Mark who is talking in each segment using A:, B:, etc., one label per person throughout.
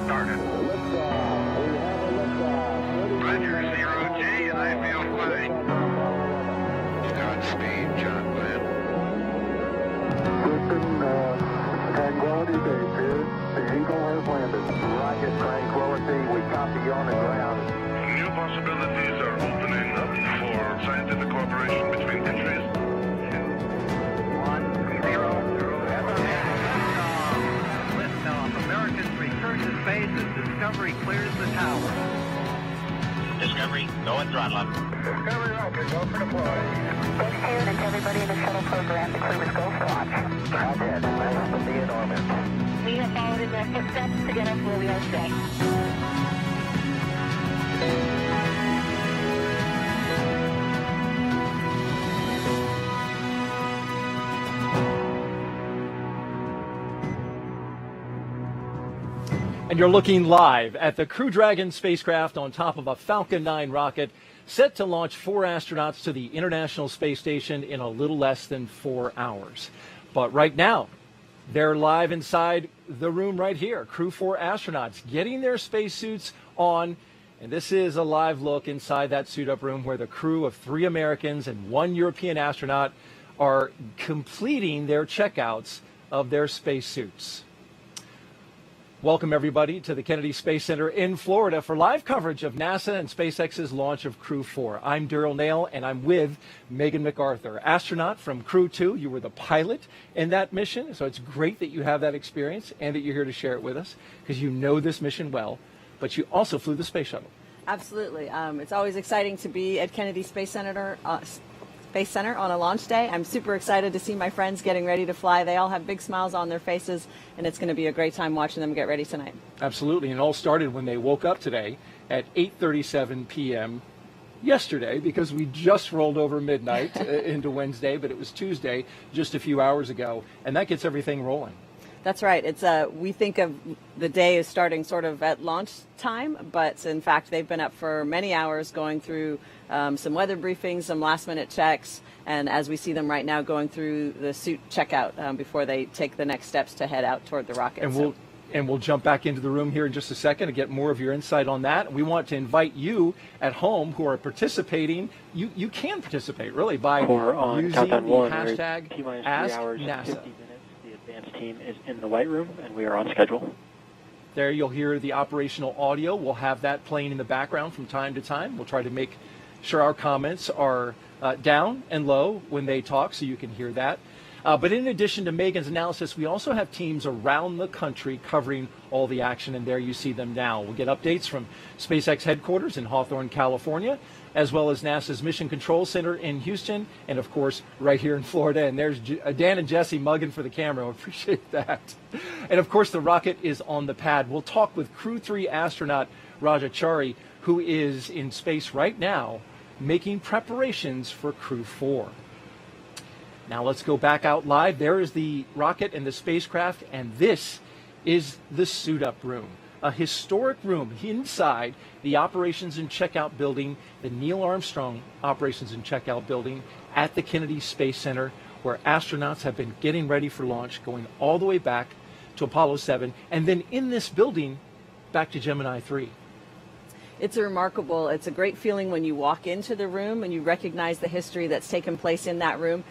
A: started. Roger, 0G, and I feel fine. Godspeed, John Glenn.
B: Tranquility Base here. The Eagle has landed. Rocket Tranquility, we copy you on the ground.
A: New possibilities are opening up for scientific cooperation between countries.
B: 1, 0, 0,
C: Liftoff. Americans return to space as Discovery clears the tower.
D: Discovery, go and throttle up.
B: Discovery rocket, go for deploy.
E: Stay tuned and everybody in the shuttle program, the crew is go for launch.
B: Roger, nice to be in orbit.
E: We have followed in their footsteps to get us where we are today.
F: And you're looking live at the Crew Dragon spacecraft on top of a Falcon 9 rocket set to launch 4 astronauts to the International Space Station in a little less than 4 hours. But right now, they're live inside the room right here. Crew 4 astronauts getting their spacesuits on. And this is a live look inside that suit-up room where the crew of 3 Americans and 1 European astronaut are completing their checkouts of their spacesuits. Welcome, everybody, to the Kennedy Space Center in Florida for live coverage of NASA and SpaceX's launch of Crew 4. I'm Daryl Nail, and I'm with Megan MacArthur, astronaut from Crew 2. You were the pilot in that mission, so it's great that you have that experience and that you're here to share it with us because you know this mission well, but you also flew the space shuttle.
G: Absolutely. It's always exciting to be at Kennedy Space Center on a launch day. I'm super excited to see my friends getting ready to fly. They all have big smiles on their faces, and it's going to be a great time watching them get ready tonight.
F: Absolutely, and it all started when they woke up today at 8:37 p.m. yesterday, because we just rolled over midnight into Wednesday, but it was Tuesday just a few hours ago, and that gets everything rolling.
G: That's right. It's we think of the day as starting sort of at launch time, but in fact they've been up for many hours going through some weather briefings, some last-minute checks, and as we see them right now, going through the suit checkout before they take the next steps to head out toward the rocket.
F: And we'll jump back into the room here in just a second to get more of your insight on that. We want to invite you at home who are participating. You can participate really by using the hashtag AskNASA.
H: The advanced team is in the White Room, and we are on schedule.
F: There you'll hear the operational audio. We'll have that playing in the background from time to time. We'll try to make sure our comments are down and low when they talk so you can hear that. But in addition to Megan's analysis, we also have teams around the country covering all the action, and there you see them now. We'll get updates from SpaceX headquarters in Hawthorne, California, as well as NASA's Mission Control Center in Houston, and of course, right here in Florida. And there's Dan and Jesse mugging for the camera. I appreciate that. And of course, the rocket is on the pad. We'll talk with Crew 3 astronaut Rajachari, who is in space right now, making preparations for Crew 4. Now let's go back out live. There is the rocket and the spacecraft, and this is the suit-up room, a historic room inside the Operations and Checkout Building, the Neil Armstrong Operations and Checkout Building at the Kennedy Space Center, where astronauts have been getting ready for launch, going all the way back to Apollo 7, and then in this building, back to Gemini 3.
G: It's it's a great feeling when you walk into the room and you recognize the history that's taken place in that room.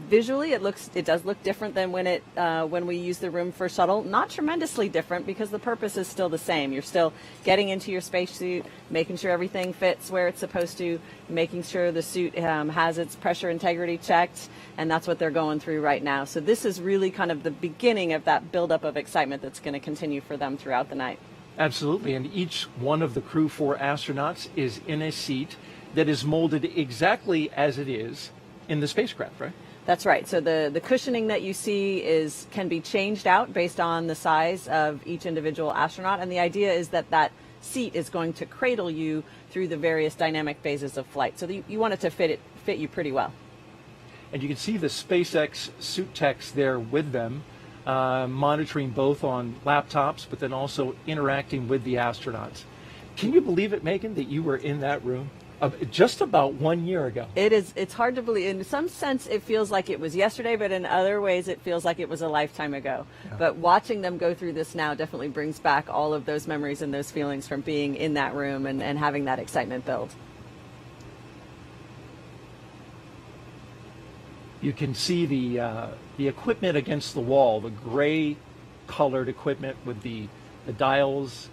G: Visually, it does look different than when we use the room for shuttle. Not tremendously different because the purpose is still the same. You're still getting into your spacesuit, making sure everything fits where it's supposed to, making sure the suit has its pressure integrity checked, and that's what they're going through right now. So this is really kind of the beginning of that buildup of excitement that's going to continue for them throughout the night.
F: Absolutely, and each one of the Crew 4 astronauts is in a seat that is molded exactly as it is in the spacecraft, right?
G: That's right. So the cushioning that you see can be changed out based on the size of each individual astronaut, and the idea is that seat is going to cradle you through the various dynamic phases of flight. So you want it to fit you pretty well.
F: And you can see the SpaceX suit techs there with them, monitoring both on laptops, but then also interacting with the astronauts. Can you believe it, Megan, that you were in that room? Just about 1 year ago.
G: It's hard to believe. In some sense, it feels like it was yesterday, but in other ways, it feels like it was a lifetime ago.
F: Yeah.
G: But watching them go through this now definitely brings back all of those memories and those feelings from being in that room and having that excitement build.
F: You can see the equipment against the wall, the gray colored equipment with the dials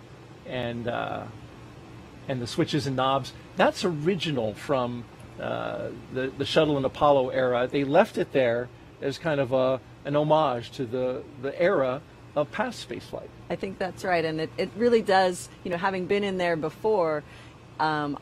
F: and the switches and knobs. That's original from the shuttle and Apollo era. They left it there as kind of an homage to the era of past spaceflight.
G: I think that's right, and it really does, having been in there before, I'm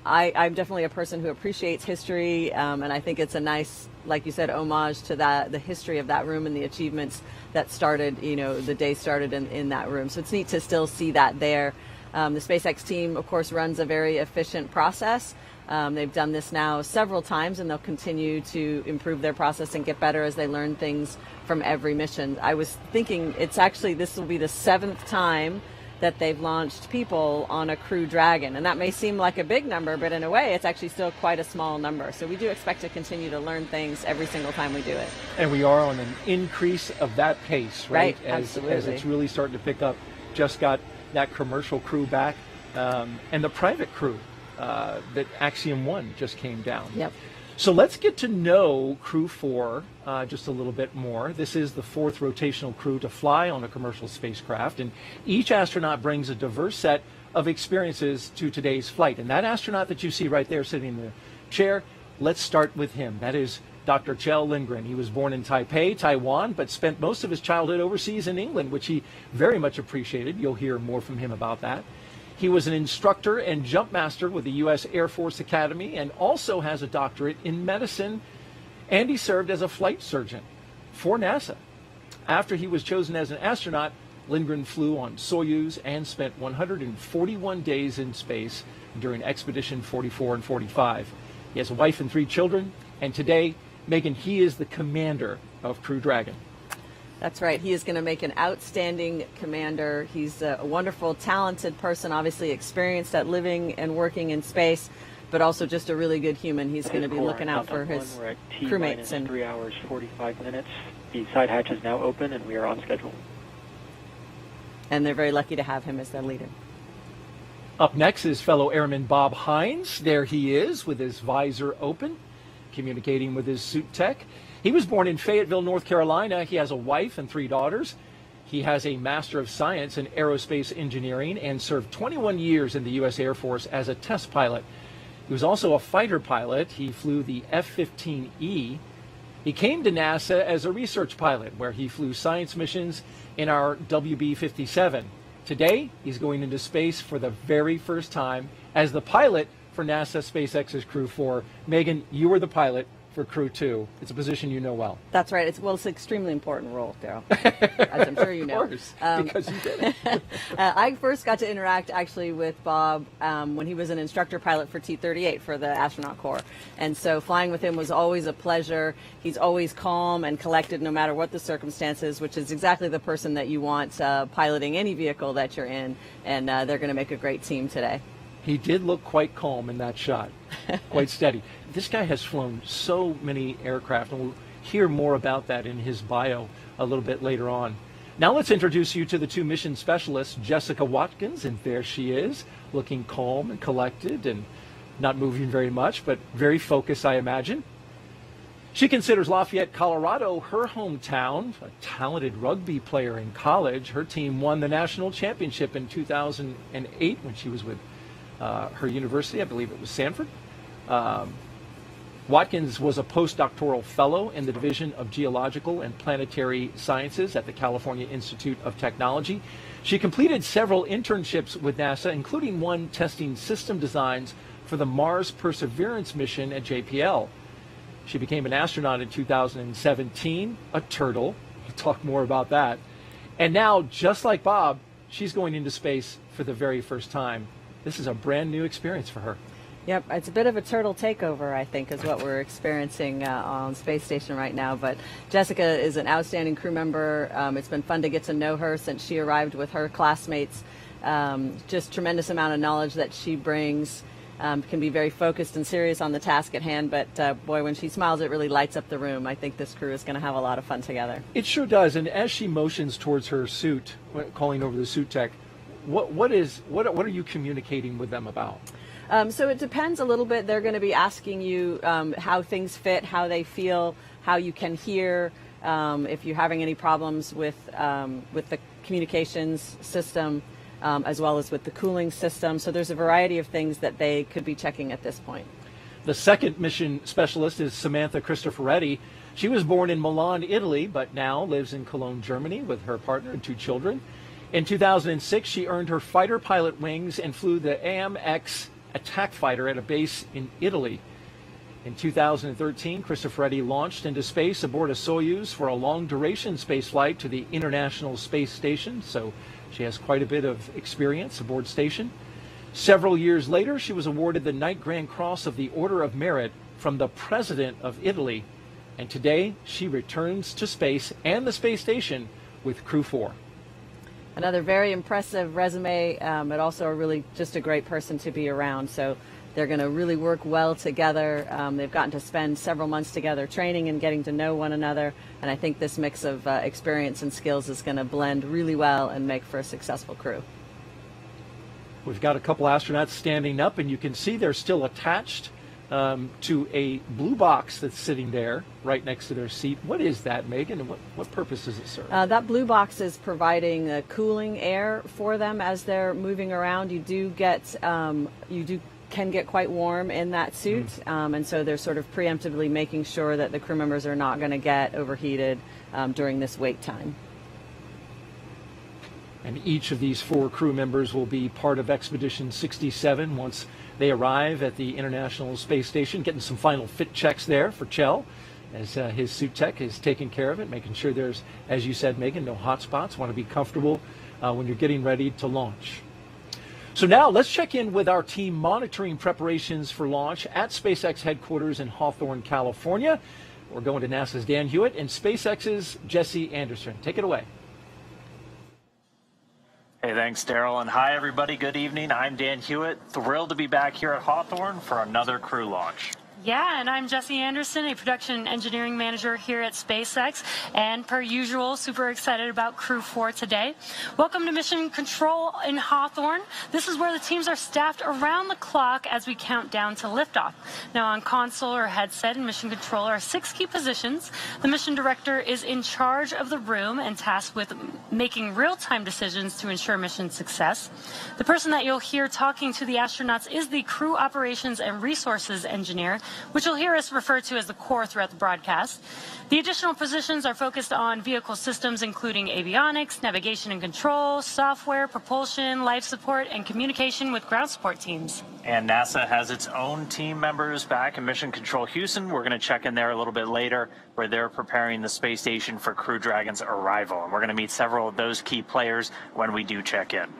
G: definitely a person who appreciates history, and I think it's a nice, like you said, homage to the history of that room and the achievements that started, the day started in that room. So it's neat to still see that there. The SpaceX team, of course, runs a very efficient process. They've done this now several times, and they'll continue to improve their process and get better as they learn things from every mission. I was thinking this will be the 7th time that they've launched people on a Crew Dragon. And that may seem like a big number, but in a way, it's actually still quite a small number. So we do expect to continue to learn things every single time we do it.
F: And we are on an increase of that pace, right?
G: Absolutely.
F: As it's really starting to pick up. Just got that commercial crew back, and the private crew that Axiom 1 just came down.
G: Yep.
F: So let's get to know Crew 4 just a little bit more. This is the 4th rotational crew to fly on a commercial spacecraft, and each astronaut brings a diverse set of experiences to today's flight. And that astronaut that you see right there sitting in the chair, let's start with him. That is Dr. Kjell Lindgren. He was born in Taipei, Taiwan, but spent most of his childhood overseas in England, which he very much appreciated. You'll hear more from him about that. He was an instructor and jump master with the U.S. Air Force Academy and also has a doctorate in medicine, and he served as a flight surgeon for NASA. After he was chosen as an astronaut, Lindgren flew on Soyuz and spent 141 days in space during Expedition 44 and 45. He has a wife and 3 children, and today, Megan, he is the commander of Crew Dragon.
G: That's right. He is going to make an outstanding commander. He's a wonderful, talented person, obviously experienced at living and working in space, but also just a really good human. He's going to be looking out for his
H: We're at
G: crewmates.
H: T-minus 3 hours, 45 minutes. The side hatch is now open, and we are on schedule.
G: And they're very lucky to have him as their leader.
F: Up next is fellow airman Bob Hines. There he is with his visor open, communicating with his suit tech. He was born in Fayetteville, North Carolina. He has a wife and 3 daughters. He has a Master of Science in Aerospace Engineering and served 21 years in the U.S. Air Force as a test pilot. He was also a fighter pilot. He flew the F-15E. He came to NASA as a research pilot, where he flew science missions in our WB-57. Today, he's going into space for the very first time as the pilot for NASA SpaceX's Crew 4. Megan, you were the pilot for Crew 2. It's a position you know well.
G: That's right. It's an extremely important role, Daryl, as I'm sure you know.
F: Of course, because you did it.
G: I first got to interact actually with Bob when he was an instructor pilot for T-38 for the Astronaut Corps. And so flying with him was always a pleasure. He's always calm and collected no matter what the circumstances, which is exactly the person that you want piloting any vehicle that you're in. And they're going to make a great team today.
F: He did look quite calm in that shot, quite steady. This guy has flown so many aircraft, and we'll hear more about that in his bio a little bit later on. Now let's introduce you to the 2 mission specialists, Jessica Watkins, and there she is, looking calm and collected and not moving very much, but very focused, I imagine. She considers Lafayette, Colorado, her hometown. A talented rugby player in college. Her team won the national championship in 2008 when she was with her university. I believe it was Sanford. Watkins was a postdoctoral fellow in the Division of Geological and Planetary Sciences at the California Institute of Technology. She completed several internships with NASA, including one testing system designs for the Mars Perseverance mission at JPL. She became an astronaut in 2017, a turtle. We'll talk more about that. And now, just like Bob, she's going into space for the very first time. This is a brand new experience for her.
G: Yep, it's a bit of a turtle takeover, I think, is what we're experiencing on Space Station right now. But Jessica is an outstanding crew member. It's been fun to get to know her since she arrived with her classmates. Just tremendous amount of knowledge that she brings. can be very focused and serious on the task at hand, but boy, when she smiles, it really lights up the room. I think this crew is going to have a lot of fun together.
F: It sure does. And as she motions towards her suit, calling over the suit tech, what are you communicating with them about?
G: So it depends a little bit. They're going to be asking you how things fit, how they feel, how you can hear, if you're having any problems with the communications system, as well as with the cooling system. So there's a variety of things that they could be checking at this point.
F: The second mission specialist is Samantha Cristoforetti. She was born in Milan, Italy, but now lives in Cologne, Germany with her partner and 2 children. In 2006, she earned her fighter pilot wings and flew the AMX attack fighter at a base in Italy. In 2013, Cristoforetti launched into space aboard a Soyuz for a long-duration space flight to the International Space Station, so she has quite a bit of experience aboard station. Several years later, she was awarded the Knight Grand Cross of the Order of Merit from the President of Italy, and today she returns to space and the space station with Crew 4.
G: Another very impressive resume, but also just a great person to be around. So they're going to really work well together. They've gotten to spend several months together training and getting to know one another. And I think this mix of experience and skills is going to blend really well and make for a successful crew.
F: We've got a couple astronauts standing up, and you can see they're still attached to a blue box that's sitting there right next to their seat. What is that, Megan, and what purpose does it serve?
G: That blue box is providing cooling air for them as they're moving around. You can get quite warm in that suit, and so they're sort of preemptively making sure that the crew members are not going to get overheated during this wait time.
F: And each of these 4 crew members will be part of Expedition 67 once they arrive at the International Space Station, getting some final fit checks there for Chell, as his suit tech is taking care of it, making sure there's, as you said, Megan, no hot spots. Want to be comfortable when you're getting ready to launch. So now let's check in with our team monitoring preparations for launch at SpaceX headquarters in Hawthorne, California. We're going to NASA's Dan Hewitt and SpaceX's Jesse Anderson. Take it away.
I: Hey, thanks, Daryl, and hi, everybody. Good evening. I'm Dan Hewitt. Thrilled to be back here at Hawthorne for another crew launch.
J: Yeah, and I'm Jesse Anderson, a production engineering manager here at SpaceX, and per usual, super excited about Crew 4 today. Welcome to Mission Control in Hawthorne. This is where the teams are staffed around the clock as we count down to liftoff. Now, on console or headset and Mission Control are 6 key positions. The mission director is in charge of the room and tasked with making real-time decisions to ensure mission success. The person that you'll hear talking to the astronauts is the crew operations and resources engineer, which you'll hear us refer to as the core throughout the broadcast. The additional positions are focused on vehicle systems, including avionics, navigation and control, software, propulsion, life support, and communication with ground support teams.
I: And NASA has its own team members back in Mission Control Houston. We're going to check in there a little bit later, where they're preparing the space station for Crew Dragon's arrival. And we're going to meet several of those key players when we do check in.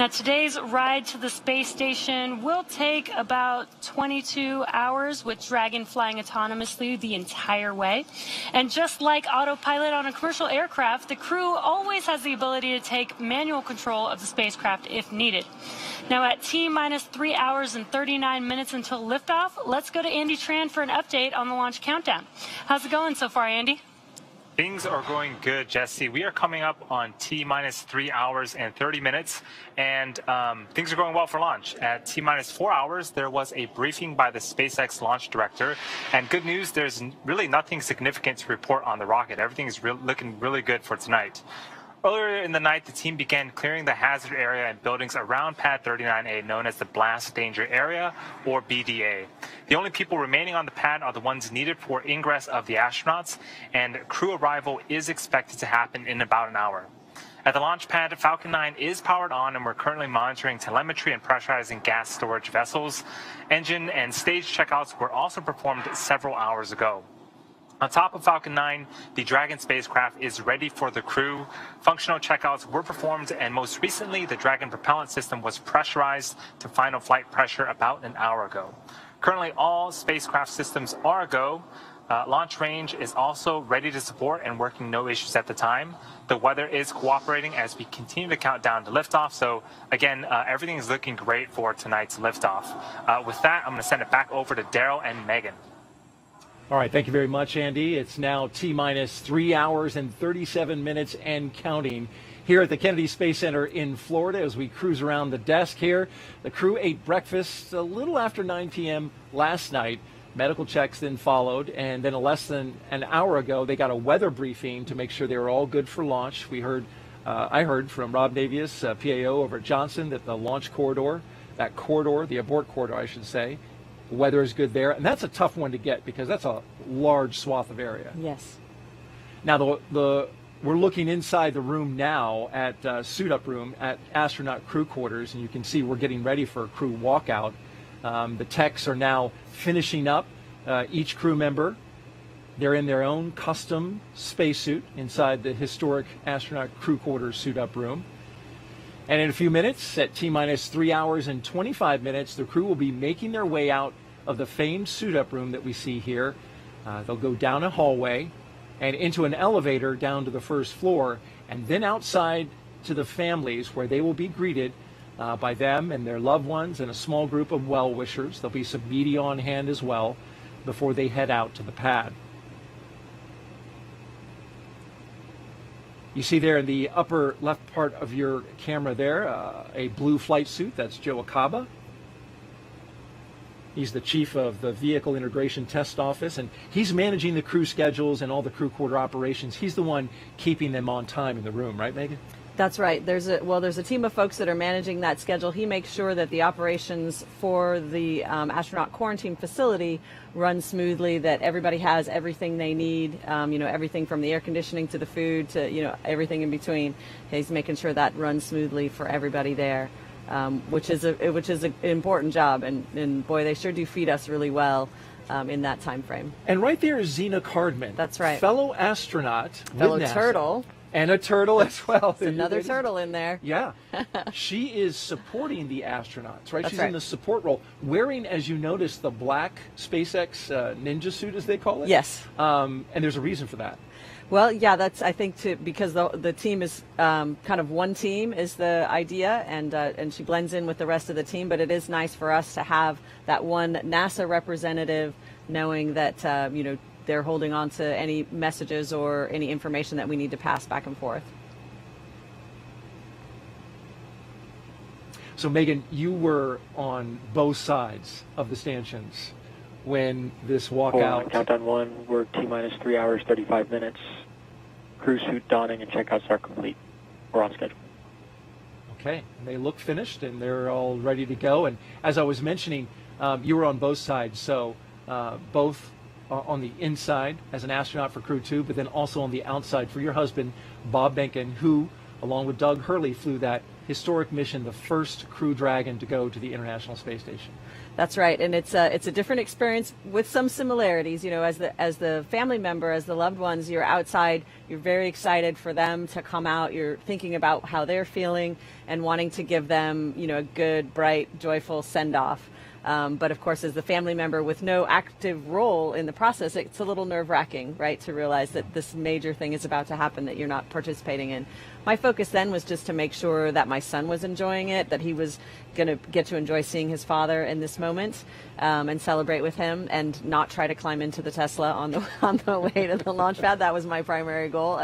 J: Now, today's ride to the space station will take about 22 hours, with Dragon flying autonomously the entire way. And just like autopilot on a commercial aircraft, the crew always has the ability to take manual control of the spacecraft if needed. Now, at T-minus 3 hours and 39 minutes until liftoff, let's go to Andy Tran for an update on the launch countdown. How's it going so far, Andy?
K: Things are going good, Jesse. We are coming up on T-minus 3 hours and 30 minutes, and things are going well for launch. At T-minus 4 hours, there was a briefing by the SpaceX launch director, and good news, there's really nothing significant to report on the rocket. Everything is looking really good for tonight. Earlier in the night, the team began clearing the hazard area and buildings around Pad 39A, known as the Blast Danger Area, or BDA. The only people remaining on the pad are the ones needed for ingress of the astronauts, and crew arrival is expected to happen in about an hour. At the launch pad, Falcon 9 is powered on, and we're currently monitoring telemetry and pressurizing gas storage vessels. Engine and stage checkouts were also performed several hours ago. On top of Falcon 9, the Dragon spacecraft is ready for the crew. Functional checkouts were performed, and most recently, the Dragon propellant system was pressurized to final flight pressure about an hour ago. Currently, all spacecraft systems are a go. Launch range is also ready to support and working no issues at the time. The weather is cooperating as we continue to count down to liftoff. So again, everything is looking great for tonight's liftoff. With that, I'm going to send it back over to Daryl and Megan.
F: All right, thank you very much, Andy. It's now T-minus 3 hours and 37 minutes and counting here at the Kennedy Space Center in Florida as we cruise around the desk here. The crew ate breakfast a little after 9 p.m. last night. Medical checks then followed, and then less than an hour ago, they got a weather briefing to make sure they were all good for launch. I heard from Rob Navius, PAO over at Johnson, that the launch corridor, the abort corridor, I should say, weather is good there, and that's a tough one to get because that's a large swath of area.
G: Yes.
F: Now, we're looking inside the room now at suit-up room at astronaut crew quarters, and you can see we're getting ready for a crew walkout. The techs are now finishing up each crew member. They're in their own custom spacesuit inside the historic astronaut crew quarters suit-up room. And in a few minutes, at T-minus 3 hours and 25 minutes, the crew will be making their way out of the famed suit-up room that we see here. They'll go down a hallway and into an elevator down to the first floor, and then outside to the families where they will be greeted by them and their loved ones and a small group of well-wishers. There'll be some media on hand as well before they head out to the pad. You see there in the upper left part of your camera there, a blue flight suit. That's Joe Acaba. He's the chief of the Vehicle Integration Test Office, and he's managing the crew schedules and all the crew quarter operations. He's the one keeping them on time in the room, right, Megan?
G: That's right. There's a team of folks that are managing that schedule. He makes sure that the operations for the astronaut quarantine facility run smoothly, that everybody has everything they need, everything from the air conditioning to the food to, everything in between. He's making sure that runs smoothly for everybody there, which is an important job. And boy, they sure do feed us really well in that time frame.
F: And right there is Zena Cardman.
G: That's right.
F: Fellow astronaut.
G: Fellow turtle.
F: And a turtle as well.
G: There's another turtle in there.
F: Yeah. She is supporting the astronauts, right?
G: That's
F: She's
G: right.
F: in the support role, wearing, as you notice, the black SpaceX ninja suit, as they call it.
G: Yes.
F: And there's a reason for that.
G: Well, yeah, that's, I think, because the team is kind of one team is the idea, and she blends in with the rest of the team. But it is nice for us to have that one NASA representative, knowing that they're holding on to any messages or any information that we need to pass back and forth.
F: So, Megan, you were on both sides of the stanchions when this walkout.
H: Countdown 1, we're T-minus 3 hours, 35 minutes. Crew suit donning and checkouts are complete. We're on schedule.
F: Okay, they look finished and they're all ready to go. And as I was mentioning, you were on both sides, so both on the inside as an astronaut for Crew 2, but then also on the outside for your husband, Bob Behnken, who, along with Doug Hurley, flew that historic mission, the first Crew Dragon to go to the International Space Station.
G: That's right, and it's a different experience with some similarities. As the family member, as the loved ones, you're outside. You're very excited for them to come out. You're thinking about how they're feeling and wanting to give them, a good, bright, joyful send-off. But of course, as the family member with no active role in the process, it's a little nerve-wracking, right, to realize that this major thing is about to happen that you're not participating in. My focus then was just to make sure that my son was enjoying it, that he was going to get to enjoy seeing his father in this moment and celebrate with him, and not try to climb into the Tesla on the way to the launch pad. That was my primary goal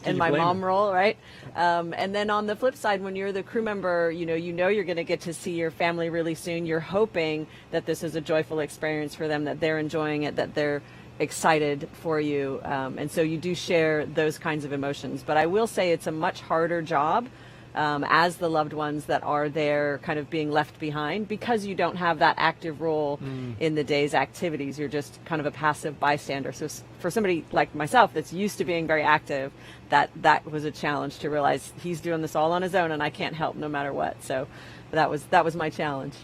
G: in my mom role, right? And then on the flip side, when you're the crew member, you're going to get to see your family really soon. You're hoping that this is a joyful experience for them, that they're enjoying it, that they're excited for you, and so you do share those kinds of emotions. But I will say it's a much harder job as the loved ones that are there kind of being left behind, because you don't have that active role in the day's activities. You're just kind of a passive bystander. So for somebody like myself that's used to being very active, that was a challenge to realize he's doing this all on his own and I can't help no matter what. So that was my challenge.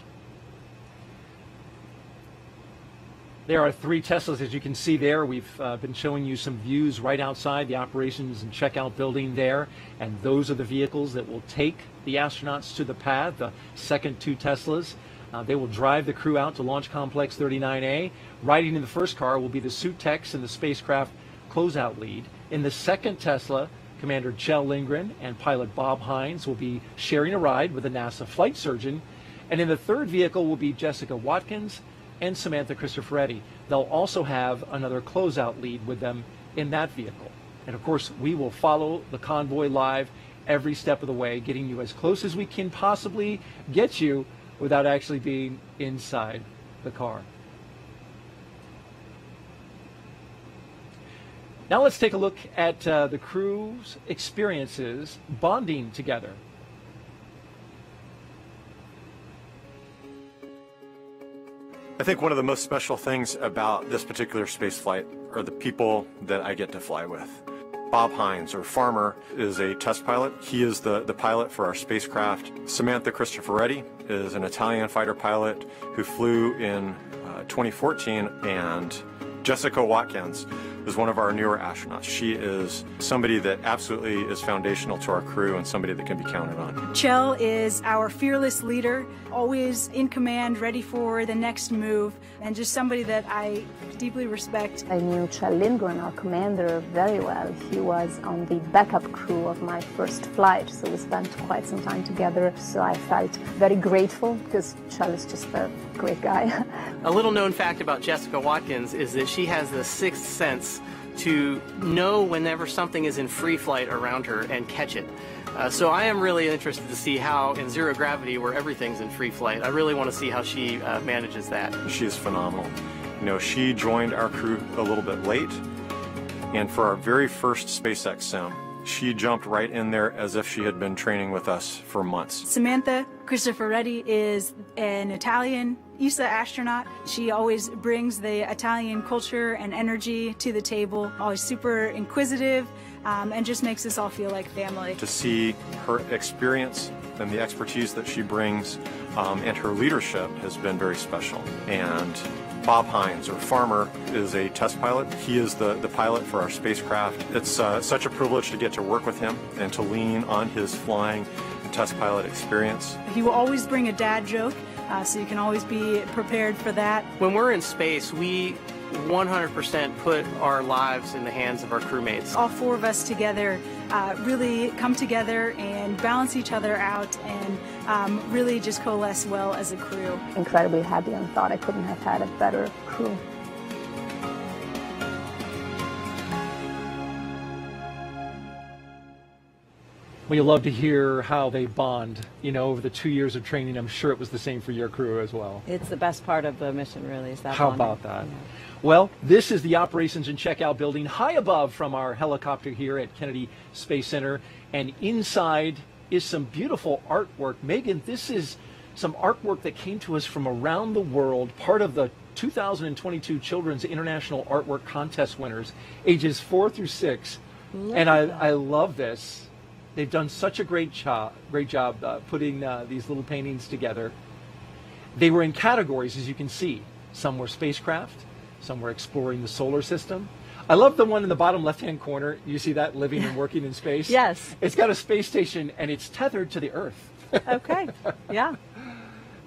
F: There are 3 Teslas, as you can see there. We've been showing you some views right outside the operations and checkout building there, and those are the vehicles that will take the astronauts to the pad, the second 2 Teslas. They will drive the crew out to Launch Complex 39A. Riding in the first car will be the suit techs and the spacecraft closeout lead. In the second Tesla, Commander Kjell Lindgren and pilot Bob Hines will be sharing a ride with a NASA flight surgeon. And in the third vehicle will be Jessica Watkins and Samantha Cristoforetti. They'll also have another closeout lead with them in that vehicle. And of course, we will follow the convoy live every step of the way, getting you as close as we can possibly get you without actually being inside the car. Now let's take a look at the crew's experiences bonding together.
L: I think one of the most special things about this particular space flight are the people that I get to fly with. Bob Hines, or Farmer, is a test pilot. He is the pilot for our spacecraft. Samantha Cristoforetti is an Italian fighter pilot who flew in 2014, and Jessica Watkins is one of our newer astronauts. She is somebody that absolutely is foundational to our crew and somebody that can be counted on.
M: Kjell is our fearless leader, always in command, ready for the next move, and just somebody that I deeply respect.
E: I knew Kjell Lindgren, our commander, very well. He was on the backup crew of my first flight, so we spent quite some time together. So I felt very grateful because Kjell is just a great guy.
N: A little known fact about Jessica Watkins is that she has the sixth sense to know whenever something is in free flight around her and catch it. So I am really interested to see how in zero gravity, where everything's in free flight, I really want to see how she manages that.
L: She is phenomenal. You know, she joined our crew a little bit late, and for our very first SpaceX sim, she jumped right in there as if she had been training with us for months.
M: Samantha Cristoforetti is an Italian ESA astronaut. She always brings the Italian culture and energy to the table, always super inquisitive, and just makes us all feel like family.
L: To see her experience and the expertise that she brings and her leadership has been very special. And Bob Hines, or Farmer, is a test pilot. He is the pilot for our spacecraft. It's such a privilege to get to work with him and to lean on his flying and test pilot experience.
M: He will always bring a dad joke, so you can always be prepared for that.
N: When we're in space, we 100% put our lives in the hands of our crewmates.
M: All four of us together really come together and balance each other out and really just coalesce well as a crew.
E: Incredibly happy and thought I couldn't have had a better crew.
F: Well, you love to hear how they bond, you know, over the 2 years of training. I'm sure it was the same for your crew as well.
G: It's the best part of the mission, really, is that
F: How
G: bonding.
F: about that?
G: Yeah.
F: Well, this is the operations and checkout building high above from our helicopter here at Kennedy Space Center. And inside is some beautiful artwork. Megan, this is some artwork that came to us from around the world, part of the 2022 Children's International Artwork Contest winners, ages 4 through 6. And I love this. They've done such a great job putting these little paintings together. They were in categories, as you can see. Some were spacecraft, some were exploring the solar system. I love the one in the bottom left-hand corner. You see that, living and working in space?
G: Yes.
F: It's got a space station, and it's tethered to the Earth.
G: Okay, yeah.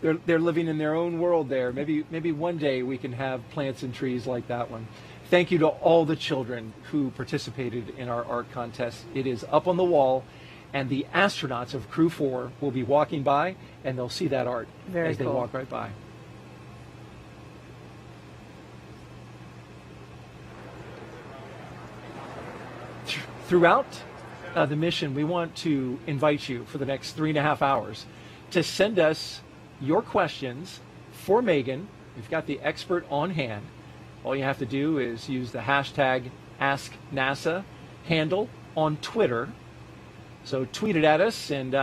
F: They're living in their own world there. Maybe one day we can have plants and trees like that one. Thank you to all the children who participated in our art contest. It is up on the wall, and the astronauts of Crew 4 will be walking by, and they'll see that art as they walk right by. Throughout the mission, we want to invite you for the next 3.5 hours to send us your questions for Megan. We've got the expert on hand. All you have to do is use the hashtag AskNASA handle on Twitter. So tweet it at us, and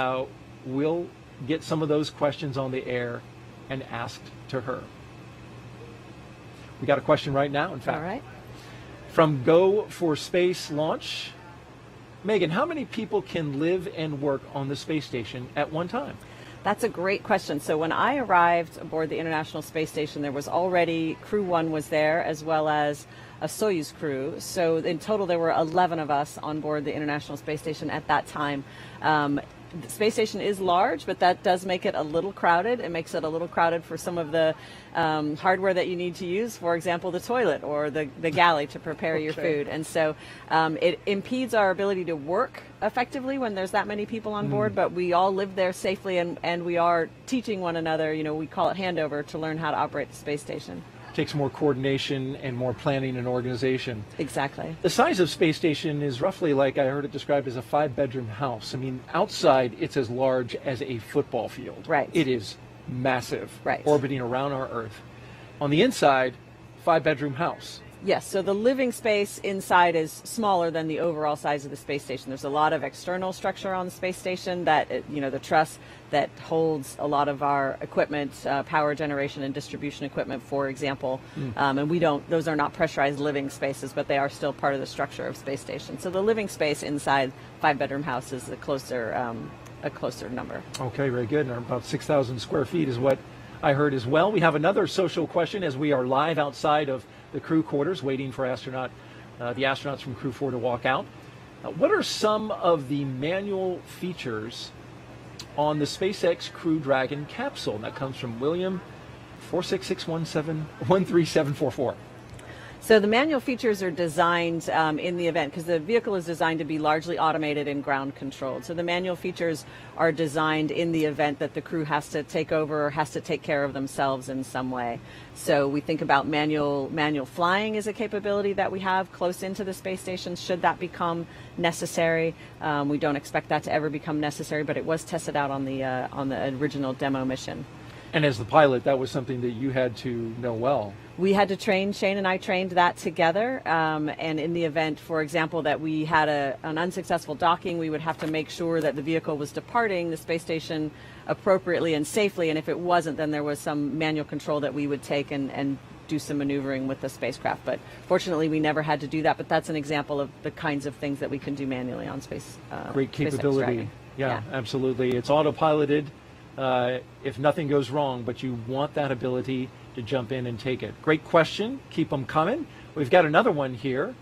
F: we'll get some of those questions on the air and asked to her. We got a question right now, in fact.
G: All right.
F: From Go for Space Launch. Megan, how many people can live and work on the space station at one time?
G: That's a great question. So when I arrived aboard the International Space Station, there was already Crew 1 was there, as well as a Soyuz crew. So in total, there were 11 of us on board the International Space Station at that time. the space station is large, but that does make it a little crowded. It makes it a little crowded for some of the hardware that you need to use, for example, the toilet or the galley to prepare your food. And so it impedes our ability to work effectively when there's that many people on board, but we all live there safely, and we are teaching one another, we call it handover, to learn how to operate the space station.
F: Takes more coordination and more planning and organization.
G: Exactly.
F: The size of space station is roughly, like I heard it described, as a 5-bedroom house. I mean, outside it's as large as a football field.
G: Right.
F: It is massive.
G: Right.
F: Orbiting around our Earth. On the inside, 5-bedroom house.
G: Yes, so the living space inside is smaller than the overall size of the space station. There's a lot of external structure on the space station that, the truss that holds a lot of our equipment, power generation and distribution equipment, for example. And those are not pressurized living spaces, but they are still part of the structure of space station. So the living space inside 5-bedroom house is a closer number.
F: Okay, very good. And about 6,000 square feet is what I heard as well. We have another social question as we are live outside of the crew quarters waiting for the astronauts from Crew 4 to walk out. What are some of the manual features on the SpaceX Crew Dragon capsule? That comes from William 46617-13744.
G: So the manual features are designed in the event, because the vehicle is designed to be largely automated and ground controlled. So the manual features are designed in the event that the crew has to take over or has to take care of themselves in some way. So we think about manual flying as a capability that we have close into the space station should that become necessary. We don't expect that to ever become necessary, but it was tested out on the original demo mission.
F: And as the pilot, that was something that you had to know well.
G: We had to train, Shane and I trained that together, and in the event, for example, that we had an unsuccessful docking, we would have to make sure that the vehicle was departing the space station appropriately and safely, and if it wasn't, then there was some manual control that we would take and do some maneuvering with the spacecraft. But fortunately, we never had to do that, but that's an example of the kinds of things that we can do manually on space.
F: Great capability. Yeah, absolutely. It's autopiloted. If nothing goes wrong, but you want that ability to jump in and take it. Great question. Keep them coming. We've got another one here.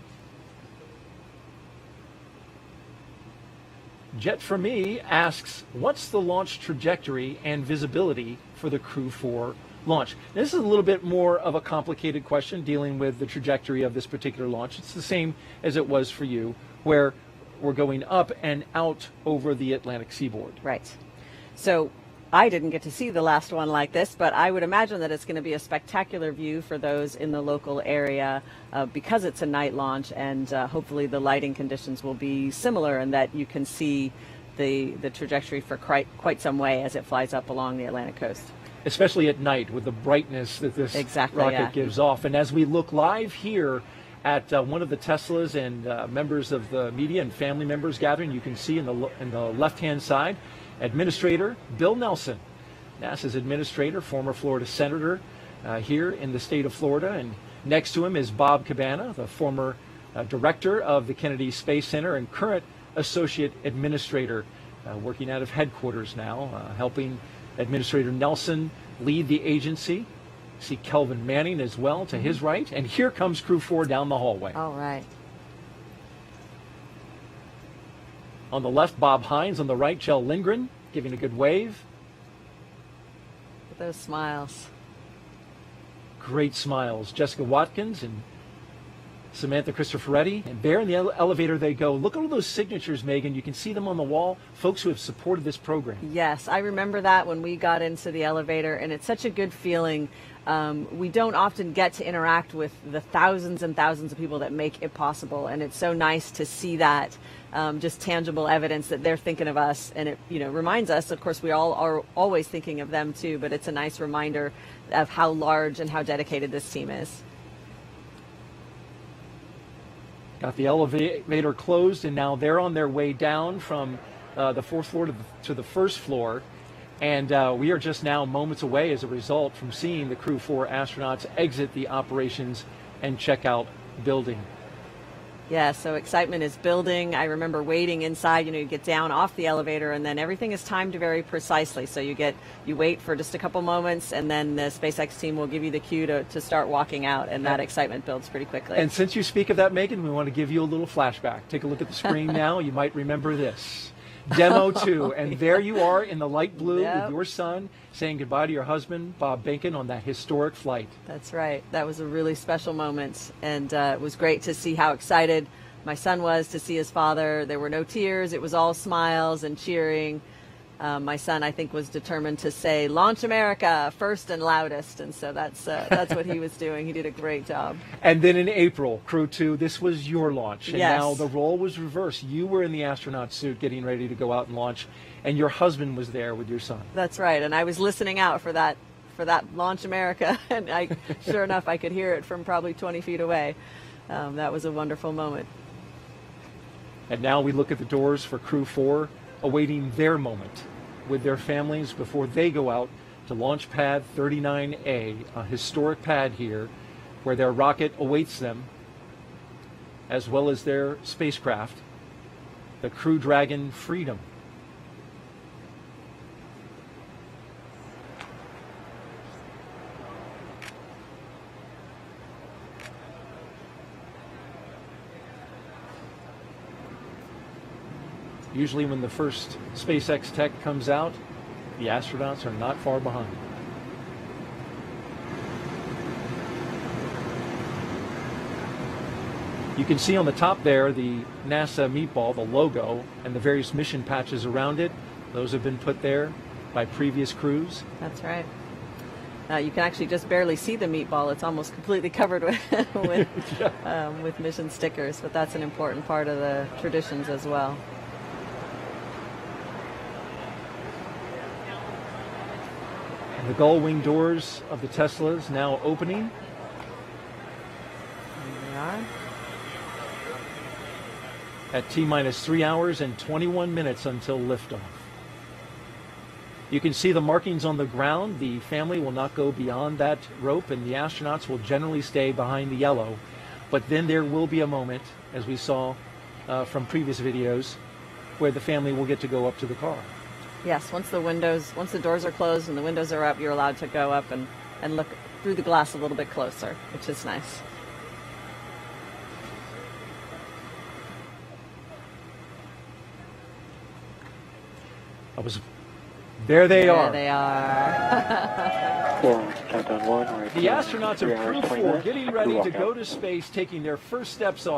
F: Jet for Me asks, what's the launch trajectory and visibility for the Crew 4 launch? Now, this is a little bit more of a complicated question dealing with the trajectory of this particular launch. It's the same as it was for you, where we're going up and out over the Atlantic seaboard.
G: Right. So I didn't get to see the last one like this, but I would imagine that it's going to be a spectacular view for those in the local area because it's a night launch, and hopefully the lighting conditions will be similar and that you can see the trajectory for quite some way as it flies up along the Atlantic coast.
F: Especially at night with the brightness that this rocket gives off. And as we look live here at one of the Teslas and members of the media and family members gathering, you can see in the left-hand side, Administrator Bill Nelson, NASA's administrator, former Florida senator here in the state of Florida. And next to him is Bob Cabana, the former director of the Kennedy Space Center and current associate administrator, working out of headquarters now, helping Administrator Nelson lead the agency. See Kelvin Manning as well to his right. And here comes Crew 4 down the hallway.
G: All right.
F: On the left, Bob Hines. On the right, Kjell Lindgren, giving a good wave.
G: With those smiles.
F: Great smiles. Jessica Watkins and Samantha Cristoforetti. And there in the elevator they go. Look at all those signatures, Megan. You can see them on the wall. Folks who have supported this program.
G: Yes, I remember that when we got into the elevator, and it's such a good feeling. We don't often get to interact with the thousands and thousands of people that make it possible, and it's so nice to see that just tangible evidence that they're thinking of us, and it reminds us, of course, we all are always thinking of them too, but it's a nice reminder of how large and how dedicated this team is.
F: Got the elevator closed, and now they're on their way down from the fourth floor to the first floor. And we are just now moments away as a result from seeing the Crew 4 astronauts exit the operations and checkout building.
G: Yeah, so excitement is building. I remember waiting inside, you get down off the elevator, and then everything is timed very precisely. So you wait for just a couple moments, and then the SpaceX team will give you the cue to start walking out, and that excitement builds pretty quickly.
F: And since you speak of that, Megan, we want to give you a little flashback. Take a look at the screen now. You might remember this. Demo 2. And there you are in the light blue
G: Yep.
F: with your son saying goodbye to your husband, Bob Bacon, on that historic flight.
G: That's right. That was a really special moment, and it was great to see how excited my son was to see his father. There were no tears. It was all smiles and cheering. My son, I think, was determined to say, "Launch America," first and loudest, and so that's what he was doing. He did a great job.
F: And then in April, Crew 2, this was your launch. And
G: Yes.
F: now the role was reversed. You were in the astronaut suit getting ready to go out and launch, and your husband was there with your son.
G: That's right, and I was listening out for that Launch America, and sure enough, I could hear it from probably 20 feet away. That was a wonderful moment.
F: And now we look at the doors for Crew 4, awaiting their moment with their families before they go out to Launch Pad 39A, a historic pad here, where their rocket awaits them, as well as their spacecraft, the Crew Dragon Freedom. Usually when the first SpaceX tech comes out, the astronauts are not far behind. You can see on the top there the NASA meatball, the logo, and the various mission patches around it. Those have been put there by previous crews.
G: That's right. You can actually just barely see the meatball. It's almost completely covered with mission stickers, but that's an important part of the traditions as well.
F: The gull wing doors of the Teslas now opening.
G: There they are.
F: At T-minus 3 hours and 21 minutes until liftoff. You can see the markings on the ground. The family will not go beyond that rope, and the astronauts will generally stay behind the yellow. But then there will be a moment, as we saw from previous videos, where the family will get to go up to the car.
G: Yes, once the doors are closed and the windows are up, you're allowed to go up and look through the glass a little bit closer, which is nice.
F: There they are.
G: There they are.
H: Countdown 1.
F: The astronauts of Crew 4 getting ready to go to space, taking their first steps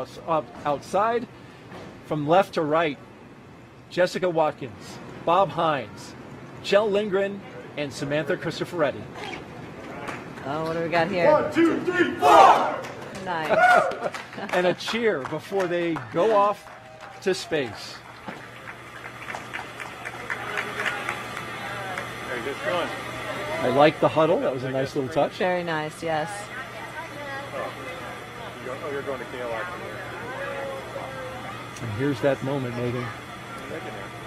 F: outside from left to right. Jessica Watkins, Bob Hines, Kjell Lindgren, and Samantha Cristoforetti.
G: Oh, what do we got here?
B: 1, 2, 3, 4!
G: Nice.
F: And a cheer before they go off to space.
L: Very good feeling.
F: I like the huddle. That was a nice little touch.
G: Very nice, yes.
L: You're going to KLI.
F: And here's that moment, Megan.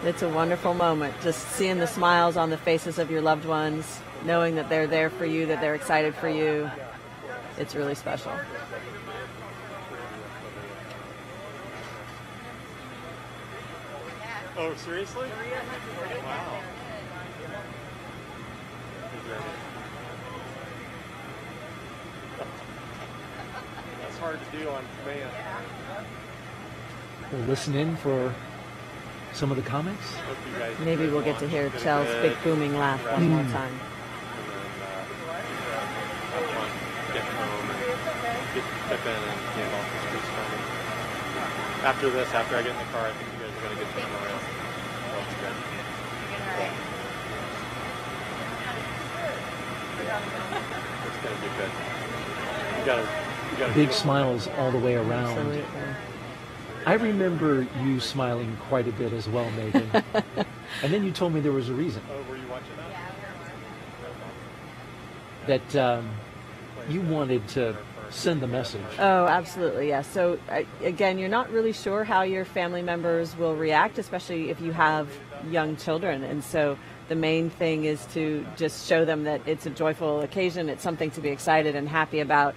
G: It's a wonderful moment. Just seeing the smiles on the faces of your loved ones, knowing that they're there for you, that they're excited for you. It's really special.
L: Oh, seriously? Wow. That's hard to do on command.
F: We'll listen in for some of the comments.
G: Maybe we'll get to hear Kjell's big booming laugh one more time.
L: Get home and get Pippin and hand off the streets for me. After this, after I get in the car, I think you guys are going to get to memorial. That's good. It's going to be good. You got
F: Big smiles all the way around.
G: Absolutely.
F: I remember you smiling quite a bit as well, Megan. And then you told me there was a reason.
L: Oh, were you watching
F: that you wanted to send the message.
G: Oh, absolutely, yes. So, again, you're not really sure how your family members will react, especially if you have young children. And so the main thing is to just show them that it's a joyful occasion. It's something to be excited and happy about.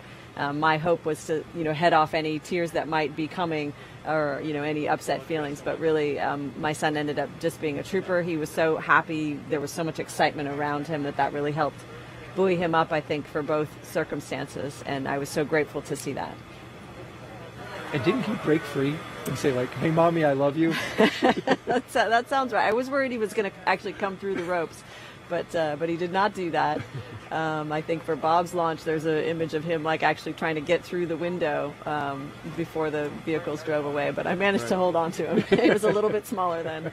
G: My hope was to, head off any tears that might be coming or, any upset feelings. But really, my son ended up just being a trooper. He was so happy. There was so much excitement around him that really helped buoy him up, I think, for both circumstances. And I was so grateful to see that.
F: And didn't he break free and say like, "Hey, mommy, I love you"?
G: That sounds right. I was worried he was going to actually come through the ropes, but he did not do that. I think for Bob's launch, there's an image of him like actually trying to get through the window before the vehicles drove away. But I managed to hold on to him. He was a little bit smaller then.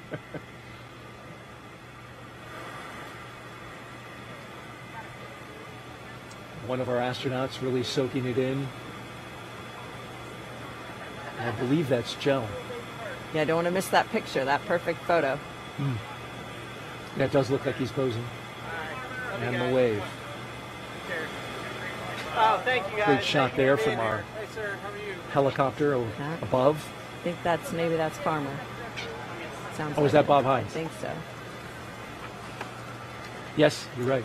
F: One of our astronauts really soaking it in. I believe that's Joe.
G: Yeah, I don't want to miss that picture, that perfect photo.
F: That does look like he's posing. And the wave.
N: Oh, thank you guys.
F: Great shot there from our helicopter above.
G: I think maybe that's Farmer. Sounds
F: is that Bob Hines?
G: I think so.
F: Yes, you're right.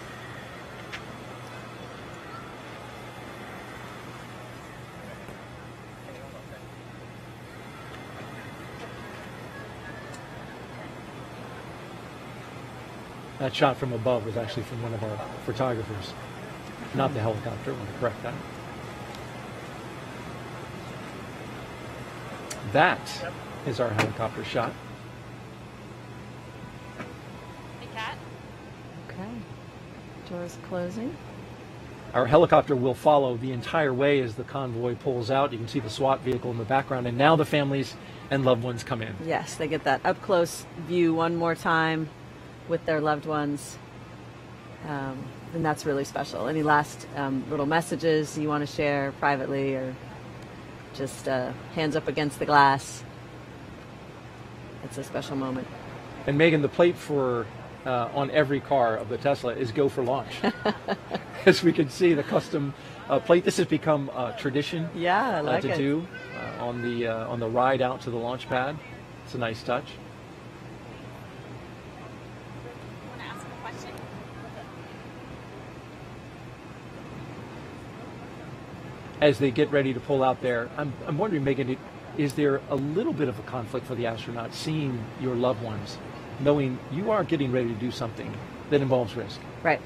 F: That shot from above was actually from one of our photographers, not the helicopter. I want to correct that. That is our helicopter shot.
J: Hey, Kat.
G: Okay. Doors closing.
F: Our helicopter will follow the entire way as the convoy pulls out. You can see the SWAT vehicle in the background, and now the families and loved ones come in.
G: Yes, they get that up-close view one more time with their loved ones, and that's really special. Any last little messages you want to share privately, or just hands up against the glass? It's a special moment.
F: And Megan, the plate for on every car of the Tesla is "Go for launch." As we can see, the custom plate. This has become a tradition.
G: Yeah, I like
F: to do on the ride out to the launch pad. It's a nice touch. As they get ready to pull out there, I'm wondering, Megan, is there a little bit of a conflict for the astronauts seeing your loved ones, knowing you are getting ready to do something that involves risk?
G: Right.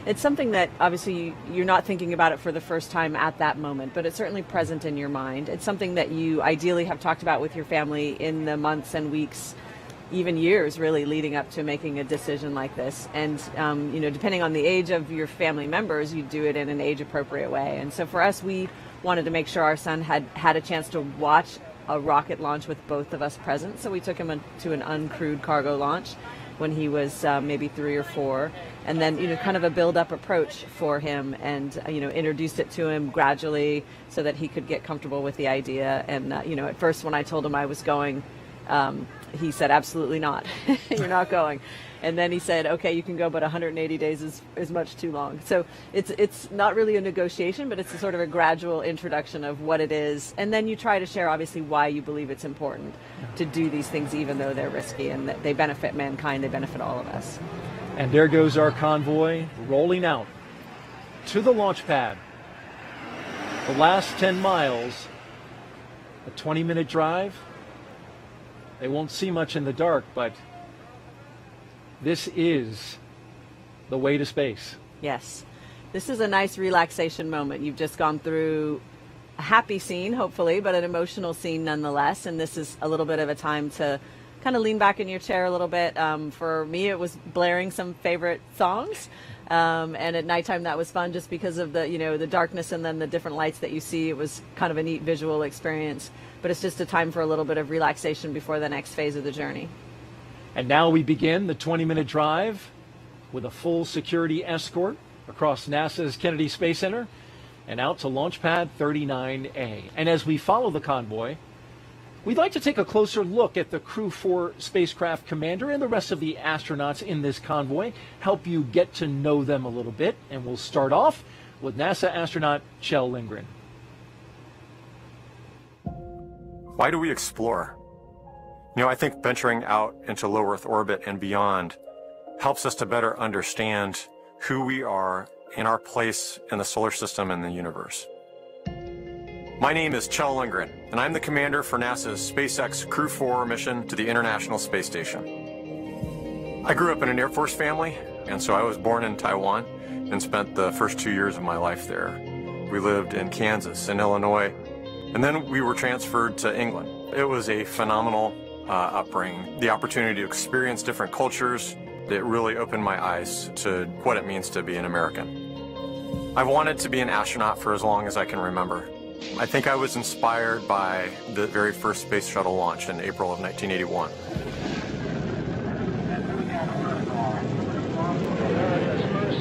G: It's something that obviously you're not thinking about it for the first time at that moment, but it's certainly present in your mind. It's something that you ideally have talked about with your family in the months and weeks, even years really, leading up to making a decision like this. And depending on the age of your family members, you do it in an age appropriate way. And so for us, we wanted to make sure our son had a chance to watch a rocket launch with both of us present. So we took him to an uncrewed cargo launch when he was maybe 3 or 4, and then kind of a build-up approach for him, and introduced it to him gradually so that he could get comfortable with the idea. And at first when I told him I was going, he said, "Absolutely not. You're not going." And then he said, "Okay, you can go, but 180 days is much too long." So it's not really a negotiation, but it's a sort of a gradual introduction of what it is. And then you try to share, obviously, why you believe it's important to do these things, even though they're risky, and that they benefit mankind, they benefit all of us.
F: And there goes our convoy rolling out to the launch pad. The last 10 miles, a 20-minute drive. They won't see much in the dark, but this is the way to space.
G: Yes. This is a nice relaxation moment. You've just gone through a happy scene, hopefully, but an emotional scene nonetheless. And this is a little bit of a time to kind of lean back in your chair a little bit. For me, it was blaring some favorite songs. And at nighttime, that was fun just because of the darkness and then the different lights that you see. It was kind of a neat visual experience. But it's just a time for a little bit of relaxation before the next phase of the journey.
F: And now we begin the 20-minute drive with a full security escort across NASA's Kennedy Space Center and out to Launch Pad 39A. And as we follow the convoy, we'd like to take a closer look at the Crew 4 spacecraft commander and the rest of the astronauts in this convoy, help you get to know them a little bit. And we'll start off with NASA astronaut Kjell Lindgren.
L: Why do we explore? I think venturing out into low Earth orbit and beyond helps us to better understand who we are and our place in the solar system and the universe. My name is Kjell Lindgren, and I'm the commander for NASA's SpaceX Crew 4 mission to the International Space Station. I grew up in an Air Force family, and so I was born in Taiwan and spent the first 2 years of my life there. We lived in Kansas and Illinois, And then we were transferred to England. It was a phenomenal upbringing. The opportunity to experience different cultures, it really opened my eyes to what it means to be an American. I've wanted to be an astronaut for as long as I can remember. I think I was inspired by the very first space shuttle launch in April of 1981.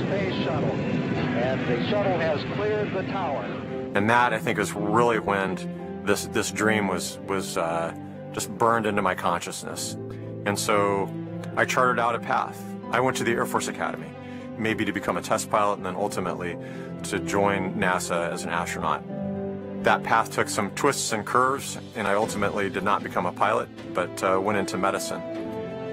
B: Space shuttle, and the shuttle has cleared the tower.
L: And that, I think, is really when this dream was just burned into my consciousness. And so I charted out a path. I went to the Air Force Academy, maybe to become a test pilot and then ultimately to join NASA as an astronaut. That path took some twists and curves, and I ultimately did not become a pilot, but went into medicine.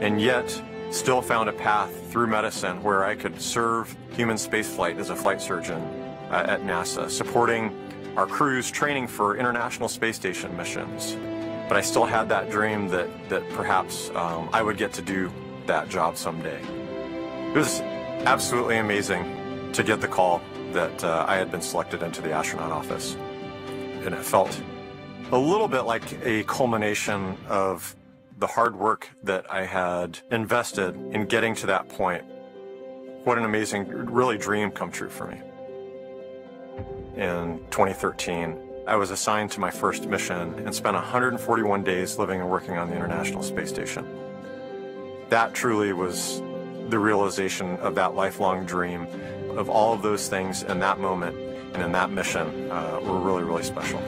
L: And yet, still found a path through medicine where I could serve human spaceflight as a flight surgeon at NASA, supporting our crews training for International Space Station missions. But I still had that dream that perhaps I would get to do that job someday. It was absolutely amazing to get the call that I had been selected into the astronaut office. And it felt a little bit like a culmination of the hard work that I had invested in getting to that point. What an amazing, really dream come true for me. In 2013, I was assigned to my first mission and spent 141 days living and working on the International Space Station. That truly was the realization of that lifelong dream, of all of those things in that moment and in that mission were really, really special.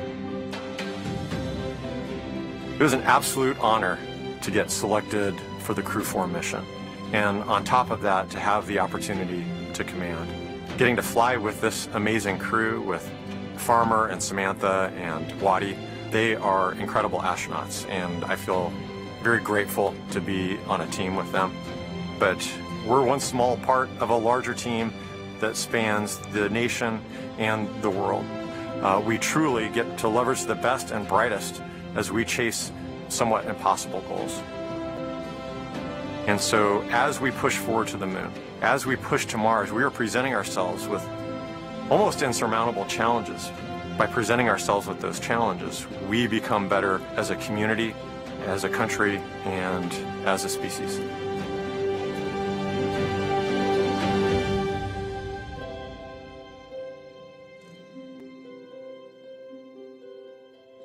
L: It was an absolute honor to get selected for the Crew 4 mission. And on top of that, to have the opportunity to command. Getting to fly with this amazing crew, with Farmer and Samantha and Waddy, they are incredible astronauts, and I feel very grateful to be on a team with them. But we're one small part of a larger team that spans the nation and the world. We truly get to leverage the best and brightest as we chase somewhat impossible goals. And so as we push forward to the moon, as we push to Mars, we are presenting ourselves with almost insurmountable challenges. By presenting ourselves with those challenges, we become better as a community, as a country, and as a species.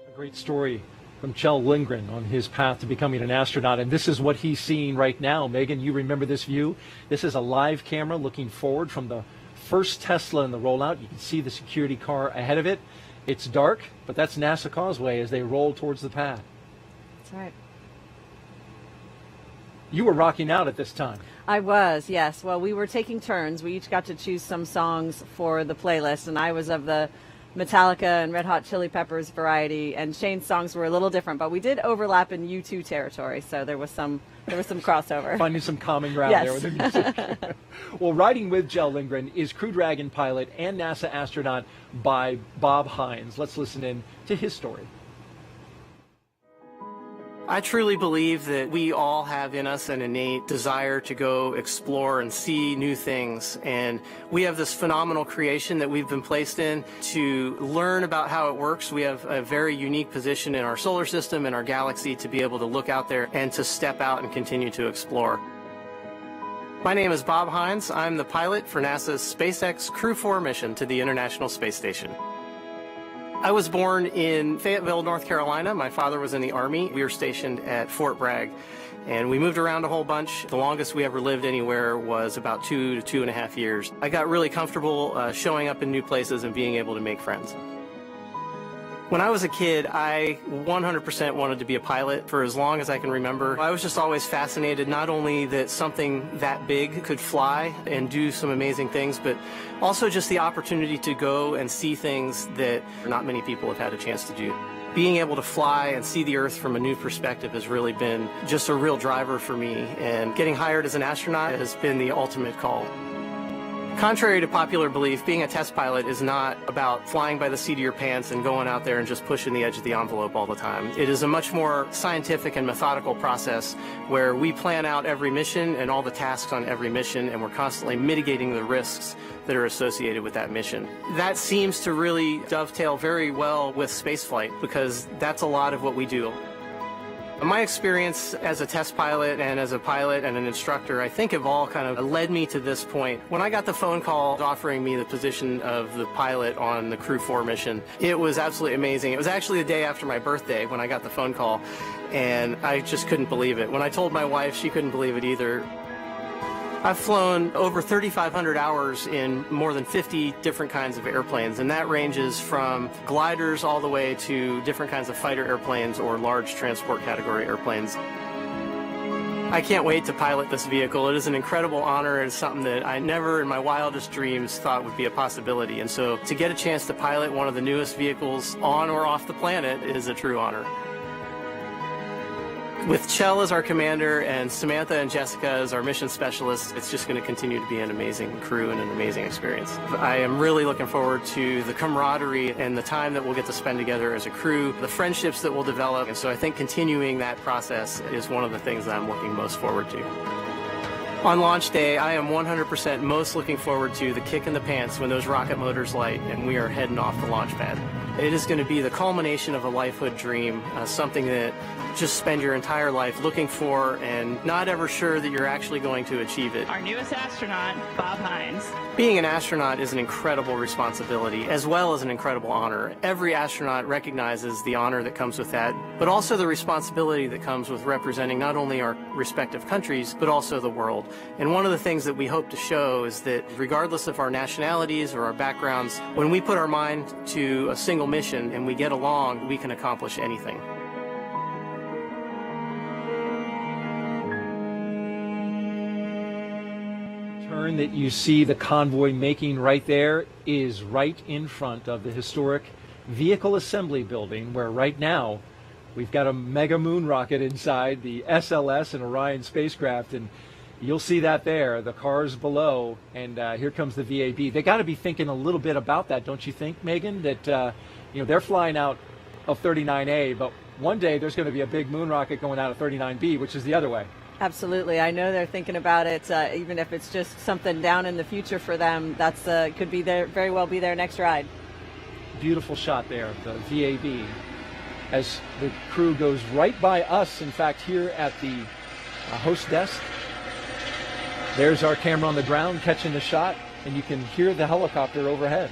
F: A great story from Kjell Lindgren on his path to becoming an astronaut, and this is what he's seeing right now. Megan, you remember this view? This is a live camera looking forward from the first Tesla in the rollout. You can see the security car ahead of it. It's dark, but that's NASA Causeway as they roll towards the pad.
G: That's right.
F: You were rocking out at this time.
G: I was, yes. Well, we were taking turns. We each got to choose some songs for the playlist, and I was of the Metallica and Red Hot Chili Peppers variety, and Shane's songs were a little different, but we did overlap in U2 territory, so there was some crossover.
F: Finding some common ground there with the music. Well, riding with Kjell Lindgren is Crew Dragon pilot and NASA astronaut Bob Hines. Let's listen in to his story.
N: I truly believe that we all have in us an innate desire to go explore and see new things. And we have this phenomenal creation that we've been placed in to learn about how it works. We have a very unique position in our solar system and our galaxy to be able to look out there and to step out and continue to explore. My name is Bob Hines. I'm the pilot for NASA's SpaceX Crew 4 mission to the International Space Station. I was born in Fayetteville, North Carolina. My father was in the Army. We were stationed at Fort Bragg, and we moved around a whole bunch. The longest we ever lived anywhere was about 2 to 2.5 years. I got really comfortable showing up in new places and being able to make friends. When I was a kid, I 100% wanted to be a pilot for as long as I can remember. I was just always fascinated, not only that something that big could fly and do some amazing things, but also just the opportunity to go and see things that not many people have had a chance to do. Being able to fly and see the Earth from a new perspective has really been just a real driver for me, and getting hired as an astronaut has been the ultimate call. Contrary to popular belief, being a test pilot is not about flying by the seat of your pants and going out there and just pushing the edge of the envelope all the time. It is a much more scientific and methodical process where we plan out every mission and all the tasks on every mission, and we're constantly mitigating the risks that are associated with that mission. That seems to really dovetail very well with spaceflight because that's a lot of what we do. My experience as a test pilot and as a pilot and an instructor, I think have all kind of led me to this point. When I got the phone call offering me the position of the pilot on the Crew 4 mission, it was absolutely amazing. It was actually the day after my birthday when I got the phone call, and I just couldn't believe it. When I told my wife, she couldn't believe it either. I've flown over 3,500 hours in more than 50 different kinds of airplanes, and that ranges from gliders all the way to different kinds of fighter airplanes or large transport category airplanes. I can't wait to pilot this vehicle. It is an incredible honor. It's something that I never in my wildest dreams thought would be a possibility. And so to get a chance to pilot one of the newest vehicles on or off the planet is a true honor. With Chell as our commander and Samantha and Jessica as our mission specialists, it's just going to continue to be an amazing crew and an amazing experience. I am really looking forward to the camaraderie and the time that we'll get to spend together as a crew, the friendships that we'll develop, and so I think continuing that process is one of the things that I'm looking most forward to. On launch day, I am 100% most looking forward to the kick in the pants when those rocket motors light and we are heading off the launch pad. It is going to be the culmination of a lifehood dream, something that just spend your entire life looking for and not ever sure that you're actually going to achieve it.
O: Our newest astronaut, Bob Hines.
N: Being an astronaut is an incredible responsibility as well as an incredible honor. Every astronaut recognizes the honor that comes with that, but also the responsibility that comes with representing not only our respective countries, but also the world. And one of the things that we hope to show is that regardless of our nationalities or our backgrounds, when we put our mind to a single mission and we get along, we can accomplish anything.
F: Turn that you see the convoy making right there is right in front of the historic Vehicle Assembly Building, where right now we've got a mega moon rocket inside the SLS and Orion spacecraft, and you'll see that there, the cars below, and here comes the VAB. They got to be thinking a little bit about that, don't you think, Megan? That you know, they're flying out of 39A, but one day there's going to be a big moon rocket going out of 39B, which is the other way.
G: Absolutely. I know they're thinking about it, even if it's just something down in the future for them. That's could be their, very well be their next ride.
F: Beautiful shot there, the VAB, as the crew goes right by us, in fact, here at the host desk. There's our camera on the ground catching the shot, and you can hear the helicopter overhead.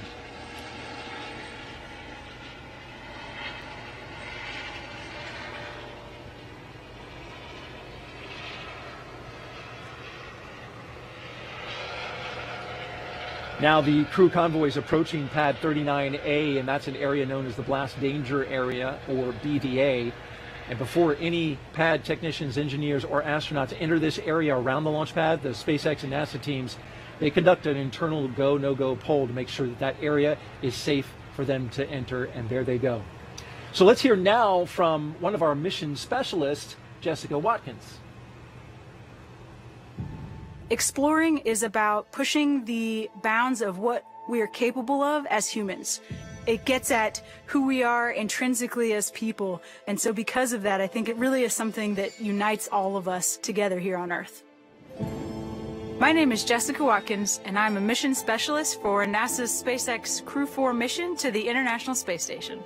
F: Now the crew convoy is approaching pad 39A, and that's an area known as the Blast Danger Area, or BDA. And before any pad technicians, engineers, or astronauts enter this area around the launch pad, the SpaceX and NASA teams, they conduct an internal go, no-go poll to make sure that that area is safe for them to enter, and there they go. So let's hear now from one of our mission specialists, Jessica Watkins.
M: Exploring is about pushing the bounds of what we are capable of as humans. It gets at who we are intrinsically as people. And so because of that, I think it really is something that unites all of us together here on Earth. My name is Jessica Watkins, and I'm a mission specialist for NASA's SpaceX Crew 4 mission to the International Space Station.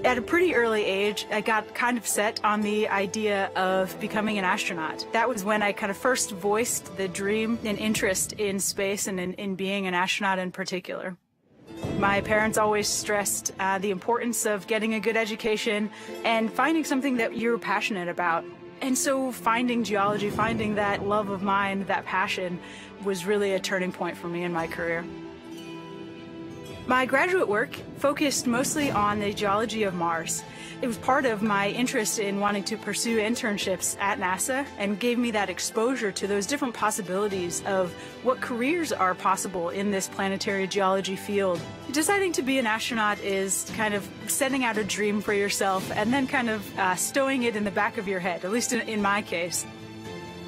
M: At a pretty early age, I got kind of set on the idea of becoming an astronaut. That was when I kind of first voiced the dream and interest in space and in being an astronaut in particular. My parents always stressed the importance of getting a good education and finding something that you're passionate about. And so finding geology, finding that love of mine, that passion, was really a turning point for me in my career. My graduate work focused mostly on the geology of Mars. It was part of my interest in wanting to pursue internships at NASA and gave me that exposure to those different possibilities of what careers are possible in this planetary geology field. Deciding to be an astronaut is kind of setting out a dream for yourself and then kind of stowing it in the back of your head, at least in my case.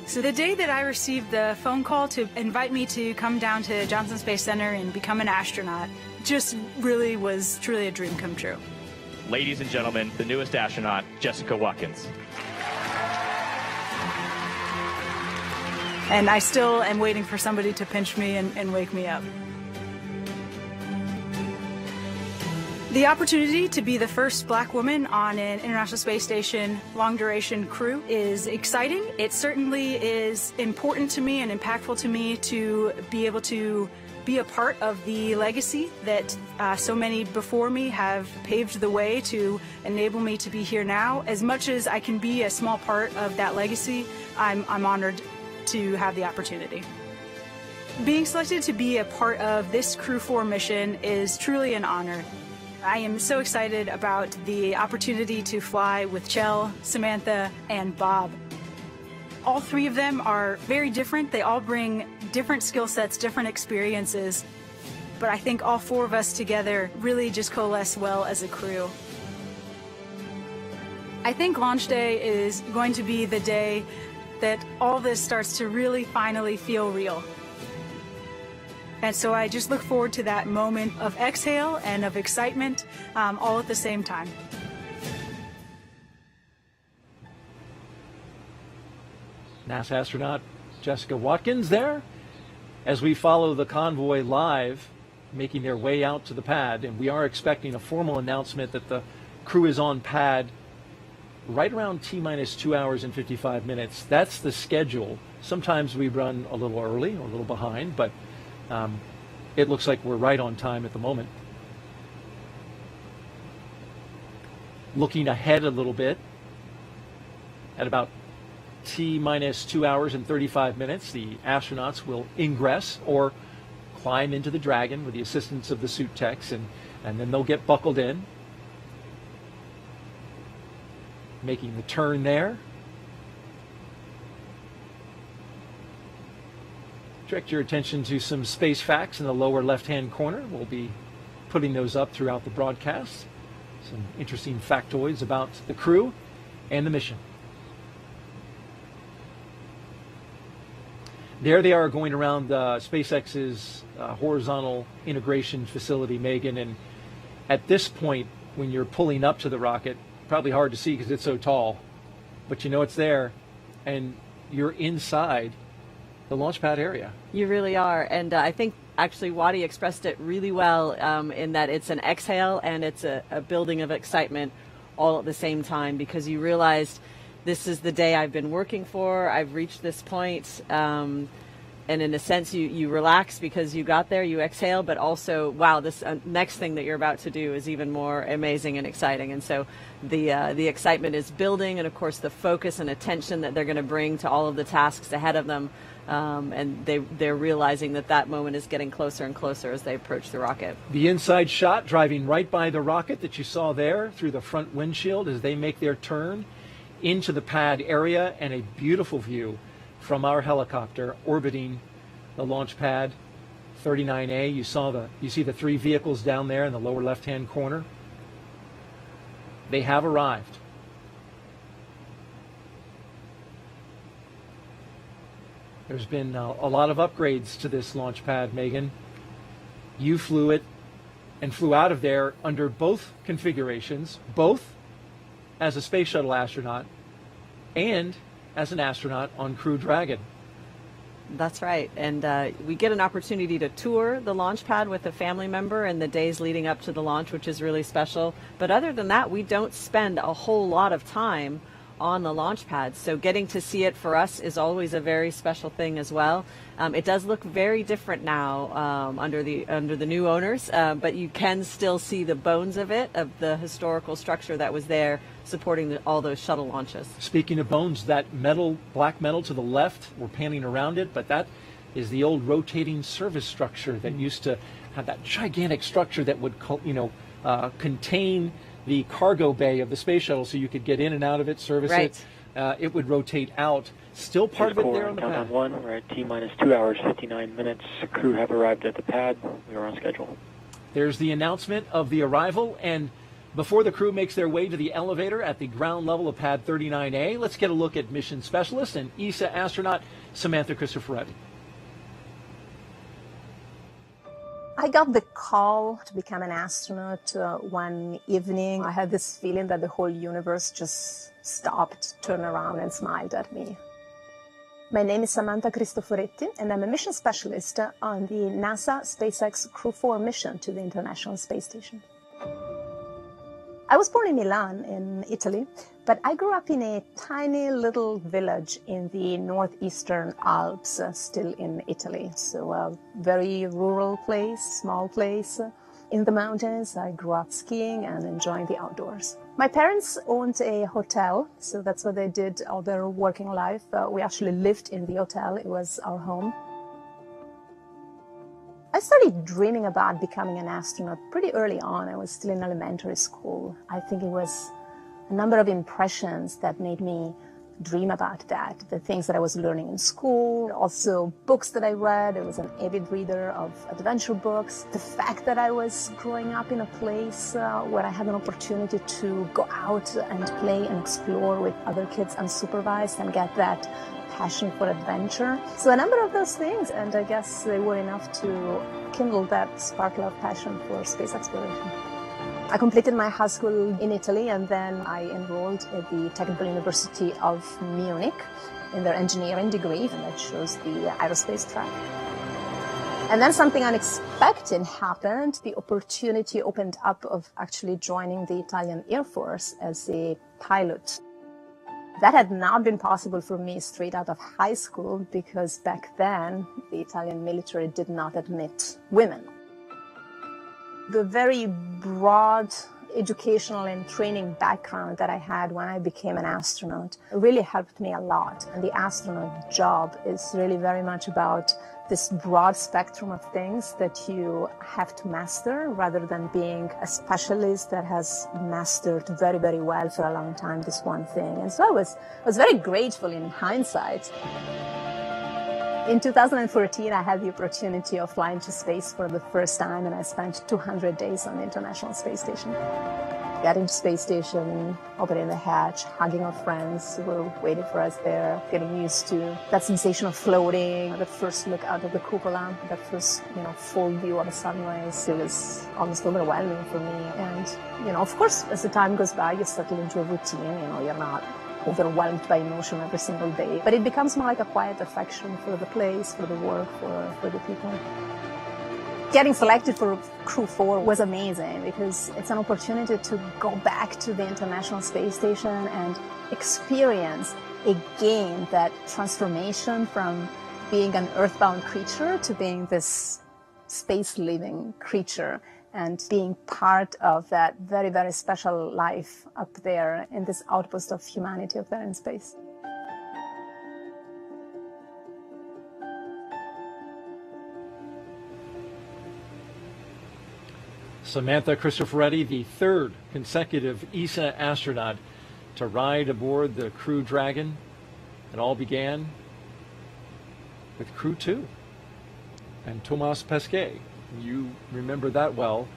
M: So the day that I received the phone call to invite me to come down to Johnson Space Center and become an astronaut just really was truly a dream come true.
P: Ladies and gentlemen, the newest astronaut, Jessica Watkins.
M: And I still am waiting for somebody to pinch me and wake me up. The opportunity to be the first black woman on an International Space Station long-duration crew is exciting. It certainly is important to me and impactful to me to be able to be a part of the legacy that so many before me have paved the way to enable me to be here now. As much as I can be a small part of that legacy, I'm honored to have the opportunity. Being selected to be a part of this Crew 4 mission is truly an honor. I am so excited about the opportunity to fly with Chell, Samantha, and Bob. All three of them are very different. They all bring different skill sets, different experiences. But I think all four of us together really just coalesce well as a crew. I think launch day is going to be the day that all this starts to really finally feel real. And so I just look forward to that moment of exhale and of excitement all at the same time.
F: NASA astronaut Jessica Watkins there as we follow the convoy live making their way out to the pad, and we are expecting a formal announcement that the crew is on pad right around T-minus 2 hours and 55 minutes. That's the schedule. Sometimes we run a little early or a little behind, but it looks like we're right on time at the moment. Looking ahead a little bit, at about T-minus 2 hours and 35 minutes, the astronauts will ingress or climb into the Dragon with the assistance of the suit techs, and then they'll get buckled in. Making the turn there. Direct your attention to some space facts in the lower left-hand corner. We'll be putting those up throughout the broadcast. Some interesting factoids about the crew and the mission. There they are going around SpaceX's horizontal integration facility, Megan, and at this point, when you're pulling up to the rocket, probably hard to see because it's so tall, but you know it's there, and you're inside the launch pad area.
G: You really are, and I think actually Wadi expressed it really well in that it's an exhale and it's a building of excitement all at the same time, because you realized this is the day I've been working for, I've reached this point, and in a sense you relax because you got there, you exhale, but also, wow, this next thing that you're about to do is even more amazing and exciting. And so the excitement is building, and of course the focus and attention that they're going to bring to all of the tasks ahead of them, and they're realizing that moment is getting closer and closer as they approach the rocket.
F: The inside shot driving right by the rocket that you saw there through the front windshield as they make their turn into the pad area, and a beautiful view from our helicopter orbiting the launch pad 39A. You see the three vehicles down there in the lower left-hand corner. They have arrived. There's been a lot of upgrades to this launch pad, Megan. You flew it and flew out of there under both configurations, both as a space shuttle astronaut and as an astronaut on Crew Dragon.
G: That's right, and we get an opportunity to tour the launch pad with a family member in the days leading up to the launch, which is really special. But other than that, we don't spend a whole lot of time on the launch pad, so getting to see it for us is always a very special thing as well. It does look very different now under the new owners, but you can still see the bones of it, of the historical structure that was there supporting all those shuttle launches.
F: Speaking of bones, that metal, black metal to the left, we're panning around it, but that is the old rotating service structure that used to have that gigantic structure that would, contain the cargo bay of the space shuttle, so you could get in and out of it, service it. It would rotate out. Still part of it there on the pad.
H: One, we're at T-minus 2 hours, 59 minutes. Crew have arrived at the pad. We are on schedule.
F: There's the announcement of the arrival, and Before the crew makes their way to the elevator at the ground level of pad 39A, let's get a look at mission specialist and ESA astronaut Samantha Cristoforetti.
E: I got the call to become an astronaut one evening. I had this feeling that the whole universe just stopped, turned around, and smiled at me. My name is Samantha Cristoforetti, and I'm a mission specialist on the NASA SpaceX Crew 4 mission to the International Space Station. I was born in Milan, in Italy, but I grew up in a tiny little village in the northeastern Alps, still in Italy. So a very rural place, small place. In the mountains, I grew up skiing and enjoying the outdoors. My parents owned a hotel, so that's what they did all their working life. We actually lived in the hotel. It was our home. I started dreaming about becoming an astronaut pretty early on. I was still in elementary school. I think it was a number of impressions that made me dream about that. The things that I was learning in school, also books that I read. I was an avid reader of adventure books. The fact that I was growing up in a place where I had an opportunity to go out and play and explore with other kids unsupervised and get that passion for adventure. So a number of those things, and I guess they were enough to kindle that sparkle of passion for space exploration. I completed my high school in Italy, and then I enrolled at the Technical University of Munich in their engineering degree, and that chose the aerospace track. And then something unexpected happened. The opportunity opened up of actually joining the Italian Air Force as a pilot. That had not been possible for me straight out of high school because back then the Italian military did not admit women. The very broad educational and training background that I had when I became an astronaut really helped me a lot. And the astronaut job is really very much about this broad spectrum of things that you have to master rather than being a specialist that has mastered very, very well for a long time this one thing. And so I was very grateful in hindsight. In 2014, I had the opportunity of flying to space for the first time, and I spent 200 days on the International Space Station. Getting to space station, opening the hatch, hugging our friends who were waiting for us there, getting used to that sensation of floating, the first look out of the cupola, that first, full view of the sunrise. It was almost overwhelming for me. And, of course, as the time goes by, you settle into a routine. You're not overwhelmed by emotion every single day. But it becomes more like a quiet affection for the place, for the work, for the people. Getting selected for Crew 4 was amazing because it's an opportunity to go back to the International Space Station and experience again that transformation from being an earthbound creature to being this space-living creature and being part of that very, very special life up there in this outpost of humanity up there in space.
F: Samantha Cristoforetti, the third consecutive ESA astronaut to ride aboard the Crew Dragon. It all began with Crew 2 and Thomas Pesquet. You remember that well.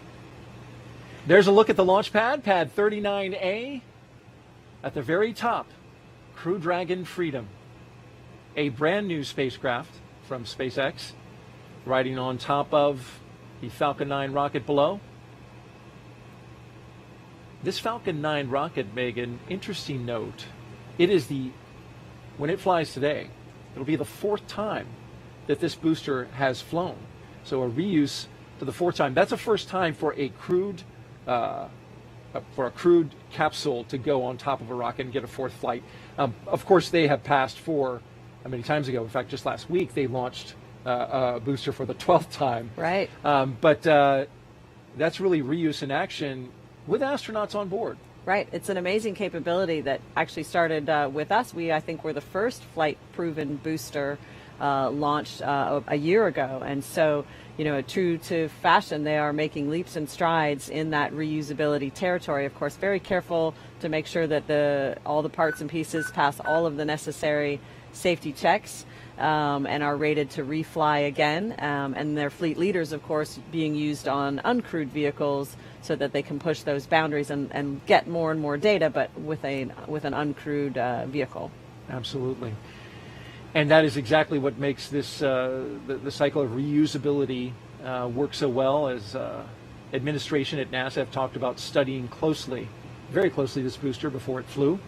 F: There's a look at the launch pad, pad 39A. At the very top, Crew Dragon Freedom, a brand new spacecraft from SpaceX, riding on top of the Falcon 9 rocket below. This Falcon 9 rocket, Megan, interesting note. It is when it flies today, it'll be the fourth time that this booster has flown. So a reuse to the fourth time. That's the first time for a crewed capsule to go on top of a rocket and get a fourth flight. Of course, they have passed for many times ago. In fact, just last week they launched a booster for the 12th time.
G: Right.
F: But that's really reuse in action with astronauts on board.
G: Right. It's an amazing capability that actually started with us. I think, were the first flight-proven booster launched a year ago. And so, true to fashion, they are making leaps and strides in that reusability territory. Of course, very careful to make sure that all the parts and pieces pass all of the necessary safety checks. and are rated to refly again. And their fleet leaders, of course, being used on uncrewed vehicles so that they can push those boundaries and get more and more data, but with an uncrewed vehicle.
F: Absolutely. And that is exactly what makes this the cycle of reusability work so well, as administration at NASA have talked about studying closely, very closely, this booster before it flew.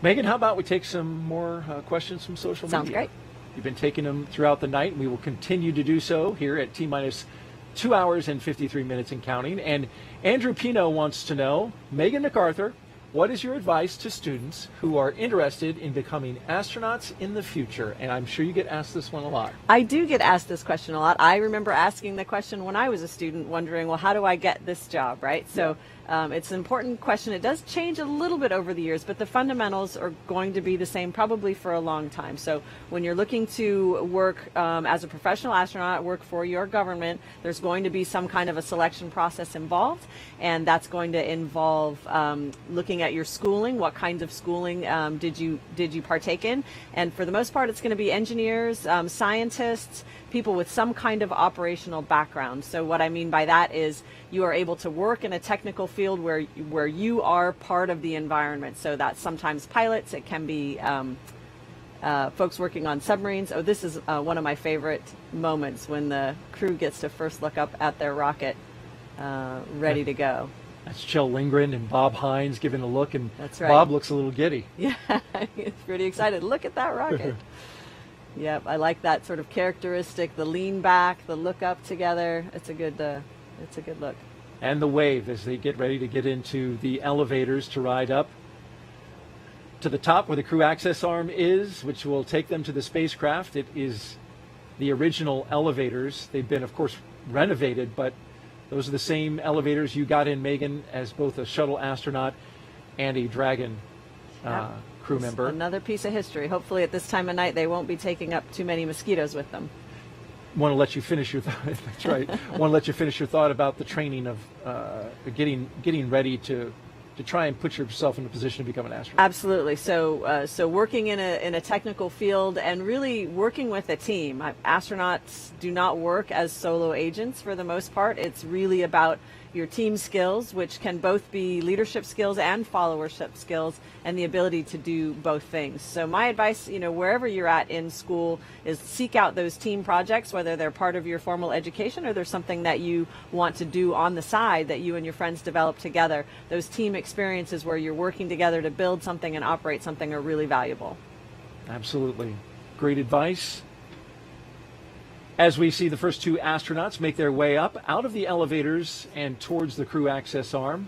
F: Megan, how about we take some more questions from social media?
G: Sounds great.
F: You've been taking them throughout the night, and we will continue to do so here at T-minus 2 hours and 53 minutes and counting. And Andrew Pino wants to know, Megan MacArthur, what is your advice to students who are interested in becoming astronauts in the future? And I'm sure you get asked this one a lot.
G: I do get asked this question a lot. I remember asking the question when I was a student, wondering, well, how do I get this job, right? So it's an important question. It does change a little bit over the years, but the fundamentals are going to be the same probably for a long time. So when you're looking to work as a professional astronaut, work for your government, there's going to be some kind of a selection process involved, and that's going to involve looking at your schooling. What kinds of schooling did you partake in? And for the most part, it's going to be engineers, scientists, people with some kind of operational background. So what I mean by that is you are able to work in a technical field where you are part of the environment. So that's sometimes pilots. It can be folks working on submarines. Oh, this is one of my favorite moments, when the crew gets to first look up at their rocket ready to go.
F: That's Kjell Lindgren and Bob Hines giving a look, and
G: that's right.
F: Bob looks a little giddy.
G: Yeah, he's pretty excited. Look at that rocket. Yep, I like that sort of characteristic, the lean back, the look up together. It's a good look.
F: And the wave as they get ready to get into the elevators to ride up to the top where the crew access arm is, which will take them to the spacecraft. It is the original elevators. They've been, of course, renovated, but those are the same elevators you got in, Megan, as both a shuttle astronaut and a Dragon crew member.
G: Another piece of history. Hopefully at this time of night they won't be taking up too many mosquitoes with them.
F: Want to let you finish your thought. That's right. Want to let you finish your thought about the training of getting ready to try and put yourself in a position to become an astronaut.
G: Absolutely. So working in a technical field and really working with a team. Astronauts do not work as solo agents for the most part. It's really about your team skills, which can both be leadership skills and followership skills, and the ability to do both things. So my advice, wherever you're at in school, is seek out those team projects, whether they're part of your formal education or there's something that you want to do on the side that you and your friends develop together. Those team experiences where you're working together to build something and operate something are really valuable.
F: Absolutely. Great advice. As we see the first two astronauts make their way up out of the elevators and towards the crew access arm,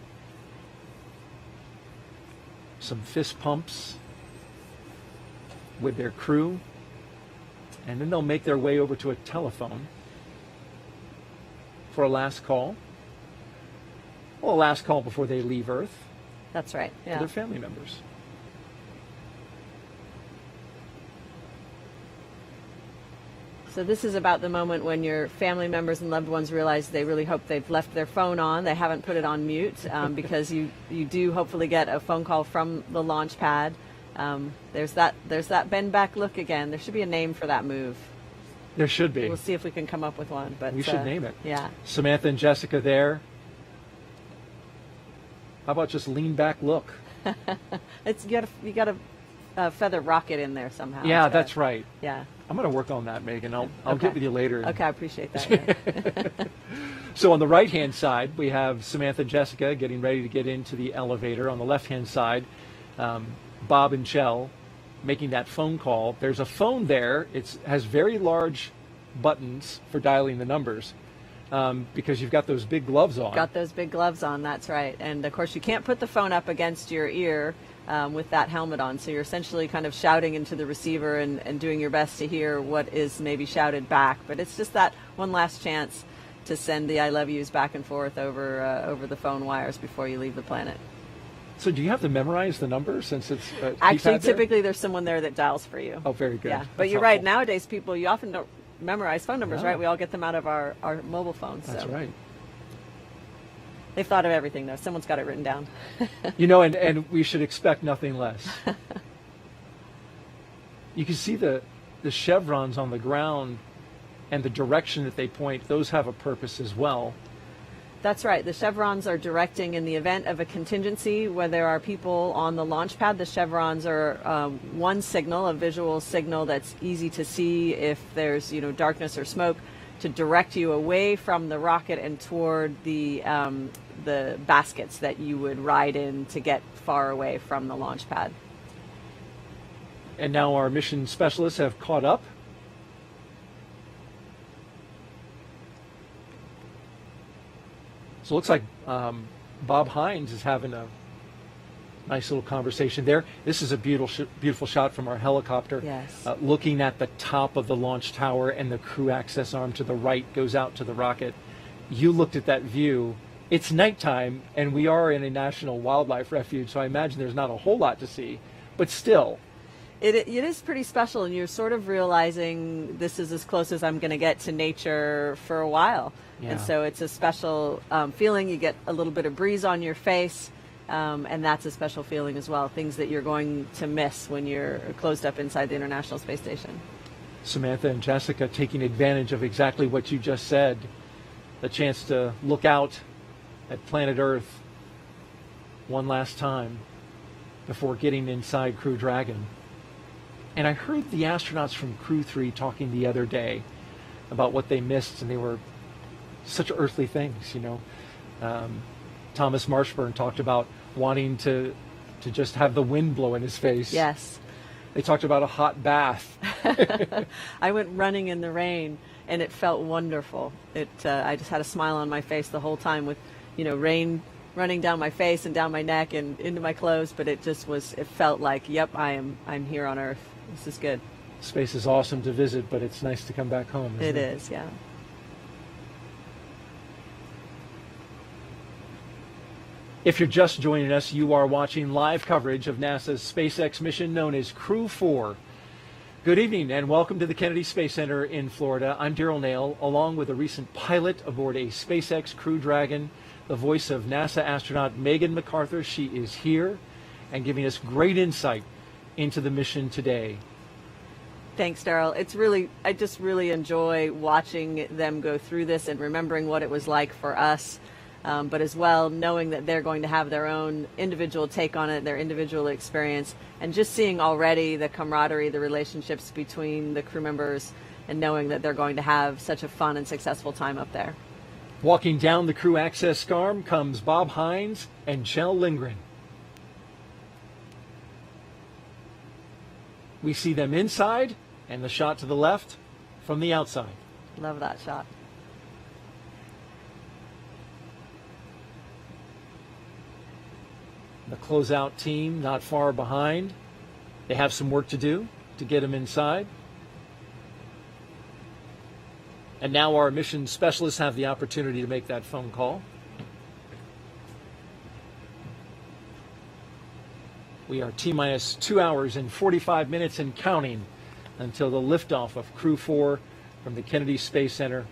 F: some fist pumps with their crew, and then they'll make their way over to a telephone for a last call. Well, a last call before they leave Earth.
G: That's right. Yeah.
F: To their family members.
G: So this is about the moment when your family members and loved ones realize they really hope they've left their phone on. They haven't put it on mute, because you do hopefully get a phone call from the launch pad. There's that bend back look again. There should be a name for that move.
F: There should be.
G: We'll see if we can come up with one. But
F: we should name it.
G: Yeah.
F: Samantha and Jessica there. How about just lean back look?
G: You got a feather rocket in there somehow.
F: Yeah, that's right.
G: Yeah.
F: I'm going to work on that, Megan. I'll get with you later.
G: Okay, I appreciate that. Yeah.
F: So on the right-hand side, we have Samantha and Jessica getting ready to get into the elevator. On the left-hand side, Bob and Kjell making that phone call. There's a phone there. It has very large buttons for dialing the numbers, because you've got those big gloves on.
G: Got those big gloves on, that's right. And of course you can't put the phone up against your ear with that helmet on, so you're essentially kind of shouting into the receiver and doing your best to hear what is maybe shouted back. But it's just that one last chance to send the I love yous back and forth over the phone wires before you leave the planet.
F: So do you have to memorize the numbers since it's
G: actually typically there's someone there that dials for you?
F: Oh, very good.
G: Yeah, but you're right. Nowadays you often don't memorize phone numbers, right? We all get them out of our mobile phones.
F: That's right.
G: They've thought of everything, though. Someone's got it written down.
F: And we should expect nothing less. You can see the the chevrons on the ground and the direction that they point, those have a purpose as well.
G: That's right. The chevrons are directing in the event of a contingency where there are people on the launch pad. The chevrons are one signal, a visual signal that's easy to see if there's, darkness or smoke, to direct you away from the rocket and toward the baskets that you would ride in to get far away from the launch pad.
F: And now our mission specialists have caught up. So it looks like Bob Hines is having a nice little conversation there. This is a beautiful shot from our helicopter.
G: Yes.
F: Looking at the top of the launch tower, and the crew access arm to the right goes out to the rocket. You looked at that view. It's nighttime, and we are in a national wildlife refuge, so I imagine there's not a whole lot to see, but still.
G: It is pretty special, and you're sort of realizing this is as close as I'm going to get to nature for a while.
F: Yeah.
G: And so it's a special feeling. You get a little bit of breeze on your face, and that's a special feeling as well, things that you're going to miss when you're closed up inside the International Space Station.
F: Samantha and Jessica taking advantage of exactly what you just said, the chance to look out at planet Earth one last time before getting inside Crew Dragon. And I heard the astronauts from Crew 3 talking the other day about what they missed, and they were such earthly things, Thomas Marshburn talked about wanting to just have the wind blow in his face.
G: Yes.
F: They talked about a hot bath.
G: I went running in the rain, and it felt wonderful. I just had a smile on my face the whole time with, rain running down my face and down my neck and into my clothes, but it felt like, yep, I'm here on Earth. This is good.
F: Space is awesome to visit, but it's nice to come back home, isn't it?
G: It is, yeah.
F: If you're just joining us, you are watching live coverage of NASA's SpaceX mission known as Crew 4. Good evening and welcome to the Kennedy Space Center in Florida. I'm Daryl Nail, along with a recent pilot aboard a SpaceX Crew Dragon, the voice of NASA astronaut Megan MacArthur. She is here and giving us great insight into the mission today.
G: Thanks, Daryl. I just really enjoy watching them go through this and remembering what it was like for us, but as well knowing that they're going to have their own individual take on it, their individual experience, and just seeing already the camaraderie, the relationships between the crew members, and knowing that they're going to have such a fun and successful time up there.
F: Walking down the crew access arm comes Bob Hines and Kjell Lindgren. We see them inside, and the shot to the left from the outside.
G: Love that shot.
F: The closeout team not far behind. They have some work to do to get them inside. And now our mission specialists have the opportunity to make that phone call. We are T-minus 2 hours and 45 minutes and counting until the liftoff of Crew 4 from the Kennedy Space Center.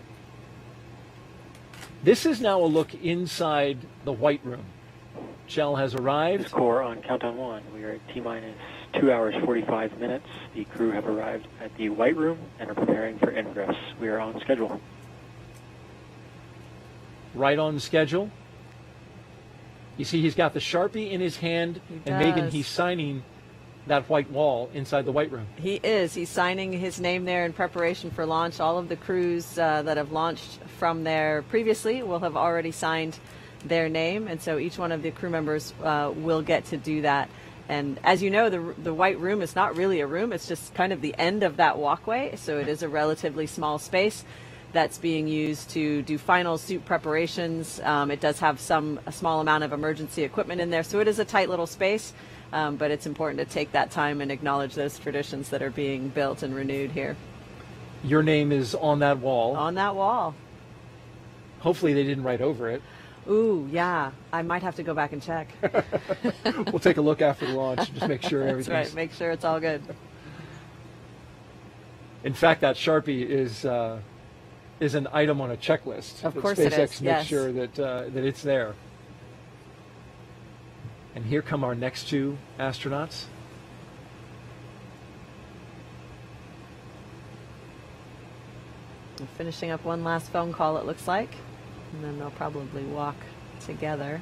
F: This is now a look inside the White Room. Kjell has arrived.
H: Core on countdown 1. We are at T-minus 2 hours 45 minutes. The crew have arrived at the White Room and are preparing for ingress. We are on schedule.
F: Right on schedule. You see he's got the Sharpie in his hand, and Megan, he's signing that white wall inside the White Room.
G: He is. He's signing his name there in preparation for launch. All of the crews that have launched from there previously will have already signed their name, and so each one of the crew members will get to do that. And as you know, the White Room is not really a room. It's just kind of the end of that walkway, so it is a relatively small space that's being used to do final suit preparations. It does have a small amount of emergency equipment in there, so it is a tight little space, but it's important to take that time and acknowledge those traditions that are being built and renewed here.
F: Your name is on that wall.
G: On that wall.
F: Hopefully they didn't write over it.
G: Ooh, yeah. I might have to go back and check.
F: We'll take a look after the launch, just make sure everything's...
G: That's right, make sure it's all good.
F: In fact, that Sharpie is an item on a checklist.
G: Of course
F: SpaceX
G: it is,
F: makes
G: yes.
F: sure that it's there. And here come our next two astronauts.
G: I'm finishing up one last phone call, it looks like, and then they'll probably walk together.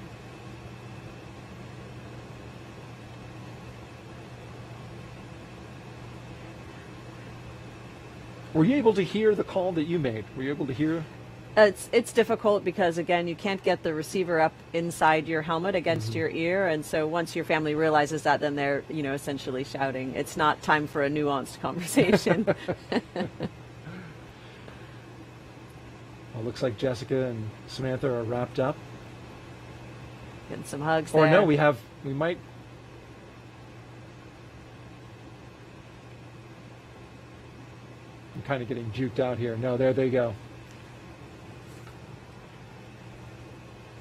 F: Were you able to hear the call that you made? Were you able to hear?
G: It's difficult because, again, you can't get the receiver up inside your helmet against your ear, and so once your family realizes that, then they're, essentially shouting. It's not time for a nuanced conversation.
F: Well, looks like Jessica and Samantha are wrapped up.
G: Getting some hugs
F: Or
G: there.
F: no, we might. I'm kind of getting juked out here. No, there they go.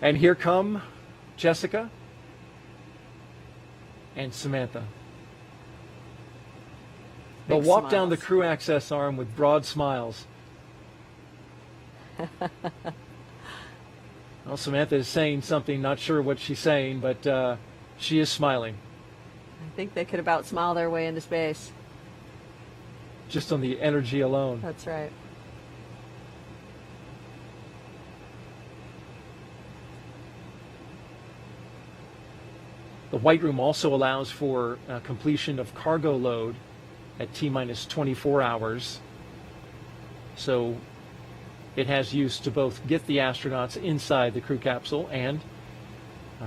F: And here come Jessica and Samantha. They'll
G: Big
F: walk down the
G: smiles.
F: crew access arm with broad smiles. Well, Samantha is saying something, not sure what she's saying, but she is smiling.
G: I think they could about smile their way into space.
F: Just on the energy alone.
G: That's right.
F: The White Room also allows for completion of cargo load at T-minus 24 hours. So it has use to both get the astronauts inside the crew capsule and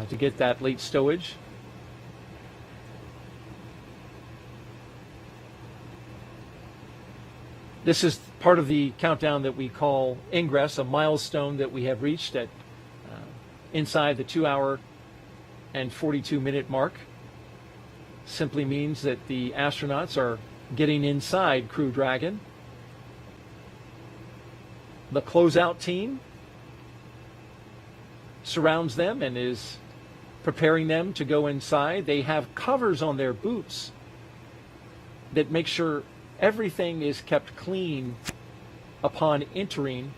F: to get that late stowage. This is part of the countdown that we call ingress, a milestone that we have reached at inside the 2-hour and 42-minute mark. Simply means that the astronauts are getting inside Crew Dragon. The closeout team surrounds them and is preparing them to go inside. They have covers on their boots that make sure everything is kept clean upon entering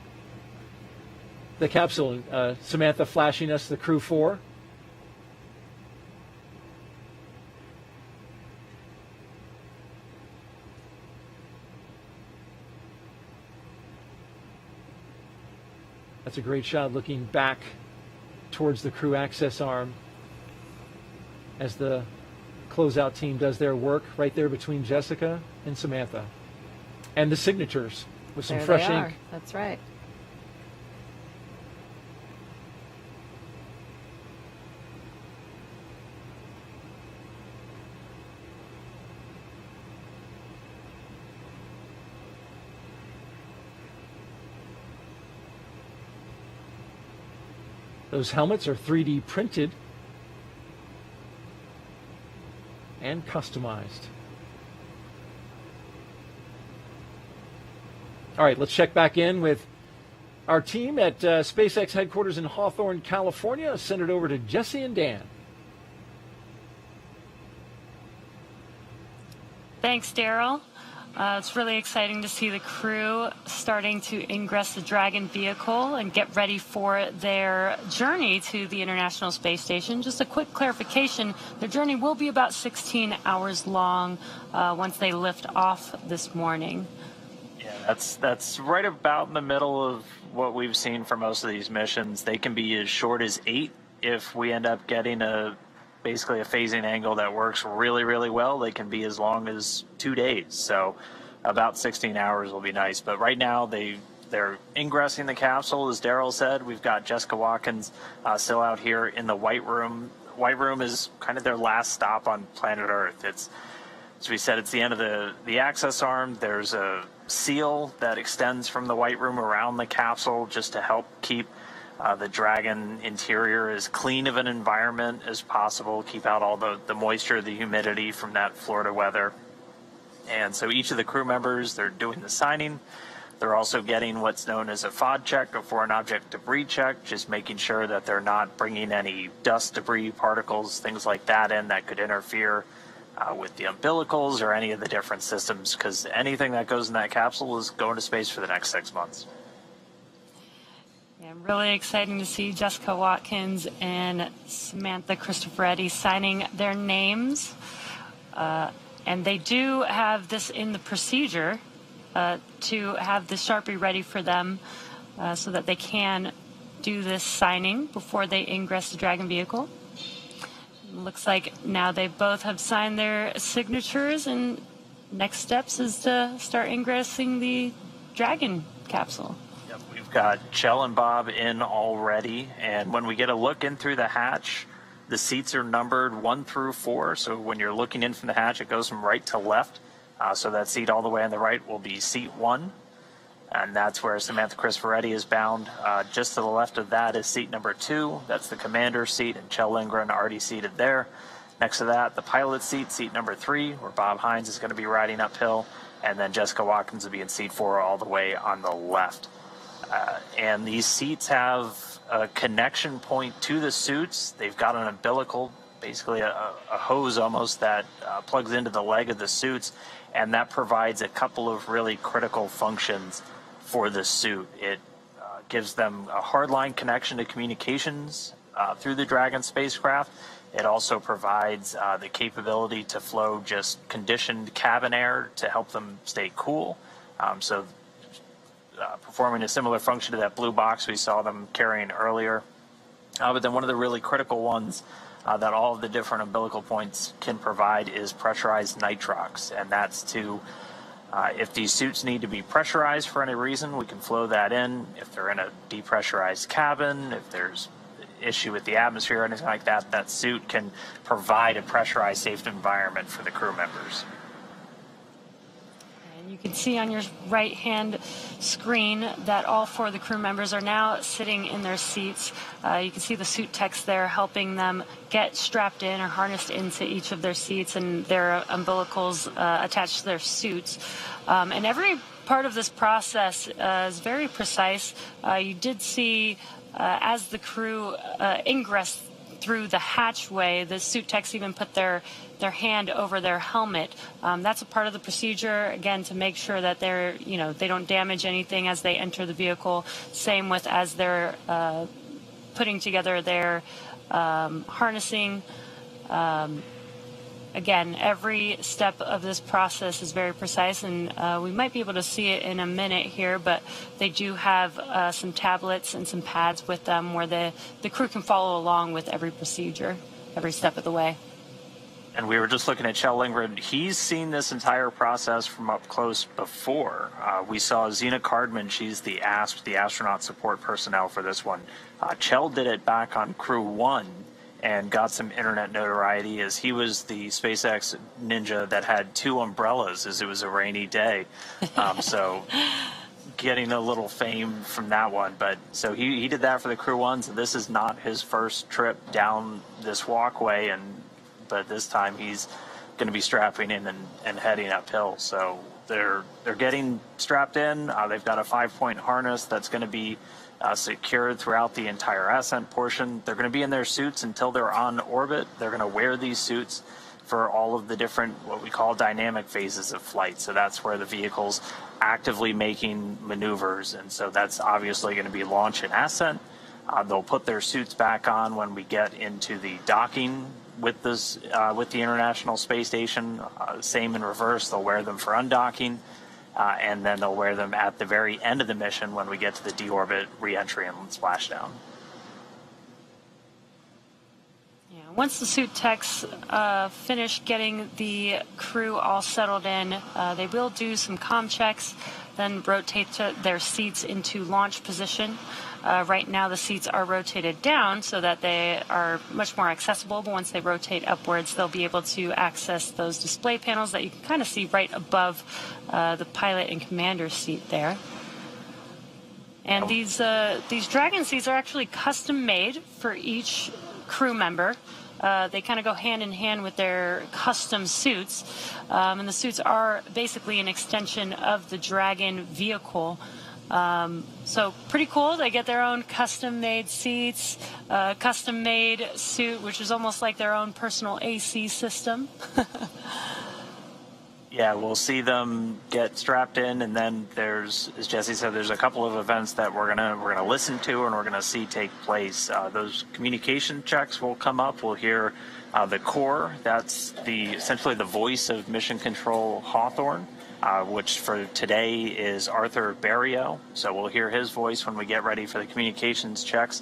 F: the capsule. Samantha flashing us the Crew 4. That's a great shot looking back towards the crew access arm as the closeout team does their work right there between Jessica and Samantha. And the signatures with some
G: There
F: fresh
G: they are.
F: ink.
G: That's right.
F: Those helmets are 3D printed and customized. All right, let's check back in with our team at SpaceX headquarters in Hawthorne, California. Send it over to Jesse and Dan.
J: Thanks, Daryl. It's really exciting to see the crew starting to ingress the Dragon vehicle and get ready for their journey to the International Space Station. Just a quick clarification, their journey will be about 16 hours long once they lift off this morning.
I: Yeah, that's right about in the middle of what we've seen for most of these missions. They can be as short as 8 if we end up getting basically a phasing angle that works really, really well. They can be as long as 2 days. So about 16 hours will be nice. But right now they're ingressing the capsule, as Daryl said. We've got Jessica Watkins still out here in the White Room. White Room is kind of their last stop on planet Earth. It's, as we said, it's the end of the access arm. There's a seal that extends from the White Room around the capsule just to help keep the Dragon interior as clean of an environment as possible, keep out all the moisture, the humidity from that Florida weather. And so each of the crew members, they're doing the signing. They're also getting what's known as a FOD check, a foreign object debris check, just making sure that they're not bringing any dust, debris, particles, things like that in that could interfere with the umbilicals or any of the different systems, because anything that goes in that capsule is going to space for the next 6 months.
J: Yeah, really exciting to see Jessica Watkins and Samantha Cristoforetti signing their names. And they do have this in the procedure to have the Sharpie ready for them so that they can do this signing before they ingress the Dragon vehicle. Looks like now they both have signed their signatures, and next steps is to start ingressing the Dragon capsule.
I: Yep, we've got Chell and Bob in already, and when we get a look in through the hatch, the seats are numbered 1 through 4, so when you're looking in from the hatch, it goes from right to left. So that seat all the way on the right will be seat 1, and that's where Samantha Cristoforetti is bound. Just to the left of that is seat number 2. That's the commander's seat, and Chell Lindgren already seated there. Next to that, the pilot's seat, seat number 3, where Bob Hines is going to be riding uphill, and then Jessica Watkins will be in seat 4 all the way on the left. And these seats have a connection point to the suits. They've got an umbilical, basically a hose almost, that plugs into the leg of the suits, and that provides a couple of really critical functions for the suit. It gives them a hardline connection to communications through the Dragon spacecraft. It also provides the capability to flow just conditioned cabin air to help them stay cool. Performing a similar function to that blue box we saw them carrying earlier. But then one of the really critical ones that all of the different umbilical points can provide is pressurized nitrox, and that's to, if these suits need to be pressurized for any reason, we can flow that in. If they're in a depressurized cabin, if there's issue with the atmosphere or anything like that, that suit can provide a pressurized, safe environment for the crew members.
J: You can see on your right-hand screen that all 4 of the crew members are now sitting in their seats. You can see the suit techs there helping them get strapped in or harnessed into each of their seats, and their umbilicals attached to their suits. And every part of this process is very precise. You did see as the crew ingress through the hatchway, the suit techs even put their hand over their helmet. That's a part of the procedure, again, to make sure that they don't damage anything as they enter the vehicle. Same with as they're putting together their harnessing. Again, every step of this process is very precise, and we might be able to see it in a minute here, but they do have some tablets and some pads with them where the crew can follow along with every procedure, every step of the way.
I: And we were just looking at Chell Lindgren. He's seen this entire process from up close before. We saw Zena Cardman. She's the ASP, the astronaut support personnel for this one. Chell did it back on Crew 1 and got some internet notoriety as he was the SpaceX ninja that had 2 umbrellas as it was a rainy day. So getting a little fame from that one. But so he did that for the Crew 1. So this is not his first trip down this walkway, but this time he's going to be strapping in and heading uphill. So they're getting strapped in. They've got a 5-point harness that's going to be secured throughout the entire ascent portion. They're going to be in their suits until they're on orbit. They're going to wear these suits for all of the different, what we call dynamic phases of flight. So that's where the vehicle's actively making maneuvers. And so that's obviously going to be launch and ascent. They'll put their suits back on when we get into the docking with this, with the International Space Station. Same in reverse. They'll wear them for undocking. And then they'll wear them at the very end of the mission when we get to the deorbit, re-entry, and splashdown.
J: Yeah, once the suit techs finish getting the crew all settled in, they will do some comm checks, then rotate their seats into launch position. Right now the seats are rotated down so that they are much more accessible, but once they rotate upwards, they'll be able to access those display panels that you can kind of see right above the pilot and commander seat there. And these Dragon seats are actually custom made for each crew member. They kind of go hand in hand with their custom suits, and the suits are basically an extension of the Dragon vehicle. So pretty cool. They get their own custom-made seats, custom-made suit, which is almost like their own personal AC system.
I: Yeah, we'll see them get strapped in, and then there's, as Jesse said, there's a couple of events that we're gonna listen to and we're gonna see take place. Those communication checks will come up. We'll hear The core, that's essentially the voice of Mission Control Hawthorne, which for today is Arthur Berrio. So we'll hear his voice when we get ready for the communications checks.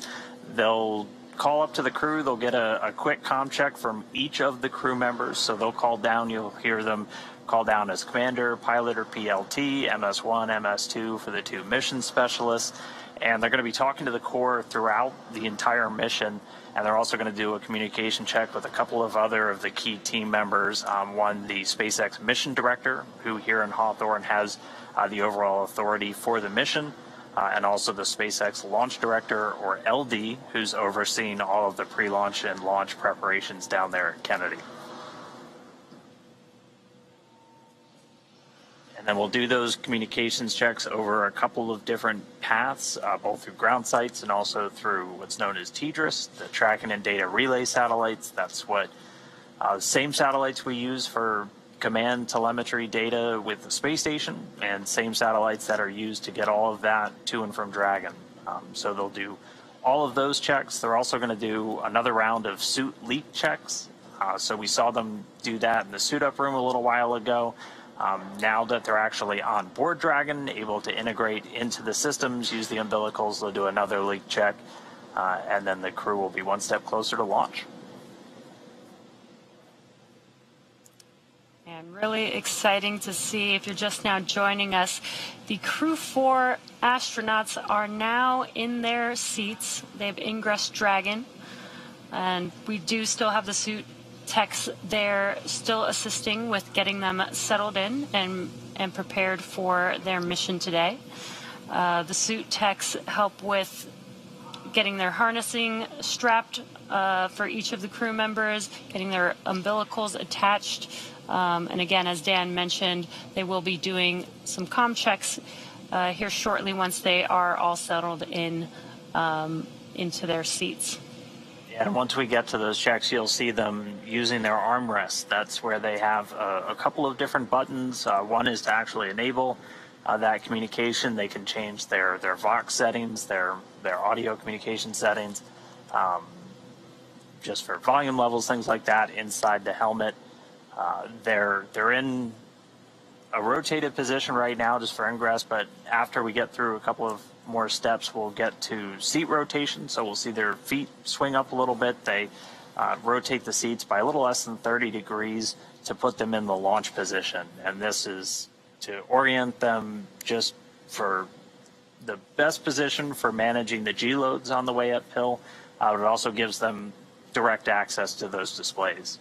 I: They'll call up to the crew. They'll get a quick comm check from each of the crew members. So they'll call down. You'll hear them call down as commander, pilot, or PLT, MS1, MS2 for the 2 mission specialists. And they're going to be talking to the core throughout the entire mission. And they're also going to do a communication check with a couple of other of the key team members. One, the SpaceX mission director, who here in Hawthorne has the overall authority for the mission, and also the SpaceX launch director, or LD, who's overseeing all of the pre-launch and launch preparations down there at Kennedy. And then we'll do those communications checks over a couple of different paths, both through ground sites and also through what's known as TDRS, the tracking and data relay satellites. That's what same satellites we use for command telemetry data with the space station, and same satellites that are used to get all of that to and from Dragon. So they'll do all of those checks. They're also going to do another round of suit leak checks. So we saw them do that in the suit up room a little while ago. Now that they're actually on board Dragon, able to integrate into the systems, use the umbilicals, they'll do another leak check, and then the crew will be one step closer to launch.
J: And really exciting to see, if you're just now joining us, the Crew 4 astronauts are now in their seats. They've ingressed Dragon, and we do still have the suit techs there still assisting with getting them settled in and prepared for their mission today. The suit techs help with getting their harnessing strapped for each of the crew members, getting their umbilicals attached. And again, as Dan mentioned, they will be doing some comm checks here shortly once they are all settled in into their seats.
I: And once we get to those checks, you'll see them using their armrests. That's where they have a couple of different buttons. One is to actually enable that communication. They can change their Vox settings, their audio communication settings, just for volume levels, things like that, inside the helmet. They're in a rotated position right now just for ingress, but after we get through a couple of more steps, we'll get to seat rotation. So we'll see their feet swing up a little bit. They rotate the seats by a little less than 30 degrees to put them in the launch position. And this is to orient them just for the best position for managing the G loads on the way uphill. It also gives them direct access to those displays.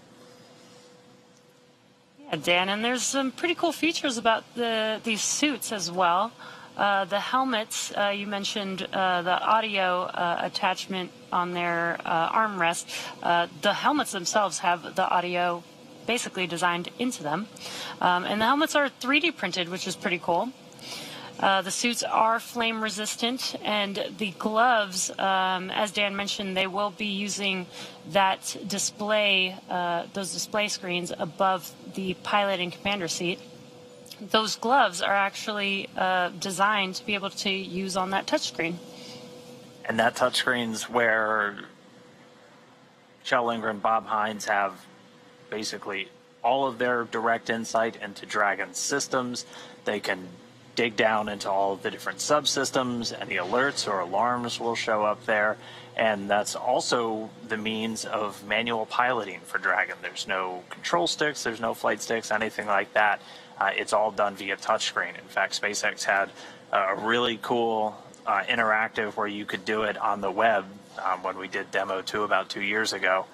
J: Yeah, Dan, and there's some pretty cool features about these suits as well. The helmets, you mentioned the audio attachment on their armrest. The helmets themselves have the audio basically designed into them. And the helmets are 3D printed, which is pretty cool. The suits are flame resistant, and the gloves, as Dan mentioned, they will be using that display, those display screens above the pilot and commander seat. Those gloves are actually designed to be able to use on that touchscreen.
I: And that touchscreen's where Kjell Lindgren and Bob Hines have basically all of their direct insight into Dragon's systems. They can dig down into all of the different subsystems, and the alerts or alarms will show up there. And that's also the means of manual piloting for Dragon. There's no control sticks, there's no flight sticks, anything like that. It's all done via touchscreen. In fact, SpaceX had a really cool interactive where you could do it on the Webb when we did Demo 2 about 2 years ago.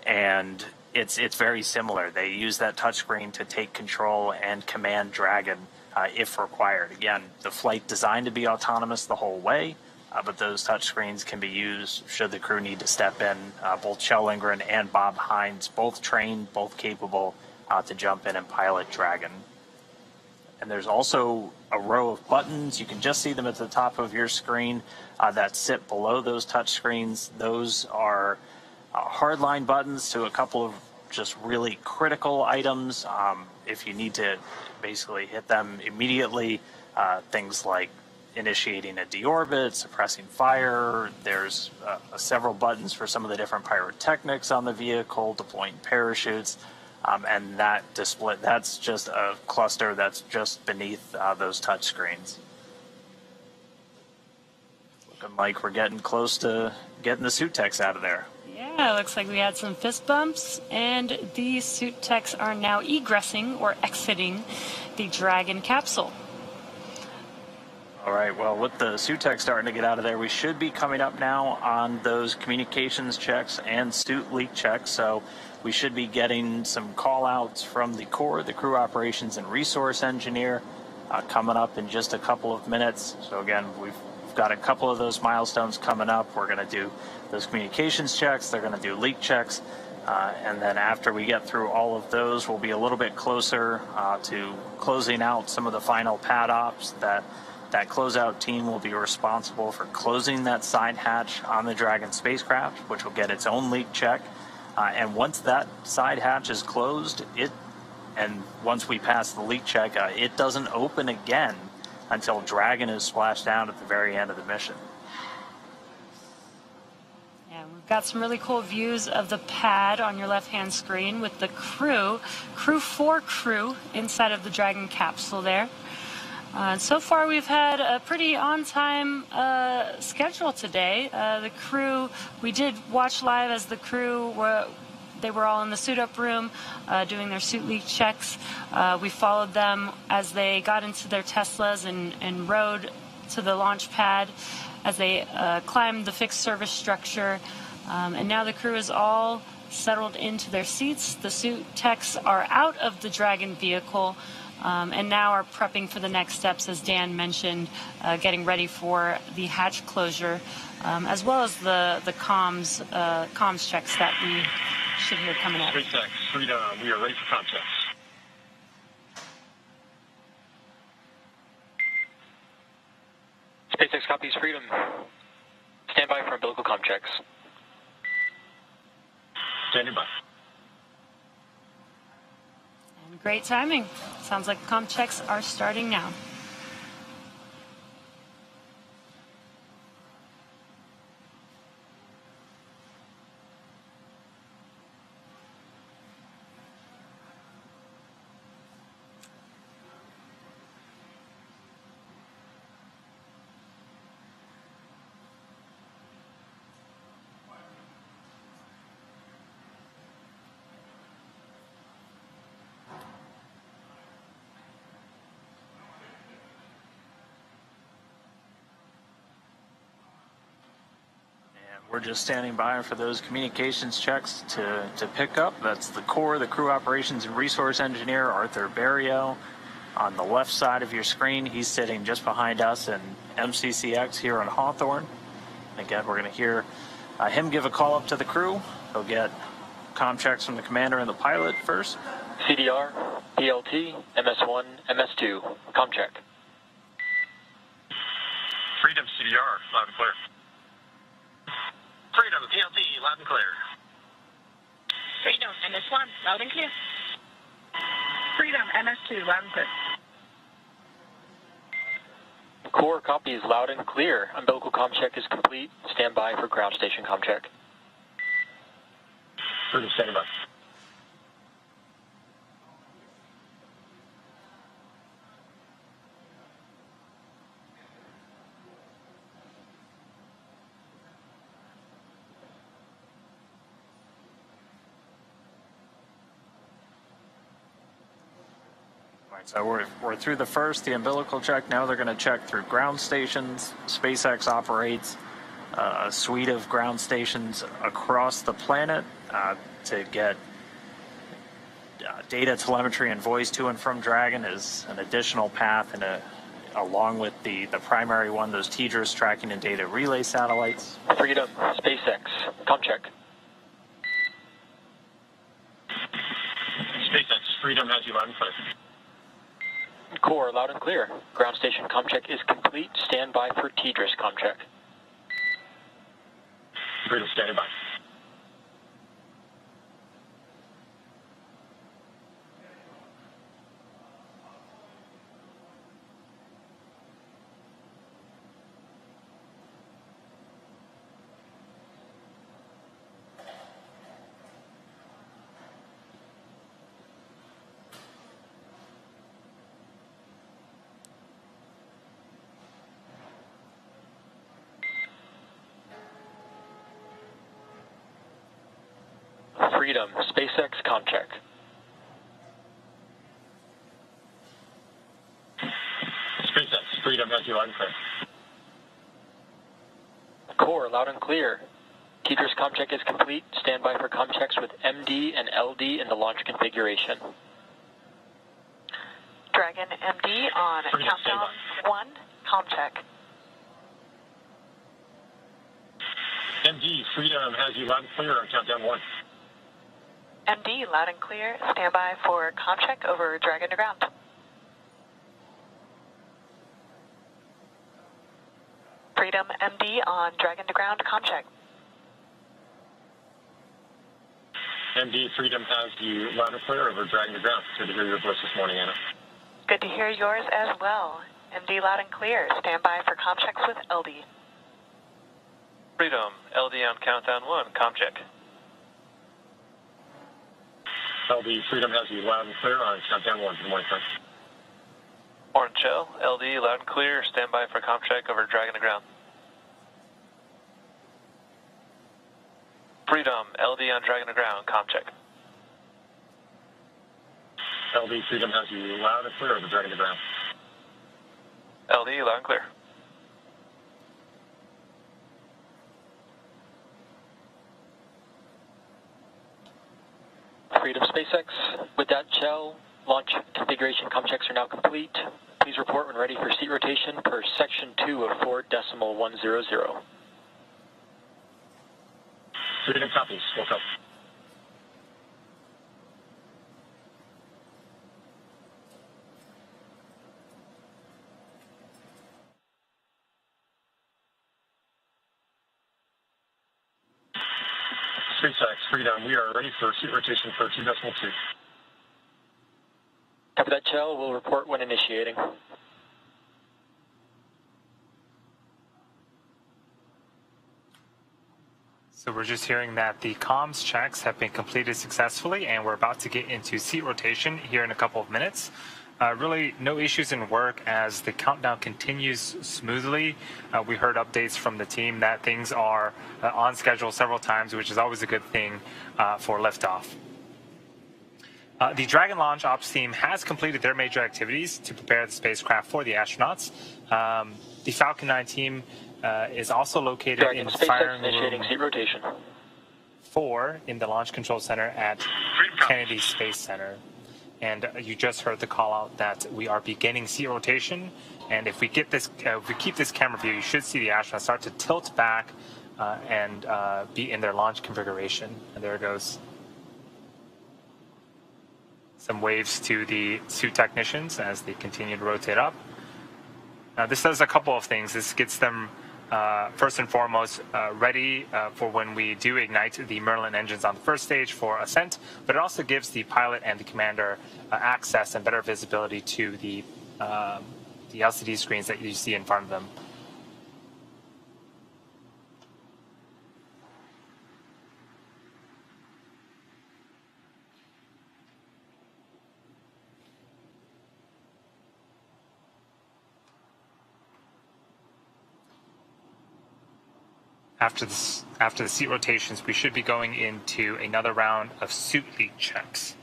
I: And it's very similar. They use that touchscreen to take control and command Dragon if required. Again, the flight designed to be autonomous the whole way, but those touchscreens can be used should the crew need to step in. Both Kjell Lindgren and Bob Hines, both trained, both capable to jump in and pilot Dragon. And there's also a row of buttons. You can just see them at the top of your screen that sit below those touch screens. Those are hardline buttons to a couple of just really critical items. If you need to basically hit them immediately, things like initiating a deorbit, suppressing fire. There's several buttons for some of the different pyrotechnics on the vehicle, deploying parachutes, and that display, that's just a cluster that's just beneath those touch screens. Looking like we're getting close to getting the suit techs out of there.
J: Yeah, looks like we had some fist bumps, and the suit techs are now egressing or exiting the Dragon capsule.
I: All right, well, with the suit tech starting to get out of there, we should be coming up now on those communications checks and suit leak checks. So we should be getting some call outs from the core, the crew operations and resource engineer, coming up in just a couple of minutes. So again, we've got a couple of those milestones coming up. We're going to do those communications checks. They're going to do leak checks. And then after we get through all of those, we'll be a little bit closer to closing out some of the final pad ops. That closeout team will be responsible for closing that side hatch on the Dragon spacecraft, which will get its own leak check. And once that side hatch is closed, and once we pass the leak check, it doesn't open again until Dragon is splashed down at the very end of the mission.
J: Yeah, we've got some really cool views of the pad on your left-hand screen with the crew 4 crew inside of the Dragon capsule there. So far, we've had a pretty on-time schedule today. The crew, we did watch live as the crew they were all in the suit-up room doing their suit leak checks. We followed them as they got into their Teslas and rode to the launch pad as they climbed the fixed service structure. And now the crew is all settled into their seats. The suit techs are out of the Dragon vehicle. And now are prepping for the next steps, as Dan mentioned, getting ready for the hatch closure, as well as the comms checks that we should hear coming up.
Q: SpaceX, Freedom, we are ready for comm checks.
H: SpaceX copies Freedom. Stand by for umbilical comm checks.
Q: Standing by.
J: Great timing. Sounds like comm checks are starting now.
I: We're just standing by for those communications checks to pick up. That's the core, the crew operations and resource engineer, Arthur Barrio. On the left side of your screen, he's sitting just behind us in MCCX here on Hawthorne. Again, we're going to hear him give a call up to the crew. He'll get comm checks from the commander and the pilot first.
H: CDR, PLT, MS1, MS2, comm check.
Q: Freedom, CDR, loud and clear. Freedom, PLT, loud and clear.
O: Freedom, MS1, loud and clear. Freedom, MS2, loud and clear.
H: Core copies loud and clear. Umbilical comm check is complete. Stand by for ground station comm check.
Q: Freedom, standing by.
I: So we're through the first, the umbilical check. Now they're going to check through ground stations. SpaceX operates a suite of ground stations across the planet to get data, telemetry, and voice to and from Dragon is an additional path, and along with the primary one, those TDRS tracking and data relay satellites.
H: Freedom, SpaceX, comm check.
Q: SpaceX, Freedom has you loud and clear.
H: Core, loud and clear. Ground station comm check is complete. Stand by for TDRS comm check.
Q: Freedom, standing by.
R: Freedom, SpaceX, comm check.
Q: SpaceX, Freedom has you loud and clear.
R: Core, loud and clear. Teacher's comm check is complete. Stand by for comm checks with MD and LD in the launch configuration.
O: Dragon MD on
Q: Freedom,
O: countdown 1, comm check.
Q: MD, Freedom has you loud and clear on countdown 1.
O: MD, loud and clear. Stand by for comm check over Dragon to ground. Freedom MD on Dragon to ground, comm check.
Q: MD, Freedom has you loud and clear over Dragon to ground. Good to hear your voice this morning, Anna.
O: Good to hear yours as well. MD, loud and clear. Stand by for comm checks with LD.
R: Freedom, LD on countdown 1, comm check.
Q: LD, Freedom has you loud and clear on countdown 1. Good morning, friend.
R: Orange Shell, LD, loud and clear. Stand by for comm check over Dragon to ground. Freedom, LD on Dragon to ground, comm check.
Q: LD, Freedom has you loud and clear over Dragon to ground.
R: LD, loud and clear. Freedom SpaceX, with that shell, launch configuration comm checks are now complete. Please report when ready for seat rotation per section 2 of 4.100.
Q: Freedom copies. Woke up. SpaceX, Freedom, we are ready for seat rotation for 2.2.
R: Copy that, shell. We'll report when initiating.
K: So we're just hearing that the comms checks have been completed successfully, and we're about to get into seat rotation here in a couple of minutes. Really no issues in work as the countdown continues smoothly. We heard updates from the team that things are on schedule several times, which is always a good thing for liftoff. The Dragon launch ops team has completed their major activities to prepare the spacecraft for the astronauts. The Falcon 9 team is also located
R: Dragon,
K: in
R: SpaceX
K: firing
R: initiating
K: room
R: seat rotation.
K: 4 in the Launch Control Center at Kennedy Space Center. And you just heard the call out that we are beginning seat rotation. And if we get this, if we keep this camera view, you should see the astronauts start to tilt back and be in their launch configuration. And there it goes. Some waves to the suit technicians as they continue to rotate up. Now this does a couple of things. This gets them first and foremost ready for when we do ignite the Merlin engines on the first stage for ascent, but it also gives the pilot and the commander access and better visibility to the LCD screens that you see in front of them. After the seat rotations, we should be going into another round of suit leak checks.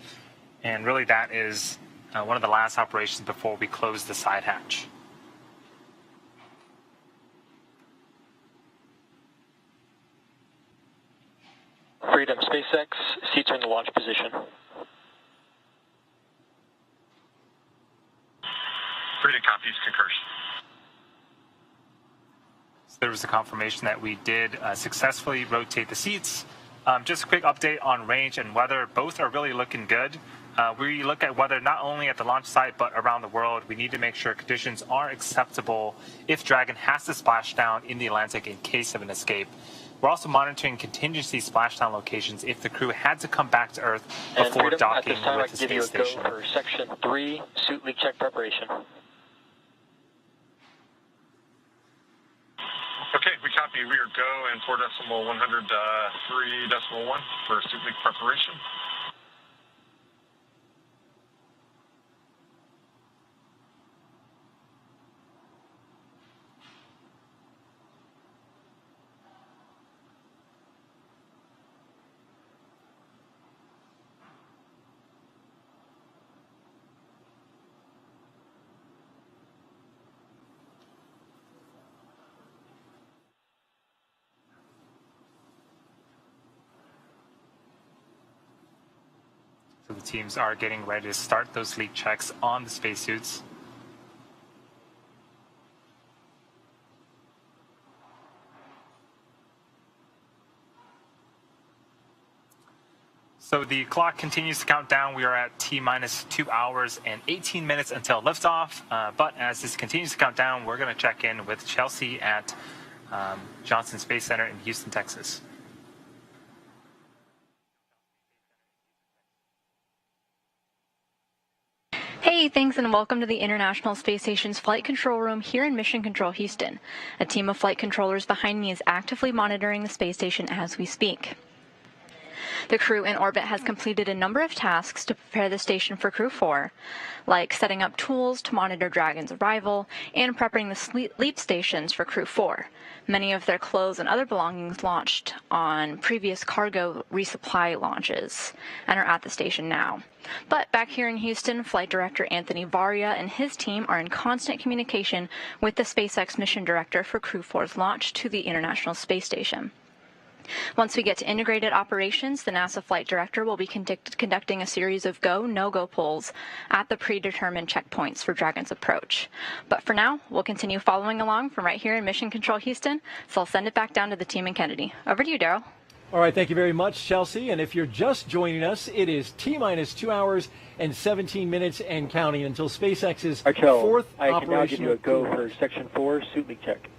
K: And really that is one of the last operations before we close the side hatch.
R: Freedom SpaceX, seats are in the launch position.
Q: Freedom copies, concurs.
K: There was a confirmation that we did successfully rotate the seats. Just a quick update on range and weather. Both are really looking good. We look at weather not only at the launch site but around the world. We need to make sure conditions are acceptable if Dragon has to splash down in the Atlantic in case of an escape. We're also monitoring contingency splashdown locations if the crew had to come back to Earth before docking
R: at this time,
K: with the
R: I can give
K: space
R: you a
K: station.
R: go for Section 3, suit leak check preparation.
Q: Okay, we copy. We are go and 4.103.1 for suit leak preparation.
K: So the teams are getting ready to start those leak checks on the spacesuits. So the clock continues to count down. We are at T-minus 2 hours and 18 minutes until liftoff. But as this continues to count down, we're going to check in with Chelsea at Johnson Space Center in Houston, Texas.
S: Hey, thanks and welcome to the International Space Station's Flight Control Room here in Mission Control Houston. A team of flight controllers behind me is actively monitoring the space station as we speak. The crew in orbit has completed a number of tasks to prepare the station for Crew 4, like setting up tools to monitor Dragon's arrival and prepping the leap stations for Crew 4. Many of their clothes and other belongings launched on previous cargo resupply launches and are at the station now. But back here in Houston, Flight Director Anthony Varia and his team are in constant communication with the SpaceX mission director for Crew 4's launch to the International Space Station. Once we get to integrated operations, the NASA flight director will be conducting a series of go, no-go polls at the predetermined checkpoints for Dragon's approach. But for now, we'll continue following along from right here in Mission Control Houston, so I'll send it back down to the team in Kennedy. Over to you, Daryl.
F: All right, thank you very much, Chelsea. And if you're just joining us, it is T-minus 2 hours and 17 minutes and counting until SpaceX's fourth
H: I can
F: operational...
H: now give you a go for Section 4 suit leak check.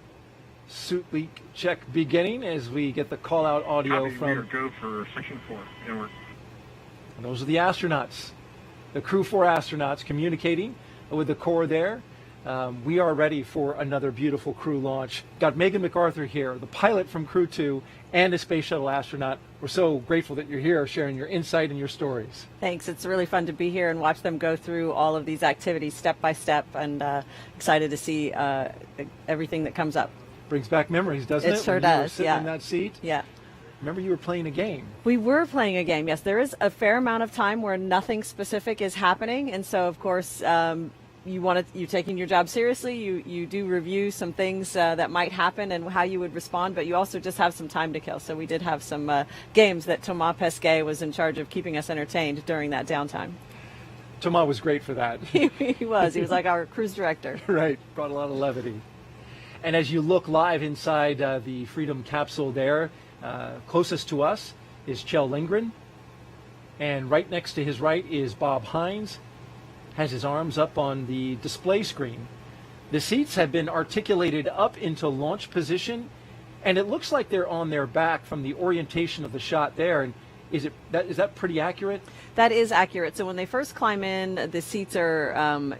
F: Suit leak check beginning as we get the call-out audio from...
Q: We are go for Section 4. Inward.
F: And those are the astronauts, the Crew 4 astronauts communicating with the core there. We are ready for another beautiful crew launch. Got Megan MacArthur here, the pilot from Crew 2 and a space shuttle astronaut. We're so grateful that you're here sharing your insight and your stories.
G: Thanks. It's really fun to be here and watch them go through all of these activities step by step, and excited to see everything that comes up.
F: Brings back memories, doesn't it?
G: It sure
F: when you were
G: does,
F: sitting
G: yeah.
F: in that seat?
G: Yeah.
F: Remember you were playing a game.
G: We were playing a game, yes. There is a fair amount of time where nothing specific is happening, and so, of course, you're taking your job seriously. You do review some things that might happen and how you would respond, but you also just have some time to kill. So we did have some games that Thomas Pesquet was in charge of keeping us entertained during that downtime.
F: Thomas was great for that.
G: He was. He was like our cruise director.
F: Right. Brought a lot of levity. And as you look live inside the Freedom capsule there, closest to us is Kjell Lindgren. And right next to his right is Bob Hines, has his arms up on the display screen. The seats have been articulated up into launch position, and it looks like they're on their back from the orientation of the shot there. And is that pretty accurate?
G: That is accurate. So when they first climb in, the seats are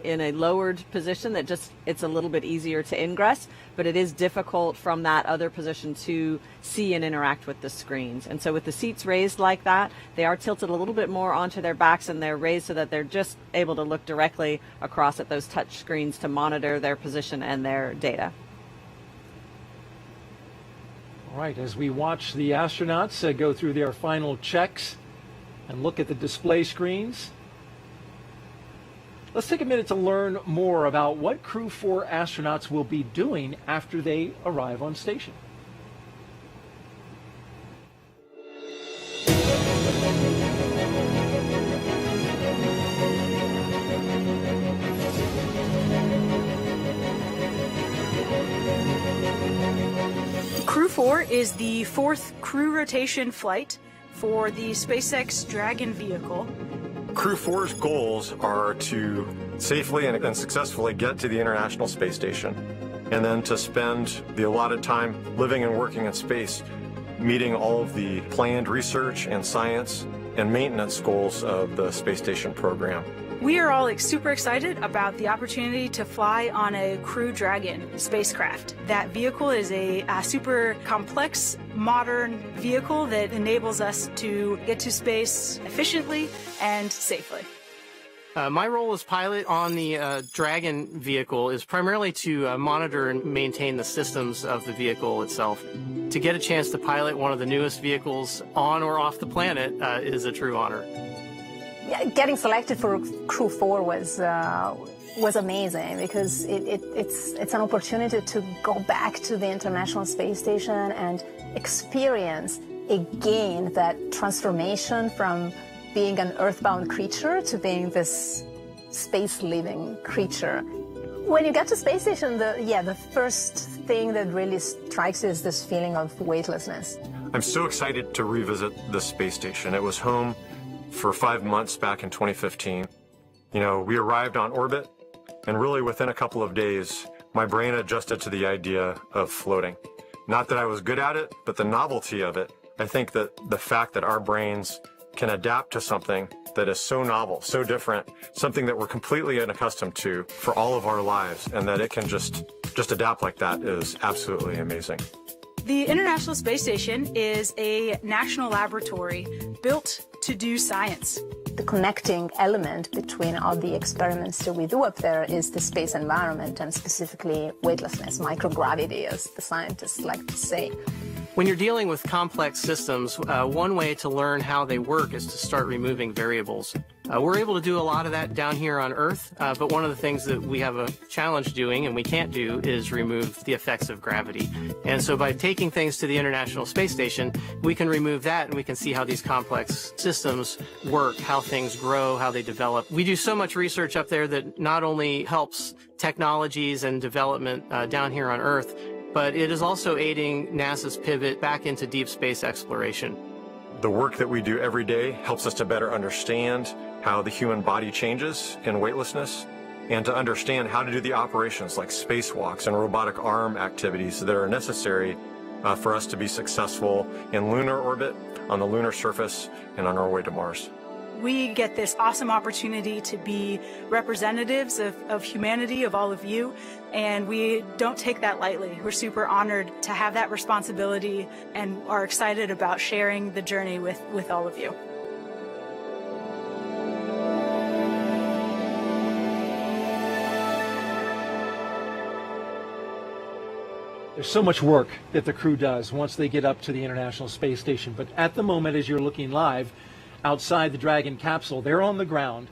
G: in a lowered position that it's a little bit easier to ingress, but it is difficult from that other position to see and interact with the screens. And so with the seats raised like that, they are tilted a little bit more onto their backs, and they're raised so that they're just able to look directly across at those touch screens to monitor their position and their data.
F: All right, as we watch the astronauts go through their final checks and look at the display screens, let's take a minute to learn more about what Crew 4 astronauts will be doing after they arrive on station.
M: Crew 4 is the fourth crew rotation flight for the SpaceX Dragon vehicle.
L: Crew 4's goals are to safely and successfully get to the International Space Station, and then to spend the allotted time living and working in space, meeting all of the planned research and science and maintenance goals of the space station program.
M: We are all super excited about the opportunity to fly on a Crew Dragon spacecraft. That vehicle is a super complex, modern vehicle that enables us to get to space efficiently and safely.
N: My role as pilot on the Dragon vehicle is primarily to monitor and maintain the systems of the vehicle itself. To get a chance to pilot one of the newest vehicles on or off the planet is a true honor.
E: Yeah, getting selected for Crew 4 was amazing because it's an opportunity to go back to the International Space Station and experience again that transformation from being an earthbound creature to being this space-living creature. When you get to space station, the first thing that really strikes you is this feeling of weightlessness.
L: I'm so excited to revisit the space station. It was home for 5 months back in 2015. You know, we arrived on orbit, and really within a couple of days, my brain adjusted to the idea of floating. Not that I was good at it, but the novelty of it. I think that the fact that our brains can adapt to something that is so novel, so different, something that we're completely unaccustomed to for all of our lives, and that it can just adapt like that is absolutely amazing.
M: The International Space Station is a national laboratory built to do science.
E: The connecting element between all the experiments that we do up there is the space environment, and specifically weightlessness, microgravity, as the scientists like to say.
N: When you're dealing with complex systems, one way to learn how they work is to start removing variables. We're able to do a lot of that down here on Earth, but one of the things that we have a challenge doing and we can't do is remove the effects of gravity. And so by taking things to the International Space Station, we can remove that and we can see how these complex systems work, how things grow, how they develop. We do so much research up there that not only helps technologies and development down here on Earth, but it is also aiding NASA's pivot back into deep space exploration.
L: The work that we do every day helps us to better understand how the human body changes in weightlessness, and to understand how to do the operations like spacewalks and robotic arm activities that are necessary for us to be successful in lunar orbit, on the lunar surface, and on our way to Mars.
M: We get this awesome opportunity to be representatives of humanity, of all of you, and we don't take that lightly. We're super honored to have that responsibility and are excited about sharing the journey with all of you.
F: There's so much work that the crew does once they get up to the International Space Station, but at the moment, as you're looking live, outside the Dragon capsule, they're on the ground.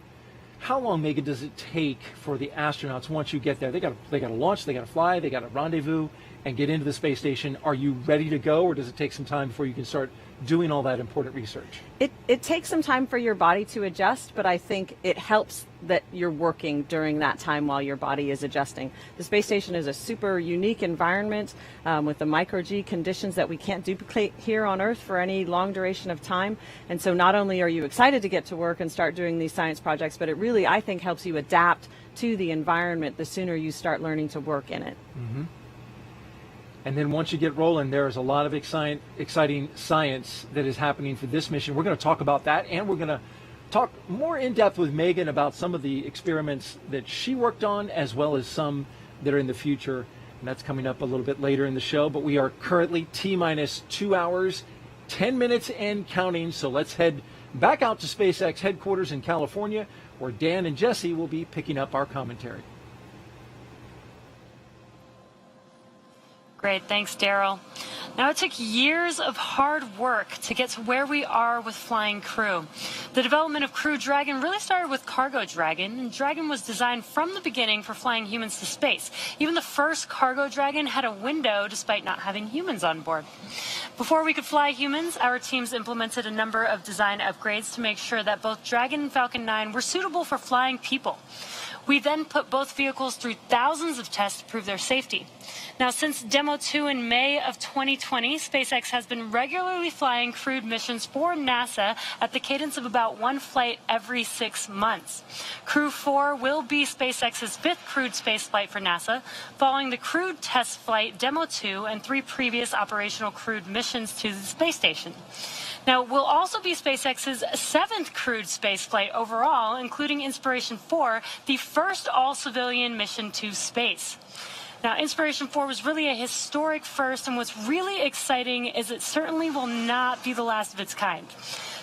F: How long, Megan, does it take for the astronauts once you get there? They got to launch, they got to fly, they got to rendezvous and get into the space station. Are you ready to go, or does it take some time before you can start doing all that important research?
G: It takes some time for your body to adjust, but I think it helps that you're working during that time while your body is adjusting. The space station is a super unique environment with the micro-G conditions that we can't duplicate here on Earth for any long duration of time. And so not only are you excited to get to work and start doing these science projects, but it really, I think, helps you adapt to the environment the sooner you start learning to work in it.
F: Mm-hmm. And then once you get rolling, there's a lot of exciting science that is happening for this mission. We're going to talk about that, and we're going to talk more in depth with Megan about some of the experiments that she worked on, as well as some that are in the future. And that's coming up a little bit later in the show. But we are currently T-minus 2 hours, 10 minutes and counting. So let's head back out to SpaceX headquarters in California, where Dan and Jesse will be picking up our commentary.
J: Great, thanks, Daryl. Now, it took years of hard work to get to where we are with Flying Crew. The development of Crew Dragon really started with Cargo Dragon, and Dragon was designed from the beginning for flying humans to space. Even the first Cargo Dragon had a window despite not having humans on board. Before we could fly humans, our teams implemented a number of design upgrades to make sure that both Dragon and Falcon 9 were suitable for flying people. We then put both vehicles through thousands of tests to prove their safety. Now, since Demo 2 in May of 2020, SpaceX has been regularly flying crewed missions for NASA at the cadence of about one flight every 6 months. Crew 4 will be SpaceX's 5th crewed spaceflight for NASA, following the crewed test flight Demo 2 and 3 previous operational crewed missions to the space station. Now, we'll also be SpaceX's 7th crewed spaceflight overall, including Inspiration 4, the first all-civilian mission to space. Now, Inspiration 4 was really a historic first, and what's really exciting is it certainly will not be the last of its kind.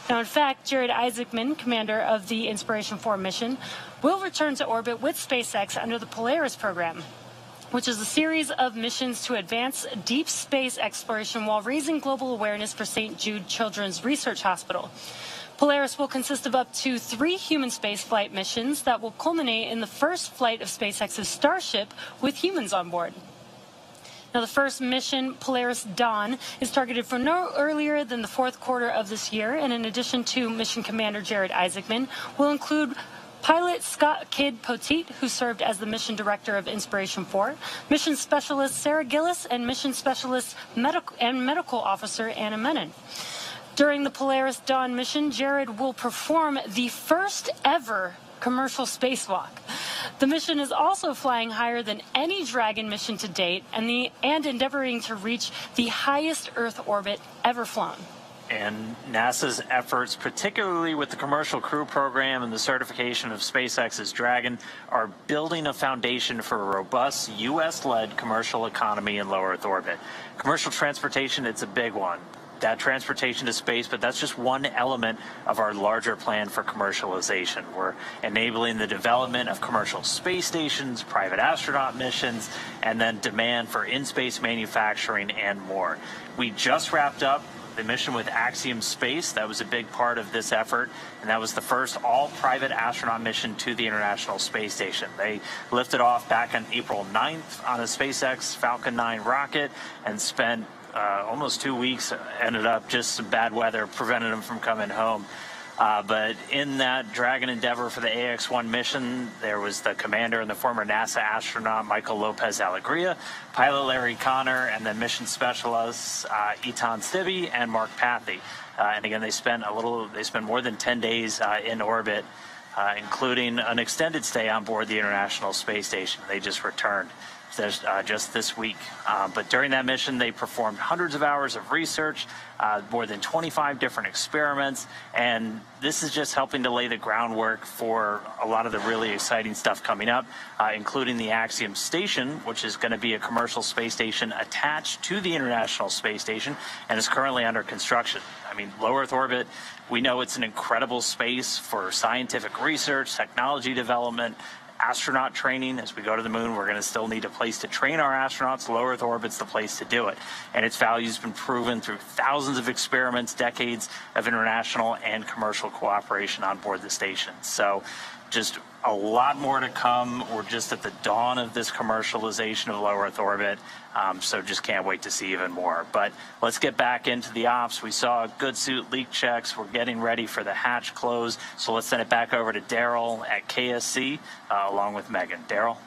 J: Now, in fact, Jared Isaacman, commander of the Inspiration 4 mission, will return to orbit with SpaceX under the Polaris program, which is a series of missions to advance deep space exploration while raising global awareness for St. Jude Children's Research Hospital. Polaris will consist of up to 3 human spaceflight missions that will culminate in the first flight of SpaceX's Starship with humans on board. Now, the first mission, Polaris Dawn, is targeted for no earlier than the fourth quarter of this year, and in addition to Mission Commander Jared Isaacman, will include pilot Scott Kidd Poteet, who served as the mission director of Inspiration 4, mission specialist Sarah Gillis, and mission specialist medical officer Anna Menon. During the Polaris Dawn mission, Jared will perform the first ever commercial spacewalk. The mission is also flying higher than any Dragon mission to date and endeavoring to reach the highest Earth orbit ever flown.
I: And NASA's efforts, particularly with the commercial crew program and the certification of SpaceX's Dragon, are building a foundation for a robust U.S.-led commercial economy in low Earth orbit. Commercial transportation, it's a big one. That transportation to space, but that's just one element of our larger plan for commercialization. We're enabling the development of commercial space stations, private astronaut missions, and then demand for in-space manufacturing and more. We just wrapped up the mission with Axiom Space. That was a big part of this effort, and that was the first all-private astronaut mission to the International Space Station. They lifted off back on April 9th on a SpaceX Falcon 9 rocket and spent almost 2 weeks. Ended up just some bad weather prevented them from coming home. But in that Dragon endeavor for the AX-1 mission, there was the commander and the former NASA astronaut Michael Lopez Alegria, pilot Larry Connor, and then mission specialists Etan Stibbe and Mark Pathy. And again, they spent more than 10 days in orbit, including an extended stay on board the International Space Station. They just returned just this week. But during that mission, they performed hundreds of hours of research, more than 25 different experiments, and this is just helping to lay the groundwork for a lot of the really exciting stuff coming up, including the Axiom Station, which is going to be a commercial space station attached to the International Space Station and is currently under construction. I mean, low Earth orbit, we know it's an incredible space for scientific research, technology development, astronaut training. As we go to the moon, we're going to still need a place to train our astronauts. Low Earth orbit's the place to do it. And its value has been proven through thousands of experiments, decades of international and commercial cooperation on board the station. So just a lot more to come. We're just at the dawn of this commercialization of low Earth orbit. So just can't wait to see even more. But let's get back into the ops. We saw good suit leak checks. We're getting ready for the hatch close. So let's send it back over to Daryl at KSC along with Megan. Daryl?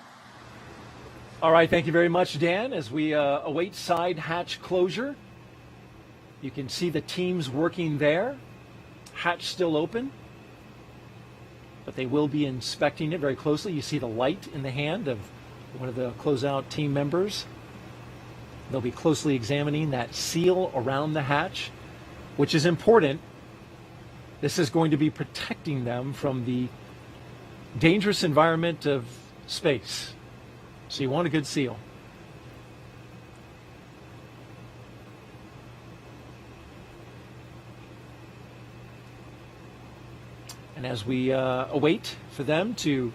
F: All right, thank you very much, Dan. As we await side hatch closure, you can see the teams working there. Hatch still open, but they will be inspecting it very closely. You see the light in the hand of one of the closeout team members. They'll be closely examining that seal around the hatch, which is important. This is going to be protecting them from the dangerous environment of space. So you want a good seal. And as we await for them to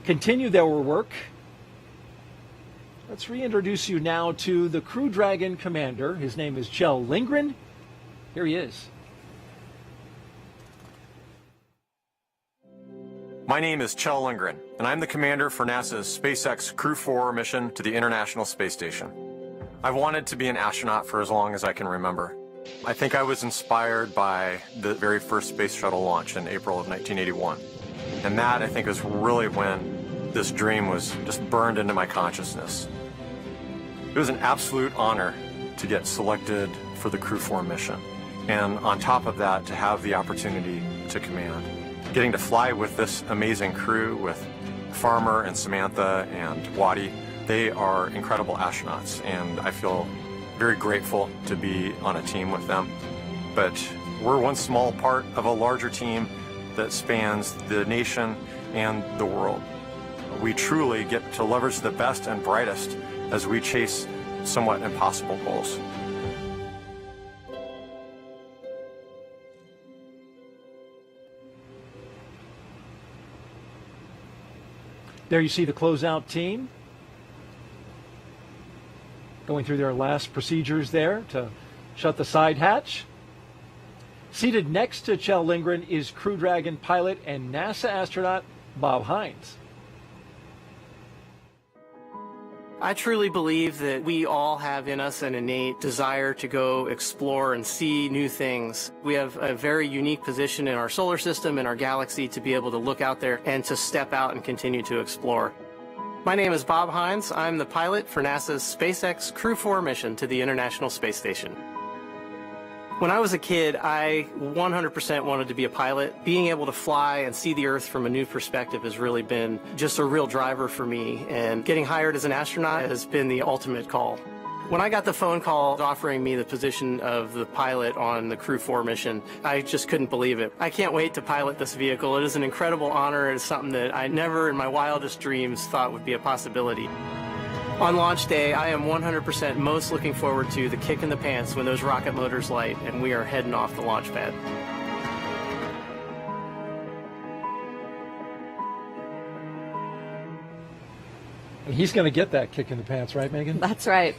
F: continue their work, let's reintroduce you now to the Crew Dragon commander. His name is Kjell Lindgren. Here he is.
L: My name is Kjell Lindgren, and I'm the commander for NASA's SpaceX Crew 4 mission to the International Space Station. I've wanted to be an astronaut for as long as I can remember. I think I was inspired by the very first space shuttle launch in April of 1981. And that, I think, is really when this dream was just burned into my consciousness. It was an absolute honor to get selected for the Crew 4 mission. And on top of that, to have the opportunity to command. Getting to fly with this amazing crew, with Farmer and Samantha and Waddy, they are incredible astronauts, and I feel very grateful to be on a team with them. But we're one small part of a larger team that spans the nation and the world. We truly get to leverage the best and brightest as we chase somewhat impossible goals.
F: There you see the closeout team going through their last procedures there to shut the side hatch. Seated next to Kjell Lindgren is Crew Dragon pilot and NASA astronaut Bob Hines.
N: I truly believe that we all have in us an innate desire to go explore and see new things. We have a very unique position in our solar system, in our galaxy, to be able to look out there and to step out and continue to explore. My name is Bob Hines. I'm the pilot for NASA's SpaceX Crew 4 mission to the International Space Station. When I was a kid, I 100% wanted to be a pilot. Being able to fly and see the Earth from a new perspective has really been just a real driver for me, and getting hired as an astronaut has been the ultimate call. When I got the phone call offering me the position of the pilot on the Crew 4 mission, I just couldn't believe it. I can't wait to pilot this vehicle. It is an incredible honor. It is something that I never in my wildest dreams thought would be a possibility. On launch day, I am 100% most looking forward to the kick in the pants when those rocket motors light and we are heading off the launch pad.
F: And he's going to get that kick in the pants, right, Megan?
G: That's right.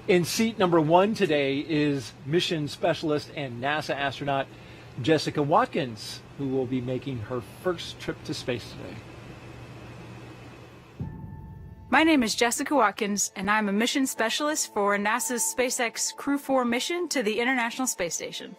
F: In seat number 1 today is mission specialist and NASA astronaut Jessica Watkins, who will be making her first trip to space today.
M: My name is Jessica Watkins, and I'm a mission specialist for NASA's SpaceX Crew 4 mission to the International Space Station.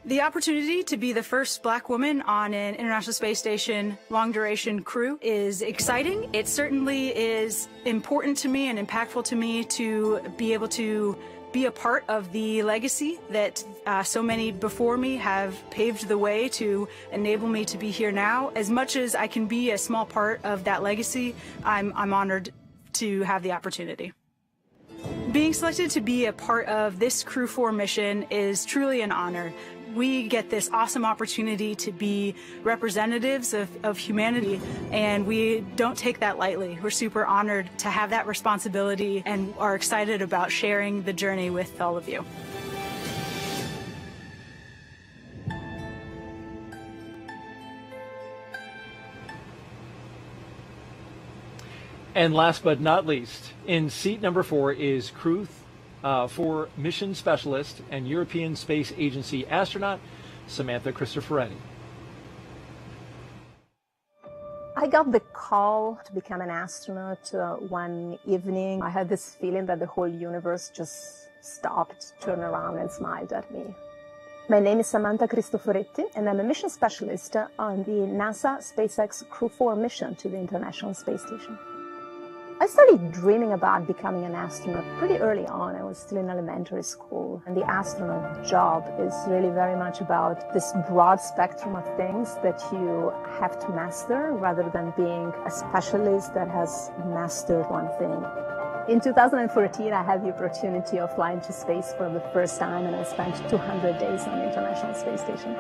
M: The opportunity to be the first Black woman on an International Space Station long-duration crew is exciting. It certainly is important to me and impactful to me to be able to be a part of the legacy that so many before me have paved the way to enable me to be here now. As much as I can be a small part of that legacy, I'm honored to have the opportunity. Being selected to be a part of this Crew 4 mission is truly an honor. We get this awesome opportunity to be representatives of humanity, and we don't take that lightly. We're super honored to have that responsibility and are excited about sharing the journey with all of you.
F: And last but not least, in seat number 4 is Crew 4 mission specialist and European Space Agency astronaut Samantha Cristoforetti.
E: I got the call to become an astronaut one evening. I had this feeling that the whole universe just stopped, turned around and smiled at me. My name is Samantha Cristoforetti, and I'm a mission specialist on the NASA SpaceX Crew 4 mission to the International Space Station. I started dreaming about becoming an astronaut pretty early on. I was still in elementary school, and the astronaut job is really very much about this broad spectrum of things that you have to master rather than being a specialist that has mastered one thing. In 2014, I had the opportunity of flying to space for the first time, and I spent 200 days on the International Space Station.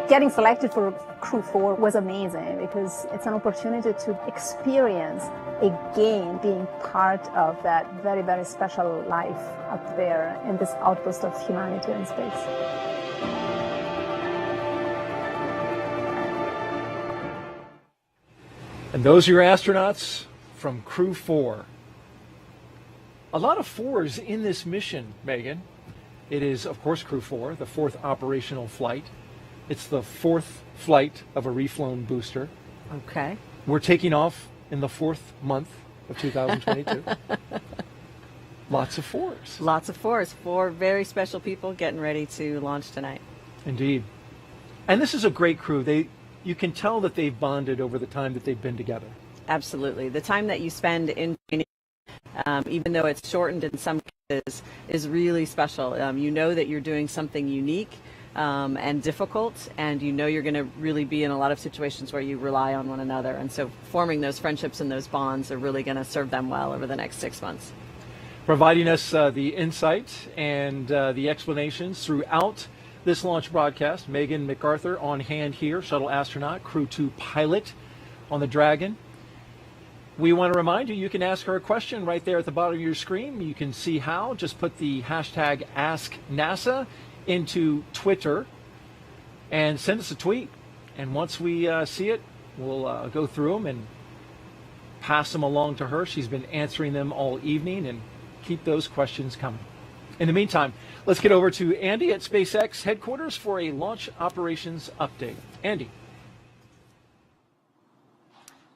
E: Getting selected for Crew 4 was amazing because it's an opportunity to experience again being part of that very, very special life up there in this outpost of humanity in space.
F: And those are your astronauts from Crew 4. A lot of 4s in this mission, Megan. It is, of course, Crew 4, the 4th operational flight. It's the 4th flight of a reflown booster.
G: Okay.
F: We're taking off in the 4th month of 2022. Lots of 4s.
G: Lots of 4s. 4 very special people getting ready to launch tonight.
F: Indeed. And this is a great crew. You can tell that they've bonded over the time that they've been together.
G: Absolutely. The time that you spend in training, even though it's shortened in some cases, is really special. You know that you're doing something unique and difficult, and you know you're going to really be in a lot of situations where you rely on one another. And so forming those friendships and those bonds are really going to serve them well over the next 6 months.
F: Providing us the insight and the explanations throughout this launch broadcast, Megan MacArthur on hand here, shuttle astronaut, Crew 2 pilot on the Dragon. We want to remind you, you can ask her a question right there at the bottom of your screen. You can see how. Just put the hashtag AskNASA into Twitter and send us a tweet. And once we see it, we'll go through them and pass them along to her. She's been answering them all evening, and keep those questions coming. In the meantime, let's get over to Andy at SpaceX headquarters for a launch operations update. Andy.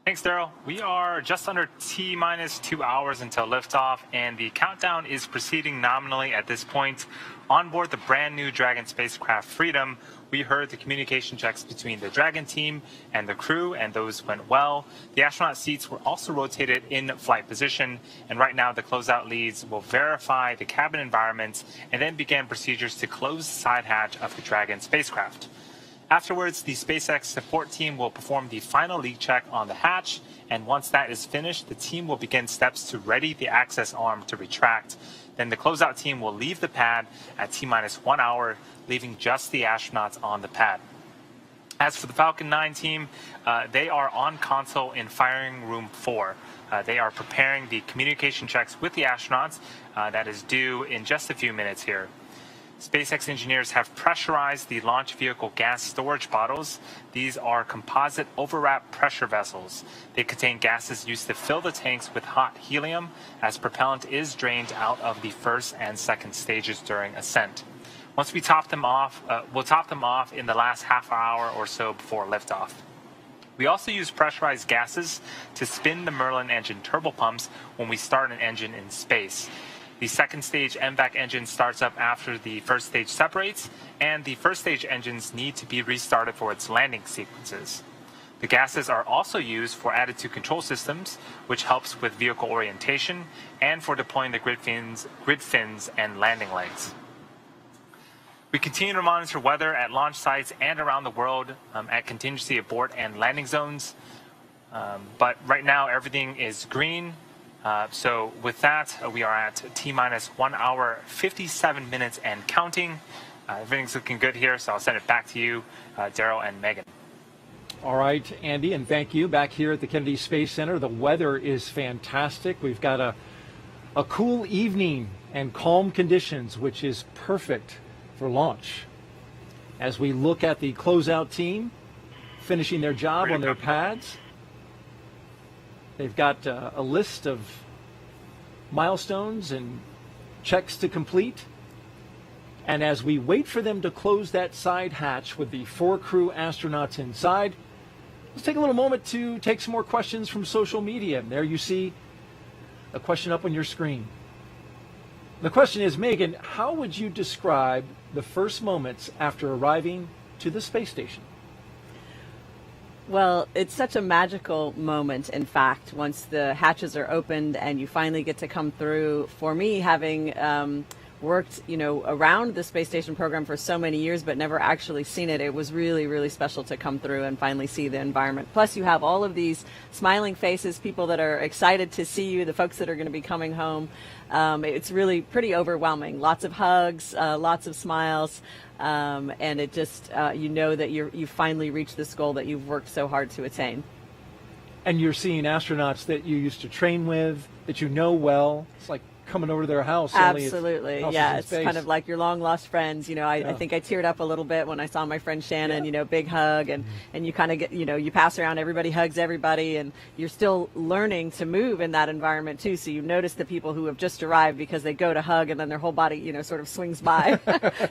K: Thanks, Daryl. We are just under T-minus 2 hours until liftoff, and the countdown is proceeding nominally at this point. On board the brand new Dragon spacecraft Freedom, we heard the communication checks between the Dragon team and the crew, and those went well. The astronaut seats were also rotated in flight position, and right now the closeout leads will verify the cabin environment and then begin procedures to close the side hatch of the Dragon spacecraft. Afterwards, the SpaceX support team will perform the final leak check on the hatch, and once that is finished, the team will begin steps to ready the access arm to retract. Then the closeout team will leave the pad at T-minus 1 hour, leaving just the astronauts on the pad. As for the Falcon 9 team, they are on console in firing room 4. They are preparing the communication checks with the astronauts that is due in just a few minutes here. SpaceX engineers have pressurized the launch vehicle gas storage bottles. These are composite overwrap pressure vessels. They contain gases used to fill the tanks with hot helium, as propellant is drained out of the first and second stages during ascent. Once we top them off, we'll top them off in the last half hour or so before liftoff. We also use pressurized gases to spin the Merlin engine turbopumps when we start an engine in space. The second stage MVAC engine starts up after the first stage separates, and the first stage engines need to be restarted for its landing sequences. The gases are also used for attitude control systems, which helps with vehicle orientation, and for deploying the grid fins and landing legs. We continue to monitor weather at launch sites and around the world at contingency abort and landing zones. But right now, everything is green. So with that, we are at T-minus 1 hour, 57 minutes and counting. Everything's looking good here, so I'll send it back to you, Daryl and Megan.
F: All right, Andy, and thank you. Back here at the Kennedy Space Center, the weather is fantastic. We've got a cool evening and calm conditions, which is perfect for launch. As we look at the closeout team finishing their job on their pads, they've got a list of milestones and checks to complete. And as we wait for them to close that side hatch with the 4 crew astronauts inside, let's take a little moment to take some more questions from social media. And there you see a question up on your screen. The question is, Megan, how would you describe the first moments after arriving to the space station?
G: Well, it's such a magical moment, in fact, once the hatches are opened and you finally get to come through. For me, having worked, around the space station program for so many years, but never actually seen it, it was really, really special to come through and finally see the environment. Plus, you have all of these smiling faces, people that are excited to see you, the folks that are going to be coming home. It's really pretty overwhelming. Lots of hugs, lots of smiles. And it just, you know that you finally reached this goal that you've worked so hard to attain.
F: And you're seeing astronauts that you used to train with, that you know well. It's like coming over to their house.
G: Absolutely. Yeah, it's
F: space.
G: kind of like your long lost friends. I think I teared up a little bit when I saw my friend Shannon, big hug, and you kind of get, you pass around, everybody hugs everybody, and you're still learning to move in that environment too. So you notice the people who have just arrived because they go to hug and then their whole body, sort of swings by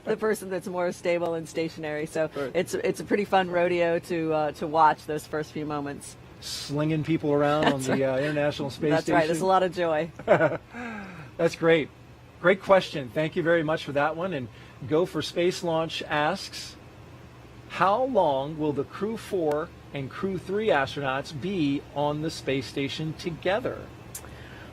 G: the person that's more stable and stationary. So it's a pretty fun rodeo to watch those first few moments.
F: Slinging people around on the International Space Station.
G: That's right. There's a lot of joy.
F: That's great. Great question. Thank you very much for that one. And Go for Space Launch asks, how long will the Crew 4 and Crew 3 astronauts be on the space station together?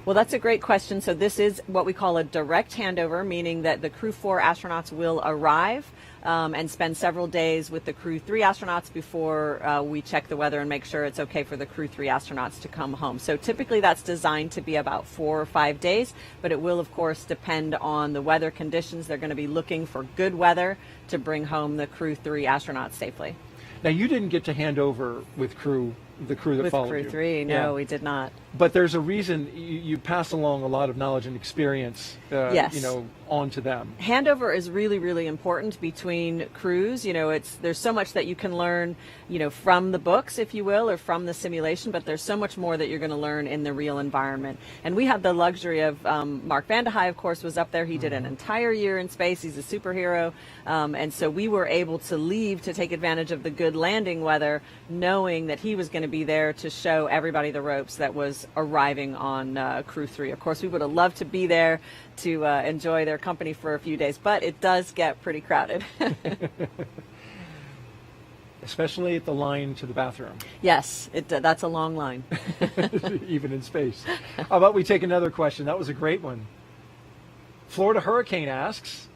G: Well, that's a great question. So this is what we call a direct handover, meaning that the Crew 4 astronauts will arrive and spend several days with the Crew 3 astronauts before we check the weather and make sure it's okay for the Crew 3 astronauts to come home. So typically that's designed to be about 4 or 5 days, but it will, of course, depend on the weather conditions. They're going to be looking for good weather to bring home the Crew 3 astronauts safely.
F: Now, you didn't get to hand over with the crew that followed you.
G: With Crew 3, no, we did not.
F: But there's a reason you pass along a lot of knowledge and experience,
G: yes.
F: On to them.
G: Handover is really, really important between crews. There's so much that you can learn, from the books, if you will, or from the simulation, but there's so much more that you're going to learn in the real environment. And we have the luxury of, Mark Vande Hei, of course, was up there. He did an entire year in space. He's a superhero. And so we were able to leave to take advantage of the good landing weather, knowing that he was going to to be there to show everybody the ropes that was arriving on Crew 3. Of course, we would have loved to be there to enjoy their company for a few days, but it does get pretty crowded.
F: Especially at the line to the bathroom.
G: Yes, that's a long line.
F: Even in space. How about we take another question? That was a great one. Florida Hurricane asks,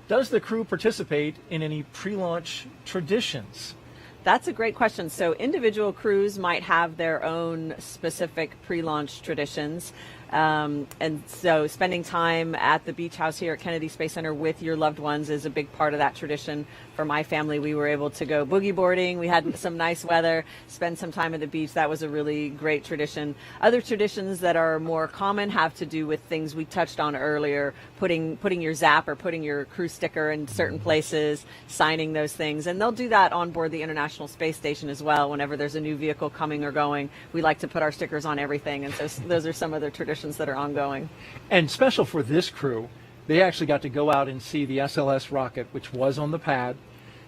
F: does the crew participate in any pre-launch traditions?
G: That's a great question. So individual crews might have their own specific pre-launch traditions. And so spending time at the beach house here at Kennedy Space Center with your loved ones is a big part of that tradition. For my family, we were able to go boogie boarding. We had some nice weather, spend some time at the beach. That was a really great tradition. Other traditions that are more common have to do with things we touched on earlier, putting your zap or putting your crew sticker in certain places, signing those things. And they'll do that on board the International Space Station as well. Whenever there's a new vehicle coming or going, we like to put our stickers on everything. And so those are some other traditions that are ongoing.
F: And special for this crew, they actually got to go out and see the SLS rocket, which was on the pad.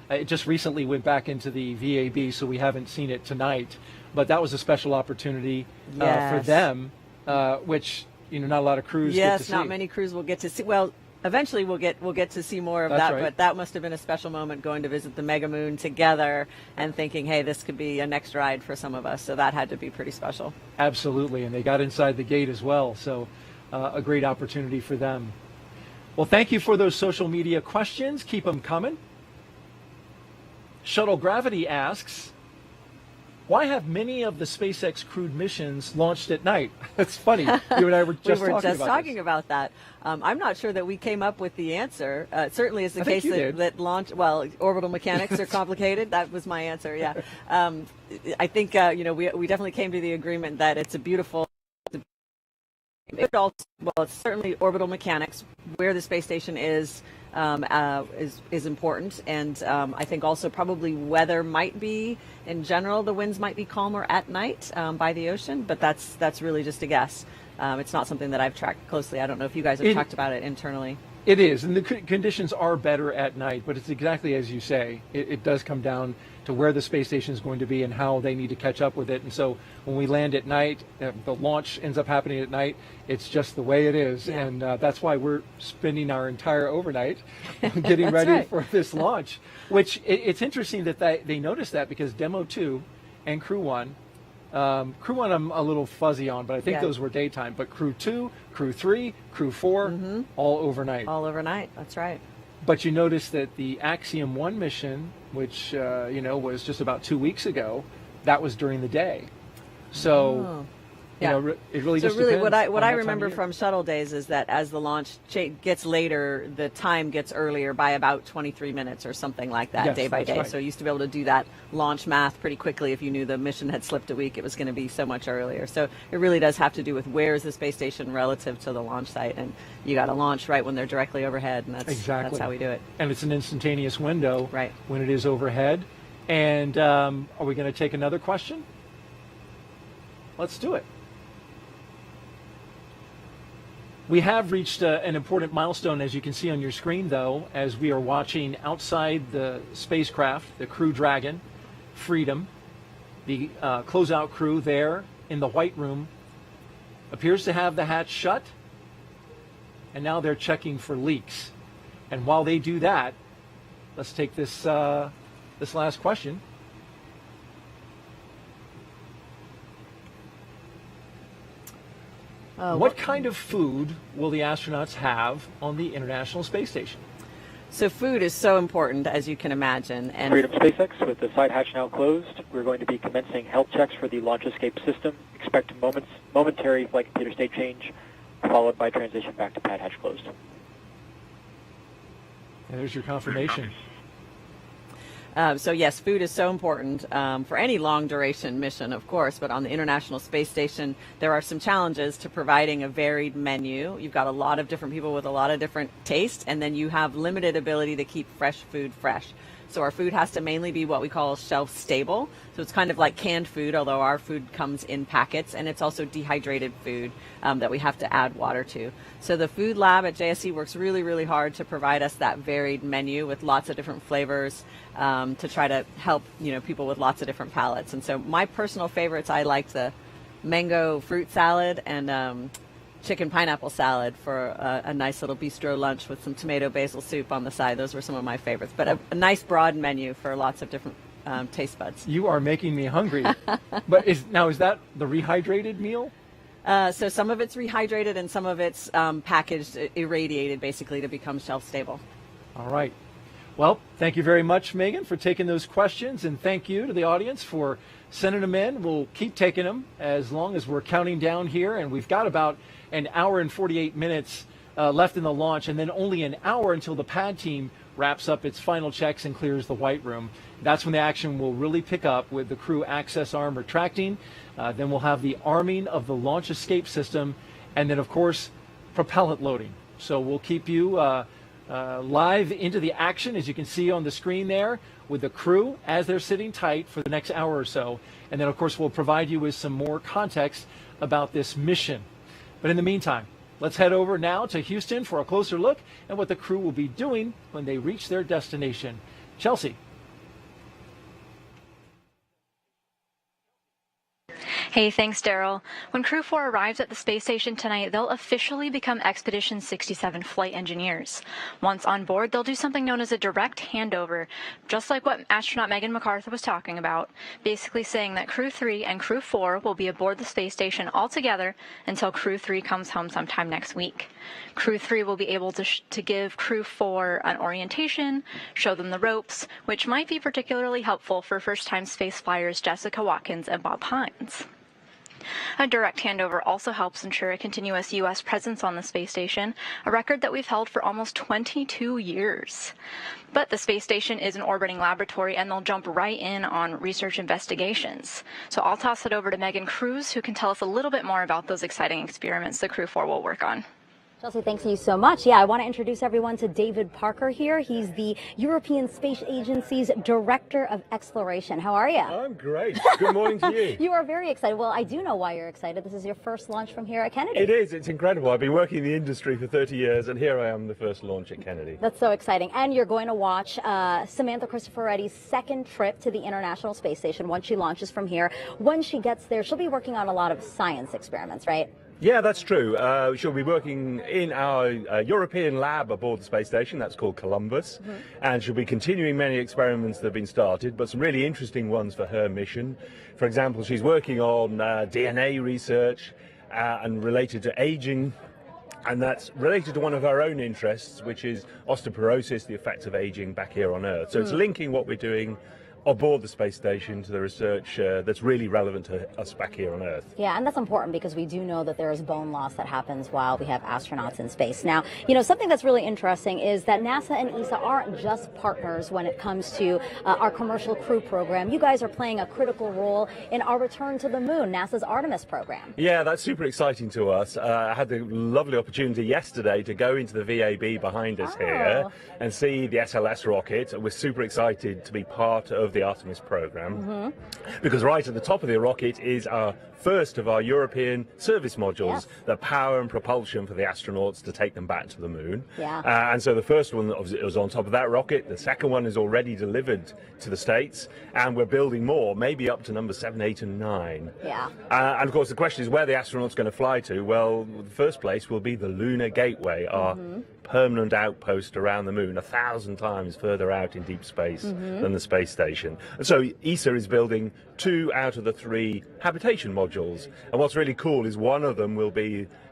F: It just recently went back into the VAB, so we haven't seen it tonight. But that was a special opportunity for them, which not a lot of crews get to see.
G: Yes, not many crews will get to see. Well, eventually we'll get to see more of
F: That's
G: that.
F: right.
G: But that must have been a special moment going to visit the Mega Moon together and thinking, hey, this could be a next ride for some of us. So that had to be pretty special.
F: Absolutely, and they got inside the gate as well. So a great opportunity for them. Well, thank you for those social media questions. Keep them coming. Shuttle Gravity asks, why have many of the SpaceX crewed missions launched at night? That's funny. You and I were just
G: talking about that. I'm not sure that we came up with the answer. It certainly is the case that launch, orbital mechanics are complicated. That was my answer, yeah. I think, we definitely came to the agreement that it's a beautiful... it's certainly orbital mechanics. Where the space station is important, and I think also probably weather might be, in general, the winds might be calmer at night by the ocean, but that's really just a guess. It's not something that I've tracked closely. I don't know if you guys have talked about it internally.
F: It is, and the conditions are better at night, but it's exactly as you say. It does come down to where the space station is going to be and how they need to catch up with it. And so when we land at night, the launch ends up happening at night. It's just the way it is, and that's why we're spending our entire overnight getting ready for this launch. Which it's interesting that they noticed that, because Demo 2 and Crew 1, Crew 1 I'm a little fuzzy on, but I think those were daytime. But Crew 2, Crew 3, Crew 4, all overnight.
G: All overnight, that's right.
F: But you notice that the Axiom 1 mission, which was just about 2 weeks ago, that was during the day. So it really just depends.
G: What I remember from shuttle days is that as the launch gets later, the time gets earlier by about 23 minutes or something like that, day by day. Right. So you used to be able to do that launch math pretty quickly. If you knew the mission had slipped a week, it was going to be so much earlier. So it really does have to do with where is the space station relative to the launch site, and you got to launch right when they're directly overhead, and that's how we do it.
F: And it's an instantaneous window when it is overhead. And are we going to take another question? Let's do it. We have reached an important milestone, as you can see on your screen, though, as we are watching outside the spacecraft, the Crew Dragon, Freedom. The closeout crew there in the white room appears to have the hatch shut, and now they're checking for leaks. And while they do that, let's take this last question. What kind of food will the astronauts have on the International Space Station?
G: So food is so important, as you can imagine. And
H: Freedom SpaceX, with the side hatch now closed, we're going to be commencing health checks for the launch escape system. Expect momentary flight computer state change, followed by transition back to pad hatch closed.
F: And there's your confirmation.
G: So yes, food is so important for any long duration mission, of course, but on the International Space Station, there are some challenges to providing a varied menu. You've got a lot of different people with a lot of different tastes, and then you have limited ability to keep fresh food fresh. So our food has to mainly be what we call shelf stable. So it's kind of like canned food, although our food comes in packets, and it's also dehydrated food that we have to add water to. So the food lab at JSC works really, really hard to provide us that varied menu with lots of different flavors to try to help, you know, people with lots of different palates. And so my personal favorites, I like the mango fruit salad and chicken pineapple salad for a nice little bistro lunch with some tomato basil soup on the side. Those were some of my favorites, but a nice broad menu for lots of different taste buds.
F: You are making me hungry. But is that the rehydrated meal?
G: So some of it's rehydrated and some of it's packaged, irradiated basically to become shelf stable.
F: All right. Well, thank you very much, Megan, for taking those questions, and thank you to the audience for sending them in. We'll keep taking them as long as we're counting down here, and we've got about an hour and 48 minutes left in the launch, and then only an hour until the pad team wraps up its final checks and clears the white room. That's when the action will really pick up with the crew access arm retracting. Then we'll have the arming of the launch escape system, and then, of course, propellant loading. So we'll keep you live into the action, as you can see on the screen there, with the crew as they're sitting tight for the next hour or so. And then, of course, we'll provide you with some more context about this mission. But in the meantime, let's head over now to Houston for a closer look at what the crew will be doing when they reach their destination. Chelsea.
S: Hey, thanks, Daryl. When Crew 4 arrives at the space station tonight, they'll officially become Expedition 67 flight engineers. Once on board, they'll do something known as a direct handover, just like what astronaut Megan MacArthur was talking about, basically saying that Crew 3 and Crew 4 will be aboard the space station all together until Crew 3 comes home sometime next week. Crew 3 will be able to give Crew 4 an orientation, show them the ropes, which might be particularly helpful for first-time space flyers Jessica Watkins and Bob Hines. A direct handover also helps ensure a continuous U.S. presence on the space station, a record that we've held for almost 22 years. But the space station is an orbiting laboratory, and they'll jump right in on research investigations. So I'll toss it over to Megan Cruz, who can tell us a little bit more about those exciting experiments the Crew 4 will work on.
T: Chelsea, thank you so much. Yeah, I want to introduce everyone to David Parker here. He's the European Space Agency's Director of Exploration. How are you?
U: I'm great. Good morning to you.
T: You are very excited. Well, I do know why you're excited. This is your first launch from here at Kennedy.
U: It is. It's incredible. I've been working in the industry for 30 years, and here I am, the first launch at Kennedy.
T: That's so exciting. And you're going to watch Samantha Cristoforetti's second trip to the International Space Station once she launches from here. When she gets there, she'll be working on a lot of science experiments, right?
U: Yeah, that's true. She'll be working in our European lab aboard the space station. That's called Columbus. Mm-hmm. And she'll be continuing many experiments that have been started, but some really interesting ones for her mission. For example, she's working on DNA research and related to aging. And that's related to one of our own interests, which is osteoporosis, the effects of aging back here on Earth. So it's linking what we're doing aboard the space station to the research that's really relevant to us back here on Earth.
T: Yeah, and that's important because we do know that there is bone loss that happens while we have astronauts in space. Now, you know, something that's really interesting is that NASA and ESA aren't just partners when it comes to our commercial crew program. You guys are playing a critical role in our return to the moon, NASA's Artemis program.
U: Yeah, that's super exciting to us. I had the lovely opportunity yesterday to go into the VAB behind us here and see the SLS rocket. We're super excited to be part of the Artemis program because right at the top of the rocket is our first of our European service modules, the power and propulsion for the astronauts to take them back to the moon. And so the first one was on top of that rocket. The second one is already delivered to the States, and we're building more, maybe up to number 7, 8, and 9. And of course the question is where the astronauts going to fly to. Well, the first place will be the Lunar Gateway, our permanent outpost around the moon, 1,000 times further out in deep space than the space station. And so ESA is building 2 out of the 3 habitation modules. And what's really cool is one of them will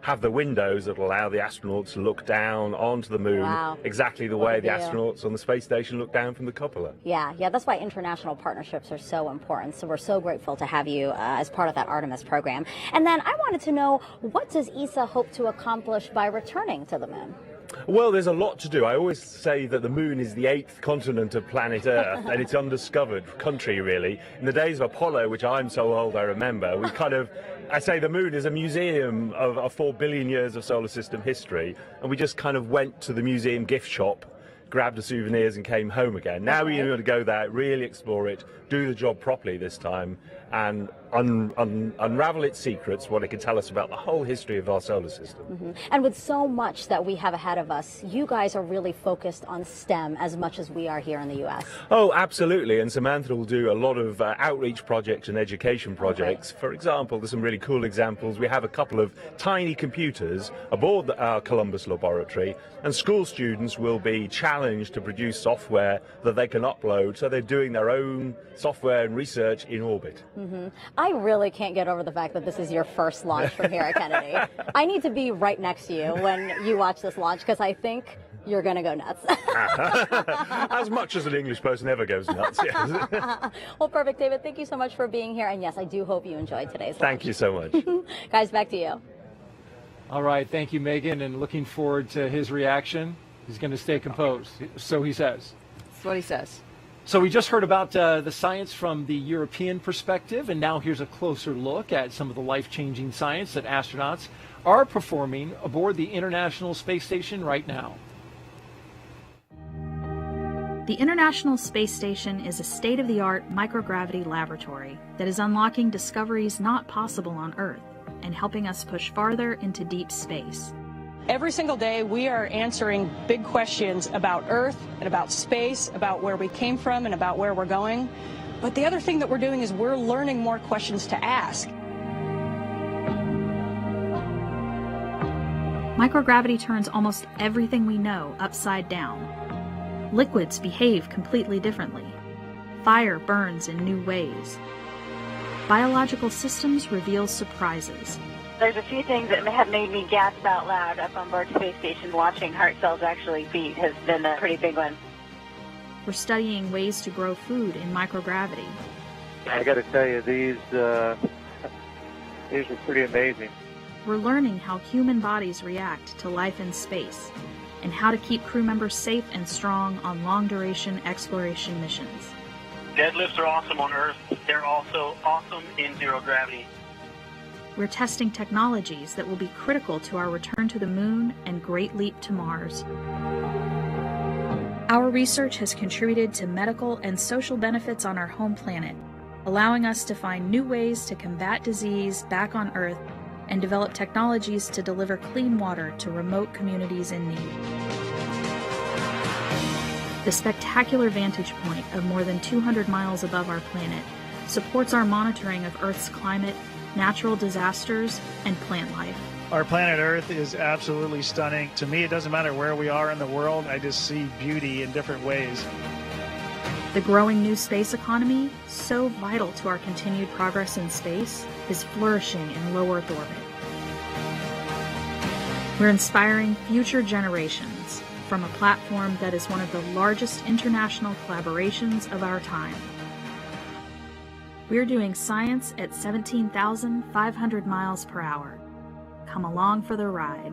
U: have the windows that allow the astronauts to look down onto the moon exactly the way the astronauts on the space station look down from the cupola.
T: Yeah, that's why international partnerships are so important. So we're so grateful to have you as part of that Artemis program. And then I wanted to know, what does ESA hope to accomplish by returning to the moon?
U: Well, there's a lot to do. I always say that the moon is the 8th continent of planet Earth, and it's undiscovered country, really. In the days of Apollo, which I'm so old I remember, I say the moon is a museum of 4 billion years of solar system history, and we just kind of went to the museum gift shop, grabbed the souvenirs and came home again. Now we're going to go there, really explore it, do the job properly this time, and unravel its secrets, what it can tell us about the whole history of our solar system.
T: And with so much that we have ahead of us, you guys are really focused on STEM as much as we are here in the U.S.
U: Oh, absolutely. And Samantha will do a lot of outreach projects and education projects. For example, there's some really cool examples. We have a couple of tiny computers aboard our Columbus laboratory, and school students will be challenged to produce software that they can upload, so they're doing their own software and research in orbit.
T: I really can't get over the fact that this is your first launch from here at Kennedy. I need to be right next to you when you watch this launch, because I think you're going to go nuts.
U: As much as an English person ever goes nuts, yes.
T: Well, perfect, David. Thank you so much for being here. And yes, I do hope you enjoyed today's launch.
U: Thank you so much.
T: Guys, back to you.
F: All right. Thank you, Megan, and looking forward to his reaction. He's going to stay composed, so he says.
G: That's what he says.
F: So we just heard about the science from the European perspective, and now here's a closer look at some of the life-changing science that astronauts are performing aboard the International Space Station right now.
A: The International Space Station is a state-of-the-art microgravity laboratory that is unlocking discoveries not possible on Earth and helping us push farther into deep space.
V: Every single day, we are answering big questions about Earth and about space, about where we came from and about where we're going. But the other thing that we're doing is we're learning more questions to ask.
A: Microgravity turns almost everything we know upside down. Liquids behave completely differently. Fire burns in new ways. Biological systems reveal surprises.
W: There's a few things that have made me gasp out loud up on board space station. Watching heart cells actually beat has been a pretty big one.
A: We're studying ways to grow food in microgravity.
X: I got to tell you, these are pretty amazing.
A: We're learning how human bodies react to life in space and how to keep crew members safe and strong on long-duration exploration missions.
Y: Deadlifts are awesome on Earth. They're also awesome in zero gravity.
A: We're testing technologies that will be critical to our return to the moon and great leap to Mars. Our research has contributed to medical and social benefits on our home planet, allowing us to find new ways to combat disease back on Earth and develop technologies to deliver clean water to remote communities in need. The spectacular vantage point of more than 200 miles above our planet supports our monitoring of Earth's climate, natural disasters, and plant life.
Z: Our planet Earth is absolutely stunning. To me, it doesn't matter where we are in the world, I just see beauty in different ways.
A: The growing new space economy, so vital to our continued progress in space, is flourishing in low Earth orbit. We're inspiring future generations from a platform that is one of the largest international collaborations of our time. We're doing science at 17,500 miles per hour. Come along for the ride.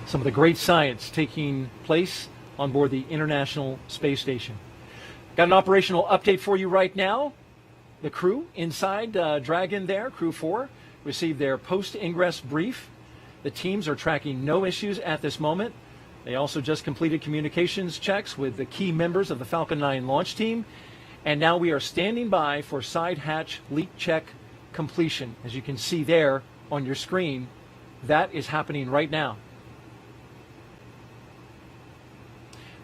F: Some of the great science taking place on board the International Space Station. Got an operational update for you right now. The crew inside Dragon there, Crew 4, received their post-ingress brief. The teams are tracking no issues at this moment. They also just completed communications checks with the key members of the Falcon 9 launch team. And now we are standing by for side hatch leak check completion. As you can see there on your screen, that is happening right now.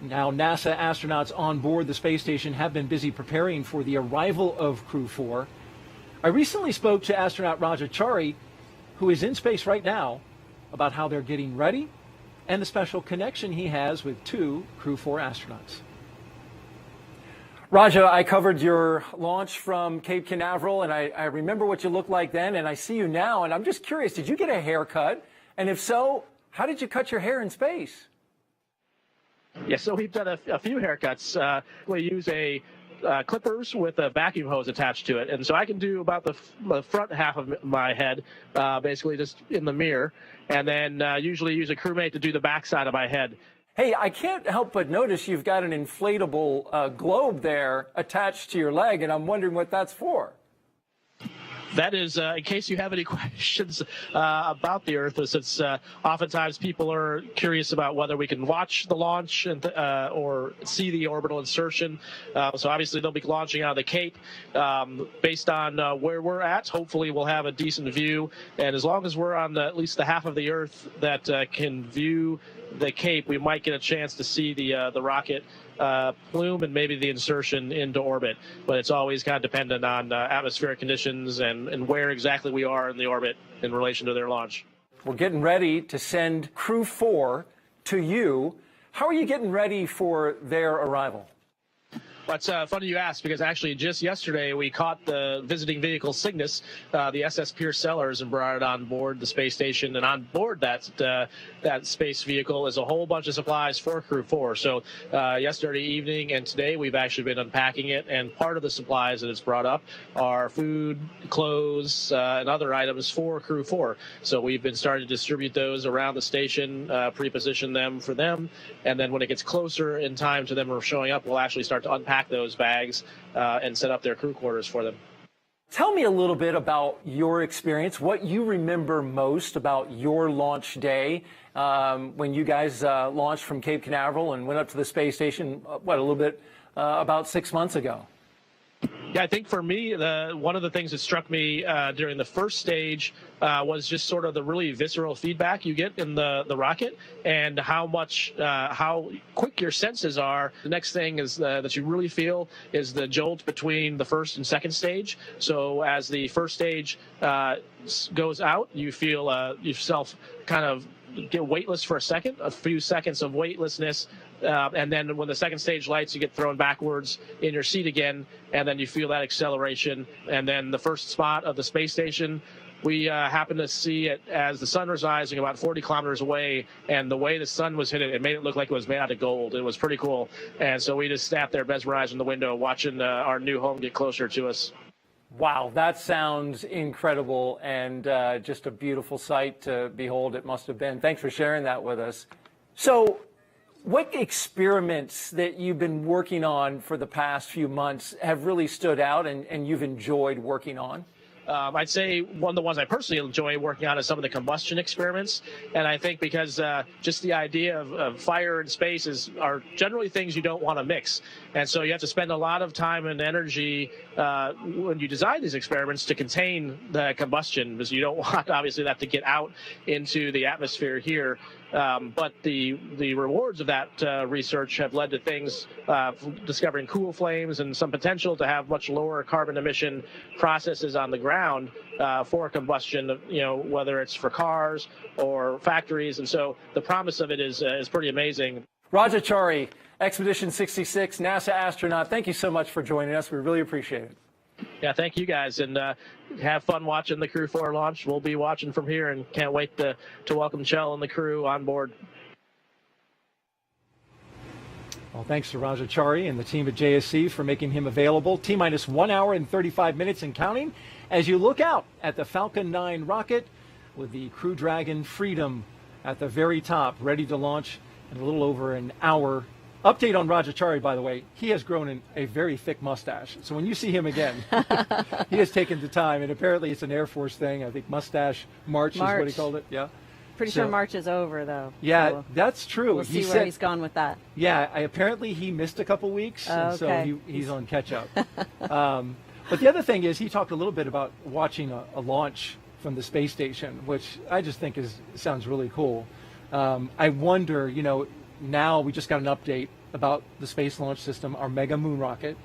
F: Now, NASA astronauts on board the space station have been busy preparing for the arrival of Crew 4. I recently spoke to astronaut Rajachari, who is in space right now, about how they're getting ready and the special connection he has with two Crew 4 astronauts. Raja, I covered your launch from Cape Canaveral, and I remember what you looked like then, and I see you now, and I'm just curious, did you get a haircut? And if so, how did you cut your hair in space?
P: Yeah, so we've done a few haircuts. We use clippers with a vacuum hose attached to it, and so I can do about the front half of my head, basically just in the mirror, and then usually use a crewmate to do the back side of my head.
F: Hey, I can't help but notice you've got an inflatable globe there attached to your leg, and I'm wondering what that's for.
P: That is, in case you have any questions about the Earth, since oftentimes people are curious about whether we can watch the launch and, or see the orbital insertion. So obviously they'll be launching out of the Cape. Based on where we're at, hopefully we'll have a decent view. And as long as we're on at least the half of the Earth that can view the Cape, we might get a chance to see the rocket plume and maybe the insertion into orbit. But it's always kind of dependent on atmospheric conditions and where exactly we are in the orbit in relation to their launch.
F: We're getting ready to send Crew 4 to you. How are you getting ready for their arrival?
P: Well, it's funny you ask, because actually just yesterday we caught the visiting vehicle Cygnus, the SS Pierce Sellers, and brought it on board the space station. And on board that space vehicle is a whole bunch of supplies for Crew 4. So yesterday evening and today we've actually been unpacking it, and part of the supplies that it's brought up are food, clothes, and other items for Crew 4. So we've been starting to distribute those around the station, pre-position them for them, and then when it gets closer in time to them showing up, we'll actually start to unpack those bags and set up their crew quarters for them.
F: Tell me a little bit about your experience, what you remember most about your launch day when you guys launched from Cape Canaveral and went up to the space station, a little bit about 6 months ago.
P: Yeah, I think for me, one of the things that struck me during the first stage was just sort of the really visceral feedback you get in the rocket, and how quick your senses are. The next thing is that you really feel is the jolt between the first and second stage. So as the first stage goes out, you feel yourself kind of get weightless for a few seconds of weightlessness. And then when the second stage lights, you get thrown backwards in your seat again, and then you feel that acceleration. And then the first spot of the space station, we happened to see it as the sun was rising about 40 kilometers away, and the way the sun was hitting it made it look like it was made out of gold. It was pretty cool. And so we just sat there mesmerized in the window watching our new home get closer to us.
F: Wow, that sounds incredible, and just a beautiful sight to behold it must have been. Thanks for sharing that with us. So, what experiments that you've been working on for the past few months have really stood out and you've enjoyed working on?
P: I'd say one of the ones I personally enjoy working on is some of the combustion experiments. And I think because just the idea of fire in space are generally things you don't want to mix. And so you have to spend a lot of time and energy when you design these experiments to contain the combustion, because you don't want, obviously, that to get out into the atmosphere here. But the rewards of that research have led to things discovering cool flames and some potential to have much lower carbon emission processes on the ground for combustion, whether it's for cars or factories. And so the promise of it is pretty amazing.
F: Rajachari, Expedition 66, NASA astronaut, thank you so much for joining us. We really appreciate it.
P: Yeah, thank you guys, and have fun watching the Crew 4 launch. We'll be watching from here and can't wait to welcome Chell and the crew on board.
F: Well, thanks to Rajachari and the team at JSC for making him available. T-minus 1 hour and 35 minutes and counting as you look out at the Falcon 9 rocket with the Crew Dragon Freedom at the very top, ready to launch in a little over an hour. Update on Rajachari, by the way, he has grown a very thick mustache. So when you see him again, he has taken the time, and apparently it's an Air Force thing. I think mustache March is what he called it. Yeah.
G: Pretty sure March is over, though.
F: Yeah,
G: so
F: that's true.
G: We'll see where he's gone with that.
F: Yeah, apparently he missed a couple weeks, and
G: okay.
F: So he's on catch-up. But the other thing is he talked a little bit about watching a launch from the space station, which I just think sounds really cool. I wonder, now we just got an update about the Space Launch System, our Mega Moon rocket,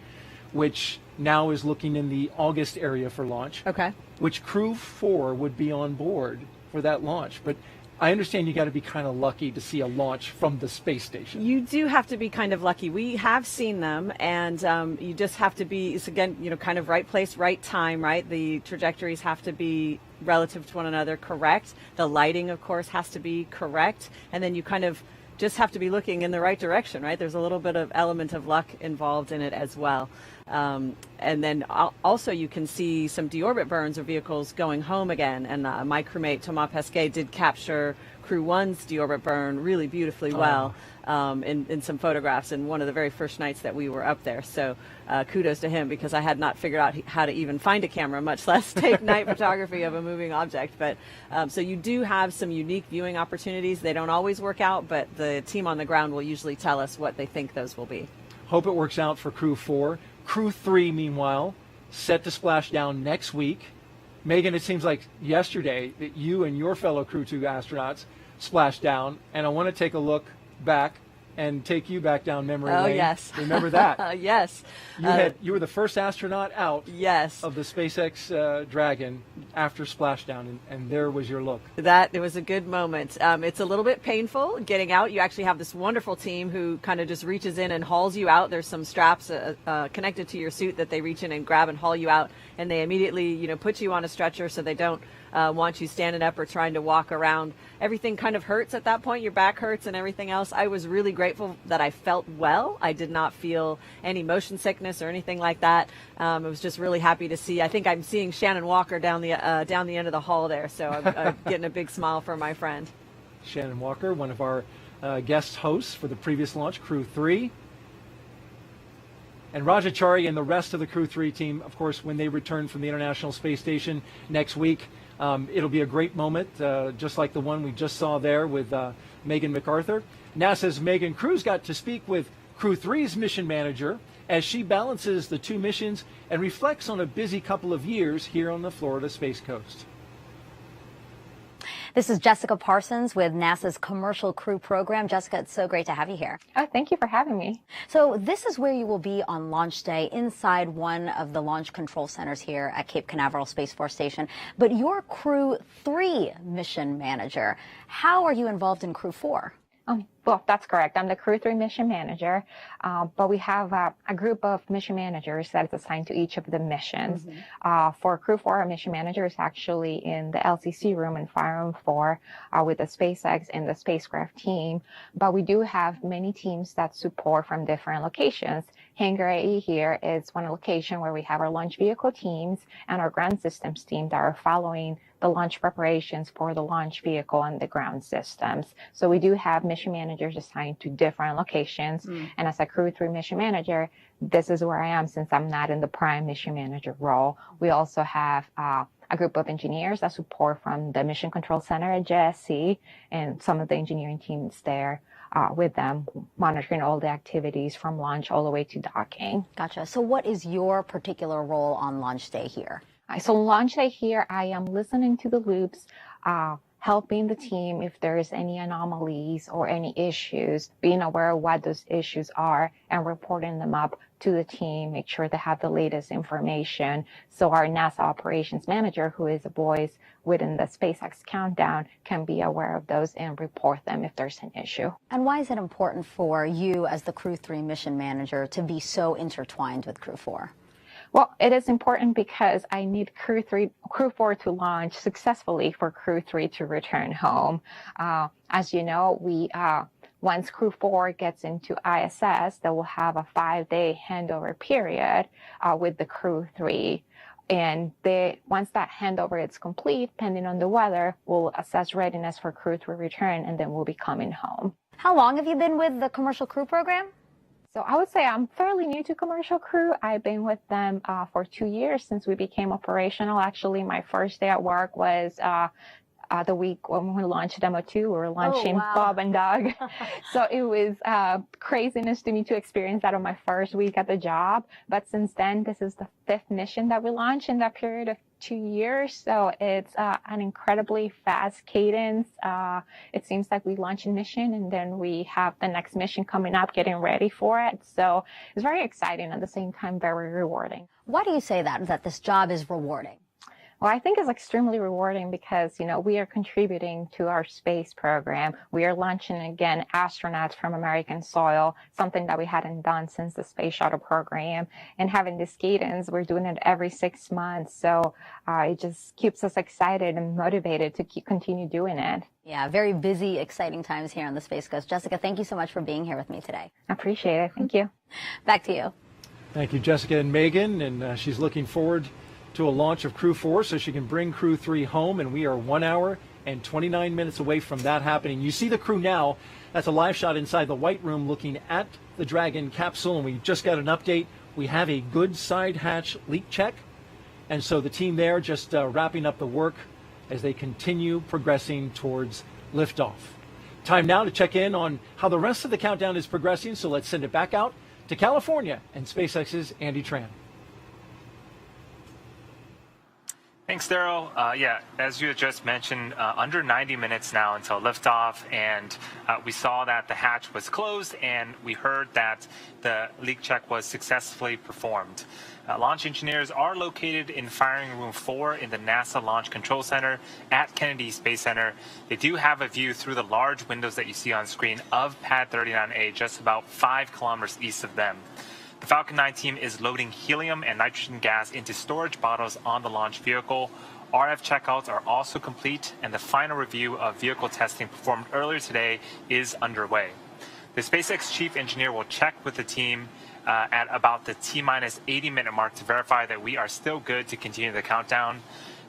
F: which now is looking in the August area for launch.
G: Okay.
F: Which Crew 4 would be on board for that launch. But I understand you got to be kind of lucky to see a launch from the space station.
G: You do have to be kind of lucky. We have seen them, and you just have to be, again, kind of right place, right time, right? The trajectories have to be relative to one another correct. The lighting, of course, has to be correct. And then you kind of just have to be looking in the right direction, right? There's a little bit of element of luck involved in it as well. And then also you can see some deorbit burns of vehicles going home again. And my crewmate Thomas Pesquet did capture Crew 1's deorbit burn really beautifully well in some photographs in one of the very first nights that we were up there. So kudos to him, because I had not figured out how to even find a camera, much less take night photography of a moving object. But so you do have some unique viewing opportunities. They don't always work out, but the team on the ground will usually tell us what they think those will be.
F: Hope it works out for Crew 4. Crew 3, meanwhile, set to splash down next week. Megan, it seems like yesterday that you and your fellow Crew 2 astronauts splashed down, and I want to take a look back and take you back down memory lane.
G: Oh, yes.
F: Remember that?
G: Yes.
F: You were the first astronaut out
G: yes.
F: of the SpaceX Dragon after splashdown, and there was your look.
G: It was a good moment. It's a little bit painful getting out. You actually have this wonderful team who kind of just reaches in and hauls you out. There's some straps connected to your suit that they reach in and grab and haul you out, and they immediately, put you on a stretcher so they don't want you standing up or trying to walk around. Everything kind of hurts at that point. Your back hurts and everything else. I was really grateful that I felt well. I did not feel any motion sickness or anything like that. I was just really happy to see. I think I'm seeing Shannon Walker down the end of the hall there, so I'm getting a big smile from my friend.
F: Shannon Walker, one of our guest hosts for the previous launch, Crew 3. And Rajachari and the rest of the Crew 3 team, of course, when they return from the International Space Station next week, it'll be a great moment, just like the one we just saw there with Megan MacArthur. NASA's Megan Cruz got to speak with Crew 3's mission manager as she balances the two missions and reflects on a busy couple of years here on the Florida Space Coast.
T: This is Jessica Parsons with NASA's Commercial Crew Program. Jessica, it's so great to have you here.
B: Oh, thank you for having me.
T: So this is where you will be on launch day, inside one of the launch control centers here at Cape Canaveral Space Force Station. But you're Crew 3 mission manager. How are you involved in Crew 4?
B: Well, that's correct. I'm the Crew 3 mission manager, but we have a group of mission managers that is assigned to each of the missions. For Crew 4, our mission manager is actually in the LCC room in Fire Room 4 with the SpaceX and the spacecraft team, but we do have many teams that support from different locations. Hangar AE here is one location where we have our launch vehicle teams and our ground systems team that are following the launch preparations for the launch vehicle and the ground systems. So we do have mission managers assigned to different locations. And as a Crew 3 mission manager, this is where I am since I'm not in the prime mission manager role. We also have a group of engineers that support from the Mission Control Center at JSC and some of the engineering teams there with them, monitoring all the activities from launch all the way to docking.
T: Gotcha. So what is your particular role on launch day here?
B: So launch day here, I am listening to the loops, helping the team if there's any anomalies or any issues, being aware of what those issues are and reporting them up to the team, make sure they have the latest information. So our NASA operations manager, who is a voice within the SpaceX countdown, can be aware of those and report them if there's an issue.
T: And why is it important for you as the Crew 3 mission manager to be so intertwined with Crew 4?
B: Well, it is important because I need Crew 4 to launch successfully for Crew 3 to return home. As you know, once Crew 4 gets into ISS, they will have a 5-day handover period with the Crew 3. And once that handover is complete, depending on the weather, we'll assess readiness for Crew 3 return, and then we'll be coming home.
T: How long have you been with the Commercial Crew Program?
B: So I would say I'm fairly new to Commercial Crew. I've been with them for 2 years since we became operational. Actually, my first day at work was the week when we launched Demo 2. We were launching Bob and Doug. So it was craziness to me to experience that on my first week at the job. But since then, this is the 5th mission that we launched in that period of 2 years. So it's an incredibly fast cadence. It seems like we launch a mission and then we have the next mission coming up, getting ready for it. So it's very exciting, at the same time very rewarding.
T: Why do you say that this job is rewarding?
B: Well, I think it's extremely rewarding because, we are contributing to our space program. We are launching, again, astronauts from American soil, something that we hadn't done since the space shuttle program. And having this cadence, we're doing it every 6 months. So it just keeps us excited and motivated to continue doing it.
T: Yeah, very busy, exciting times here on the Space Coast. Jessica, thank you so much for being here with me today.
B: I appreciate it. Thank you.
T: Back to you.
F: Thank you, Jessica and Megan, and she's looking forward to a launch of Crew 4 so she can bring Crew 3 home, and we are 1 hour and 29 minutes away from that happening. You see the crew now. That's a live shot inside the White Room looking at the Dragon capsule, and we just got an update. We have a good side hatch leak check, and so the team there just wrapping up the work as they continue progressing towards liftoff. Time now to check in on how the rest of the countdown is progressing, so let's send it back out to California and SpaceX's Andy Tran.
K: Thanks, Daryl. Yeah, as you had just mentioned, under 90 minutes now until liftoff, and we saw that the hatch was closed, and we heard that the leak check was successfully performed. Launch engineers are located in Firing Room 4 in the NASA Launch Control Center at Kennedy Space Center. They do have a view through the large windows that you see on screen of Pad 39A, just about 5 kilometers east of them. The Falcon 9 team is loading helium and nitrogen gas into storage bottles on the launch vehicle. RF checkouts are also complete, and the final review of vehicle testing performed earlier today is underway. The SpaceX chief engineer will check with the team at about the T-minus 80-minute mark to verify that we are still good to continue the countdown.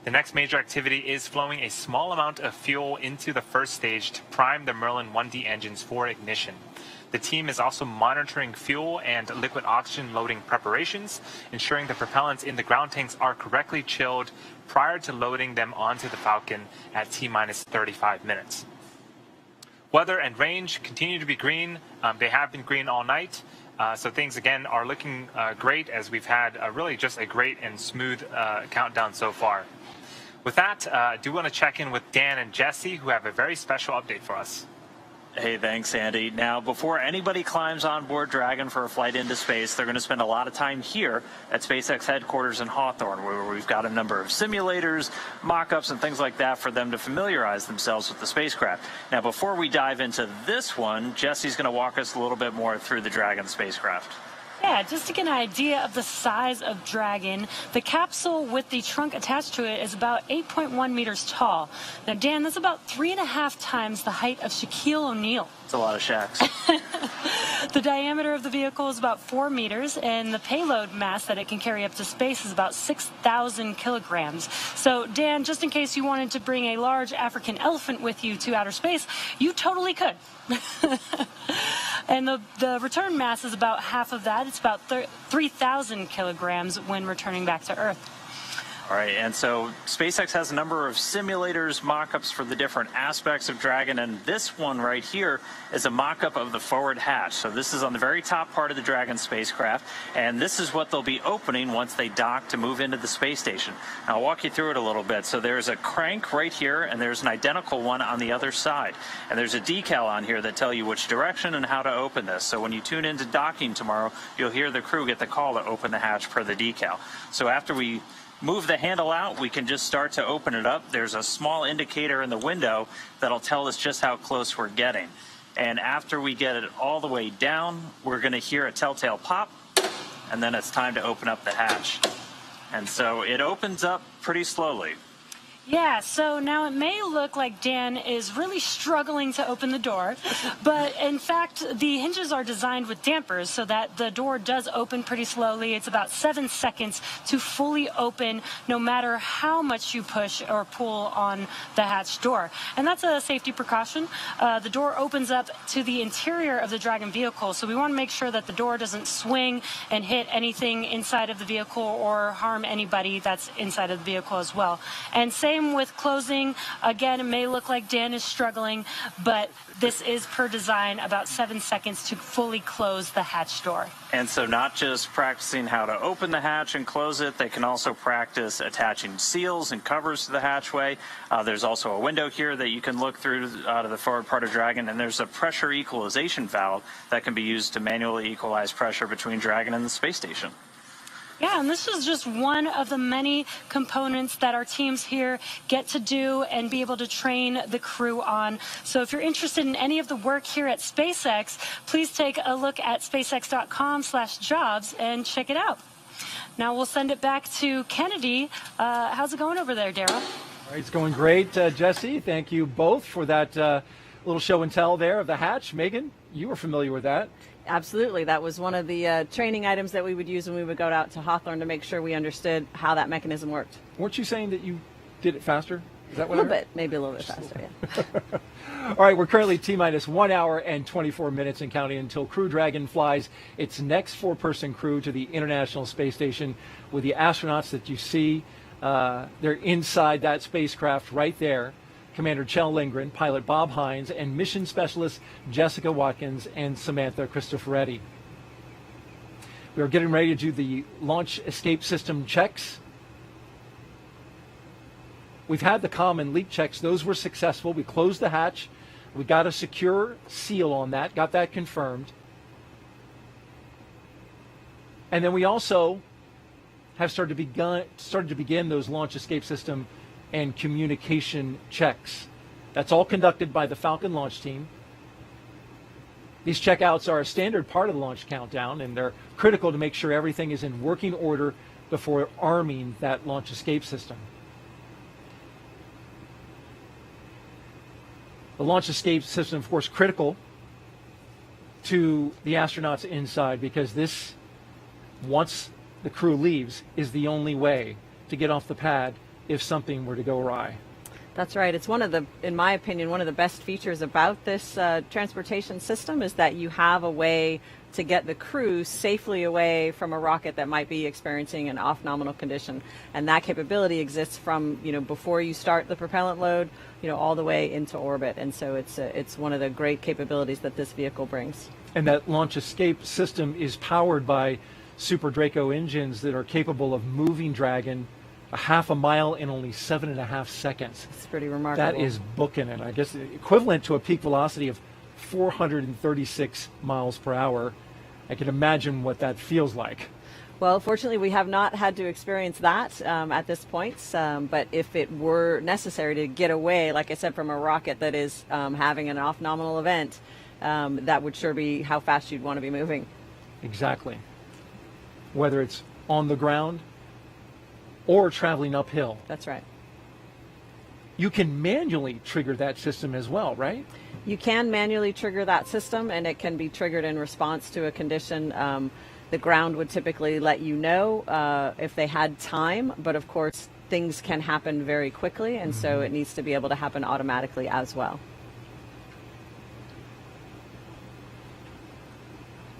K: The next major activity is flowing a small amount of fuel into the first stage to prime the Merlin 1D engines for ignition. The team is also monitoring fuel and liquid oxygen loading preparations, ensuring the propellants in the ground tanks are correctly chilled prior to loading them onto the Falcon at T-minus 35 minutes. Weather and range continue to be green. They have been green all night. So things, again, are looking great, as we've had really just a great and smooth countdown so far. With that, I do want to check in with Dan and Jesse, who have a very special update for us.
I: Hey, thanks, Andy. Now, before anybody climbs on board Dragon for a flight into space, they're going to spend a lot of time here at SpaceX headquarters in Hawthorne, where we've got a number of simulators, mock-ups, and things like that for them to familiarize themselves with the spacecraft. Now, before we dive into this one, Jesse's going to walk us a little bit more through the Dragon spacecraft.
C: Yeah, just to get an idea of the size of Dragon, the capsule with the trunk attached to it is about 8.1 meters tall. Now, Dan, that's about 3.5 times the height of Shaquille O'Neal.
I: It's a lot of shacks.
C: The diameter of the vehicle is about 4 meters, and the payload mass that it can carry up to space is about 6,000 kilograms. So, Dan, just in case you wanted to bring a large African elephant with you to outer space, you totally could. And the return mass is about half of that. It's about 3,000 kilograms when returning back to Earth.
I: All right, and so SpaceX has a number of simulators, mock-ups for the different aspects of Dragon, and this one right here is a mock-up of the forward hatch. So this is on the very top part of the Dragon spacecraft, and this is what they'll be opening once they dock to move into the space station. I'll walk you through it a little bit. So there's a crank right here, and there's an identical one on the other side. And there's a decal on here that tell you which direction and how to open this. So when you tune into docking tomorrow, you'll hear the crew get the call to open the hatch per the decal. So after we move the handle out, we can just start to open it up. There's a small indicator in the window that'll tell us just how close we're getting. And after we get it all the way down, we're going to hear a telltale pop, and then it's time to open up the hatch. And so it opens up pretty slowly.
C: Yeah, so now it may look like Dan is really struggling to open the door, but in fact, the hinges are designed with dampers so that the door does open pretty slowly. It's about 7 seconds to fully open, no matter how much you push or pull on the hatch door. And that's a safety precaution. The door opens up to the interior of the Dragon vehicle, so we want to make sure that the door doesn't swing and hit anything inside of the vehicle or harm anybody that's inside of the vehicle as well. And same with closing. Again, it may look like Dan is struggling, but this is per design about 7 seconds to fully close the hatch door.
I: And so not just practicing how to open the hatch and close it, they can also practice attaching seals and covers to the hatchway. There's also a window here that you can look through out of the forward part of Dragon, and there's a pressure equalization valve that can be used to manually equalize pressure between Dragon and the space station.
C: Yeah, and this is just one of the many components that our teams here get to do and be able to train the crew on. So if you're interested in any of the work here at SpaceX, please take a look at spacex.com/jobs and check it out. Now we'll send it back to Kennedy. How's it going over there, Daryl?
F: All right, it's going great, Jesse. Thank you both for that little show and tell there of the hatch. Megan, you were familiar with that.
G: Absolutely. That was one of the training items that we would use when we would go out to Hawthorne to make sure we understood how that mechanism worked.
F: Weren't you saying that you did it faster? Is that what
G: a little bit, maybe a little bit faster, yeah.
F: All right, we're currently T-minus 1 hour and 24 minutes and counting until Crew Dragon flies its next 4-person crew to the International Space Station with the astronauts that you see. They're inside that spacecraft right there. Commander Kjell Lindgren, pilot Bob Hines, and mission specialists Jessica Watkins and Samantha Cristoforetti. We are getting ready to do the launch escape system checks. We've had the common leak checks. Those were successful. We closed the hatch. We got a secure seal on that, got that confirmed. And then we also have started to begin those launch escape system and communication checks. That's all conducted by the Falcon launch team. These checkouts are a standard part of the launch countdown, and they're critical to make sure everything is in working order before arming that launch escape system. The launch escape system, of course, critical to the astronauts inside, because this, once the crew leaves, is the only way to get off the pad if something were to go awry.
G: That's right. It's one of the, in my opinion, one of the best features about this transportation system is that you have a way to get the crew safely away from a rocket that might be experiencing an off-nominal condition. And that capability exists from, before you start the propellant load, all the way into orbit. And so it's one of the great capabilities that this vehicle brings.
F: And that launch escape system is powered by Super Draco engines that are capable of moving Dragon a half a mile in only 7.5 seconds.
G: It's pretty remarkable.
F: That is booking it. I guess equivalent to a peak velocity of 436 miles per hour. I can imagine what that feels like.
G: Well, fortunately, we have not had to experience that at this point. But if it were necessary to get away, like I said, from a rocket that is having an off-nominal event, that would sure be how fast you'd want to be moving.
F: Exactly. Whether it's on the ground or traveling uphill.
G: That's right.
F: You can manually trigger that system as well, right?
G: You can manually trigger that system, and it can be triggered in response to a condition. The ground would typically let you know if they had time, but of course things can happen very quickly, and so it needs to be able to happen automatically as well.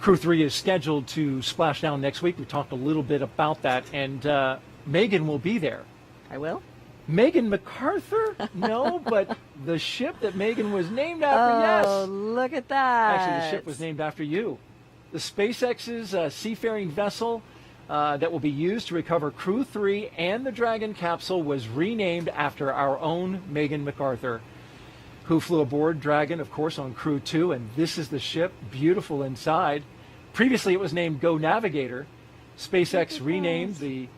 F: Crew 3 is scheduled to splash down next week. We talked a little bit about that, and Megan will be there.
G: I will?
F: Megan MacArthur? No, but the ship that Megan was named after, yes.
G: Oh, look at that.
F: Actually, the ship was named after you. The SpaceX's seafaring vessel that will be used to recover Crew 3 and the Dragon capsule was renamed after our own Megan MacArthur, who flew aboard Dragon, of course, on Crew 2, and this is the ship, beautiful inside. Previously, it was named Go Navigator. SpaceX renamed the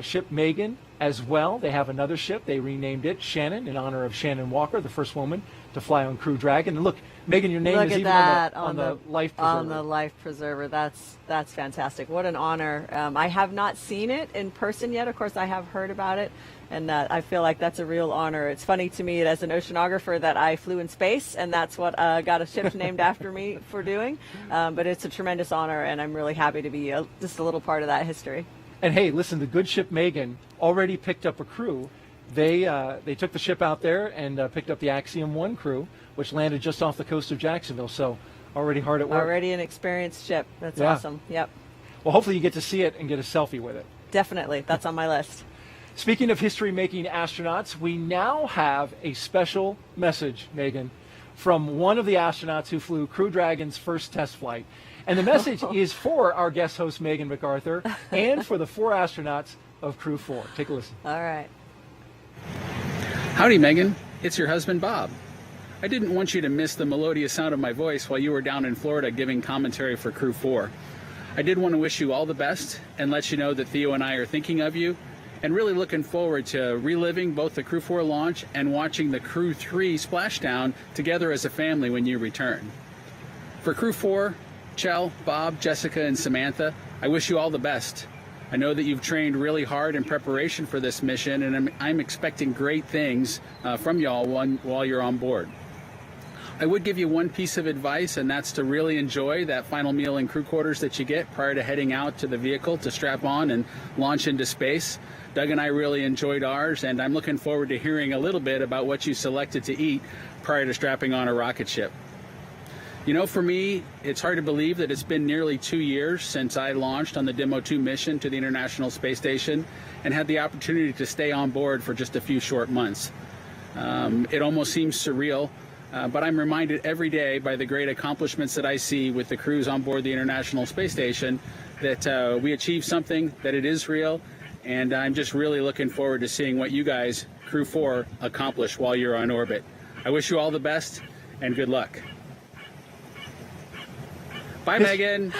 F: ship Megan as well. They have another ship. They renamed it Shannon in honor of Shannon Walker, the first woman to fly on Crew Dragon. And look, Megan, your name is even on the life preserver.
G: On the life preserver. That's fantastic. What an honor. I have not seen it in person yet. Of course, I have heard about it, and I feel like that's a real honor. It's funny to me as an oceanographer that I flew in space, and that's what got a ship named after me for doing. But it's a tremendous honor, and I'm really happy to be just a little part of that history.
F: And hey, listen, the good ship Megan already picked up a crew. They took the ship out there and picked up the Axiom 1 crew, which landed just off the coast of Jacksonville. So already hard at work.
G: Already an experienced ship. That's awesome. Yep.
F: Well, hopefully you get to see it and get a selfie with it.
G: Definitely. That's on my list.
F: Speaking of history-making astronauts, we now have a special message, Megan, from one of the astronauts who flew Crew Dragon's first test flight. And the message is for our guest host, Megan MacArthur, and for the 4 astronauts of Crew 4. Take a listen.
G: All right.
D: Howdy, Megan. It's your husband, Bob. I didn't want you to miss the melodious sound of my voice while you were down in Florida giving commentary for Crew 4. I did want to wish you all the best and let you know that Theo and I are thinking of you and really looking forward to reliving both the Crew 4 launch and watching the Crew 3 splashdown together as a family when you return. For Crew 4, Kjell, Bob, Jessica, and Samantha, I wish you all the best. I know that you've trained really hard in preparation for this mission, and I'm expecting great things from y'all while you're on board. I would give you one piece of advice, and that's to really enjoy that final meal in crew quarters that you get prior to heading out to the vehicle to strap on and launch into space. Doug and I really enjoyed ours, and I'm looking forward to hearing a little bit about what you selected to eat prior to strapping on a rocket ship. You know, for me, it's hard to believe that it's been nearly 2 years since I launched on the Demo 2 mission to the International Space Station and had the opportunity to stay on board for just a few short months. It almost seems surreal, but I'm reminded every day by the great accomplishments that I see with the crews on board the International Space Station that we achieved something, that it is real, and I'm just really looking forward to seeing what you guys, Crew 4, accomplish while you're on orbit. I wish you all the best and good luck. Bye, Megan.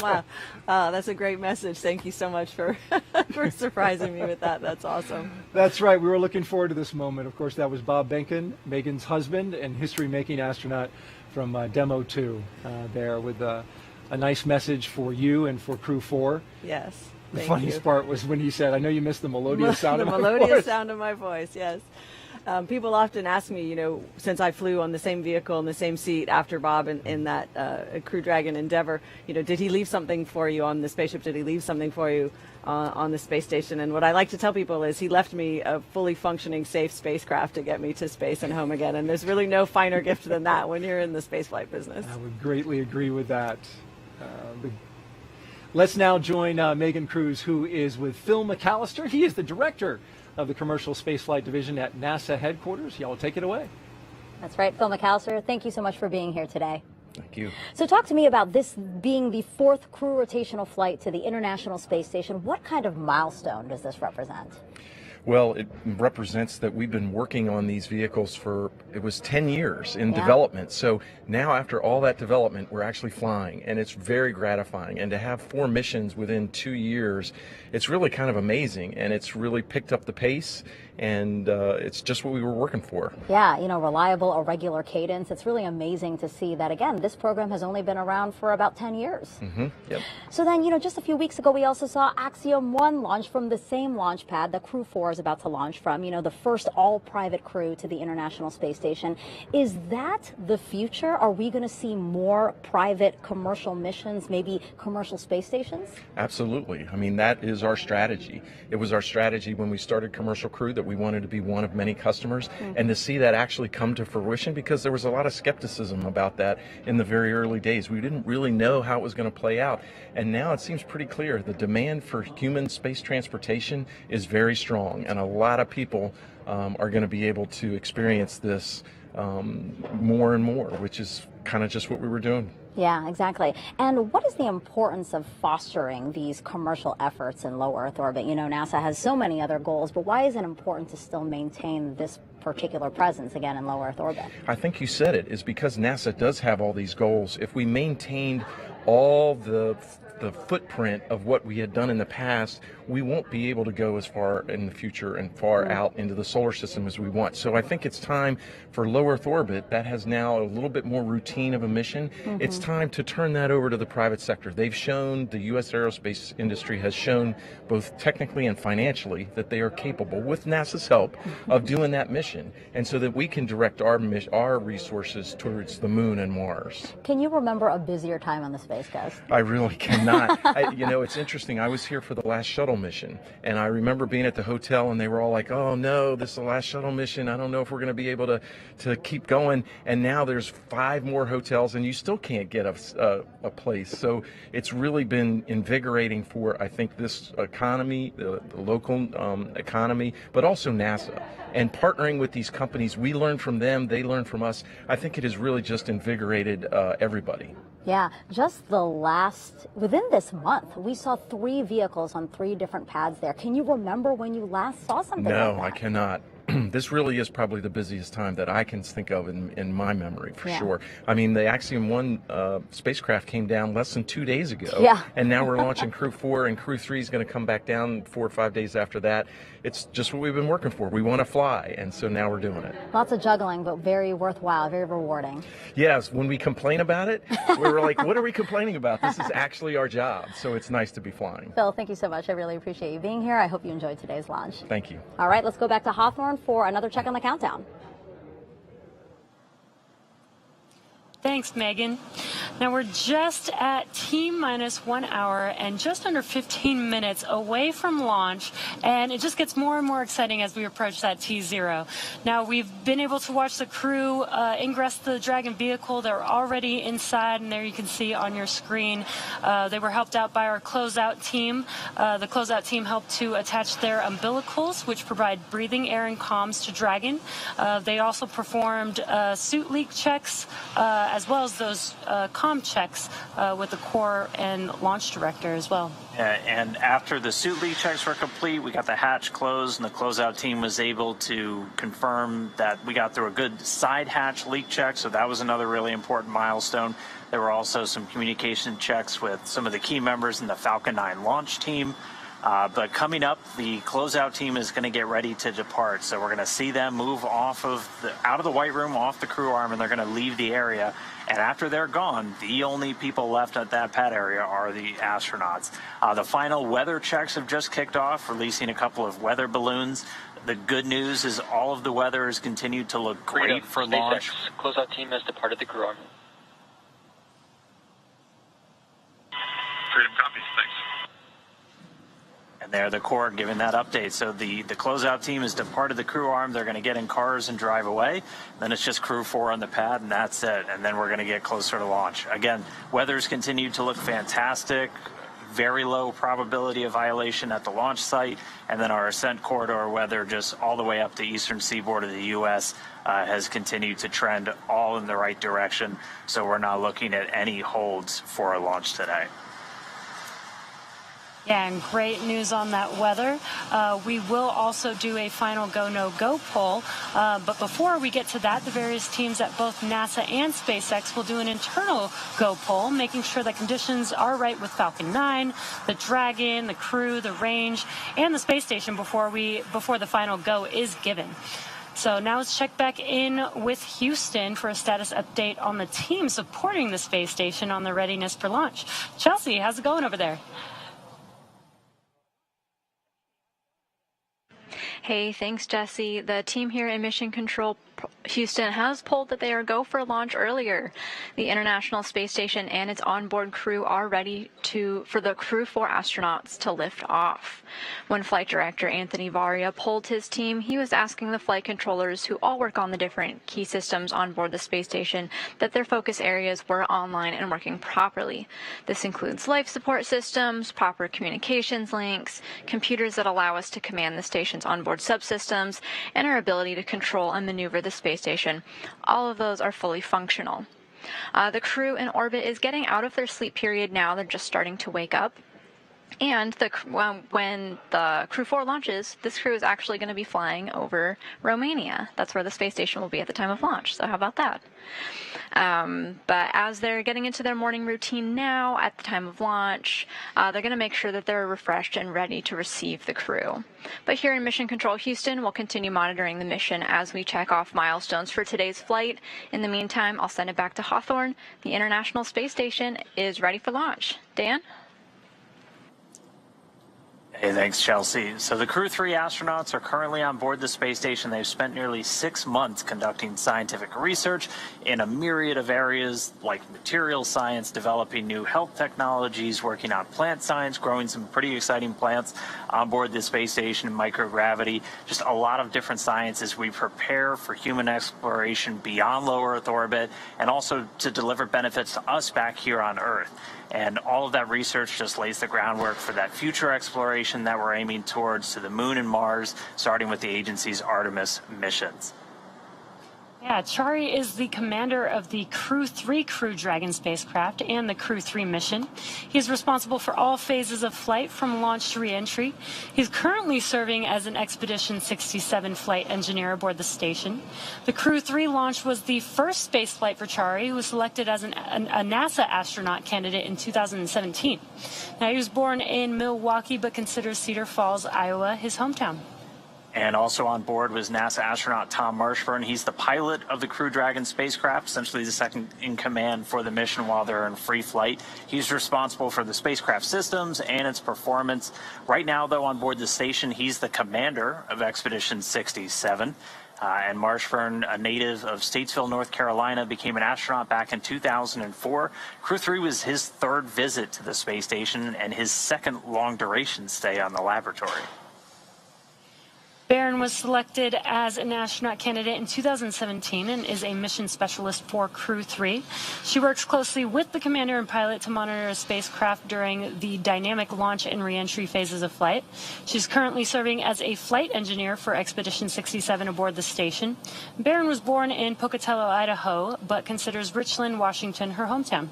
G: Wow. That's a great message. Thank you so much for surprising me with that. That's awesome.
F: That's right. We were looking forward to this moment. Of course, that was Bob Behnken, Megan's husband and history-making astronaut from Demo 2 there with a nice message for you and for Crew 4.
G: Yes.
F: The funniest part was when he said, I know you missed the melodious sound of my voice.
G: The melodious sound of my voice, yes. People often ask me, you know, since I flew on the same vehicle in the same seat after Bob in that Crew Dragon Endeavor, you know, did he leave something for you on the spaceship? Did he leave something for you on the space station? And what I like to tell people is he left me a fully functioning, safe spacecraft to get me to space and home again. And there's really no finer gift than that when you're in the spaceflight business.
F: I would greatly agree with that. Let's now join Megan Cruz, who is with Phil McAllister. He is the director of the Commercial Spaceflight Division at NASA headquarters. Y'all take it away.
T: That's right, Phil McAllister. Thank you so much for being here today.
U: Thank you.
T: So talk to me about this being the 4th crew rotational flight to the International Space Station. What kind of milestone does this represent?
J: Well, it represents that we've been working on these vehicles for, it was 10 years in development. So now after all that development, we're actually flying, and it's very gratifying. And to have 4 missions within 2 years, it's really kind of amazing, and it's really picked up the pace, and it's just what we were working for.
T: Yeah, you know, reliable, irregular cadence. It's really amazing to see that, again, this program has only been around for about 10 years.
J: Yep.
T: So then, you know, just a few weeks ago, we also saw Axiom 1 launch from the same launch pad that Crew 4 is about to launch from, you know, the first all-private crew to the International Space Station. Is that the future? Are we going to see more private commercial missions, maybe commercial space stations?
J: Absolutely. I mean, that is our strategy. It was our strategy when we started Commercial Crew that we wanted to be one of many customers, and to see that actually come to fruition, because there was a lot of skepticism about that in the very early days. We didn't really know how it was going to play out, and now it seems pretty clear. The demand for human space transportation is very strong, and a lot of people are going to be able to experience this more and more, which is kind of just what we were doing.
T: Yeah, exactly. And what is the importance of fostering these commercial efforts in low Earth orbit? You know, NASA has so many other goals, but why is it important to still maintain this particular presence again in low Earth orbit?
J: I think you said it, is because NASA does have all these goals. If we maintained all the footprint of what we had done in the past, we won't be able to go as far in the future and far out into the solar system as we want. So I think it's time for low Earth orbit, that has now a little bit more routine of a mission. It's time to turn that over to the private sector. They've shown, the U.S. aerospace industry has shown both technically and financially that they are capable, with NASA's help, of doing that mission, and so that we can direct our resources towards the moon and Mars.
T: Can you remember a busier time on the Space Coast?
J: I really cannot. You know, it's interesting. I was here for the last shuttle mission, and I remember being at the hotel, and they were all like, oh no, this is the last shuttle mission. I don't know if we're going to be able to keep going. And now there's 5 more hotels, and you still can't get a place. So it's really been invigorating for, I think, this economy, the local economy, but also NASA. And partnering with these companies, we learn from them, they learn from us. I think it has really just invigorated everybody.
T: Yeah, just within this month, we saw 3 vehicles on 3 different pads there. Can you remember when you last saw something like that?
J: No, I cannot. This really is probably the busiest time that I can think of in my memory, for sure. I mean, the Axiom 1 spacecraft came down less than 2 days ago, and now we're launching Crew 4, and Crew 3 is going to come back down 4 or 5 days after that. It's just what we've been working for. We want to fly, and so now we're doing it.
T: Lots of juggling, but very worthwhile, very rewarding.
J: Yes, when we complain about it, we were like, what are we complaining about? This is actually our job, so it's nice to be flying.
T: Phil, thank you so much. I really appreciate you being here. I hope you enjoyed today's launch.
J: Thank you.
T: All right, let's go back to Hawthorne for another check on the countdown.
C: Thanks, Megan. Now we're just at T-minus 1 hour and just under 15 minutes away from launch, and it just gets more and more exciting as we approach that T0. Now we've been able to watch the crew ingress the Dragon vehicle. They're already inside, and there you can see on your screen. They were helped out by our closeout team. The closeout team helped to attach their umbilicals, which provide breathing air and comms to Dragon. They also performed suit leak checks, as well as those comm checks with the core and launch director as well.
I: And after the suit leak checks were complete, we got the hatch closed, and the closeout team was able to confirm that we got through a good side hatch leak check, so that was another really important milestone. There were also some communication checks with some of the key members in the Falcon 9 launch team. But coming up, the closeout team is going to get ready to depart. So we're going to see them move out of the White Room, off the crew arm, and they're going to leave the area. And after they're gone, the only people left at that pad area are the astronauts. The final weather checks have just kicked off, releasing a couple of weather balloons. The good news is all of the weather has continued to look great for launch.
H: Closeout team has departed the crew arm.
Y: Freedom copies, thanks.
I: And they're the core giving that update. So the closeout team has departed the crew arm. They're going to get in cars and drive away. Then it's just crew 4 on the pad, and that's it. And then we're going to get closer to launch. Again, weather's continued to look fantastic. Very low probability of violation at the launch site. And then our ascent corridor weather just all the way up the eastern seaboard of the U.S. Has continued to trend all in the right direction. So we're not looking at any holds for a launch today.
C: Yeah, and great news on that weather. We will also do a final go, no go poll. But before we get to that, the various teams at both NASA and SpaceX will do an internal go poll, making sure that conditions are right with Falcon 9, the Dragon, the crew, the range, and the space station before the final go is given. So now let's check back in with Houston for a status update on the team supporting the space station on the readiness for launch. Chelsea, how's it going over there?
S: Hey, thanks, Jesse. The team here in Mission Control Houston has polled that they are go for launch earlier. The International Space Station and its onboard crew are ready for the Crew 4 astronauts to lift off. When Flight Director Anthony Varia polled his team, he was asking the flight controllers, who all work on the different key systems on board the space station, that their focus areas were online and working properly. This includes life support systems, proper communications links, computers that allow us to command the station's onboard subsystems, and our ability to control and maneuver the space station. All of those are fully functional. The crew in orbit is getting out of their sleep period now. They're just starting to wake up. And when the Crew 4 launches, this crew is actually going to be flying over Romania. That's where the space station will be at the time of launch. So how about that? But as they're getting into their morning routine now at the time of launch, they're going to make sure that they're refreshed and ready to receive the crew. But here in Mission Control Houston, we'll continue monitoring the mission as we check off milestones for today's flight. In the meantime, I'll send it back to Hawthorne. The International Space Station is ready for launch. Dan?
I: Hey, thanks, Chelsea. So the Crew 3 astronauts are currently on board the space station. They've spent nearly 6 months conducting scientific research in a myriad of areas like material science, developing new health technologies, working on plant science, growing some pretty exciting plants on board the space station, microgravity, just a lot of different sciences. We prepare for human exploration beyond low Earth orbit, and also to deliver benefits to us back here on Earth. And all of that research just lays the groundwork for that future exploration that we're aiming towards to the Moon and Mars, starting with the agency's Artemis missions.
C: Yeah, Chari is the commander of the Crew 3 Crew Dragon spacecraft and the Crew 3 mission. He is responsible for all phases of flight from launch to re-entry. He's currently serving as an Expedition 67 flight engineer aboard the station. The Crew 3 launch was the first space flight for Chari, who was selected as a NASA astronaut candidate in 2017. Now, he was born in Milwaukee but considers Cedar Falls, Iowa, his hometown.
I: And also on board was NASA astronaut Tom Marshburn. He's the pilot of the Crew Dragon spacecraft, essentially the second in command for the mission while they're in free flight. He's responsible for the spacecraft systems and its performance. Right now, though, on board the station, he's the commander of Expedition 67. And Marshburn, a native of Statesville, North Carolina, became an astronaut back in 2004. Crew 3 was his third visit to the space station and his second long-duration stay on the laboratory.
C: Barron was selected as an astronaut candidate in 2017 and is a mission specialist for Crew 3. She works closely with the commander and pilot to monitor a spacecraft during the dynamic launch and reentry phases of flight. She's currently serving as a flight engineer for Expedition 67 aboard the station. Barron was born in Pocatello, Idaho, but considers Richland, Washington, her hometown.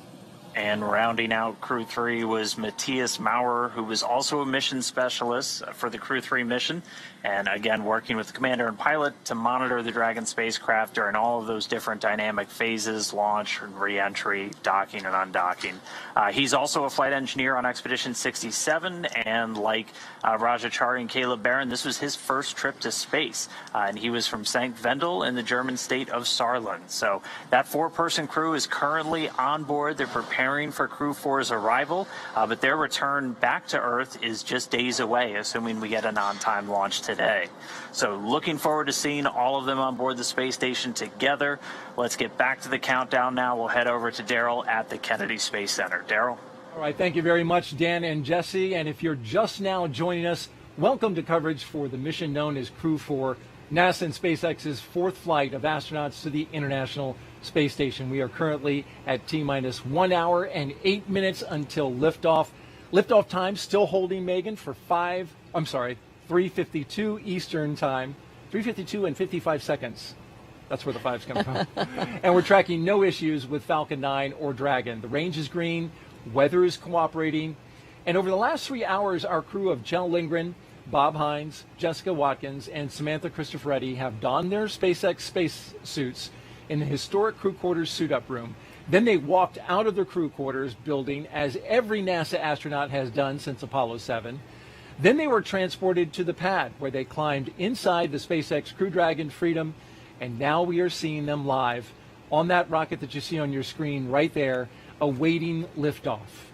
I: And rounding out Crew 3 was Matthias Maurer, who was also a mission specialist for the Crew 3 mission, and again working with the commander and pilot to monitor the Dragon spacecraft during all of those different dynamic phases, launch and re-entry, docking and undocking. He's also a flight engineer on Expedition 67, and like Rajachari and Caleb Barron, this was his first trip to space, and he was from St. Wendel in the German state of Saarland. So that 4-person crew is currently on board. They're preparing for Crew 4's arrival, but their return back to Earth is just days away, assuming we get an on-time launch today. So looking forward to seeing all of them on board the space station together. Let's get back to the countdown now. We'll head over to Daryl at the Kennedy Space Center. Daryl?
F: All right, thank you very much, Dan and Jesse. And if you're just now joining us, welcome to coverage for the mission known as Crew 4, NASA and SpaceX's 4th flight of astronauts to the International Space Station. We are currently at T-minus 1 hour and 8 minutes until liftoff. Liftoff time still holding, Megan, for 3:52 Eastern time, 3:52 and 55 seconds. That's where the 5's come from. And we're tracking no issues with Falcon 9 or Dragon. The range is green, weather is cooperating, and over the last 3 hours, our crew of Jell Lindgren, Bob Hines, Jessica Watkins, and Samantha Cristoforetti have donned their SpaceX space suits in the historic crew quarters suit-up room. Then they walked out of their crew quarters building, as every NASA astronaut has done since Apollo 7. Then they were transported to the pad, where they climbed inside the SpaceX Crew Dragon Freedom, and now we are seeing them live on that rocket that you see on your screen right there, awaiting liftoff.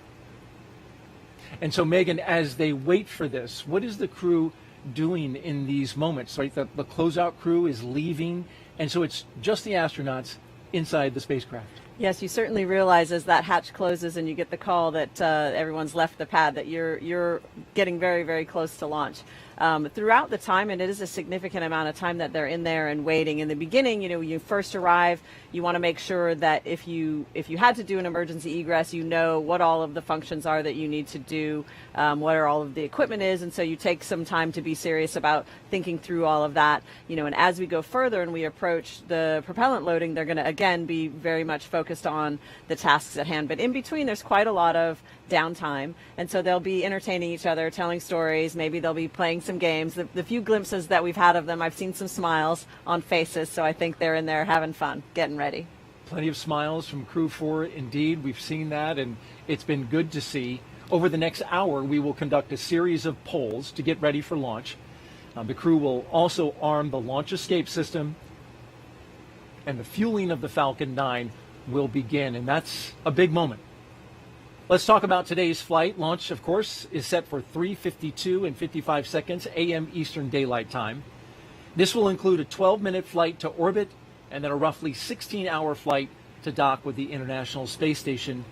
F: And so, Megan, as they wait for this, what is the crew doing in these moments? Right, the closeout crew is leaving, and so it's just the astronauts inside the spacecraft.
G: Yes, you certainly realize as that hatch closes and you get the call that everyone's left the pad, that you're getting very, very close to launch. Throughout the time, and it is a significant amount of time that they're in there and waiting. In the beginning, you first arrive, you want to make sure that if you had to do an emergency egress, you know what all of the functions are that you need to do, what are all of the equipment is, and so you take some time to be serious about thinking through all of that. And as we go further and we approach the propellant loading, they're going to again be very much focused on the tasks at hand. But in between, there's quite a lot of downtime, and so they'll be entertaining each other, telling stories, maybe they'll be playing some games. The few glimpses that we've had of them, I've seen some smiles on faces, so I think they're in there having fun, getting ready.
F: Plenty of smiles from Crew 4, indeed. We've seen that, and it's been good to see. Over the next hour, we will conduct a series of polls to get ready for launch. The crew will also arm the launch escape system, and the fueling of the Falcon 9 will begin, and that's a big moment. Let's talk about today's flight. Launch, of course, is set for 3:52 and 55 seconds a.m. Eastern Daylight Time. This will include a 12-minute flight to orbit and then a roughly 16-hour flight to dock with the International Space Station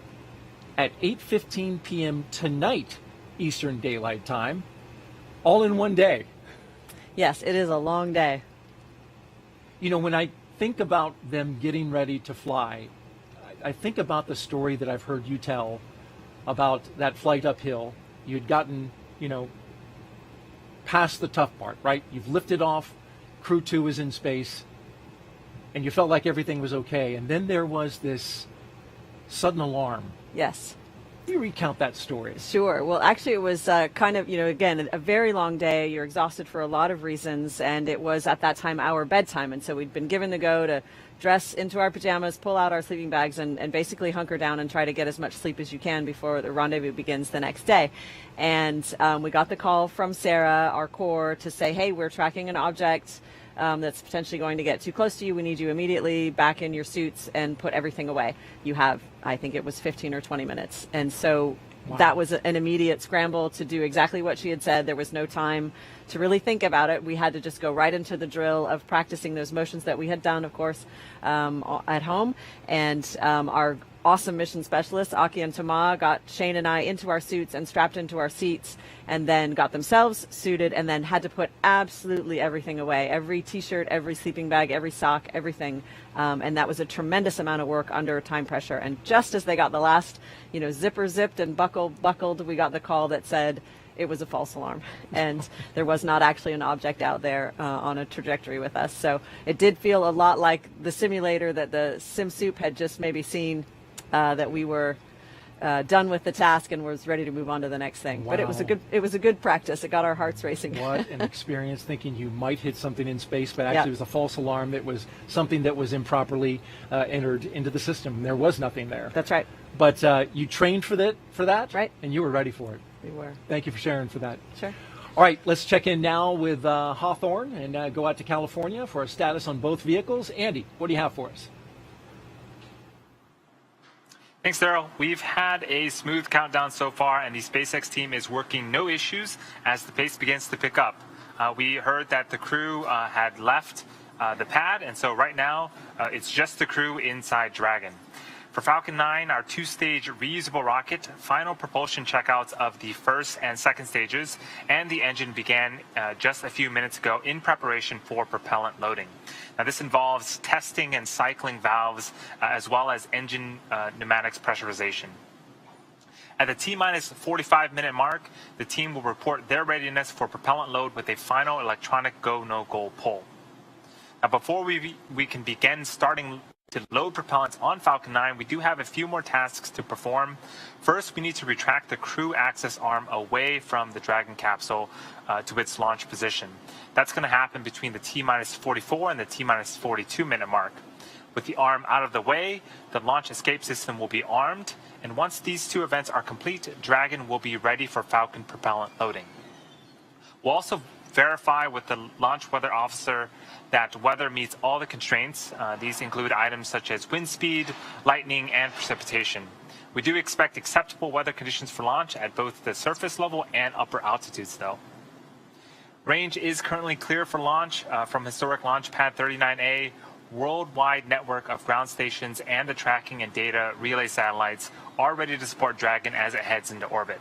F: at 8:15 p.m. tonight, Eastern Daylight Time, all in one day.
G: Yes, it is a long day.
F: When I think about them getting ready to fly, I think about the story that I've heard you tell about that flight uphill. You'd gotten, past the tough part, right? You've lifted off, Crew 2 is in space, and you felt like everything was okay. And then there was this sudden alarm.
G: Yes.
F: Can you recount that story?
G: Sure. Well, actually, it was kind of, again, a very long day. You're exhausted for a lot of reasons, and it was at that time our bedtime. And so we'd been given the go to dress into our pajamas, pull out our sleeping bags, and basically hunker down and try to get as much sleep as you can before the rendezvous begins the next day. And we got the call from Sarah, our core, to say, hey, we're tracking an object that's potentially going to get too close to you. We need you immediately back in your suits and put everything away. You have, I think it was 15 or 20 minutes. And so That was an immediate scramble to do exactly what she had said. There was no time to really think about it. We had to just go right into the drill of practicing those motions that we had done, of course, at home. And our awesome mission specialists, Aki and Tama, got Shane and I into our suits and strapped into our seats, and then got themselves suited, and then had to put absolutely everything away. Every t-shirt, every sleeping bag, every sock, everything. And that was a tremendous amount of work under time pressure. And just as they got the last, zipper zipped and buckled, we got the call that said it was a false alarm, and there was not actually an object out there on a trajectory with us. So it did feel a lot like the simulator that the SimSoup had just maybe seen, that we were done with the task and was ready to move on to the next thing.
F: Wow.
G: But it was a good practice. It got our hearts racing.
F: What an experience, thinking you might hit something in space, but actually it was a false alarm. It was something that was improperly entered into the system. There was nothing there.
G: That's right.
F: But you trained for that,
G: right?
F: And you were ready for it.
G: We were.
F: Thank you for sharing for that.
G: Sure.
F: All right, let's check in now with Hawthorne and go out to California for a status on both vehicles. Andy, what do you have for us?
K: Thanks, Daryl. We've had a smooth countdown so far, and the SpaceX team is working no issues as the pace begins to pick up. We heard that the crew had left the pad, and so right now it's just the crew inside Dragon. For Falcon 9, our two-stage reusable rocket, final propulsion checkouts of the first and second stages and the engine began just a few minutes ago in preparation for propellant loading. Now, this involves testing and cycling valves as well as engine pneumatics pressurization. At the T-minus 45-minute mark, the team will report their readiness for propellant load with a final electronic go-no-go pull. Now, before we can begin starting to load propellants on Falcon 9, we do have a few more tasks to perform. First, we need to retract the crew access arm away from the Dragon capsule to its launch position. That's going to happen between the T-minus 44 and the T-minus 42-minute mark. With the arm out of the way, the launch escape system will be armed, and once these two events are complete, Dragon will be ready for Falcon propellant loading. We'll also verify with the launch weather officer that weather meets all the constraints. These include items such as wind speed, lightning, and precipitation. We do expect acceptable weather conditions for launch at both the surface level and upper altitudes, though. Range is currently clear for launch from historic launch pad 39A. Worldwide network of ground stations and the tracking and data relay satellites are ready to support Dragon as it heads into orbit.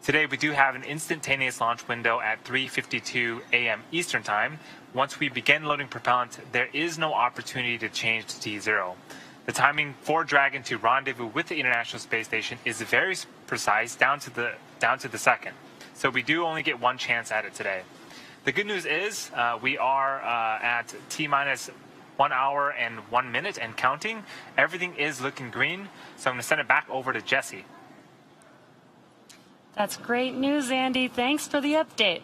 K: Today, we do have an instantaneous launch window at 3:52 a.m. Eastern Time. Once we begin loading propellant, there is no opportunity to change to T0. The timing for Dragon to rendezvous with the International Space Station is very precise, down to the second. So we do only get one chance at it today. The good news is we are at T-minus 1 hour and 1 minute and counting. Everything is looking green, so I'm going to send it back over to Jesse.
C: That's great news, Andy. Thanks for the update.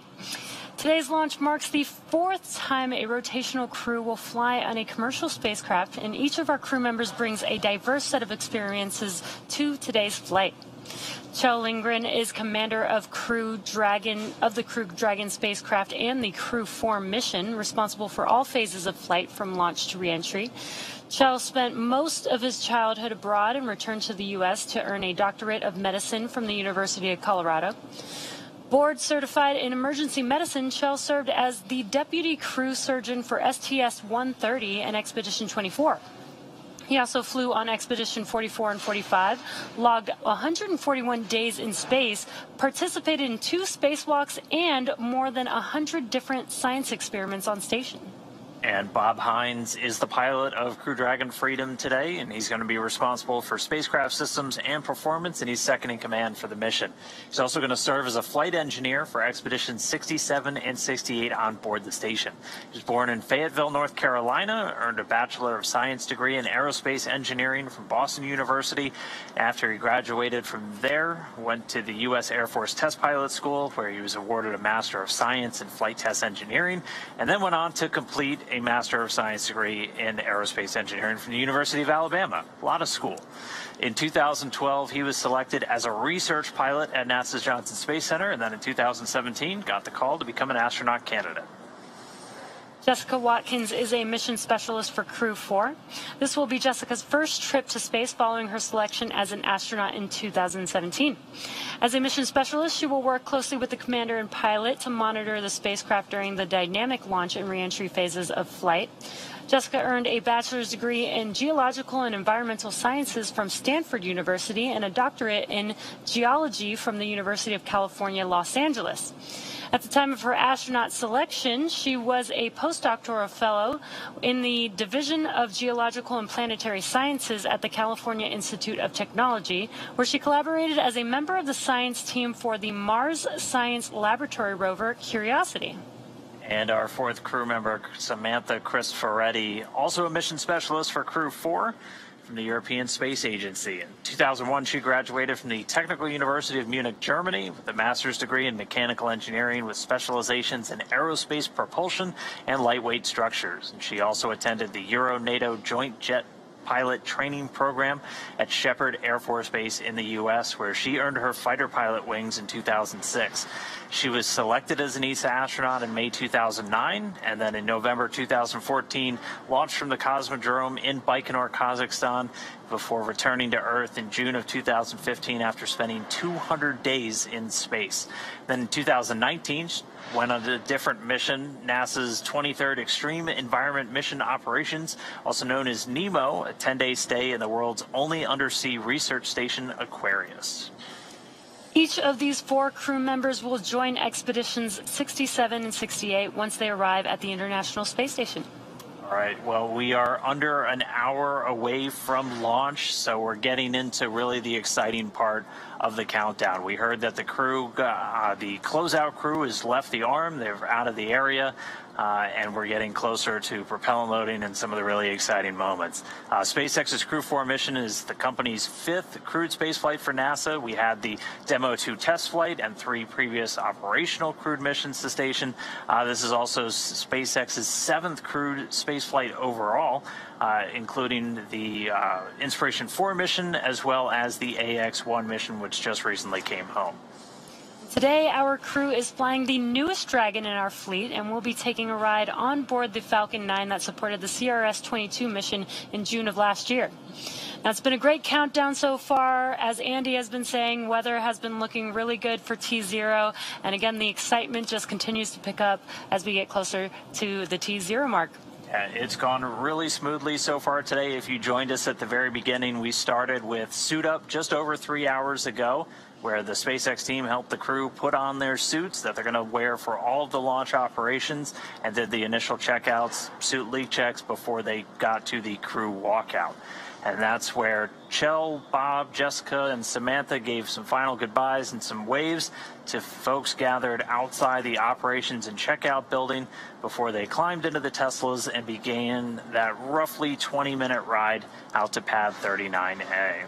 C: Today's launch marks the fourth time a rotational crew will fly on a commercial spacecraft, and each of our crew members brings a diverse set of experiences to today's flight. Kjell Lindgren is commander of the Crew Dragon spacecraft and the Crew 4 mission, responsible for all phases of flight from launch to reentry. Kjell spent most of his childhood abroad and returned to the U.S. to earn a doctorate of medicine from the University of Colorado. Board certified in emergency medicine, Kjell served as the deputy crew surgeon for STS-130 and Expedition 24. He also flew on Expedition 44 and 45, logged 141 days in space, participated in 2 spacewalks, and more than 100 different science experiments on station.
I: And Bob Hines is the pilot of Crew Dragon Freedom today, and he's going to be responsible for spacecraft systems and performance, and he's second in command for the mission. He's also going to serve as a flight engineer for Expeditions 67 and 68 on board the station. He was born in Fayetteville, North Carolina, earned a Bachelor of Science degree in Aerospace Engineering from Boston University. After he graduated from there, went to the U.S. Air Force Test Pilot School, where he was awarded a Master of Science in Flight Test Engineering, and then went on to complete a Master of Science degree in Aerospace Engineering from the University of Alabama. A lot of school. In 2012, he was selected as a research pilot at NASA's Johnson Space Center, and then in 2017, got the call to become an astronaut candidate.
C: Jessica Watkins is a mission specialist for Crew 4. This will be Jessica's first trip to space following her selection as an astronaut in 2017. As a mission specialist, she will work closely with the commander and pilot to monitor the spacecraft during the dynamic launch and reentry phases of flight. Jessica earned a bachelor's degree in geological and environmental sciences from Stanford University and a doctorate in geology from the University of California, Los Angeles. At the time of her astronaut selection, she was a postdoctoral fellow in the Division of Geological and Planetary Sciences at the California Institute of Technology, where she collaborated as a member of the science team for the Mars Science Laboratory rover Curiosity.
I: And our fourth crew member, Samantha Cristoforetti, also a mission specialist for Crew 4 from the European Space Agency. In 2001, she graduated from the Technical University of Munich, Germany, with a master's degree in mechanical engineering with specializations in aerospace propulsion and lightweight structures. And she also attended the Euro-NATO Joint Jet Pilot Training Program at Shepherd Air Force Base in the U.S., where she earned her fighter pilot wings in 2006. She was selected as an ESA astronaut in May 2009, and then in November 2014, launched from the Cosmodrome in Baikonur, Kazakhstan, before returning to Earth in June of 2015 after spending 200 days in space. Then in 2019, she went on a different mission, NASA's 23rd Extreme Environment Mission Operations, also known as NEMO, a 10-day stay in the world's only undersea research station, Aquarius.
C: Each of these 4 crew members will join expeditions 67 and 68 once they arrive at the International Space Station.
I: All right, well, we are under an hour away from launch, so we're getting into really the exciting part of the countdown. We heard that the crew, the closeout crew has left the arm. They're out of the area, and we're getting closer to propellant loading and some of the really exciting moments. SpaceX's Crew 4 mission is the company's 5th crewed spaceflight for NASA. We had the Demo 2 test flight and 3 previous operational crewed missions to station. This is also SpaceX's 7th crewed spaceflight overall, including the Inspiration 4 mission as well as the AX-1 mission, which just recently came home.
C: Today, our crew is flying the newest Dragon in our fleet, and we'll be taking a ride on board the Falcon 9 that supported the CRS-22 mission in June of last year. Now, it's been a great countdown so far. As Andy has been saying, weather has been looking really good for T0, and again, the excitement just continues to pick up as we get closer to the T0 mark.
I: Yeah, it's gone really smoothly so far today. If you joined us at the very beginning, we started with Suit Up just over 3 hours ago, where the SpaceX team helped the crew put on their suits that they're going to wear for all of the launch operations and did the initial checkouts, suit leak checks before they got to the crew walkout. And that's where Chell, Bob, Jessica, and Samantha gave some final goodbyes and some waves to folks gathered outside the operations and checkout building before they climbed into the Teslas and began that roughly 20-minute ride out to pad 39A.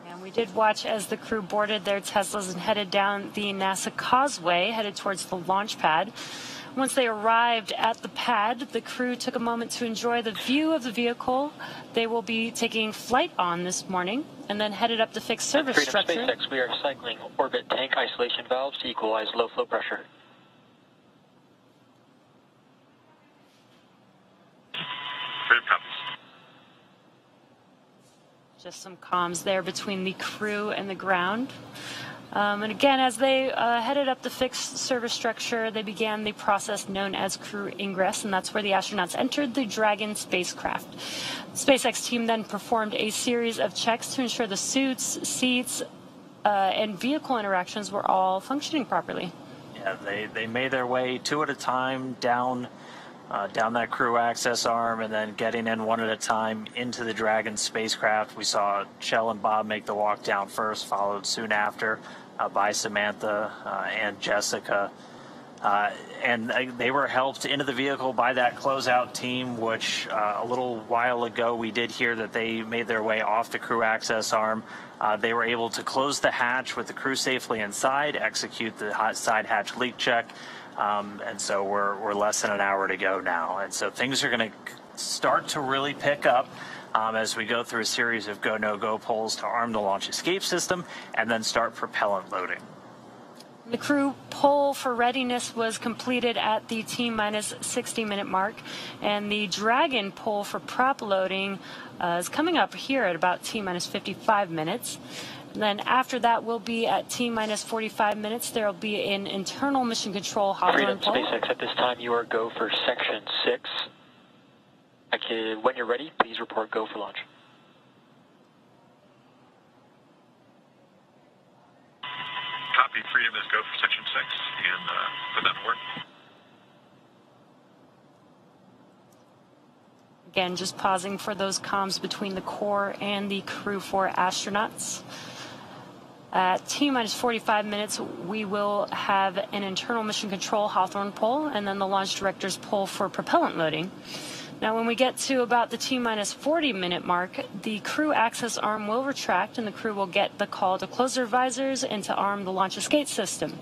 C: And we did watch as the crew boarded their Teslas and headed down the NASA Causeway, headed towards the launch pad. Once they arrived at the pad, the crew took a moment to enjoy the view of the vehicle they will be taking flight on this morning, and then headed up the fixed service structure.
H: SpaceX, we are cycling orbit tank isolation valves to equalize low flow pressure.
C: Just some comms there between the crew and the ground. And again, as they headed up the fixed service structure, they began the process known as crew ingress, and that's where the astronauts entered the Dragon spacecraft. The SpaceX team then performed a series of checks to ensure the suits, seats, and vehicle interactions were all functioning properly.
I: Yeah, they made their way 2 at a time down that crew access arm, and then getting in 1 at a time into the Dragon spacecraft. We saw Chell and Bob make the walk down first, followed soon after by Samantha and Jessica. And they were helped into the vehicle by that closeout team, which a little while ago we did hear that they made their way off the crew access arm. They were able to close the hatch with the crew safely inside, execute the side hatch leak check. And so we're less than an hour to go now. And so things are going to start to really pick up as we go through a series of go, no-go polls to arm the launch escape system and then start propellant loading.
C: The crew poll for readiness was completed at the T-minus 60-minute mark, and the Dragon poll for prop loading is coming up here at about T-minus 55 minutes. And then after that, we'll be at T-minus 45 minutes. There will be an internal mission control Hawthorne poll.
H: SpaceX, at this time, you are go for Section 6. When you're ready, please report go for launch.
L: Copy. Freedom is go for Section 6 and put that to work.
C: Again, just pausing for those comms between the core and the Crew 4 astronauts. At T-minus 45 minutes, we will have an internal mission control Hawthorne poll and then the launch director's poll for propellant loading. Now, when we get to about the T-minus 40-minute mark, the crew access arm will retract and the crew will get the call to close their visors and to arm the launch escape system.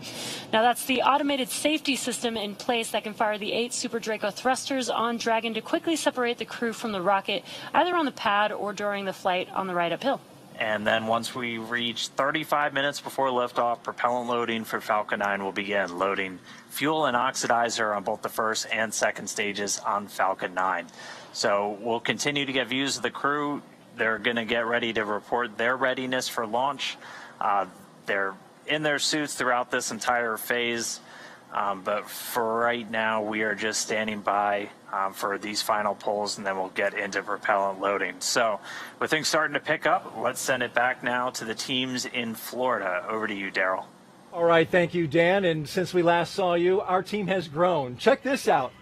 C: Now, that's the automated safety system in place that can fire the 8 Super Draco thrusters on Dragon to quickly separate the crew from the rocket, either on the pad or during the flight on the ride uphill.
I: And then once we reach 35 minutes before liftoff, propellant loading for Falcon 9 will begin, loading fuel and oxidizer on both the first and second stages on Falcon 9. So we'll continue to get views of the crew. They're going to get ready to report their readiness for launch. They're in their suits throughout this entire phase. But for right now, we are just standing by for these final polls, and then we'll get into propellant loading. So with things starting to pick up, let's send it back now to the teams in Florida. Over to you, Daryl.
F: All right, thank you, Dan. And since we last saw you, our team has grown. Check this out.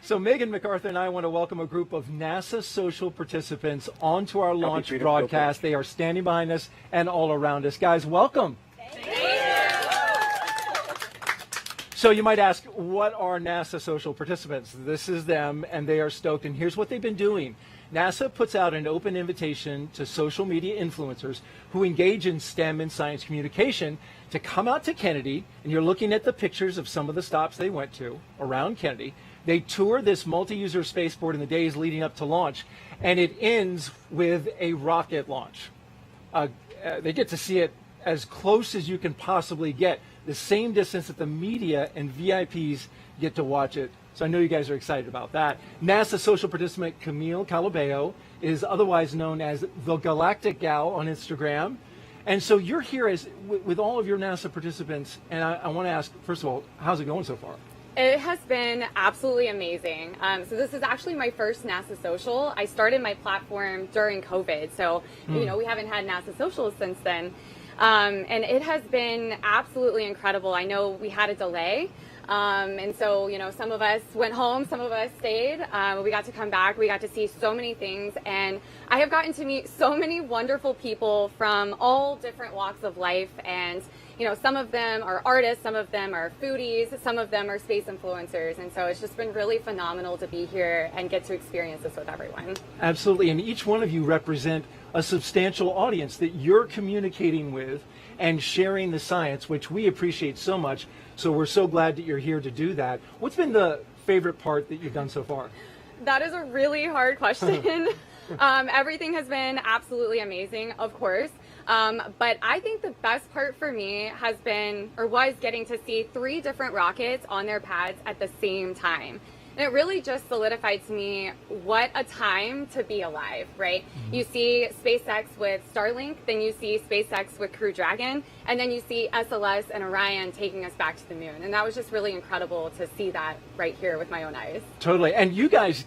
F: So Megan MacArthur and I want to welcome a group of NASA social participants onto our launch broadcast. They are standing behind us and all around us. Guys, welcome. So you might ask, what are NASA social participants? This is them, and they are stoked, and here's what they've been doing. NASA puts out an open invitation to social media influencers who engage in STEM and science communication to come out to Kennedy, and you're looking at the pictures of some of the stops they went to around Kennedy. They tour this multi-user spaceport in the days leading up to launch, and it ends with a rocket launch. They get to see it as close as you can possibly get, the same distance that the media and VIPs get to watch it. So I know you guys are excited about that. NASA social participant Camille Calabeo is otherwise known as the Galactic Gal on Instagram. And so you're here with all of your NASA participants, and I want to ask, first of all, how's it going so far?
M: It has been absolutely amazing. So this is actually my first NASA social. I started my platform during COVID, so you know we haven't had NASA socials since then. And it has been absolutely incredible. I know we had a delay, and so, you know, some of us went home, some of us stayed. We got to come back. We got to see so many things, and I have gotten to meet so many wonderful people from all different walks of life. And, you know, some of them are artists, some of them are foodies, some of them are space influencers. And so it's just been really phenomenal to be here and get to experience this with everyone.
F: Absolutely. And each one of you represent a substantial audience that you're communicating with and sharing the science, which we appreciate so much. So we're so glad that you're here to do that. What's been the favorite part that you've done so far?
M: That is a really hard question. Everything has been absolutely amazing, of course. But I think the best part for me has been, or was, getting to see 3 different rockets on their pads at the same time. And it really just solidified to me what a time to be alive, right? You see SpaceX with Starlink, then you see SpaceX with Crew Dragon, and then you see SLS and Orion taking us back to the moon. And that was just really incredible to see that right here with my own eyes.
F: Totally. And you guys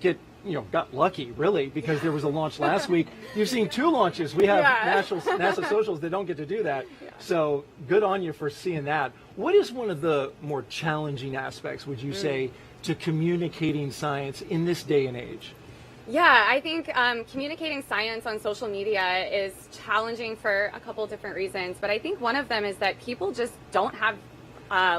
F: got lucky, really, because there was a launch last week. You've seen 2 launches. We have NASA socials that don't get to do that. So good on you for seeing that. What is one of the more challenging aspects, would you say, to communicating science in this day and age?
M: Yeah, I think communicating science on social media is challenging for a couple different reasons, but I think one of them is that people just don't have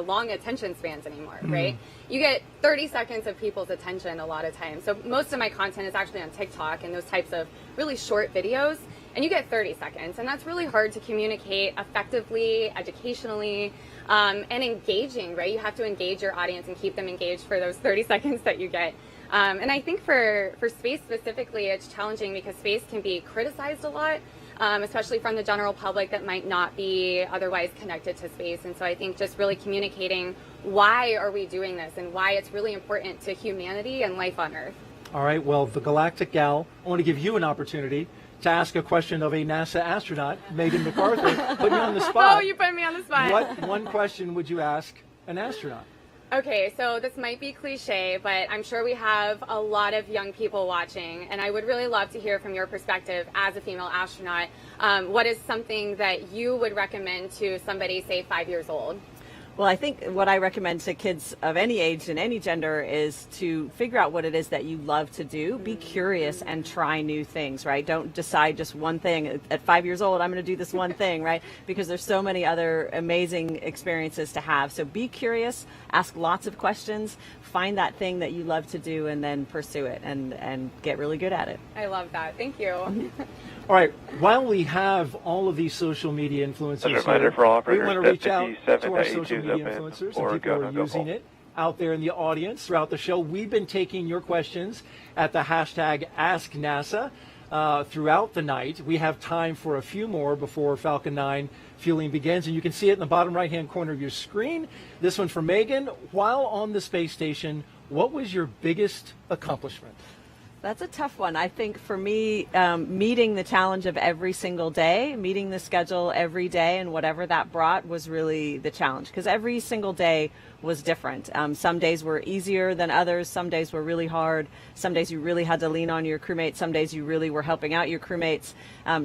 M: long attention spans anymore, right? You get 30 seconds of people's attention a lot of times. So most of my content is actually on TikTok and those types of really short videos, and you get 30 seconds, and that's really hard to communicate effectively, educationally, and engaging, right? You have to engage your audience and keep them engaged for those 30 seconds that you get. And I think for space specifically, it's challenging because space can be criticized a lot. especially from the general public that might not be otherwise connected to space. And so I think just really communicating why are we doing this and why it's really important to humanity and life on Earth.
F: All right, well, the Galactic Gal, I want to give you an opportunity to ask a question of a NASA astronaut, Megan MacArthur. Put me on the spot.
M: Oh, you put me on the spot.
F: What one question would you ask an astronaut?
M: Okay, so this might be cliche, but I'm sure we have a lot of young people watching, and I would really love to hear from your perspective as a female astronaut. What is something that you would recommend to somebody, say, 5 years old?
G: Well, I think what I recommend to kids of any age and any gender is to figure out what it is that you love to do. Be curious and try new things, right? Don't decide just one thing. At 5 years old, I'm going to do this one thing, right? Because there's so many other amazing experiences to have. So be curious, ask lots of questions, find that thing that you love to do, and then pursue it and get really good at it.
M: I love that. Thank you.
F: All right, while we have all of these social media influencers here,
X: for all
F: we want to reach out to our
X: 57
F: social media
X: open,
F: influencers
X: or
F: and people who
X: go,
F: are
X: no,
F: using
X: go.
F: it out there in the audience throughout the show. We've been taking your questions at the hashtag AskNASA throughout the night. We have time for a few more before Falcon 9 fueling begins, and you can see it in the bottom right-hand corner of your screen. This one from Megan. While on the space station, what was your biggest accomplishment?
G: That's a tough one. I think for me, meeting the challenge of every single day, meeting the schedule every day and whatever that brought was really the challenge, because every single day was different. Some days were easier than others. Some days were really hard. Some days you really had to lean on your crewmates. Some days you really were helping out your crewmates.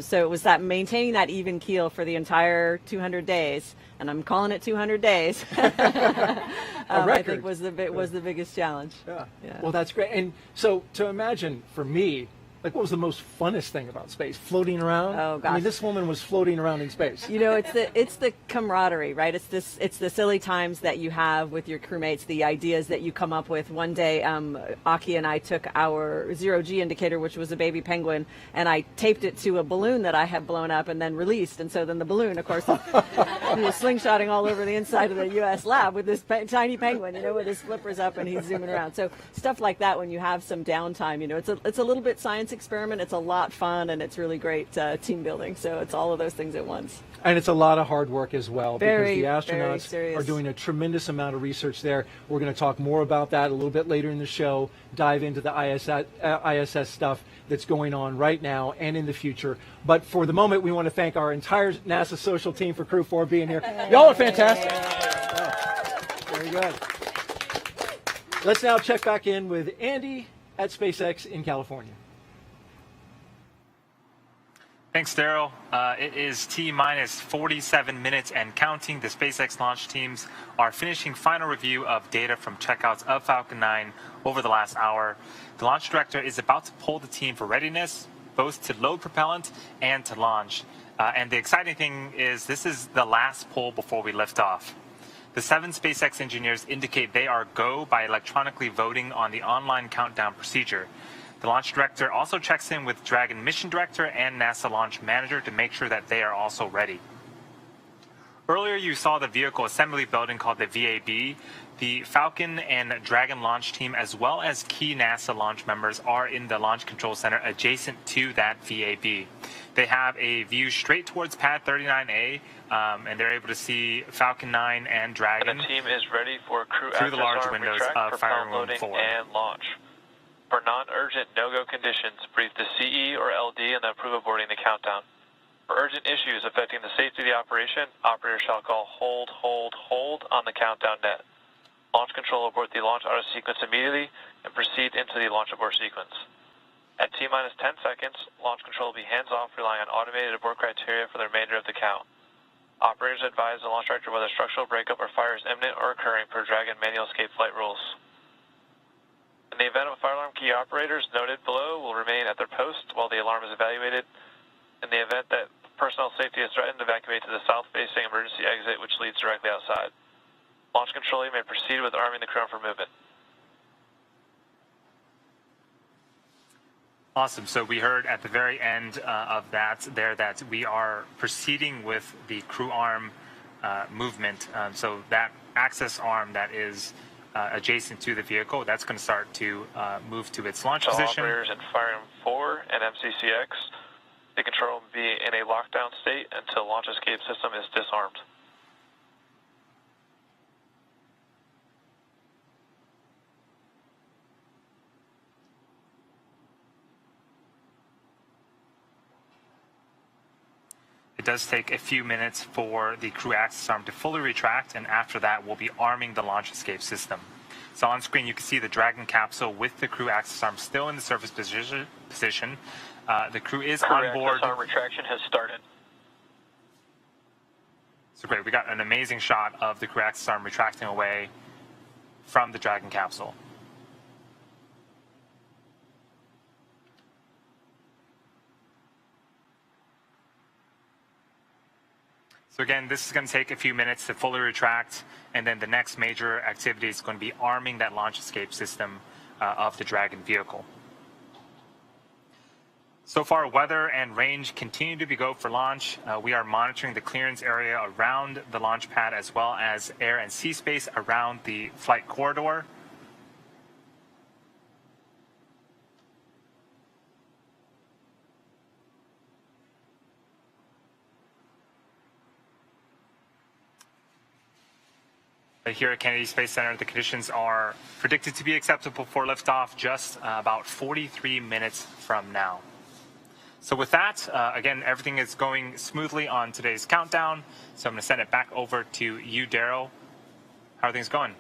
G: So it was that maintaining that even keel for the entire 200 days. And I'm calling it 200 days. I think was the biggest challenge.
F: Yeah. Well, that's great. And so to imagine for me, like, what was the most funnest thing about space? Floating around?
G: Oh, gosh.
F: I mean, this woman was floating around in space.
G: You know, it's the camaraderie, right? It's the silly times that you have with your crewmates, the ideas that you come up with. One day, Aki and I took our zero-G indicator, which was a baby penguin, and I taped it to a balloon that I had blown up and then released. And so then the balloon, of course, was slingshotting all over the inside of the U.S. lab with this tiny penguin, you know, with his flippers up and he's zooming around. So stuff like that, when you have some downtime, you know, it's a little bit science experiment. It's a lot fun, and it's really great team building. So it's all of those things at once.
F: And it's a lot of hard work as well, because the astronauts
G: very
F: are doing a tremendous amount of research there. We're going to talk more about that a little bit later in the show, dive into the ISS stuff that's going on right now and in the future. But for the moment, we want to thank our entire NASA social team for Crew 4 being here. Y'all are fantastic. Oh, very good. Let's now check back in with Andy at SpaceX in California.
K: Thanks, Daryl. It is T-minus 47 minutes and counting. The SpaceX launch teams are finishing final review of data from checkouts of Falcon 9 over the last hour. The launch director is about to poll the team for readiness, both to load propellant and to launch. And the exciting thing is this is the last poll before we lift off. The 7 SpaceX engineers indicate they are go by electronically voting on the online countdown procedure. The launch director also checks in with Dragon mission director and NASA launch manager to make sure that they are also ready. Earlier, you saw the vehicle assembly building called the VAB. The Falcon and Dragon launch team, as well as key NASA launch members, are in the Launch Control Center adjacent to that VAB. They have a view straight towards Pad 39A, and they're able to see Falcon 9 and Dragon.
L: And the team is ready for crew
K: through the large
L: SSR
K: windows
L: retract,
K: of Firing Room
L: loading
K: 4.
L: and launch. For non-urgent no-go conditions, brief the CE or LD and then approve aborting the countdown. For urgent issues affecting the safety of the operation, operators shall call hold on the countdown net. Launch control abort the launch auto sequence immediately and proceed into the launch abort sequence. At T-minus 10 seconds, launch control will be hands-off, relying on automated abort criteria for the remainder of the count. Operators advise the launch director whether structural breakup or fire is imminent or occurring per Dragon manual escape flight rules. In the event of a fire alarm, key operators noted below will remain at their post while the alarm is evaluated. In the event that personnel safety is threatened, evacuate to the south-facing emergency exit, which leads directly outside. Launch control may proceed with arming the crew for movement.
K: Awesome. So we heard at the very end of that we are proceeding with the crew arm movement. So that access arm that is adjacent to the vehicle, that's going to start to move to its launch position.
L: Operators in Firing 4 and MCCX, The control room will be in a lockdown state until launch escape system is disarmed.
K: It does take a few minutes for the crew access arm to fully retract, and after that, we'll be arming the launch escape system. So on screen, you can see the Dragon capsule with the crew access arm still in the surface position. The crew is on board.
L: Crew access arm retraction has started.
K: So great, we got an amazing shot of the crew access arm retracting away from the Dragon capsule. So again, this is going to take a few minutes to fully retract, and then the next major activity is going to be arming that launch escape system of the Dragon vehicle. So far, weather and range continue to be go for launch. We are monitoring the clearance area around the launch pad as well as air and sea space around the flight corridor. Here at Kennedy Space Center, the conditions are predicted to be acceptable for liftoff just about 43 minutes from now. So with that, again, everything is going smoothly on today's countdown. So I'm going to send it back over to you, Daryl. How are things going?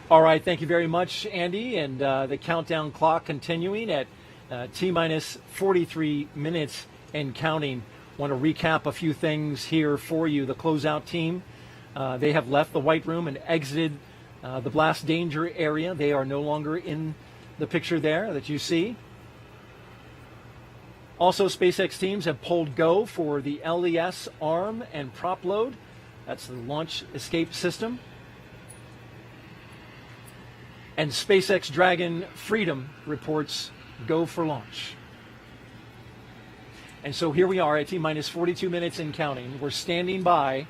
F: All right, thank you very much, Andy. And the countdown clock continuing at T-minus 43 minutes and counting. Want to recap a few things here for you. The closeout team. They have left the White Room and exited the blast danger area. They are no longer in the picture there that you see. Also, SpaceX teams have pulled go for the LES arm and prop load. That's the launch escape system. And SpaceX Dragon Freedom reports go for launch. And so here we are at T-minus 42 minutes and counting. We're standing by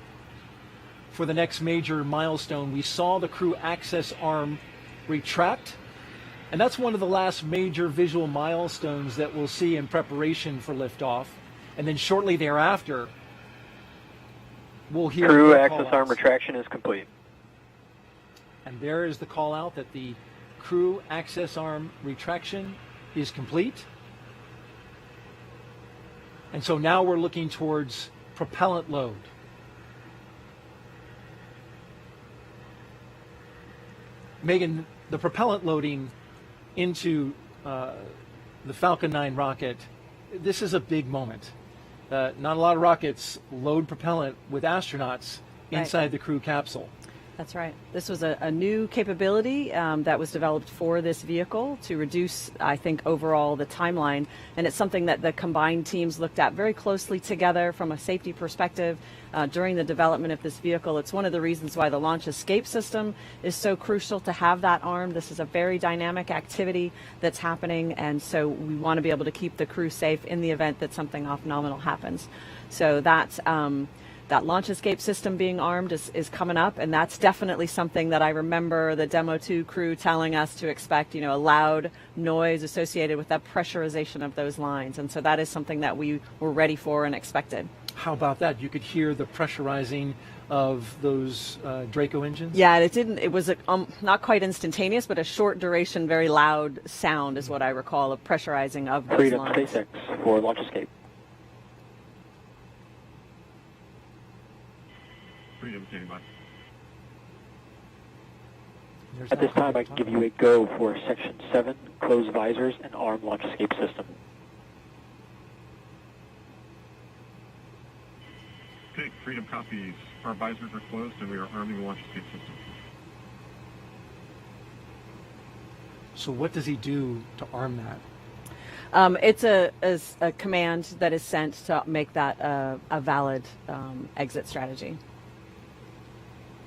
F: for the next major milestone. We saw the crew access arm retract, and that's one of the last major visual milestones that we'll see in preparation for liftoff. And then shortly thereafter, we'll hear
H: crew access arm retraction is complete.
F: And there is the call out that the crew access arm retraction is complete. And so now we're looking towards propellant load. Megan, the propellant loading into the Falcon 9 rocket, this is a big moment. Not a lot of rockets load propellant with astronauts inside the crew capsule.
G: That's right. This was a new capability that was developed for this vehicle to reduce, I think, overall the timeline. And it's something that the combined teams looked at very closely together from a safety perspective during the development of this vehicle. It's one of the reasons why the launch escape system is so crucial to have that arm. This is a very dynamic activity that's happening, and so we want to be able to keep the crew safe in the event that something off-nominal happens. So that's that launch escape system being armed is coming up, and that's definitely something that I remember the Demo 2 crew telling us to expect, a loud noise associated with that pressurization of those lines. And so that is something that we were ready for and expected.
F: How about that? You could hear the pressurizing of those Draco engines?
G: Yeah, it was not quite instantaneous, but a short duration, very loud sound is what I recall of pressurizing of those
H: Freedom
G: lines.
H: SpaceX for launch escape.
E: Freedom standing by.
H: At this time, I can give you a go for Section 7, close visors and arm launch escape system.
E: Okay, Freedom copies. Our visors are closed and we are arming the launch escape system.
F: So what does he do to arm that?
G: It's a command that is sent to make that a valid exit strategy.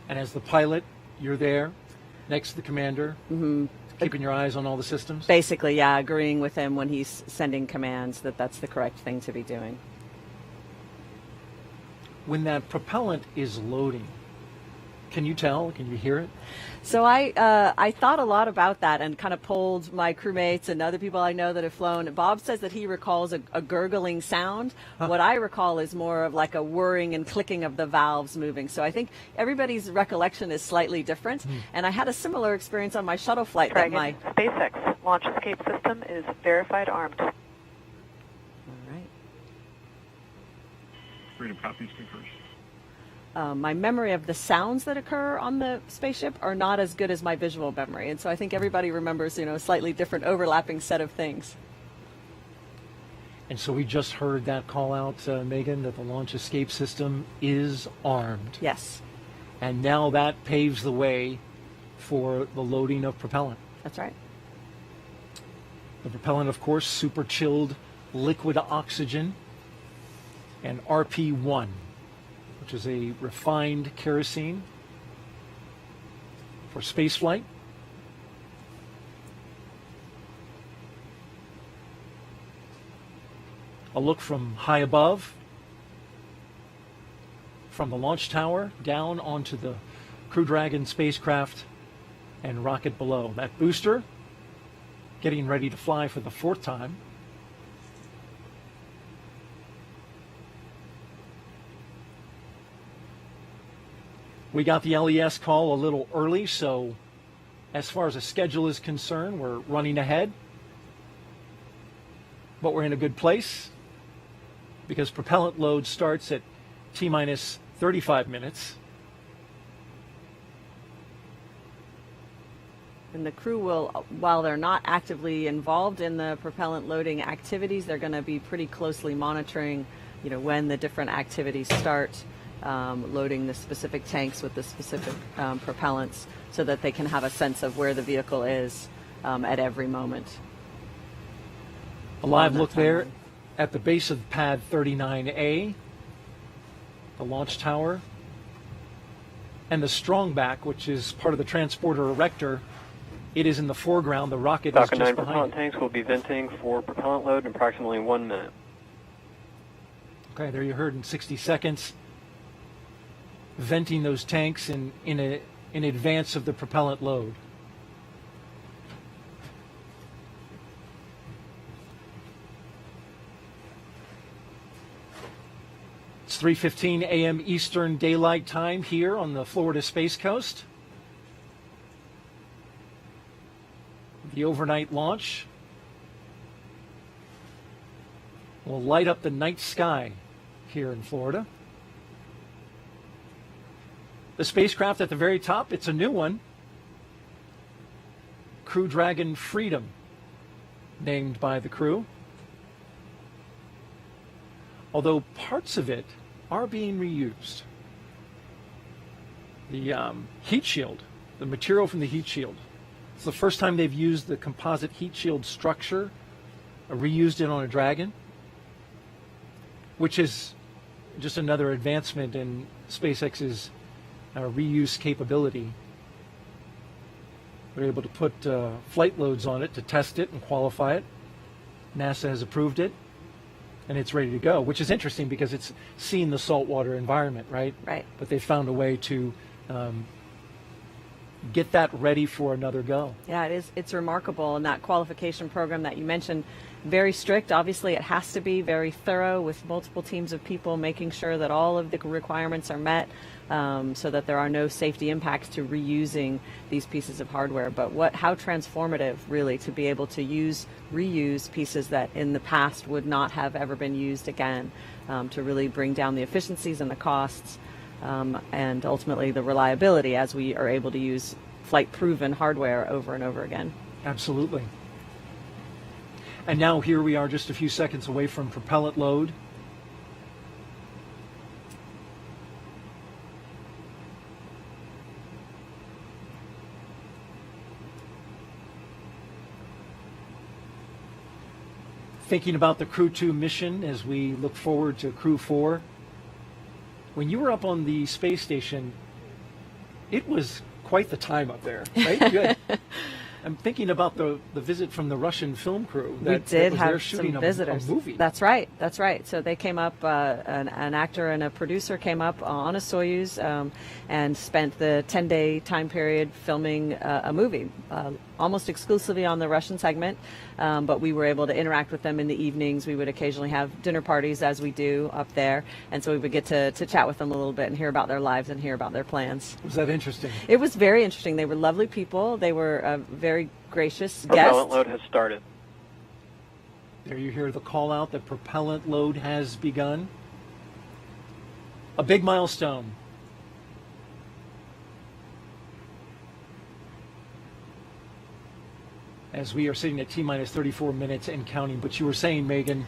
F: And as the pilot, you're there next to the commander, keeping your eyes on all the systems?
G: Basically, yeah, agreeing with him when he's sending commands that that's the correct thing to be doing.
F: When that propellant is loading, Can you tell? Can you hear it?
G: So I thought a lot about that and kind of polled my crewmates and other people I know that have flown. Bob says that he recalls a gurgling sound. What I recall is more of like a whirring and clicking of the valves moving. So I think everybody's recollection is slightly different. And I had a similar experience on my shuttle flight.
N: Dragon, SpaceX launch escape system is verified armed.
G: All right.
E: Freedom copies confirmed.
G: My memory of the sounds that occur on the spaceship are not as good as my visual memory. And so I think everybody remembers, a slightly different overlapping set of things.
F: And so we just heard that call out, Megan, that the launch escape system is armed.
G: Yes.
F: And now that paves the way for the loading of propellant.
G: That's right.
F: The propellant, of course, super chilled liquid oxygen and RP1. Which is a refined kerosene for spaceflight. A look from high above, from the launch tower down onto the Crew Dragon spacecraft and rocket below. That booster getting ready to fly for the 4th time. We got the LES call a little early, so as far as the schedule is concerned, we're running ahead. But we're in a good place because propellant load starts at T-minus 35 minutes.
G: And the crew will, while they're not actively involved in the propellant loading activities, they're going to be pretty closely monitoring, when the different activities start. Loading the specific tanks with the specific propellants so that they can have a sense of where the vehicle is at every moment.
F: A live look there at the base of pad 39A, the launch tower, and the strongback, which is part of the transporter erector. It is in the foreground. The rocket is just
X: Falcon 9
F: behind
X: propellant
F: it.
X: tanks will be venting for propellant load in approximately 1 minute.
F: Okay, there you heard in 60 seconds. Venting those tanks in advance of the propellant load. It's 3:15 a.m. Eastern Daylight Time here on the Florida Space Coast. The overnight launch will light up the night sky here in Florida. The spacecraft at the very top, it's a new one. Crew Dragon Freedom, named by the crew. Although parts of it are being reused. The heat shield, the material from the heat shield. It's the first time they've used the composite heat shield structure, reused it on a Dragon, which is just another advancement in SpaceX's reuse capability. We're able to put flight loads on it to test it and qualify it. NASA has approved it, and it's ready to go, which is interesting because it's seen the saltwater environment, right?
G: Right.
F: But they found a way to get that ready for another go.
G: Yeah, it is. It's remarkable. And that qualification program that you mentioned, very strict. Obviously, it has to be very thorough with multiple teams of people making sure that all of the requirements are met so that there are no safety impacts to reusing these pieces of hardware. But how transformative, really, to be able to reuse pieces that in the past would not have ever been used again, to really bring down the efficiencies and the costs. And ultimately the reliability as we are able to use flight-proven hardware over and over again.
F: Absolutely. And now here we are just a few seconds away from propellant load. Thinking about the Crew 2 mission as we look forward to Crew 4. When you were up on the space station, it was quite the time up there, right? Good. I'm thinking about the visit from the Russian film crew.
G: We did
F: was
G: have
F: there shooting
G: some visitors.
F: A movie.
G: That's right. That's right. So they came up, an actor and a producer came up on a Soyuz and spent the 10-day time period filming a movie, almost exclusively on the Russian segment. But we were able to interact with them in the evenings. We would occasionally have dinner parties, as we do up there. And so we would get to chat with them a little bit and hear about their lives and hear about their plans.
F: Was that interesting?
G: It was very interesting. They were lovely people. They were very gracious
H: Propellant
G: guests.
H: load has started.
F: There you hear the call out that propellant load has begun. A big milestone. As we are sitting at T-minus 34 minutes and counting. But you were saying, Megan.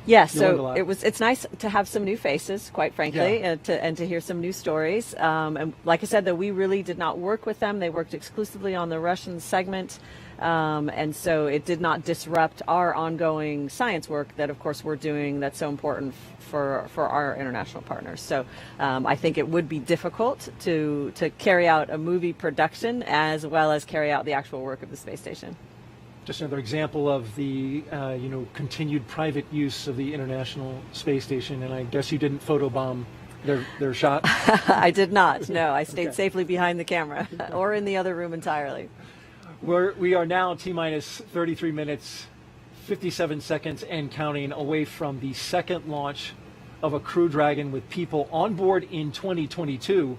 G: Yeah, so it's nice to have some new faces, quite frankly,
F: Yeah.
G: and to hear some new stories. And like I said, though, we really did not work with them. They worked exclusively on the Russian segment. And so it did not disrupt our ongoing science work that, of course, we're doing that's so important for our international partners. So I think it would be difficult to carry out a movie production as well as carry out the actual work of the space station.
F: Just another example of the continued private use of the International Space Station, and I guess you didn't photobomb their shot?
G: I did not. No, I stayed safely behind the camera or in the other room entirely.
F: We are now T-minus 33 minutes, 57 seconds and counting away from the second launch of a Crew Dragon with people on board in 2022.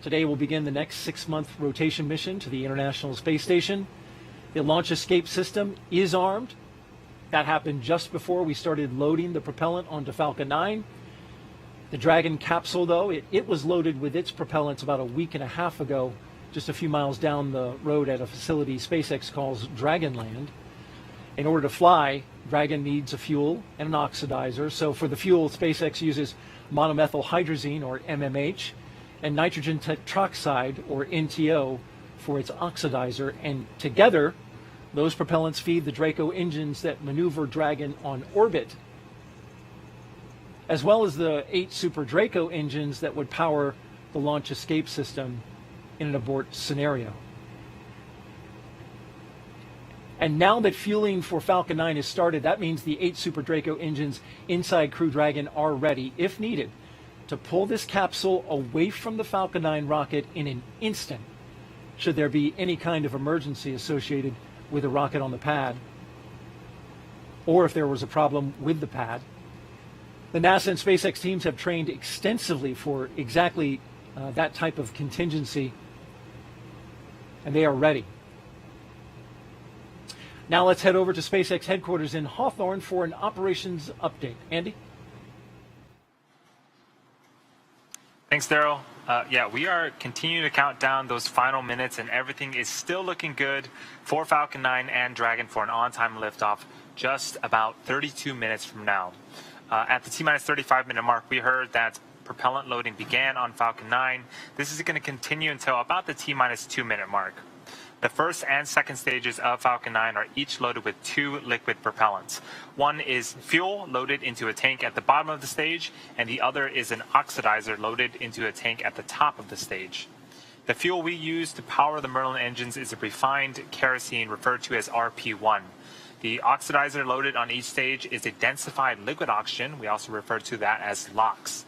F: Today will begin the next 6-month rotation mission to the International Space Station. The launch escape system is armed. That happened just before we started loading the propellant onto Falcon 9. The Dragon capsule, though, it was loaded with its propellants about a week and a half ago, just a few miles down the road at a facility SpaceX calls Dragonland. In order to fly, Dragon needs a fuel and an oxidizer. So for the fuel, SpaceX uses monomethyl hydrazine, or MMH, and nitrogen tetroxide, or NTO, for its oxidizer, and together those propellants feed the Draco engines that maneuver Dragon on orbit, as well as the 8 Super Draco engines that would power the launch escape system in an abort scenario. And now that fueling for Falcon 9 is started, that means the 8 Super Draco engines inside Crew Dragon are ready, if needed, to pull this capsule away from the Falcon 9 rocket in an instant, should there be any kind of emergency associated with a rocket on the pad, or if there was a problem with the pad. The NASA and SpaceX teams have trained extensively for exactly that type of contingency, and they are ready. Now let's head over to SpaceX headquarters in Hawthorne for an operations update. Andy?
K: Thanks, Daryl. We are continuing to count down those final minutes, and everything is still looking good for Falcon 9 and Dragon for an on-time liftoff just about 32 minutes from now. At the T-minus 35-minute mark, we heard that propellant loading began on Falcon 9. This is going to continue until about the T-minus 2-minute mark. The first and second stages of Falcon 9 are each loaded with 2 liquid propellants. One is fuel loaded into a tank at the bottom of the stage, and the other is an oxidizer loaded into a tank at the top of the stage. The fuel we use to power the Merlin engines is a refined kerosene referred to as RP1. The oxidizer loaded on each stage is a densified liquid oxygen. We also refer to that as LOX.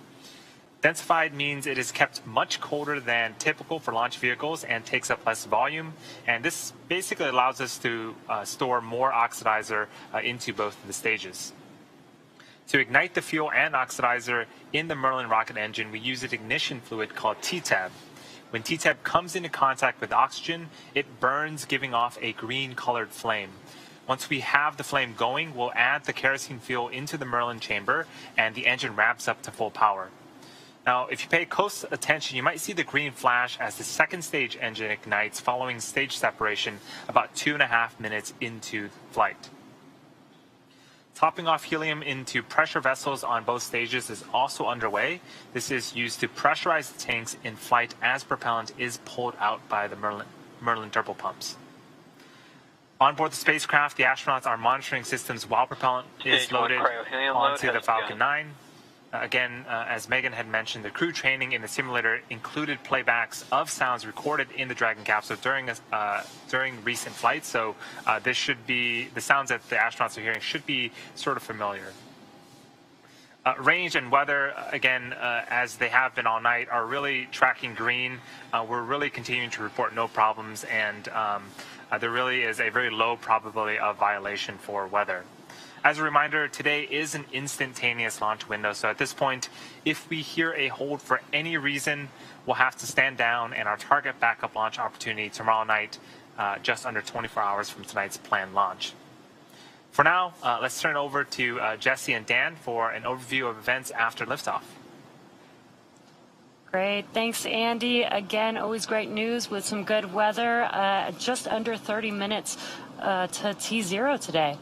K: Densified means it is kept much colder than typical for launch vehicles and takes up less volume, and this basically allows us to store more oxidizer into both of the stages. To ignite the fuel and oxidizer in the Merlin rocket engine, we use an ignition fluid called TTAB. When TTAB comes into contact with oxygen, it burns, giving off a green-colored flame. Once we have the flame going, we'll add the kerosene fuel into the Merlin chamber, and the engine ramps up to full power. Now, if you pay close attention, you might see the green flash as the second stage engine ignites following stage separation about 2.5 minutes into flight. Topping off helium into pressure vessels on both stages is also underway. This is used to pressurize the tanks in flight as propellant is pulled out by the Merlin turbopumps. On board the spacecraft, the astronauts are monitoring systems while propellant is loaded onto the Falcon 9. Again, as Megan had mentioned, the crew training in the simulator included playbacks of sounds recorded in the Dragon capsule during recent flights. So this should be, the sounds that the astronauts are hearing should be sort of familiar. Range and weather, again, as they have been all night, are really tracking green. We're really continuing to report no problems, and there really is a very low probability of violation for weather. As a reminder, today is an instantaneous launch window, so at this point, if we hear a hold for any reason, we'll have to stand down, and our target backup launch opportunity tomorrow night, just under 24 hours from tonight's planned launch. For now, let's turn it over to Jesse and Dan for an overview of events after liftoff.
C: Great. Thanks, Andy. Again, always great news with some good weather. Just under 30 minutes to T0 today.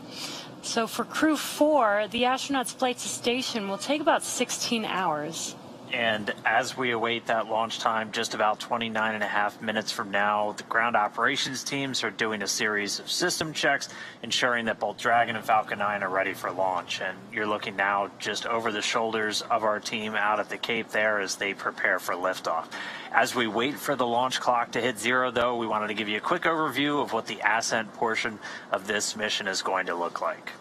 C: So for Crew 4, the astronauts' flight to station will take about 16 hours.
I: And as we await that launch time, just about 29.5 minutes from now, the ground operations teams are doing a series of system checks, ensuring that both Dragon and Falcon 9 are ready for launch. And you're looking now just over the shoulders of our team out at the Cape there as they prepare for liftoff. As we wait for the launch clock to hit 0, though, we wanted to give you a quick overview of what the ascent portion of this mission is going to look like.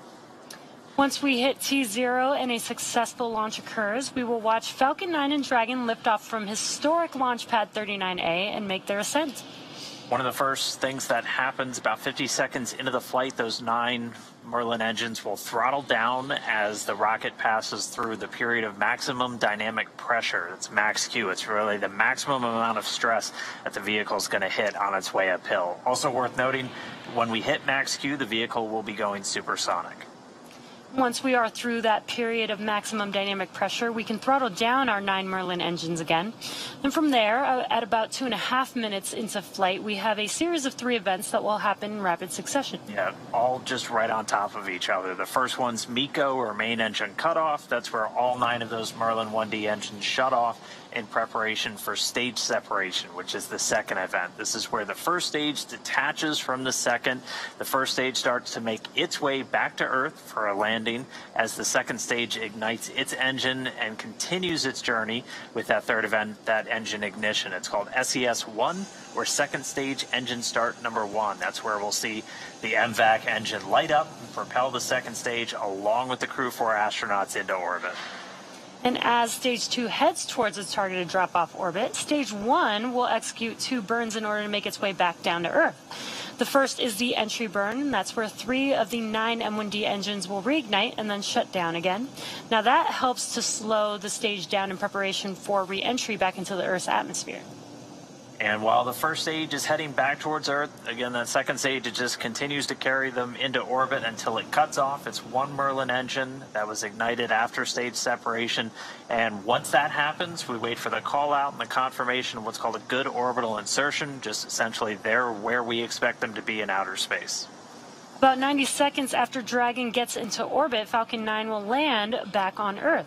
C: Once we hit T0 and a successful launch occurs, we will watch Falcon 9 and Dragon lift off from historic launch pad 39A and make their ascent.
I: One of the first things that happens about 50 seconds into the flight, those 9 Merlin engines will throttle down as the rocket passes through the period of maximum dynamic pressure. It's max Q. It's really the maximum amount of stress that the vehicle is going to hit on its way uphill. Also worth noting, when we hit max Q, the vehicle will be going supersonic.
C: Once we are through that period of maximum dynamic pressure, we can throttle down our 9 Merlin engines again. And from there, at about 2.5 minutes into flight, we have a series of 3 events that will happen in rapid succession.
I: Yeah, all just right on top of each other. The first one's MECO, or main engine cutoff. That's where all 9 of those Merlin 1D engines shut off in preparation for stage separation, which is the second event. This is where the first stage detaches from the second. The first stage starts to make its way back to Earth for a landing as the second stage ignites its engine and continues its journey with that third event, that engine ignition. It's called SES-1, or second stage engine start number 1. That's where we'll see the MVAC engine light up and propel the second stage along with the Crew 4 astronauts into orbit.
C: And as Stage 2 heads towards its targeted drop-off orbit, Stage 1 will execute 2 burns in order to make its way back down to Earth. The first is the entry burn, and that's where 3 of the 9 M1D engines will reignite and then shut down again. Now that helps to slow the stage down in preparation for re-entry back into the Earth's atmosphere.
I: And while the first stage is heading back towards Earth, again, that second stage, it just continues to carry them into orbit until it cuts off. It's 1 Merlin engine that was ignited after stage separation. And once that happens, we wait for the call out and the confirmation of what's called a good orbital insertion, just essentially they're where we expect them to be in outer space.
C: About 90 seconds after Dragon gets into orbit, Falcon 9 will land back on Earth.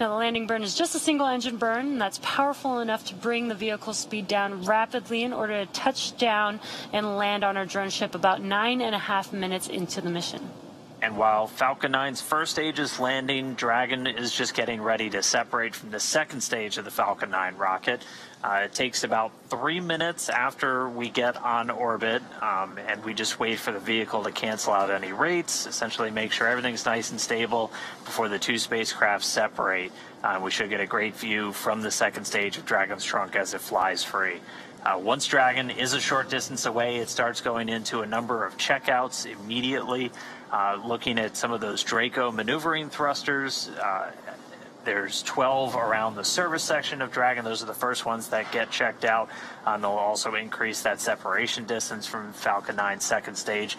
C: Now, the landing burn is just a single engine burn, and that's powerful enough to bring the vehicle's speed down rapidly in order to touch down and land on our drone ship about 9.5 minutes into the mission.
I: And while Falcon 9's first stage is landing, Dragon is just getting ready to separate from the second stage of the Falcon 9 rocket. It takes about 3 minutes after we get on orbit, and we just wait for the vehicle to cancel out any rates, essentially make sure everything's nice and stable before the 2 spacecraft separate. We should get a great view from the second stage of Dragon's trunk as it flies free. Once Dragon is a short distance away, it starts going into a number of checkouts immediately, looking at some of those Draco maneuvering thrusters. There's 12 around the service section of Dragon. Those are the first ones that get checked out. They'll also increase that separation distance from Falcon 9's second stage.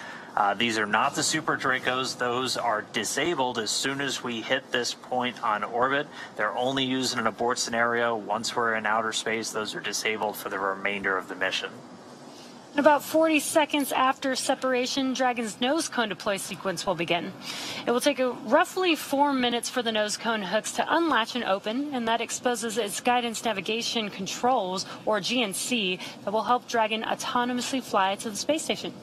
I: These are not the Super Dracos. Those are disabled as soon as we hit this point on orbit. They're only used in an abort scenario. Once we're in outer space, those are disabled for the remainder of the mission.
C: About 40 seconds after separation, Dragon's nose cone deploy sequence will begin. It will take roughly 4 minutes for the nose cone hooks to unlatch and open, and that exposes its guidance navigation controls, or GNC, that will help Dragon autonomously fly to the space station.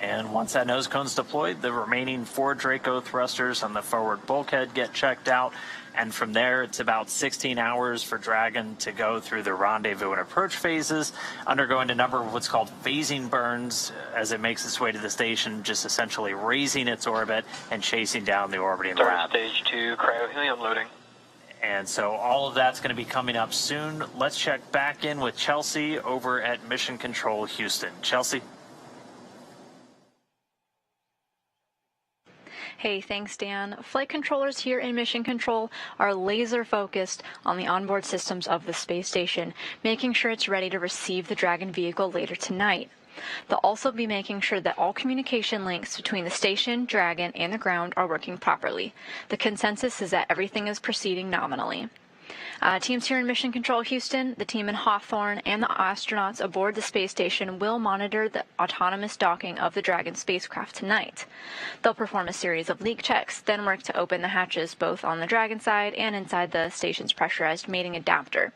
I: And once that nose cone's deployed, the remaining 4 Draco thrusters on the forward bulkhead get checked out. And from there, it's about 16 hours for Dragon to go through the rendezvous and approach phases, undergoing a number of what's called phasing burns as it makes its way to the station, just essentially raising its orbit and chasing down the orbiting lab.
L: Stage 2 cryohelium loading.
I: And so all of that's going to be coming up soon. Let's check back in with Chelsea over at Mission Control Houston. Chelsea?
S: Hey, thanks, Dan. Flight controllers here in Mission Control are laser focused on the onboard systems of the space station, making sure it's ready to receive the Dragon vehicle later tonight. They'll also be making sure that all communication links between the station, Dragon, and the ground are working properly. The consensus is that everything is proceeding nominally. Teams here in Mission Control Houston, the team in Hawthorne, and the astronauts aboard the space station will monitor the autonomous docking of the Dragon spacecraft tonight. They'll perform a series of leak checks, then work to open the hatches both on the Dragon side and inside the station's pressurized mating adapter.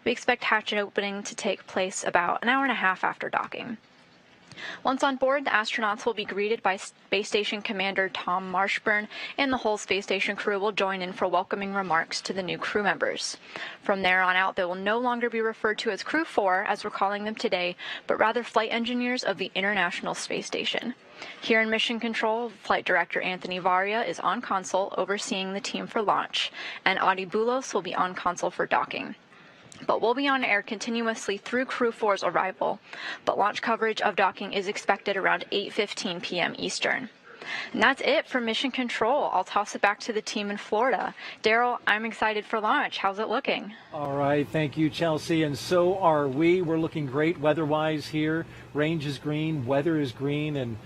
S: We expect hatch opening to take place about an hour and a half after docking. Once on board, the astronauts will be greeted by Space Station Commander Tom Marshburn, and the whole space station crew will join in for welcoming remarks to the new crew members. From there on out, they will no longer be referred to as Crew 4, as we're calling them today, but rather flight engineers of the International Space Station. Here in Mission Control, Flight Director Anthony Varia is on console overseeing the team for launch, and Adi Boulos will be on console for docking. But we'll be on air continuously through Crew 4's arrival, but launch coverage of docking is expected around 8:15 p.m. Eastern. And that's it for Mission Control. I'll toss it back to the team in Florida. Daryl, I'm excited for launch. How's it looking?
F: All right, thank you, Chelsea, and so are we. We're looking great weather-wise here. Range is green, weather is green, and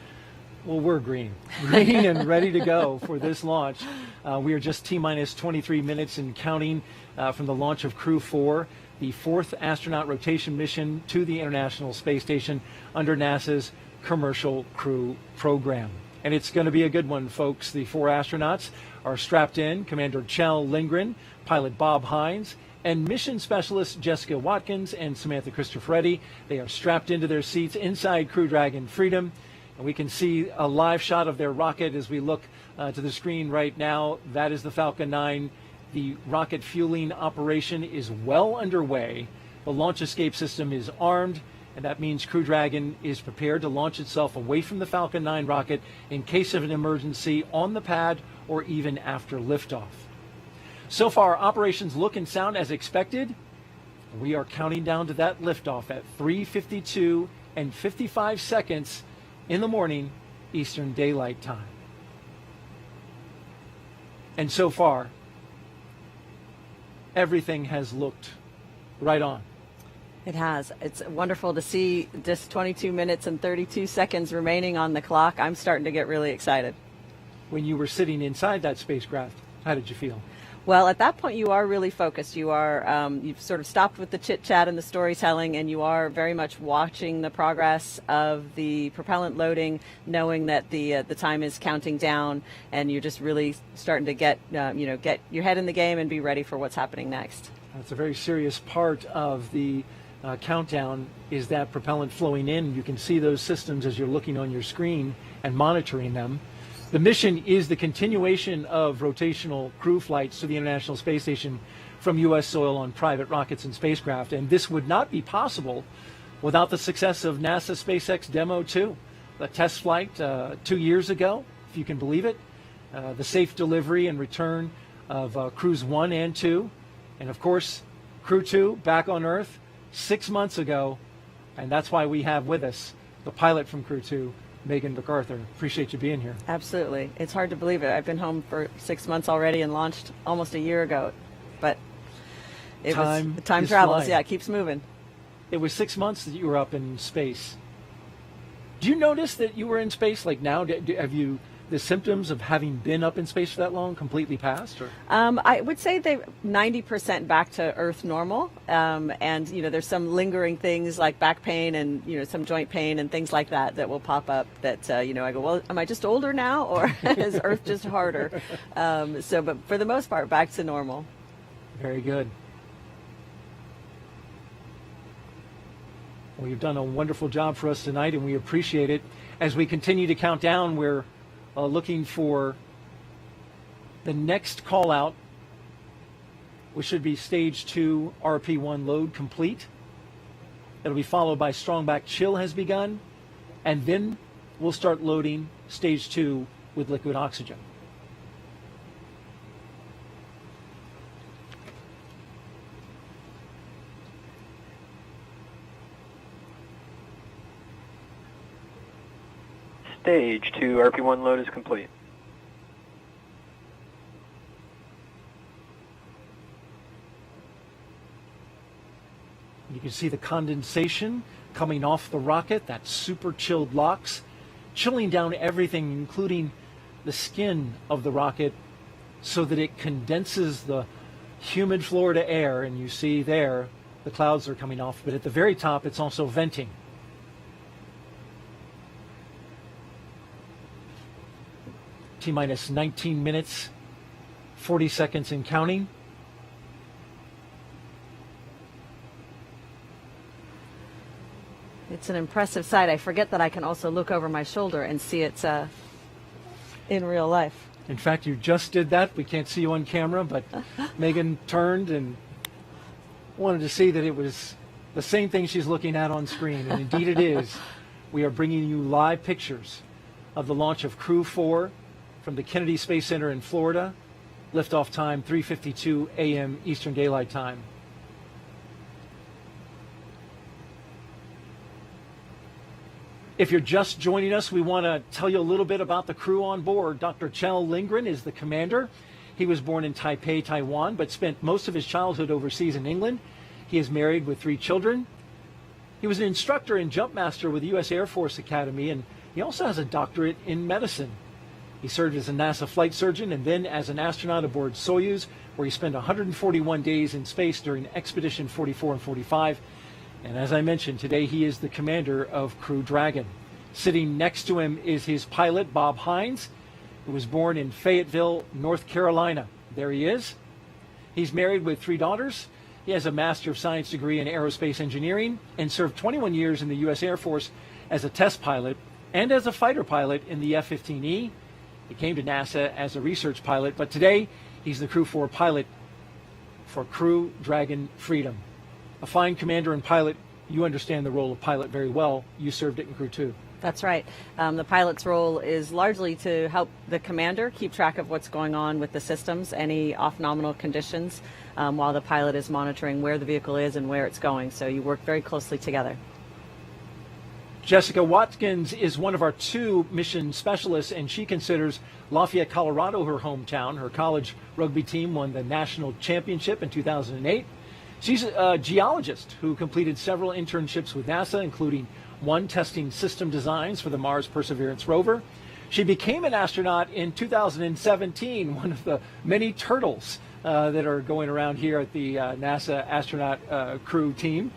F: well, we're green and ready to go for this launch. We are just T-minus 23 minutes and counting from the launch of Crew 4, the 4th astronaut rotation mission to the International Space Station under NASA's Commercial Crew Program. And it's going to be a good one, folks. The 4 astronauts are strapped in: Commander Kjell Lindgren, pilot Bob Hines, and mission specialists Jessica Watkins and Samantha Cristoforetti. They are strapped into their seats inside Crew Dragon Freedom. And we can see a live shot of their rocket as we look to the screen right now. That is the Falcon 9. The rocket fueling operation is well underway. The launch escape system is armed, and that means Crew Dragon is prepared to launch itself away from the Falcon 9 rocket in case of an emergency on the pad or even after liftoff. So far, operations look and sound as expected. We are counting down to that liftoff at 3:52 and 55 seconds in the morning, Eastern Daylight Time. And so far, everything has looked right on.
G: It has. It's wonderful to see just 22 minutes and 32 seconds remaining on the clock. I'm starting to get really excited.
F: When you were sitting inside that spacecraft, how did you feel?
G: Well, at that point, you are really focused. You are, you've sort of stopped with the chit-chat and the storytelling, and you are very much watching the progress of the propellant loading, knowing that the time is counting down, and you're just really starting to get your head in the game and be ready for what's happening next.
F: That's a very serious part of the countdown, is that propellant flowing in. You can see those systems as you're looking on your screen and monitoring them. The mission is the continuation of rotational crew flights to the International Space Station from U.S. soil on private rockets and spacecraft, and this would not be possible without the success of NASA SpaceX Demo 2, the test flight 2 years ago, if you can believe it, the safe delivery and return of Crews 1 and 2, and of course, Crew 2 back on Earth 6 months ago, and that's why we have with us the pilot from Crew 2, Megan MacArthur. Appreciate you being here.
G: Absolutely. It's hard to believe it. I've been home for 6 months already and launched almost a year ago, but time travels. Flying. Yeah, it keeps moving.
F: It was 6 months that you were up in space. Do you notice that you were in space like now? Have you, the symptoms of having been up in space for that long completely passed? Or?
G: I would say they're 90% back to Earth normal. And, there's some lingering things like back pain and, some joint pain and things like that will pop up that, I go, well, am I just older now or is Earth just harder? But for the most part, back to normal.
F: Very good. Well, you've done a wonderful job for us tonight, and we appreciate it. As we continue to count down, we're looking for the next call out, which should be stage 2 RP1 load complete. It'll be followed by strong back chill has begun, and then we'll start loading stage 2 with liquid oxygen.
H: Stage 2 RP1 load is complete.
F: You can see the condensation coming off the rocket, that super chilled LOX, chilling down everything, including the skin of the rocket, so that it condenses the humid Florida air. And you see there, the clouds are coming off, but at the very top, it's also venting. T-minus 19 minutes, 40 seconds and counting.
G: It's an impressive sight. I forget that I can also look over my shoulder and see it in real life.
F: In fact, you just did that. We can't see you on camera, but Megan turned and wanted to see that it was the same thing she's looking at on screen. And indeed it is. We are bringing you live pictures of the launch of Crew 4 from the Kennedy Space Center in Florida. Liftoff time 3:52 a.m. Eastern Daylight Time. If you're just joining us, we want to tell you a little bit about the crew on board. Dr. Kjell Lindgren is the commander. He was born in Taipei, Taiwan, but spent most of his childhood overseas in England. He is married with 3 children. He was an instructor and jump master with the U.S. Air Force Academy, and he also has a doctorate in medicine. He served as a NASA flight surgeon and then as an astronaut aboard Soyuz, where he spent 141 days in space during Expedition 44 and 45. And as I mentioned, today he is the commander of Crew Dragon. Sitting next to him is his pilot, Bob Hines, who was born in Fayetteville, North Carolina. There he is. He's married with 3 daughters. He has a Master of Science degree in aerospace engineering and served 21 years in the U.S. Air Force as a test pilot and as a fighter pilot in the F-15E. He came to NASA as a research pilot, but today he's the Crew 4 pilot for Crew Dragon Freedom. A fine commander and pilot. You understand the role of pilot very well. You served it in Crew 2.
G: That's right. The pilot's role is largely to help the commander keep track of what's going on with the systems, any off-nominal conditions, while the pilot is monitoring where the vehicle is and where it's going. So you work very closely together.
F: Jessica Watkins is one of our 2 mission specialists, and she considers Lafayette, Colorado her hometown. Her college rugby team won the national championship in 2008. She's a geologist who completed several internships with NASA, including one testing system designs for the Mars Perseverance rover. She became an astronaut in 2017, one of the many turtles that are going around here at the NASA astronaut crew team.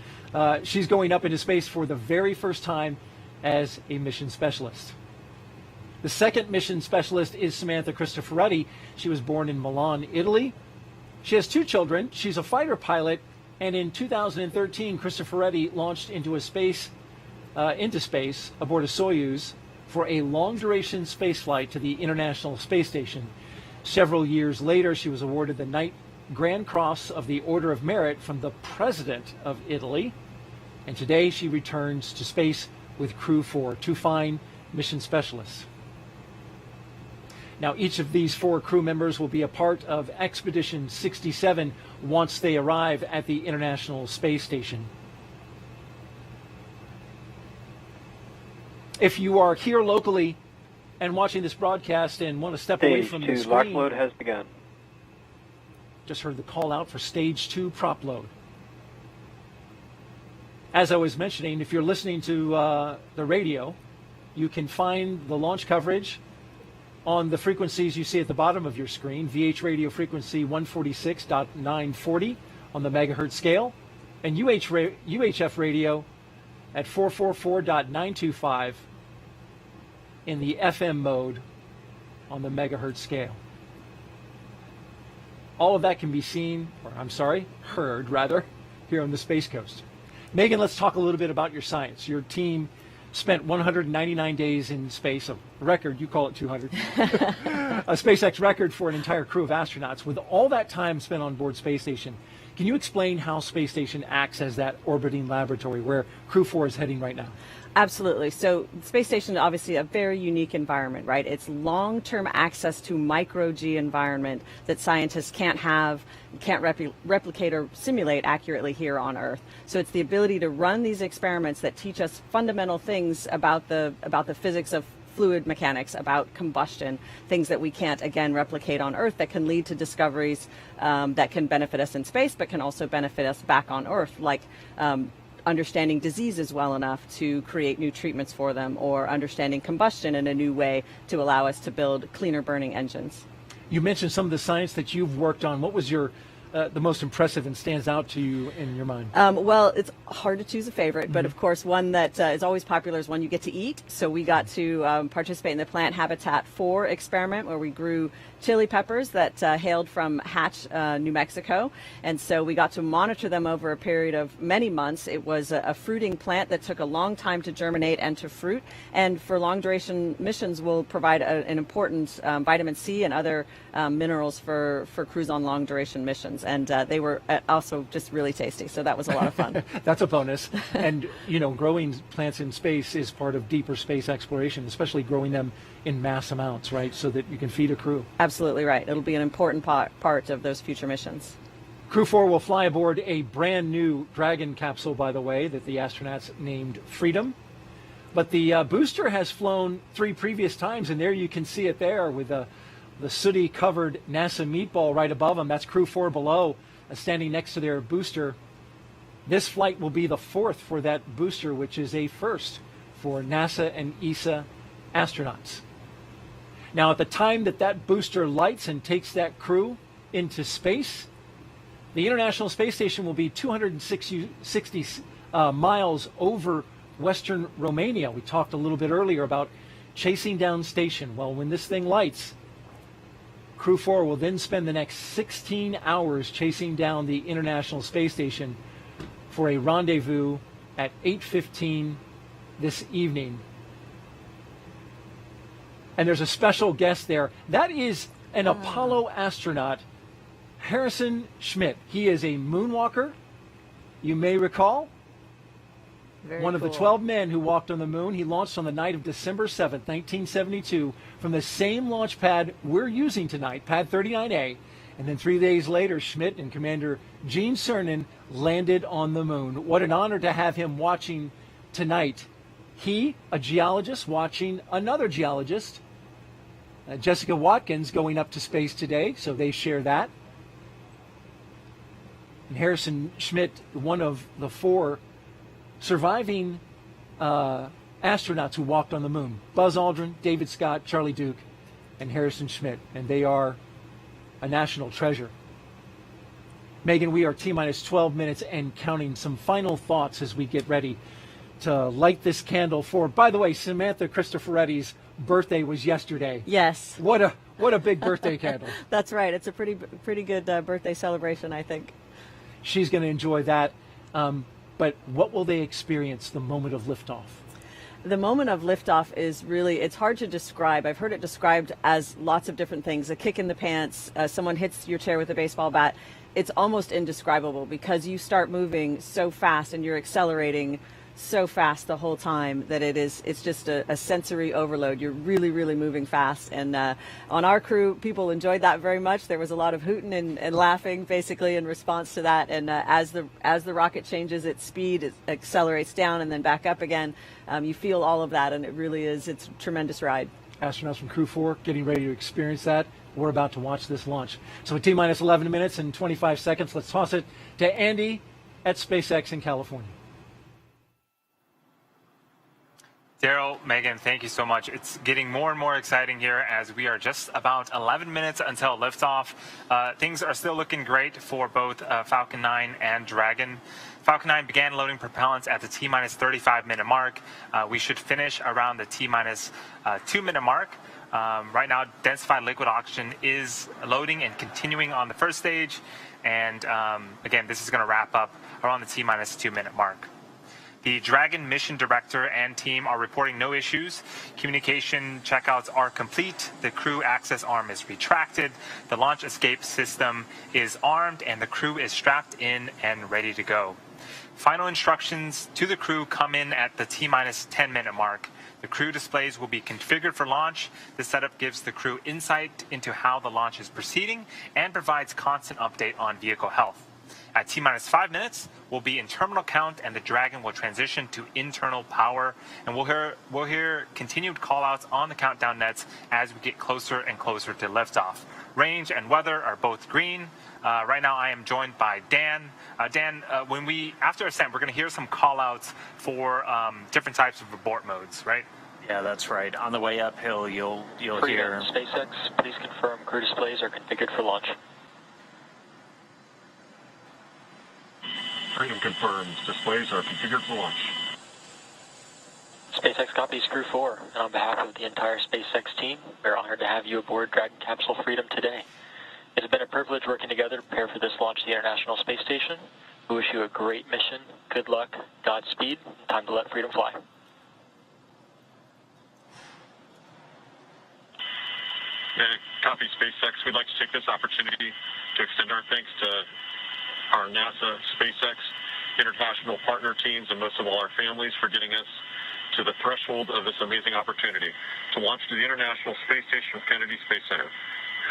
F: She's going up into space for the very first time as a mission specialist. The second mission specialist is Samantha Cristoforetti. She was born in Milan, Italy. She has 2 children. She's a fighter pilot, and in 2013, Cristoforetti launched into space aboard a Soyuz for a long-duration spaceflight to the International Space Station. Several years later, she was awarded the Knight Grand Cross of the Order of Merit from the President of Italy, and today she returns to space with Crew 4, 2 fine mission specialists. Now, each of these 4 crew members will be a part of Expedition 67 once they arrive at the International Space Station. If you are here locally and watching this broadcast and want to step away from the screen,
H: Stage 2 lock load has begun.
F: Just heard the call out for Stage 2 prop load. As I was mentioning, if you're listening to the radio, you can find the launch coverage on the frequencies you see at the bottom of your screen. VH radio frequency 146.940 on the megahertz scale, and UHF radio at 444.925 in the FM mode on the megahertz scale. All of that can be heard rather, here on the Space Coast. Megan, let's talk a little bit about your science. Your team spent 199 days in space, a record, you call it 200, a SpaceX record for an entire crew of astronauts. With all that time spent on board Space Station, can you explain how Space Station acts as that orbiting laboratory where Crew 4 is heading right now?
G: Absolutely. So the space station is obviously a very unique environment, right? It's long-term access to micro-G environment that scientists can't replicate or simulate accurately here on Earth. So it's the ability to run these experiments that teach us fundamental things about the physics of fluid mechanics, about combustion, things that we can't, again, replicate on Earth that can lead to discoveries that can benefit us in space, but can also benefit us back on Earth, like understanding diseases well enough to create new treatments for them, or understanding combustion in a new way to allow us to build cleaner burning engines.
F: You mentioned some of the science that you've worked on. What was your the most impressive and stands out to you in your mind?
G: Well, it's hard to choose a favorite, but of course one that is always popular is one you get to eat. So we got to participate in the Plant Habitat 4 experiment, where we grew chili peppers that hailed from Hatch, New Mexico. And so we got to monitor them over a period of many months. It was a fruiting plant that took a long time to germinate and to fruit. And for long duration missions will provide an important vitamin C and other minerals for crews on long duration missions. And they were also just really tasty. So that was a lot of fun.
F: That's a bonus. And, you know, growing plants in space is part of deeper space exploration, especially growing them in mass amounts, right? So that you can feed a crew.
G: Absolutely right. It'll be an important part of those future missions.
F: Crew 4 will fly aboard a brand new Dragon capsule, by the way, that the astronauts named Freedom. But the booster has flown 3 previous times, and there you can see it there with the sooty-covered NASA meatball right above them. That's Crew 4 below, standing next to their booster. This flight will be the 4th for that booster, which is a first for NASA and ESA astronauts. Now, at the time that booster lights and takes that crew into space, the International Space Station will be 260 miles over western Romania. We talked a little bit earlier about chasing down station. Well, when this thing lights, Crew 4 will then spend the next 16 hours chasing down the International Space Station for a rendezvous at 8:15 this evening. And there's a special guest there. That is an Apollo astronaut, Harrison Schmitt. He is a moonwalker, you may recall. One of the 12 men who walked on the moon. He launched on the night of December 7th, 1972, from the same launch pad we're using tonight, Pad 39A. And then 3 days later, Schmitt and Commander Gene Cernan landed on the moon. What an honor to have him watching tonight. He, a geologist, watching another geologist, Jessica Watkins, going up to space today, so they share that. And Harrison Schmitt, one of the 4 surviving astronauts who walked on the moon. Buzz Aldrin, David Scott, Charlie Duke, and Harrison Schmitt. And they are a national treasure. Megan, we are T-minus 12 minutes and counting. Some final thoughts as we get ready to light this candle for, by the way, Samantha Cristoforetti's birthday was yesterday.
G: Yes.
F: What a big birthday candle. That's
G: right. It's a pretty good birthday celebration, I think.
F: She's going to enjoy that. But what will they experience the moment of liftoff?
G: The moment of liftoff is really, it's hard to describe. I've heard it described as lots of different things. A kick in the pants, someone hits your chair with a baseball bat. It's almost indescribable because you start moving so fast and you're accelerating so fast the whole time that it's just a sensory overload. You're really, really moving fast. And on our crew, people enjoyed that very much. There was a lot of hooting and laughing basically in response to that. And as the rocket changes its speed, it accelerates down and then back up again. You feel all of that, and it's a tremendous ride.
F: Astronauts from Crew 4 getting ready to experience that. We're about to watch this launch. So at T-minus 11 minutes and 25 seconds, let's toss it to Andy at SpaceX in California.
K: Daryl, Megan, thank you so much. It's getting more and more exciting here as we are just about 11 minutes until liftoff. Things are still looking great for both Falcon 9 and Dragon. Falcon 9 began loading propellants at the T-minus 35-minute mark. We should finish around the T-minus 2-minute mark. Right now, densified liquid oxygen is loading and continuing on the first stage. And again, this is going to wrap up around the T-minus 2-minute mark. The Dragon mission director and team are reporting no issues. Communication checkouts are complete. The crew access arm is retracted. The launch escape system is armed, and the crew is strapped in and ready to go. Final instructions to the crew come in at the T-minus 10-minute mark. The crew displays will be configured for launch. This setup gives the crew insight into how the launch is proceeding and provides constant update on vehicle health. At T-minus 5 minutes, we'll be in terminal count, and the Dragon will transition to internal power. And we'll hear continued call-outs on the countdown nets as we get closer and closer to liftoff. Range and weather are both green. Right now, I am joined by Dan. Dan, after ascent, we're going to hear some call-outs for different types of abort modes, right?
I: Yeah, that's right. On the way uphill, you'll hear.
H: SpaceX, please confirm crew displays are configured for launch.
E: Freedom confirms. Displays are configured for launch.
H: SpaceX copies Crew 4, and on behalf of the entire SpaceX team, we're honored to have you aboard Dragon Capsule Freedom today. It has been a privilege working together to prepare for this launch to the International Space Station. We wish you a great mission, good luck, Godspeed, and time to let Freedom fly.
E: Copy SpaceX. We'd like to take this opportunity to extend our thanks to our NASA, SpaceX, international partner teams, and most of all our families for getting us to the threshold of this amazing opportunity to launch to the International Space Station with Kennedy Space Center.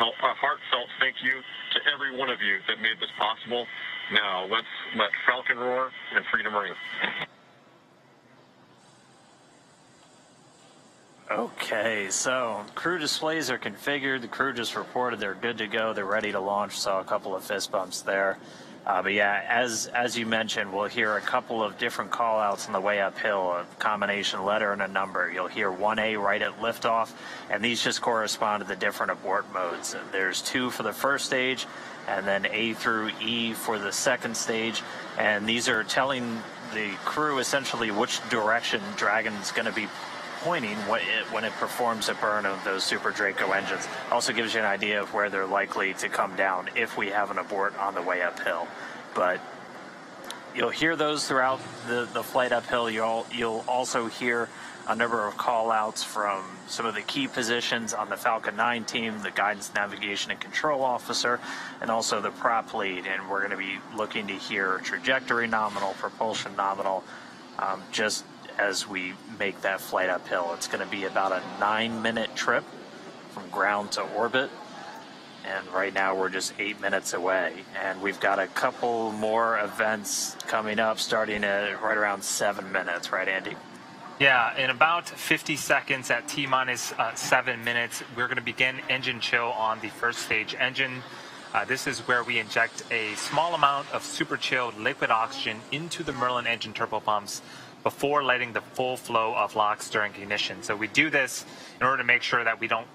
E: A heartfelt thank you to every one of you that made this possible. Now let's let Falcon roar and Freedom ring.
I: Okay, so crew displays are configured. The crew just reported they're good to go. They're ready to launch. Saw a couple of fist bumps there. But yeah, as you mentioned, we'll hear a couple of different call-outs on the way uphill, a combination letter and a number. You'll hear 1A right at liftoff, and these just correspond to the different abort modes. There's 2 for the first stage, and then A through E for the second stage, and these are telling the crew essentially which direction Dragon's going to be pointing when it performs a burn of those Super Draco engines. Also gives you an idea of where they're likely to come down if we have an abort on the way uphill. But you'll hear those throughout the flight uphill. You'll also hear a number of call-outs from some of the key positions on the Falcon 9 team, the guidance, navigation, and control officer, and also the prop lead. And we're going to be looking to hear trajectory nominal, propulsion nominal, just as we make that flight uphill. It's going to be about a 9-minute trip from ground to orbit, and right now we're just 8 minutes away, and we've got a couple more events coming up starting at right around 7 minutes, right, Andy?
K: Yeah, in about 50 seconds at T-minus 7 minutes, we're going to begin engine chill on the first stage engine. This is where we inject a small amount of super chilled liquid oxygen into the Merlin engine turbopumps before letting the full flow of LOX during ignition. So we do this in order to make sure that we don't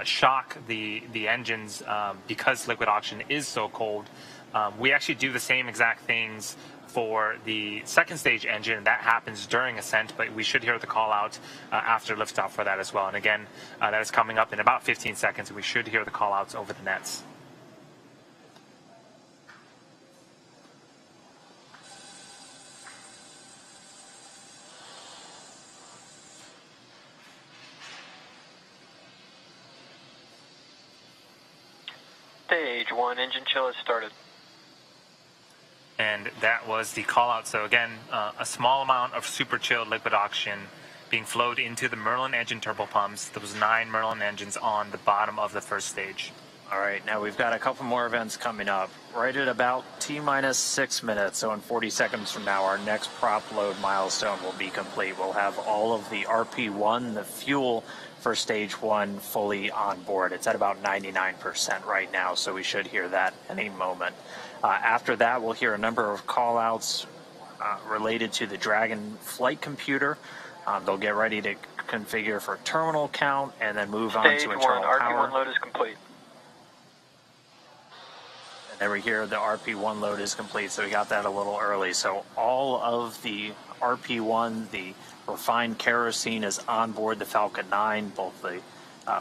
K: shock the engines because liquid oxygen is so cold. We actually do the same exact things for the second stage engine. That happens during ascent, but we should hear the call out after liftoff for that as well. And again, that is coming up in about 15 seconds, and we should hear the call outs over the nets.
H: Stage 1 engine chill has started.
K: And that was the call out. So again, a small amount of super chilled liquid oxygen being flowed into the Merlin engine turbopumps. There was 9 Merlin engines on the bottom of the first stage.
I: All right, now we've got a couple more events coming up. Right at about T-minus 6 minutes, so in 40 seconds from now, our next prop load milestone will be complete. We'll have all of the RP1, the fuel for stage 1, fully on board. It's at about 99% right now, so we should hear that any moment. After that, we'll hear a number of call-outs related to the Dragon flight computer. They'll get ready to configure for terminal count and then move on to internal power.
H: RP1 load is complete.
I: And then we hear the RP1 load is complete, so we got that a little early. So all of the RP1, the refined kerosene, is on board the Falcon 9, both the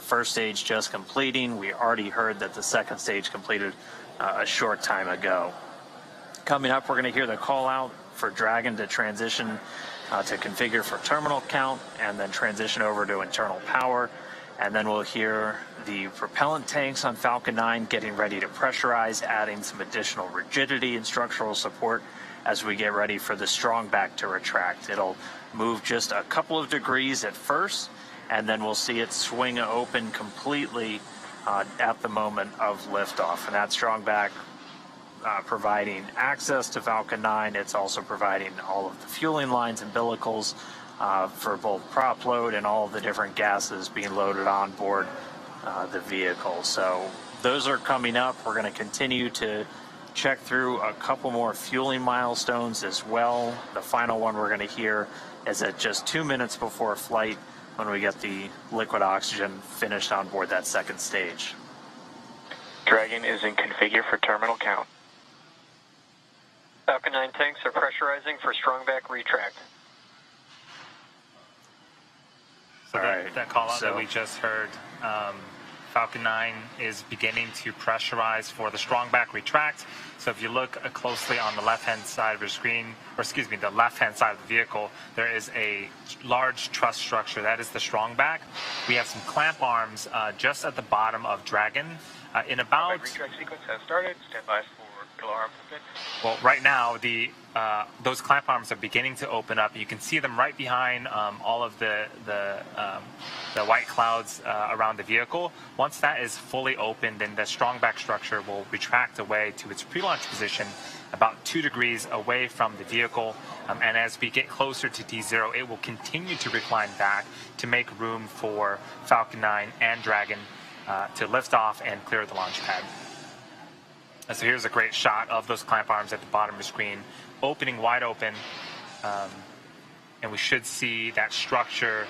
I: first stage just completing. We already heard that the second stage completed a short time ago. Coming up, we're going to hear the call out for Dragon to transition to configure for terminal count and then transition over to internal power. And then we'll hear the propellant tanks on Falcon 9 getting ready to pressurize, adding some additional rigidity and structural support as we get ready for the strong back to retract. It'll move just a couple of degrees at first, and then we'll see it swing open completely at the moment of liftoff. And that strong back providing access to Falcon 9. It's also providing all of the fueling lines and umbilicals for both prop load and all of the different gases being loaded on board the vehicle. So those are coming up. We're going to continue to check through a couple more fueling milestones as well. The final one we're going to hear is at just 2 minutes before flight when we get the liquid oxygen finished on board that second stage.
L: Dragon is in configure for terminal count. Falcon 9 tanks are pressurizing for strong back retract.
K: So that call out that we just heard, Falcon 9 is beginning to pressurize for the strong back retract. So if you look closely on the left-hand side of your screen, or excuse me, the left-hand side of the vehicle, there is a large truss structure. That is the strong back. We have some clamp arms just at the bottom of Dragon. In about...
L: Retract sequence has started. Stand by for alarm.
K: Well, right now, those clamp arms are beginning to open up. You can see them right behind all of the white clouds around the vehicle. Once that is fully open, then the strong back structure will retract away to its pre-launch position about 2 degrees away from the vehicle. And as we get closer to D0, it will continue to recline back to make room for Falcon 9 and Dragon to lift off and clear the launch pad. So here's a great shot of those clamp arms at the bottom of the screen, opening wide open, and we should see that structure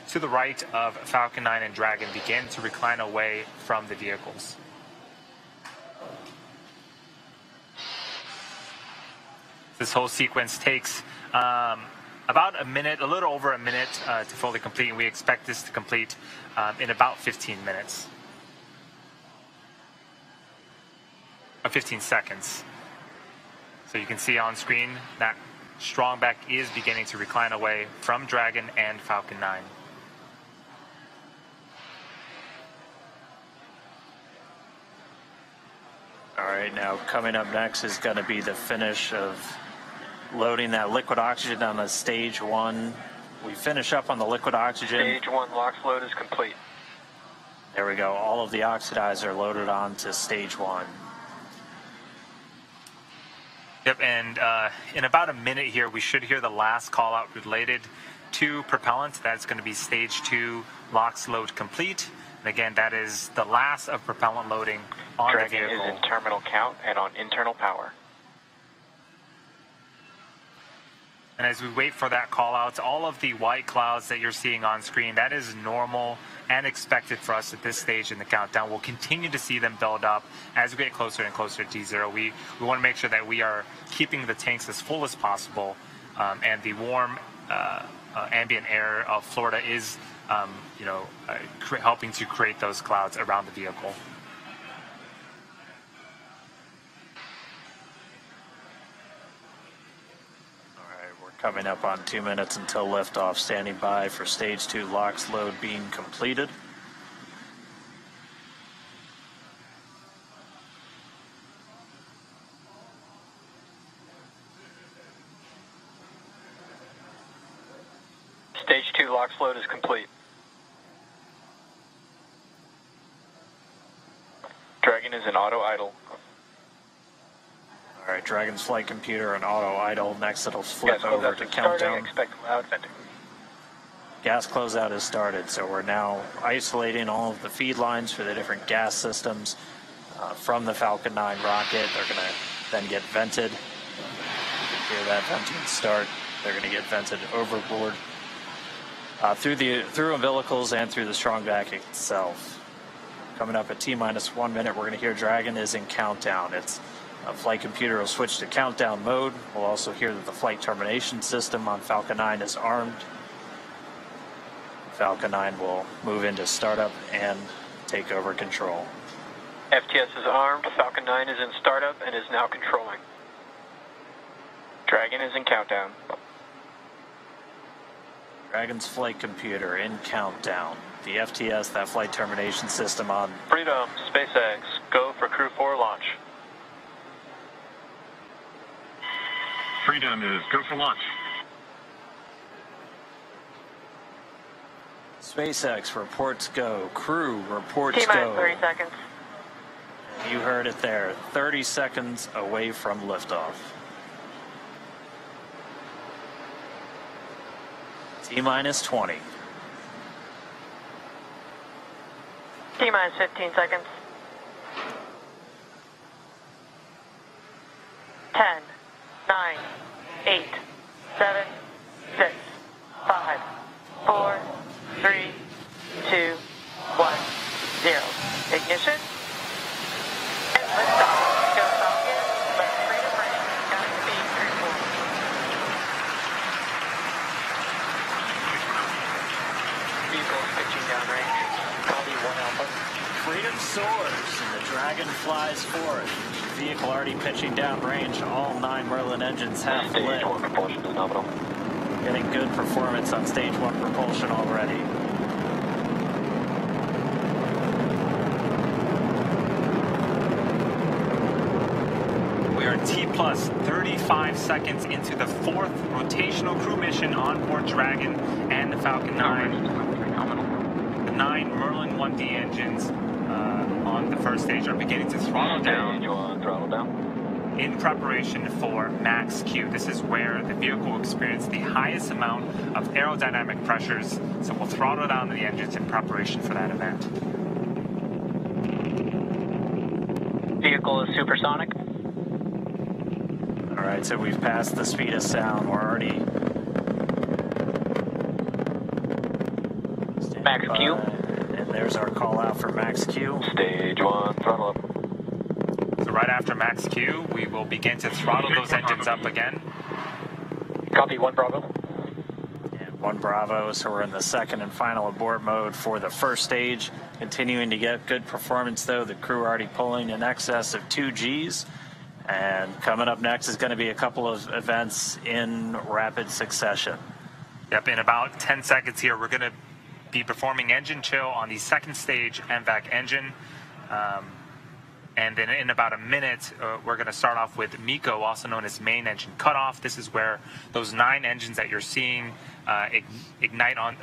K: to the right of Falcon 9 and Dragon begin to recline away from the vehicles. This whole sequence takes about a minute, a little over a minute to fully complete, and we expect this to complete in about 15 minutes. 15 seconds. So you can see on screen that strong back is beginning to recline away from Dragon and Falcon 9.
I: All right, now coming up next is going to be the finish of loading that liquid oxygen on the stage 1. We finish up on the liquid oxygen.
L: Stage 1 LOX load is complete.
I: There we go. All of the oxidizer loaded on to stage 1.
K: Yep, and in about a minute here, we should hear the last call out related to propellant. That's going to be stage 2 LOX load complete. And again, that is the last of propellant loading on the vehicle.
L: Dragon is in terminal count and on internal power.
K: And as we wait for that call out, all of the white clouds that you're seeing on screen, that is normal and expected for us at this stage in the countdown. We'll continue to see them build up as we get closer and closer to D0. We want to make sure that we are keeping the tanks as full as possible, and the warm ambient air of Florida is helping to create those clouds around the vehicle.
I: Coming up on 2 minutes until liftoff, standing by for stage 2 LOX load being completed.
L: Stage 2 LOX load is complete. Dragon is in auto idle.
I: All right, Dragon's flight computer and auto idle. Next, it'll flip
L: Gas
I: over to countdown.
L: Expect loud venting.
I: Gas closeout is started, so we're now isolating all of the feed lines for the different gas systems from the Falcon 9 rocket. They're going to then get vented. You hear that venting start. They're going to get vented overboard through umbilicals and through the strong back itself. Coming up at T-minus 1 minute, we're going to hear Dragon is in countdown. Its flight computer will switch to countdown mode. We'll also hear that the flight termination system on Falcon 9 is armed. Falcon 9 will move into startup and take over control.
L: FTS is armed. Falcon 9 is in startup and is now controlling. Dragon
H: Dragon is in countdown.
I: Dragon's flight computer in countdown. The FTS, that flight termination system on.
L: Freedom, SpaceX, go for Crew 4 launch.
E: Freedom is go for launch.
I: SpaceX, reports go. Crew, reports
N: T-minus
I: go.
N: 30 seconds.
I: You heard it there. 30 seconds away from liftoff. T-minus 20.
N: T-minus 15 seconds. 10, 9, 8, 7, 6, 5, 4, 3, 2, 1, 0. Ignition. And liftoff. Go Falcon. Let freedom ring. Godspeed, Crew 4.
H: Vehicle pitching downrange. Copy 1 Alpha.
I: Freedom soars and the Dragon flies forward. Vehicle already pitching downrange. All 9 Merlin engines have lit.
H: Stage 1 propulsion is nominal.
I: Getting good performance on stage 1 propulsion already.
K: We are T plus 35 seconds into the 4th rotational crew mission on board Dragon and the Falcon 9. The 9 Merlin 1D engines on the first stage are beginning to throttle down.
H: Throttle down.
K: In preparation for max Q. This is where the vehicle will experience the highest amount of aerodynamic pressures, so we'll throttle down the engines in preparation for that event.
H: Vehicle is supersonic.
I: All right, so we've passed the speed of sound. We're already
H: Max Q.
I: And there's our call out for max Q.
H: Stage 1 throttle up.
K: So right after max Q, we will begin to throttle those engines up again.
H: Copy 1 Bravo.
I: And 1 Bravo, so we're in the second and final abort mode for the first stage. Continuing to get good performance though. The crew already pulling in excess of 2 Gs. And coming up next is going to be a couple of events in rapid succession.
K: Yep, in about 10 seconds here, we're going to be performing engine chill on the second stage MVAC engine. And then in about a minute, we're going to start off with MECO, also known as main engine cutoff. This is where those 9 engines that you're seeing ignite on,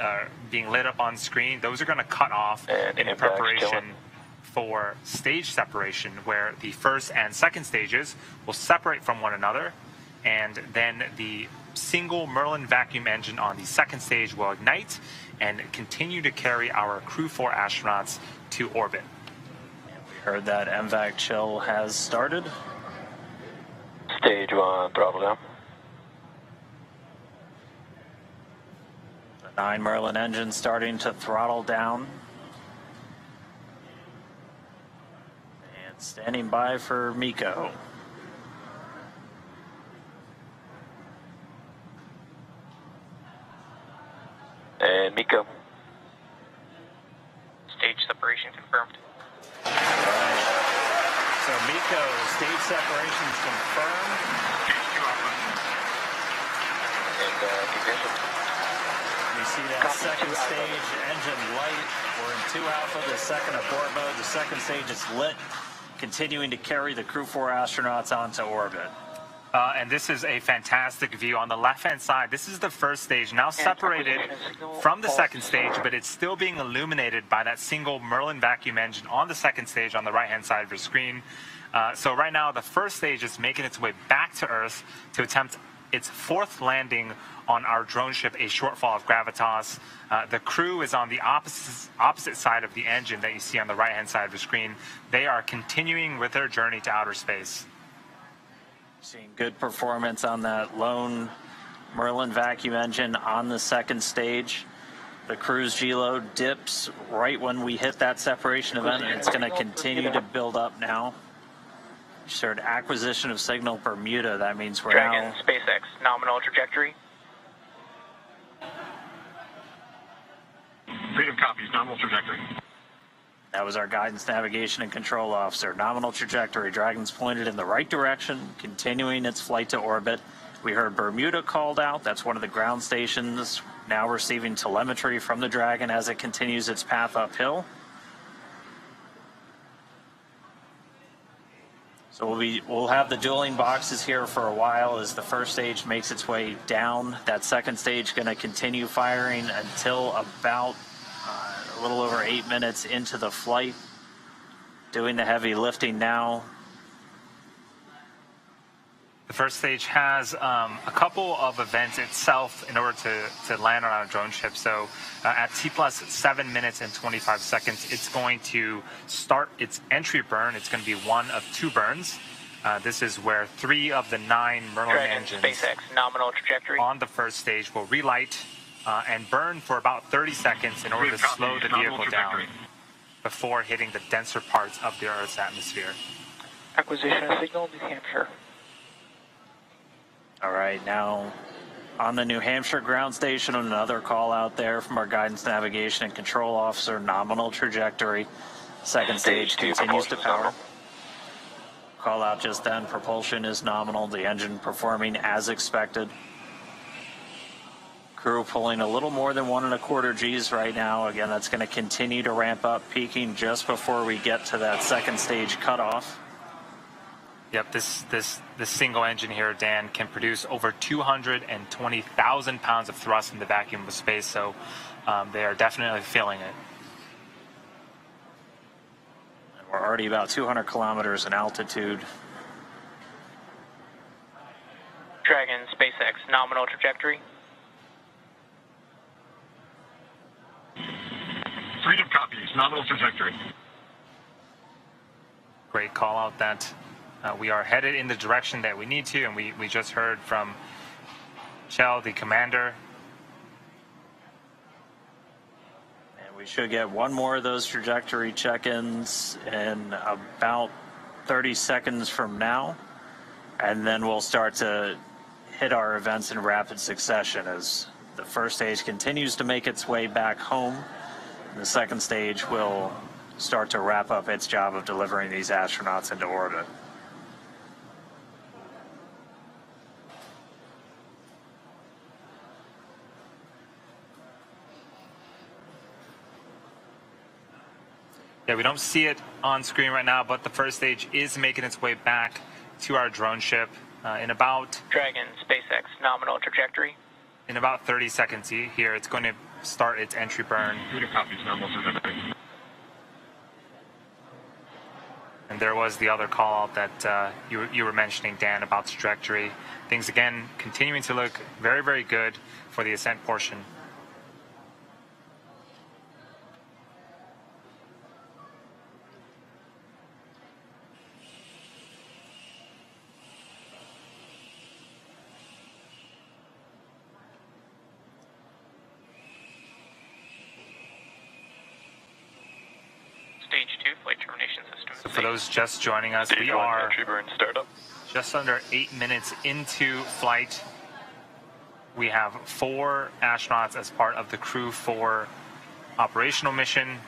K: being lit up on screen, those are going to cut off in preparation for stage separation, where the first and second stages will separate from one another, and then the single Merlin vacuum engine on the second stage will ignite and continue to carry our Crew 4 astronauts to orbit.
I: Heard that MVAC chill has started.
H: Stage 1 throttle down.
I: The 9 Merlin engines starting to throttle down. And standing by for MECO.
H: And MECO.
O: Stage separation confirmed.
I: So MECO, stage separations confirmed.
E: Stage 2 Alpha.
H: And ignition.
I: We see that second stage engine light. We're in 2 Alpha, the second abort mode. The second stage is lit, continuing to carry the Crew 4 astronauts onto orbit.
K: And this is a fantastic view. On the left-hand side, this is the first stage, now separated from the second stage, but it's still being illuminated by that single Merlin vacuum engine on the second stage on the right-hand side of your screen. So right now, the first stage is making its way back to Earth to attempt its 4th landing on our drone ship, a shortfall of gravitas. The crew is on the opposite side of the engine that you see on the right-hand side of the screen. They are continuing with their journey to outer space.
I: Seeing good performance on that lone Merlin vacuum engine on the second stage. The cruise G-load dips right when we hit that separation event, and it's going to continue to build up now. Shared acquisition of signal Bermuda. That means we're
O: Dragon,
I: now
O: SpaceX, nominal trajectory.
E: Freedom copies, nominal trajectory.
I: That was our guidance, navigation, and control officer. Nominal trajectory. Dragon's pointed in the right direction, continuing its flight to orbit. We heard Bermuda called out. That's one of the ground stations now receiving telemetry from the Dragon as it continues its path uphill. So we'll have the dueling boxes here for a while as the first stage makes its way down. That second stage going to continue firing until about a little over 8 minutes into the flight. Doing the heavy lifting now.
K: The first stage has a couple of events itself in order to land on our drone ship. So at T plus 7 minutes and 25 seconds, it's going to start its entry burn. It's going to be one of 2 burns. This is where 3 of the 9 Merlin
O: Dragon,
K: engines
O: SpaceX, nominal trajectory.
K: on the first stage will relight and burn for about 30 seconds in order to slow the vehicle down before hitting the denser parts of the Earth's atmosphere.
O: Acquisition of signal, New Hampshire.
I: All right, now on the New Hampshire ground station, another call out there from our guidance, navigation, and control officer, nominal trajectory. Second stage continues to power. Call out just then, propulsion is nominal, the engine performing as expected. Crew pulling a little more than 1.25 Gs right now. Again, that's going to continue to ramp up, peaking just before we get to that second stage cutoff.
K: Yep, this single engine here, Dan, can produce over 220,000 pounds of thrust in the vacuum of space, so they are definitely feeling it.
I: And we're already about 200 kilometers in altitude.
O: Dragon, SpaceX, nominal trajectory.
E: Freedom copies, nominal trajectory.
K: Great call out that we are headed in the direction that we need to, and we just heard from Chell, the commander.
I: And we should get one more of those trajectory check-ins in about 30 seconds from now, and then we'll start to hit our events in rapid succession as the first stage continues to make its way back home. The second stage will start to wrap up its job of delivering these astronauts into orbit.
K: Yeah, we don't see it on screen right now, but the first stage is making its way back to our drone ship in about...
O: Dragon, SpaceX, nominal trajectory.
K: In about 30 seconds here, it's going to start its entry burn.
E: Freedom copies, nominal trajectory.
K: And there was the other call out that you were mentioning, Dan, about the trajectory. Things, again, continuing to look very, very good for the ascent portion.
O: Stage 2, flight termination system.
K: So for those just joining us, we are just under 8 minutes into flight. We have 4 astronauts as part of the Crew 4 operational mission.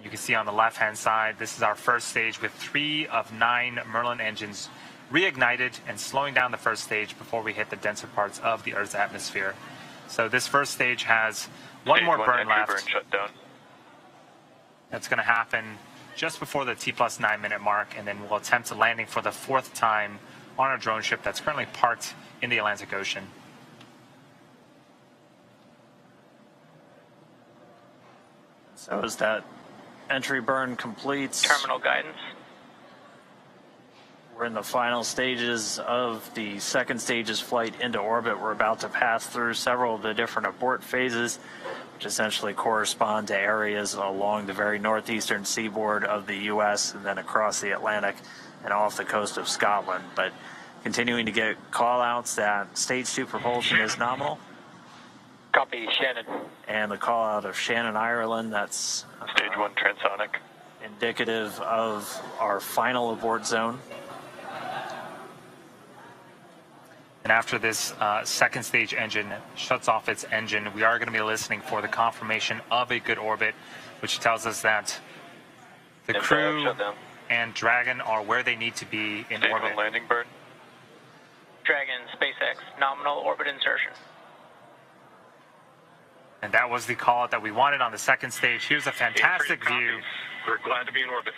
K: You can see on the left-hand side, this is our first stage with 3 of 9 Merlin engines reignited and slowing down the first stage before we hit the denser parts of the Earth's atmosphere. So this first stage has one more burn left.
L: Burn shutdown.
K: That's going to happen just before the T plus 9 minute mark, and then we'll attempt landing for the 4th time on our drone ship that's currently parked in the Atlantic Ocean.
I: So as that entry burn completes,
O: Terminal guidance.
I: we're in the final stages of the second stage's flight into orbit. We're about to pass through several of the different abort phases, which essentially correspond to areas along the very northeastern seaboard of the U.S. and then across the Atlantic and off the coast of Scotland. But continuing to get call-outs that Stage 2 propulsion is nominal.
O: Copy, Shannon.
I: And the call-out of Shannon, Ireland, that's
L: Stage 1 transonic.
I: Indicative of our final abort zone.
K: And after this second stage engine shuts off its engine, we are going to be listening for the confirmation of a good orbit, which tells us that the crew and Dragon are where they need to be in
L: Stage
K: orbit.
L: 1 landing burn.
O: Dragon, SpaceX, nominal orbit insertion.
K: And that was the call out that we wanted on the second stage. Here's a fantastic view.
E: We're glad to be in orbit.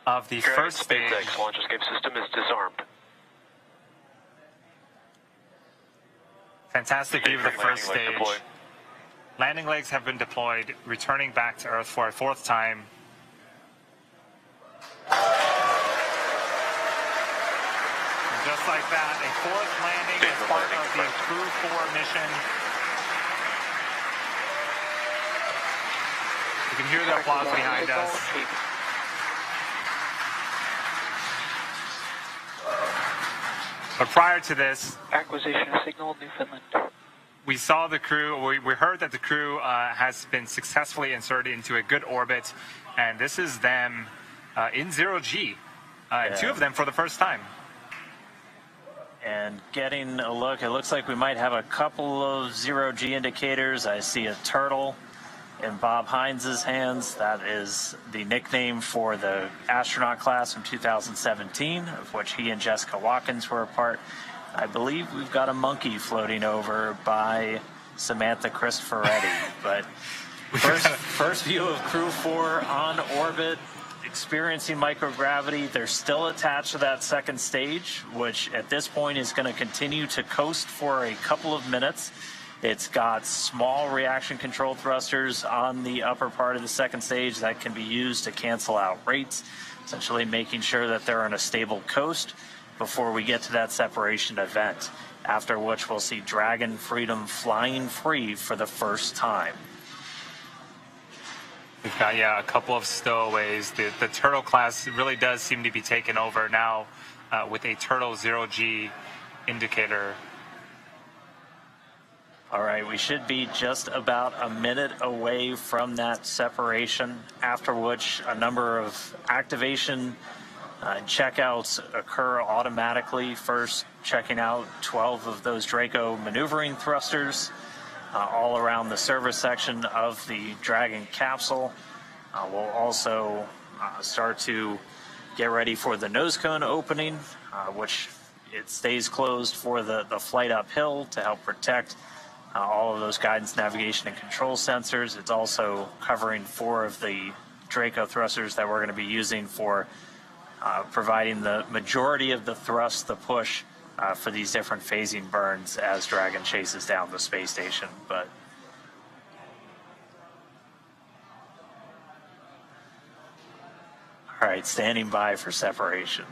K: Of the
L: Dragon,
K: first stage.
L: SpaceX launch escape system is disarmed.
K: Fantastic view of the first stage.
L: Deployed.
K: Landing legs have been deployed, returning back to Earth for a fourth time. And just like that, a fourth landing as part of the Crew 4 mission. You can hear the applause behind us. But prior to this,
O: Acquisition signal, Newfoundland.
K: we saw the crew, we heard that the crew has been successfully inserted into a good orbit, and this is them in 0G, two of them for the first time.
I: And getting a look, it looks like we might have a couple of 0G indicators. I see a turtle in Bob Hines' hands. That is the nickname for the astronaut class from 2017, of which he and Jessica Watkins were a part. I believe we've got a monkey floating over by Samantha Cristoforetti. But first view of Crew 4 on orbit, experiencing microgravity. They're still attached to that second stage, which at this point is going to continue to coast for a couple of minutes. It's got small reaction control thrusters on the upper part of the second stage that can be used to cancel out rates, essentially making sure that they're on a stable coast before we get to that separation event, after which we'll see Dragon Freedom flying free for the first time.
K: We've got, a couple of stowaways. The Turtle class really does seem to be taken over now with a Turtle 0G indicator.
I: All right, we should be just about a minute away from that separation, after which a number of activation checkouts occur automatically. First, checking out 12 of those Draco maneuvering thrusters all around the service section of the Dragon capsule. We'll also start to get ready for the nose cone opening, which it stays closed for the flight uphill to help protect all of those guidance, navigation, and control sensors. It's also covering 4 of the Draco thrusters that we're going to be using for providing the majority of the thrust, the push for these different phasing burns as Dragon chases down the space station. But all right, standing by for separation.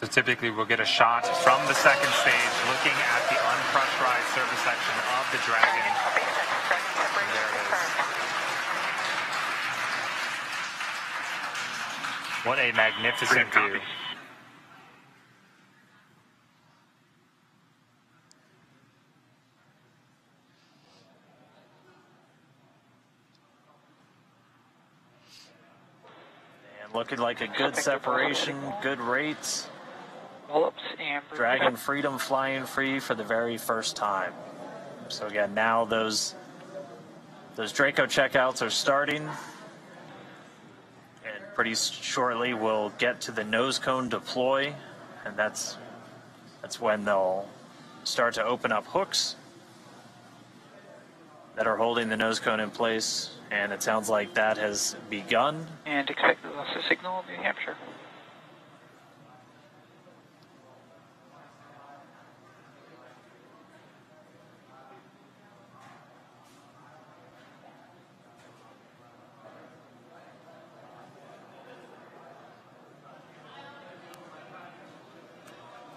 K: So typically we'll get a shot from the second stage looking at the unpressurized service section of the Dragon. And there it is. What a magnificent view. And looking like a good separation, good rates. Dragon Freedom flying free for the very first time. So again, now those Draco checkouts are starting, and pretty shortly we'll get to the nose cone deploy, and that's when they'll start to open up hooks that are holding the nose cone in place, and it sounds like that has begun.
O: And expected loss of signal, New Hampshire.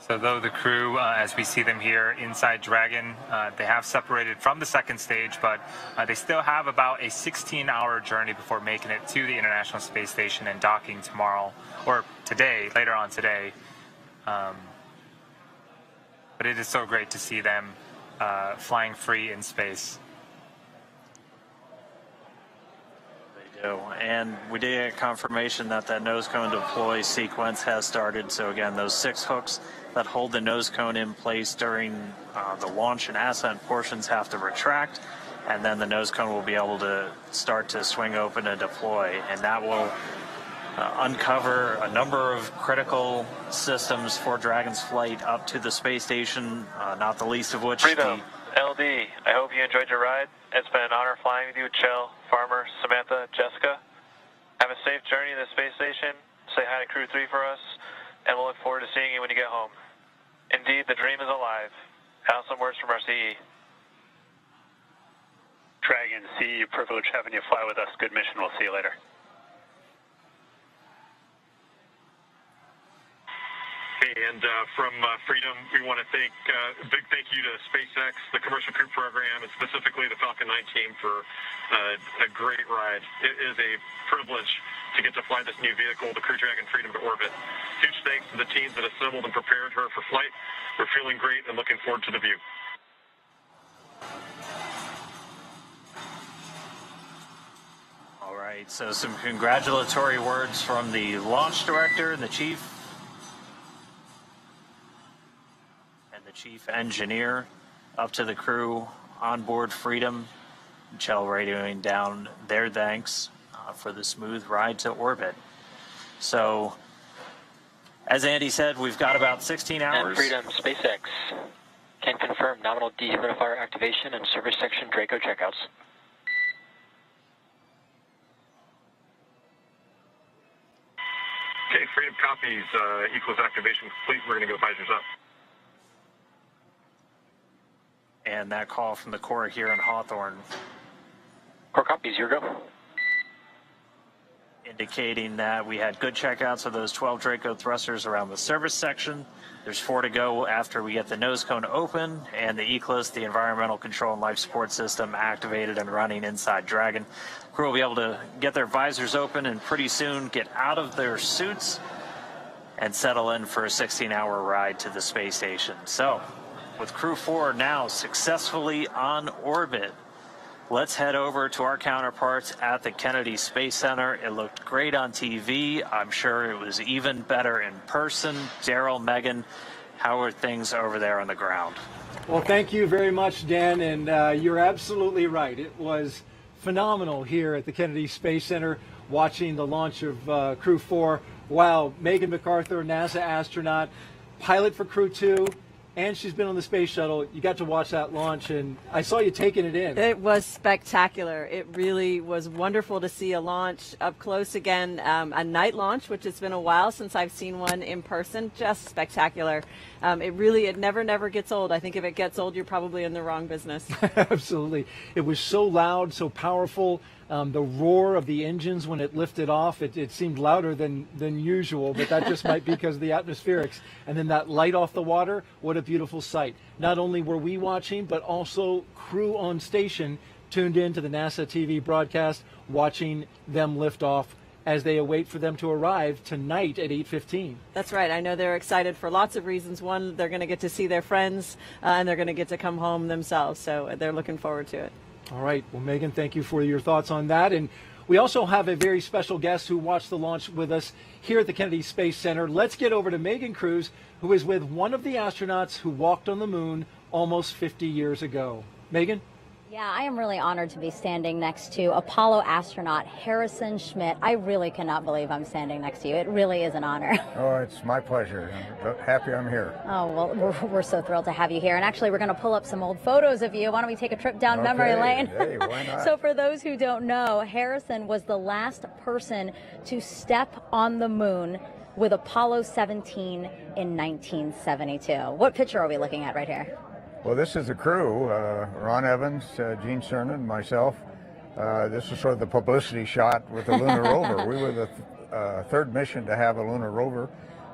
K: So though the crew, as we see them here inside Dragon, they have separated from the second stage, but they still have about a 16-hour journey before making it to the International Space Station and docking tomorrow, or today, later on today. But it is so great to see them flying free in space.
I: And we did get confirmation that that nose cone deploy sequence has started. So again, those 6 hooks that hold the nose cone in place during the launch and ascent portions have to retract, and then the nose cone will be able to start to swing open and deploy, and that will uncover a number of critical systems for Dragon's flight up to the space station, not the least of which
L: Freedom, LD, I hope you enjoyed your ride. It's been an honor flying with you, Chell, Farmer, Samantha, Jessica. Have a safe journey to the space station. Say hi to Crew 3 for us, and we'll look forward to seeing you when you get home. Indeed, the dream is alive. Some words from our CE.
Y: Dragon, CE, privilege having you fly with us. Good mission. We'll see you later.
E: Hey, and from Freedom, we want to thank a big thank you to SpaceX, the Commercial Crew Program, and specifically the Falcon 9 team for a great ride. It is a privilege to get to fly this new vehicle, the Crew Dragon Freedom, to orbit. Huge thanks to the teams that assembled and prepared her for flight. We're feeling great and looking forward to the view.
I: All right, so some congratulatory words from the launch director and the chief engineer up to the crew on board Freedom. Chell radioing down their thanks for the smooth ride to orbit. So, as Andy said, we've got about 16 hours.
H: And Freedom, SpaceX can confirm nominal dehumidifier activation and service section Draco checkouts.
E: Okay, Freedom copies, equals activation complete. We're going to go visors up.
I: And that call from the Corps here in Hawthorne.
H: Corps copies, here we go.
I: Indicating that we had good checkouts of those 12 Draco thrusters around the service section. There's 4 to go after we get the nose cone open and the ECLIS, the environmental control and life support system, activated and running inside Dragon. Crew will be able to get their visors open and pretty soon get out of their suits and settle in for a 16-hour ride to the space station. So, with Crew 4 now successfully on orbit, let's head over to our counterparts at the Kennedy Space Center. It looked great on TV. I'm sure it was even better in person. Daryl, Megan, how are things over there on the ground?
F: Well, thank you very much, Dan, and you're absolutely right. It was phenomenal here at the Kennedy Space Center watching the launch of Crew 4. Wow, Megan MacArthur, NASA astronaut, pilot for Crew 2. And she's been on the space shuttle. You got to watch that launch, and I saw you taking it in.
G: It was spectacular. It really was wonderful to see a launch up close again, a night launch, which has been a while since I've seen one in person. Just spectacular. It never gets old. I think if it gets old, you're probably in the wrong business.
F: Absolutely. It was so loud, so powerful. The roar of the engines when it lifted off, it seemed louder than usual, but that just might be because of the atmospherics. And then that light off the water, what a beautiful sight. Not only were we watching, but also crew on station tuned in to the NASA TV broadcast, watching them lift off as they await for them to arrive tonight at 8:15.
G: That's right. I know they're excited for lots of reasons. One, they're going to get to see their friends, and they're going to get to come home themselves, so they're looking forward to it.
F: All right. Well, Megan, thank you for your thoughts on that. And we also have a very special guest who watched the launch with us here at the Kennedy Space Center. Let's get over to Megan Cruz, who is with one of the astronauts who walked on the moon almost 50 years ago. Megan?
T: Yeah, I am really honored to be standing next to Apollo astronaut Harrison Schmitt. I really cannot believe I'm standing next to you. It really is an honor.
A: Oh, it's my pleasure. I'm happy I'm here.
T: Oh, well, we're so thrilled to have you here. And actually, we're going to pull up some old photos of you. Why don't we take a trip down memory lane?
A: Hey, why not?
T: So for those who don't know, Harrison was the last person to step on the moon with Apollo 17 in 1972. What picture are we looking at right here?
A: Well, this is the crew, Ron Evans, Gene Cernan, myself. This is sort of the publicity shot with the lunar rover. We were the third mission to have a lunar rover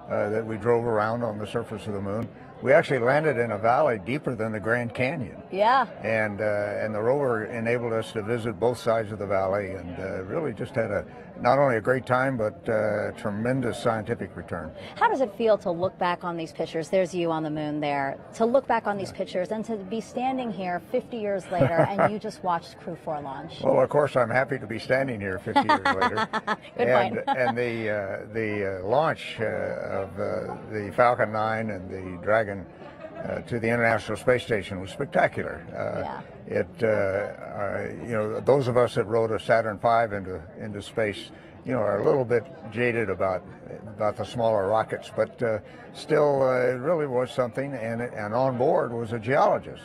A: that we drove around on the surface of the moon. We actually landed in a valley deeper than the Grand Canyon.
T: Yeah.
A: And the rover enabled us to visit both sides of the valley, and really just had not only a great time, but tremendous scientific return.
T: How does it feel to look back on these pictures? There's you on the moon there. To look back on these pictures and to be standing here 50 years later and you just watched Crew 4 launch.
A: Well, of course, I'm happy to be standing here 50 years later.
T: Good point.
A: And the launch of the Falcon 9 and the Dragon to the International Space Station was spectacular. You know, those of us that rode a Saturn V into space, you know, are a little bit jaded about the smaller rockets, but still, it really was something. And on board was a geologist,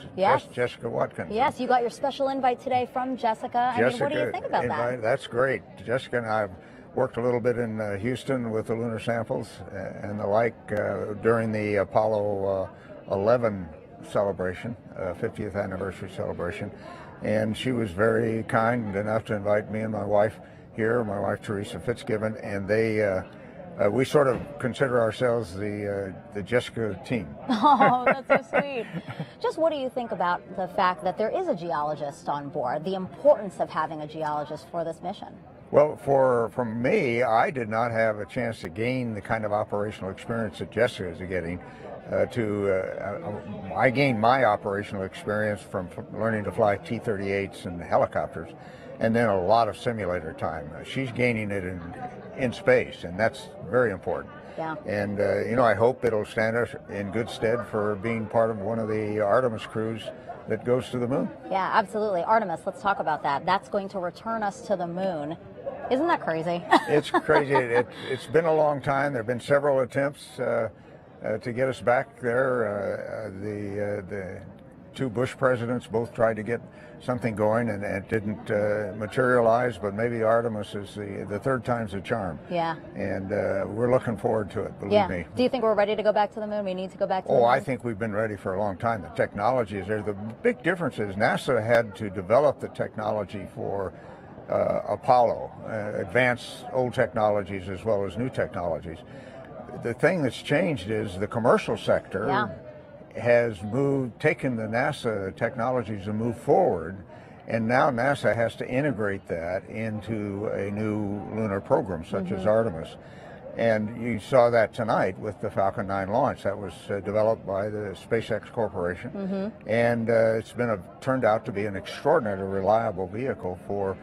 A: Jessica Watkins.
T: Yes, you got your special invite today from Jessica. I mean, what do you think about that?
A: That's great. Jessica and I have worked a little bit in Houston with the lunar samples and the like during the Apollo 11 celebration, 50th anniversary celebration, and she was very kind enough to invite me and my wife here, my wife Teresa Fitzgibbon, and we sort of consider ourselves the Jessica team.
T: Oh, that's so sweet. Just what do you think about the fact that there is a geologist on board, the importance of having a geologist for this mission?
A: Well, for me, I did not have a chance to gain the kind of operational experience that Jessica is getting. I gained my operational experience from learning to fly T-38s and helicopters, and then a lot of simulator time. She's gaining it in space, and that's very important.
T: Yeah.
A: And you know, I hope it'll stand us in good stead for being part of one of the Artemis crews that goes to the moon.
T: Yeah, absolutely. Artemis, let's talk about that. That's going to return us to the moon. Isn't that crazy?
A: It's crazy. It's been a long time. There have been several attempts to get us back there. The two Bush presidents both tried to get something going, and it didn't materialize, but maybe Artemis is the third time's a charm.
T: Yeah.
A: And we're looking forward to it, believe me.
T: Do you think we're ready to go back to the moon? We need to go back to the moon?
A: Oh, I think we've been ready for a long time. The technology is there. The big difference is NASA had to develop the technology for Apollo, advance old technologies as well as new technologies. The thing that's changed is the commercial sector has taken the NASA technologies and moved forward, and now NASA has to integrate that into a new lunar program such as Artemis. And you saw that tonight with the Falcon 9 launch. That was developed by the SpaceX Corporation, and it's turned out to be an extraordinarily reliable vehicle for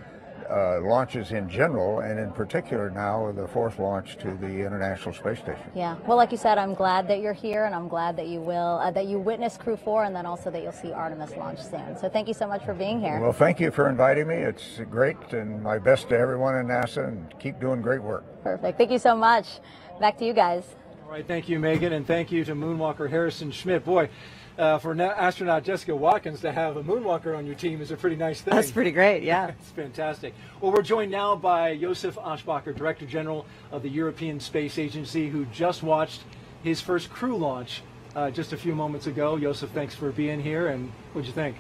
A: launches in general, and in particular now the fourth launch to the International Space Station.
T: Yeah. Well, like you said, I'm glad that you're here, and I'm glad that you will that you witness Crew 4, and then also that you'll see Artemis launch soon. So thank you so much for being here.
A: Well, thank you for inviting me. It's great, and my best to everyone in NASA, and keep doing great work.
T: Perfect. Thank you so much. Back to you guys.
F: All right. Thank you, Megan, and thank you to Moonwalker Harrison Schmitt. Boy, for astronaut Jessica Watkins to have a moonwalker on your team is a pretty nice thing.
G: That's pretty great, yeah.
F: It's fantastic. Well, we're joined now by Josef Aschbacher, Director General of the European Space Agency, who just watched his first crew launch just a few moments ago. Josef, thanks for being here, and what'd you think?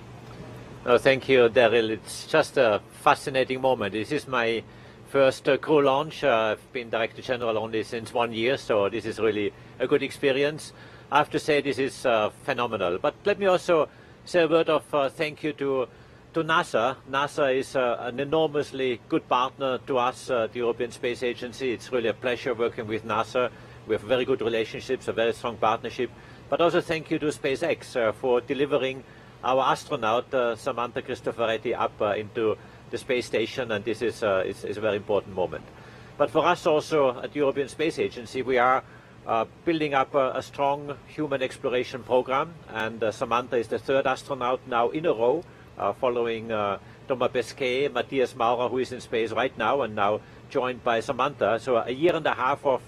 P: Oh, thank you, Daryl. It's just a fascinating moment. This is my first crew launch. I've been Director General only since 1 year, so this is really a good experience. I have to say this is phenomenal. But let me also say a word of thank you to NASA. NASA is an enormously good partner to us, the European Space Agency. It's really a pleasure working with NASA. We have very good relationships, a very strong partnership. But also thank you to SpaceX for delivering our astronaut, Samantha Cristoforetti, up into the space station. And this is a very important moment. But for us also at the European Space Agency, we are building up a strong human exploration program, and Samantha is the third astronaut now in a row, following Thomas Pesquet, Matthias Maurer, who is in space right now, and now joined by Samantha. So a year and a half of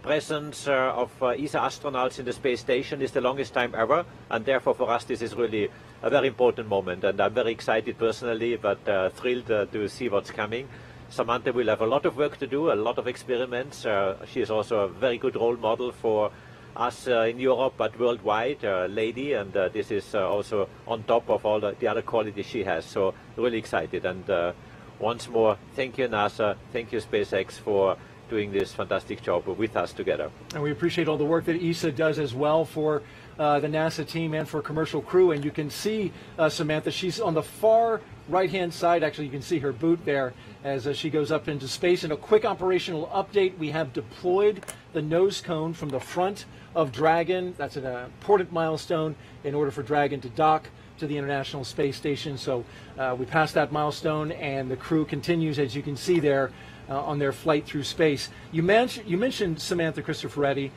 P: presence of ESA astronauts in the space station is the longest time ever, and therefore for us this is really a very important moment, and I'm very excited personally, but thrilled to see what's coming. Samantha will have a lot of work to do, a lot of experiments. She is also a very good role model for us in Europe, but worldwide, lady, and this is also on top of all the other qualities she has. So really excited. And once more, thank you, NASA, thank you, SpaceX, for doing this fantastic job with us together.
F: And we appreciate all the work that ESA does as well for the NASA team and for commercial crew. And you can see Samantha, she's on the far right-hand side. Actually, you can see her boot there as she goes up into space. And a quick operational update, we have deployed the nose cone from the front of Dragon. That's an important milestone in order for Dragon to dock to the International Space Station. So we passed that milestone, and the crew continues, as you can see there, on their flight through space. You mentioned Samantha Cristoforetti.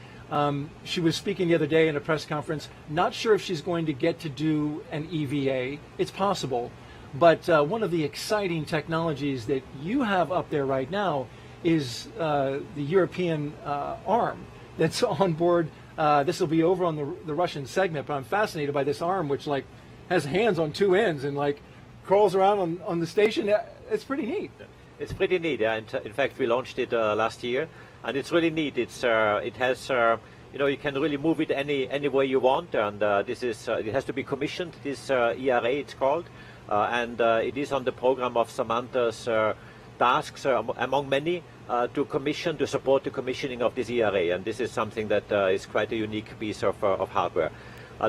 F: She was speaking the other day in a press conference, not sure if she's going to get to do an EVA. It's possible. But one of the exciting technologies that you have up there right now is the European arm that's on board. This will be over on the Russian segment, but I'm fascinated by this arm, which like has hands on two ends and like crawls around on the station. It's pretty neat.
P: It's pretty neat. Yeah. In fact, we launched it last year, and it's really neat. It has you can really move it any way you want, and it has to be commissioned. This ERA, it's called. And it is on the program of Samantha's tasks, among many, to support the commissioning of this ERA. And this is something that is quite a unique piece of hardware.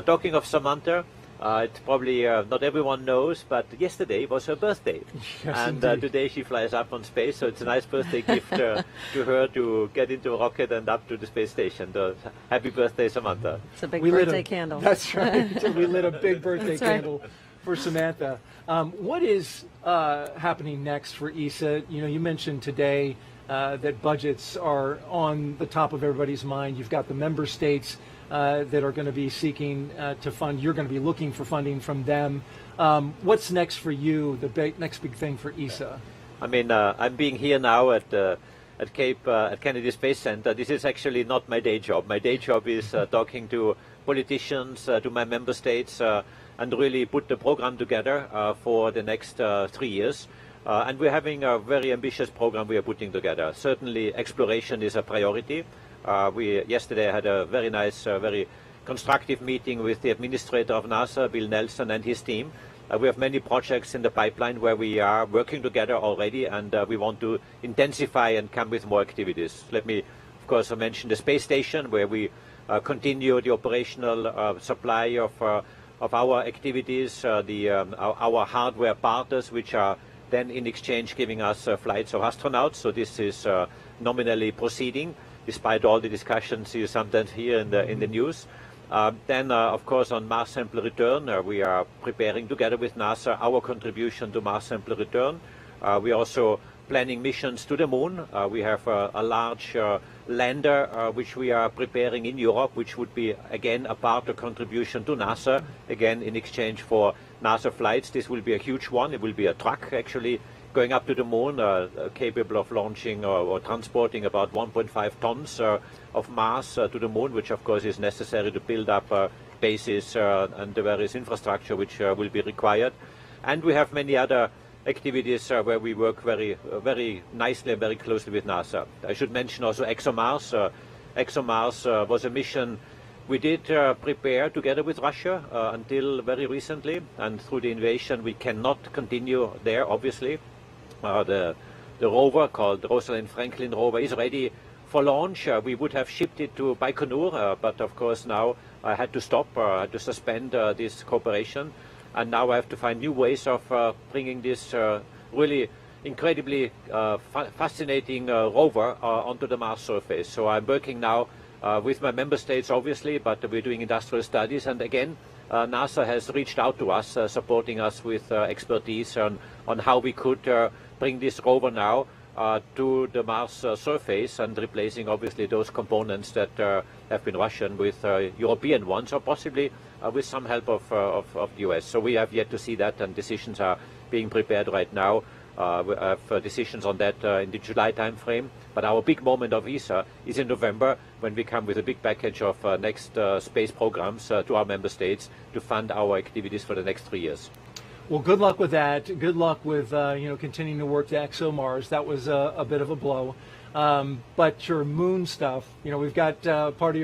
P: Talking of Samantha, it's probably not everyone knows, but yesterday was her birthday.
F: Yes,
P: and today she flies up on space, so it's a nice birthday gift to her to get into a rocket and up to the space station. So, happy birthday, Samantha.
G: It's a big birthday candle.
F: That's right. We lit a big birthday
G: That's right.
F: candle for Samantha. What is happening next for ESA? You mentioned today that budgets are on the top of everybody's mind. You've got the member states that are going to be seeking to fund. You're going to be looking for funding from them. What's next for you, the next big thing for ESA?
P: I mean, I'm being here now at Kennedy Space Center. This is actually not my day job. My day job is talking to politicians, to my member states, and really put the program together for the next 3 years. And we're having a very ambitious program we are putting together. Certainly, exploration is a priority. Yesterday had a very nice, very constructive meeting with the administrator of NASA, Bill Nelson, and his team. We have many projects in the pipeline where we are working together already, and we want to intensify and come with more activities. Let me, of course, mention the space station, where we continue the operational supply of our activities, our hardware partners, which are then in exchange giving us flights of astronauts. So this is nominally proceeding, despite all the discussions you sometimes hear in the news. Then, of course, on Mars sample return, we are preparing together with NASA our contribution to Mars sample return. We are also planning missions to the moon. We have a large lander which we are preparing in Europe, which would be, again, a part of contribution to NASA, again, in exchange for NASA flights. This will be a huge one. It will be a truck, actually, going up to the moon, capable of launching or transporting about 1.5 tons of mass to the moon, which of course is necessary to build up bases and the various infrastructure which will be required. And we have many other activities where we work very nicely and very closely with NASA. I should mention also ExoMars. ExoMars was a mission we did prepare together with Russia until very recently, and through the invasion we cannot continue there, obviously. The rover called Rosalind Franklin rover is ready for launch. We would have shipped it to Baikonur, but of course now I had to stop, I had to suspend this cooperation, and now I have to find new ways of bringing this really incredibly fascinating rover onto the Mars surface. So I'm working now with my member states, obviously, but we're doing industrial studies, and again NASA has reached out to us, supporting us with expertise on how we could bring this rover now to the Mars surface, and replacing obviously those components that have been Russian with European ones, or possibly with some help of the US. So we have yet to see that, and decisions are being prepared right now. We have decisions on that in the July time frame, but our big moment of ESA is in November, when we come with a big package of next space programs to our member states to fund our activities for the next 3 years.
F: Well, good luck with that. Good luck with continuing to work to ExoMars. That was a bit of a blow, but your moon stuff. We've got part of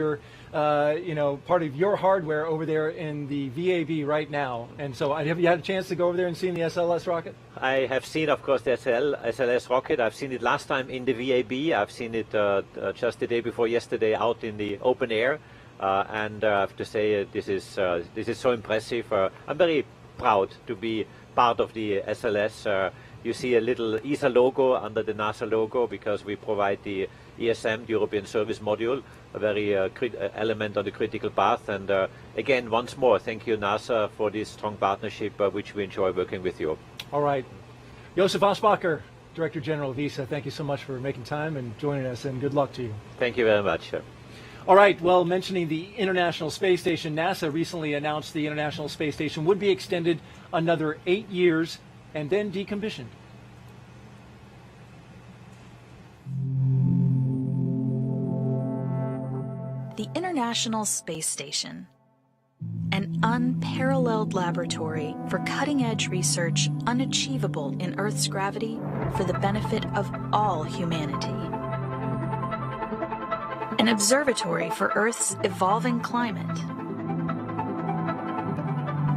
F: your hardware over there in the VAB right now. And so, have you had a chance to go over there and see the SLS rocket?
P: I have seen, of course, the SLS rocket. I've seen it last time in the VAB. I've seen it just the day before yesterday out in the open air, and I have to say this is so impressive. I'm very proud to be part of the SLS. You see a little ESA logo under the NASA logo, because we provide the ESM, the European Service Module, a very element on the critical path. And again, once more, thank you, NASA, for this strong partnership which we enjoy working with you.
F: All right. Josef Asbacher, Director General of ESA, thank you so much for making time and joining us, and good luck to you.
P: Thank you very much.
F: All right, well, mentioning the International Space Station, NASA recently announced the International Space Station would be extended another 8 years and then decommissioned.
B: The International Space Station, an unparalleled laboratory for cutting-edge research unachievable in Earth's gravity for the benefit of all humanity. An observatory for Earth's evolving climate.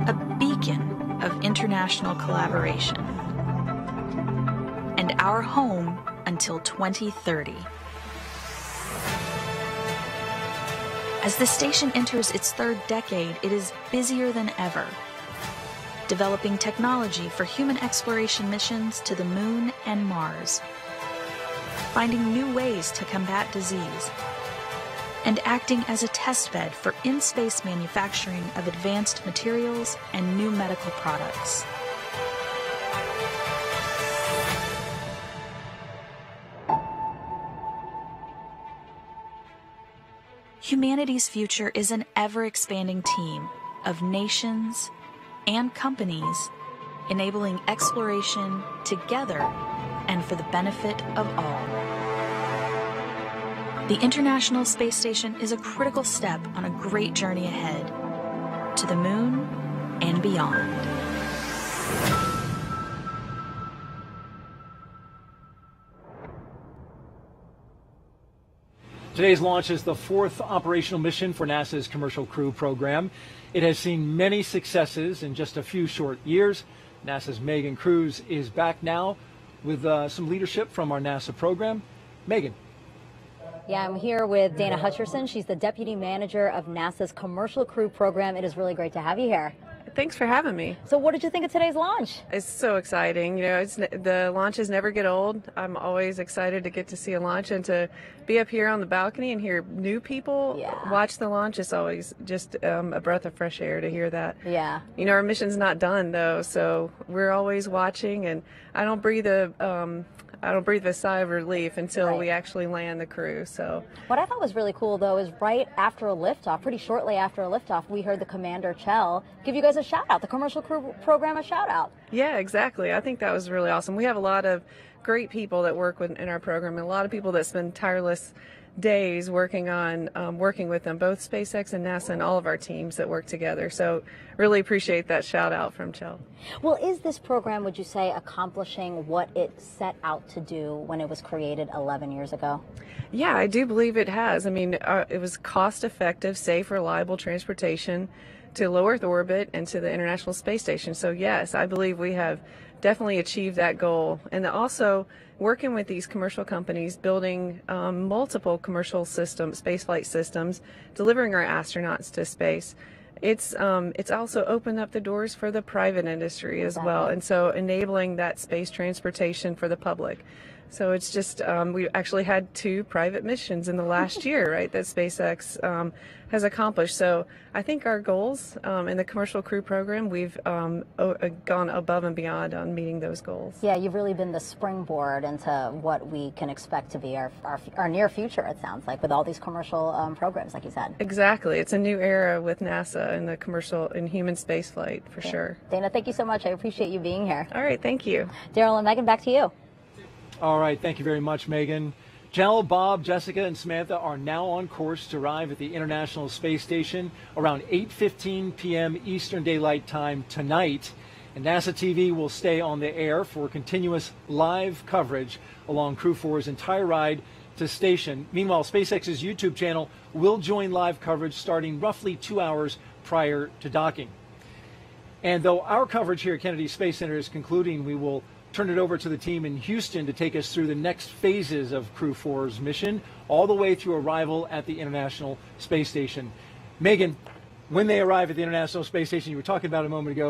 B: A beacon of international collaboration. And our home until 2030. As the station enters its third decade, it is busier than ever, developing technology for human exploration missions to the Moon and Mars, finding new ways to combat disease, and acting as a testbed for in-space manufacturing of advanced materials and new medical products. Humanity's future is an ever-expanding team of nations and companies enabling exploration together and for the benefit of all. The International Space Station is a critical step on a great journey ahead to the Moon and beyond.
F: Today's launch is the 4th operational mission for NASA's Commercial Crew program. It has seen many successes in just a few short years. NASA's Megan Cruz is back now with some leadership from our NASA program. Megan.
T: Yeah, I'm here with Dana Hutcherson. She's the Deputy Manager of NASA's Commercial Crew program. It is really great to have you here.
Q: Thanks for having me.
T: So what did you think of today's launch?
Q: It's so exciting. You know, the launches never get old. I'm always excited to get to see a launch and to be up here on the balcony and hear new people watch the launch. It's always just a breath of fresh air to hear that.
T: Yeah.
Q: You know, our mission's not done though, so we're always watching, and I don't breathe a sigh of relief until we actually land the crew. So
T: what I thought was really cool though is right after a liftoff, pretty shortly after a liftoff, we heard the Commander Chell give you guys a shout out, the Commercial Crew program a shout out.
Q: Yeah, exactly. I think that was really awesome. We have a lot of great people that work in our program, and a lot of people that spend tireless days working with them, both SpaceX and NASA, and all of our teams that work together. So really appreciate that shout out from Chell.
T: Well, is this program, would you say, accomplishing what it set out to do when it was created 11 years ago?
Q: Yeah, I do believe it has. I mean, it was cost-effective, safe, reliable transportation to low Earth orbit and to the International Space Station. So yes, I believe we have definitely achieved that goal. And also working with these commercial companies, building multiple commercial systems, spaceflight systems, delivering our astronauts to space. It's also opened up the doors for the private industry as well, and so enabling that space transportation for the public. So it's just, we actually had 2 private missions in the last year, right, that SpaceX has accomplished. So I think our goals in the Commercial Crew program, we've gone above and beyond on meeting those goals.
T: Yeah, you've really been the springboard into what we can expect to be our near future, it sounds like, with all these commercial programs, like you said.
Q: Exactly. It's a new era with NASA and the commercial and human space flight, for sure.
T: Dana, thank you so much. I appreciate you being here.
Q: All right, thank you.
T: Daryl and Megan, back to you.
F: All right, thank you very much, Megan. Jell, Bob, Jessica, and Samantha are now on course to arrive at the International Space Station around 8:15 p.m. Eastern Daylight Time tonight. And NASA TV will stay on the air for continuous live coverage along Crew 4's entire ride to station. Meanwhile, SpaceX's YouTube channel will join live coverage starting roughly 2 hours prior to docking. And though our coverage here at Kennedy Space Center is concluding, we will turn it over to the team in Houston to take us through the next phases of Crew 4's mission, all the way through arrival at the International Space Station. Megan, when they arrive at the International Space Station, you were talking about a moment ago,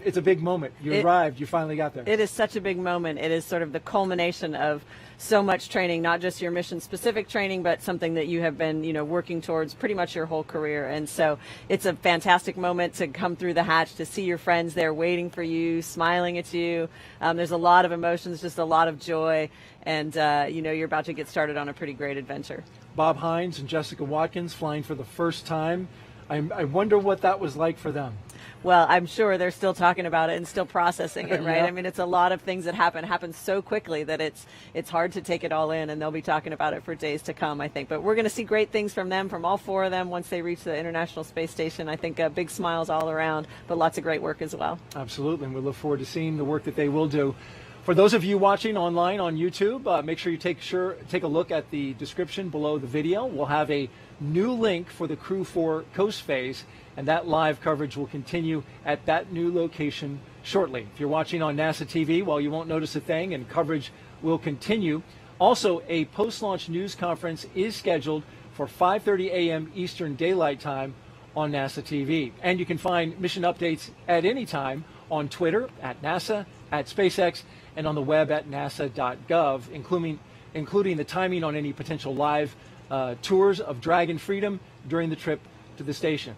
F: it's a big moment. You arrived, you finally got there.
G: It is such a big moment. It is sort of the culmination of so much training, not just your mission-specific training, but something that you have been, working towards pretty much your whole career. And so it's a fantastic moment to come through the hatch, to see your friends there waiting for you, smiling at you. There's a lot of emotions, just a lot of joy, and you're about to get started on a pretty great adventure.
F: Bob Hines and Jessica Watkins flying for the first time. I wonder what that was like for them.
G: Well, I'm sure they're still talking about it and still processing it, right?
F: Yeah.
G: I mean, it's a lot of things that happen so quickly that it's hard to take it all in, and they'll be talking about it for days to come, I think. But we're going to see great things from them, from all four of them, once they reach the International Space Station. I think big smiles all around, but lots of great work as well. Absolutely, and we look forward to seeing the work that they will do. For those of you watching online on YouTube, make sure you take a look at the description below the video. We'll have a new link for the Crew 4 coast phase, and that live coverage will continue at that new location shortly. If you're watching on NASA TV, well, you won't notice a thing, and coverage will continue. Also, a post-launch news conference is scheduled for 5:30 a.m. Eastern Daylight Time on NASA TV. And you can find mission updates at any time on Twitter, at NASA, at SpaceX, and on the web at nasa.gov, including the timing on any potential live tours of Dragon Freedom during the trip to the station.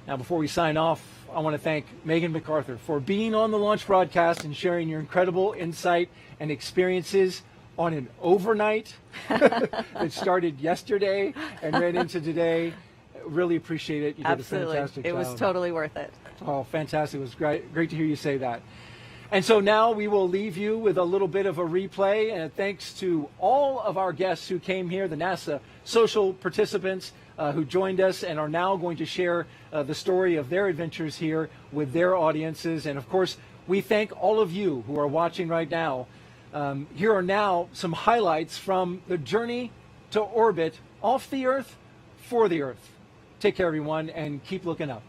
G: Now, before we sign off, I want to thank Megan MacArthur for being on the launch broadcast and sharing your incredible insight and experiences on an overnight that started yesterday and ran into today. Really appreciate it. You did Absolutely.
F: A fantastic job.
G: It was totally worth it.
F: Oh, fantastic. It was great to hear you say that. And so now we will leave you with a little bit of a replay, and thanks to all of our guests who came here, the NASA social participants who joined us and are now going to share the story of their adventures here with their audiences. And of course, we thank all of you who are watching right now. Here are now some highlights from the journey to orbit off the Earth for the Earth. Take care, everyone, and keep looking up.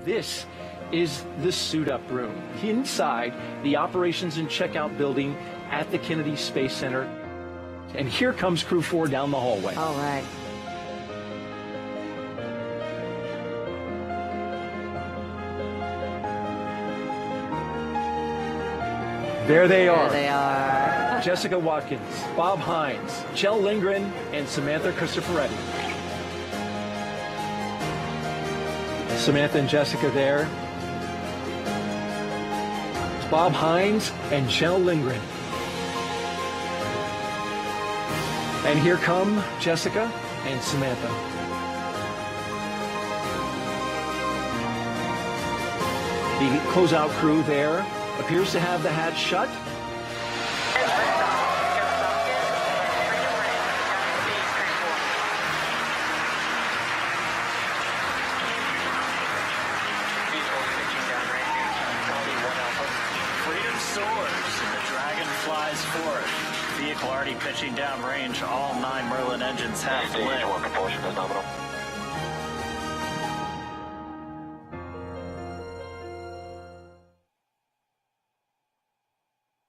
F: This is the Suit Up Room inside the Operations and Checkout building at the Kennedy Space Center. And here comes Crew 4 down the hallway.
G: All right.
F: There they are.
G: There they are.
F: Jessica Watkins, Bob Hines, Kjell Lindgren, and Samantha Cristoforetti. Samantha and Jessica there. Bob Hines and Kjell Lindgren. And here come Jessica and Samantha. The closeout crew there appears to have the hatch shut.
I: Vehicle already pitching downrange. All 9 Merlin engines have lit.
E: Propulsion is nominal.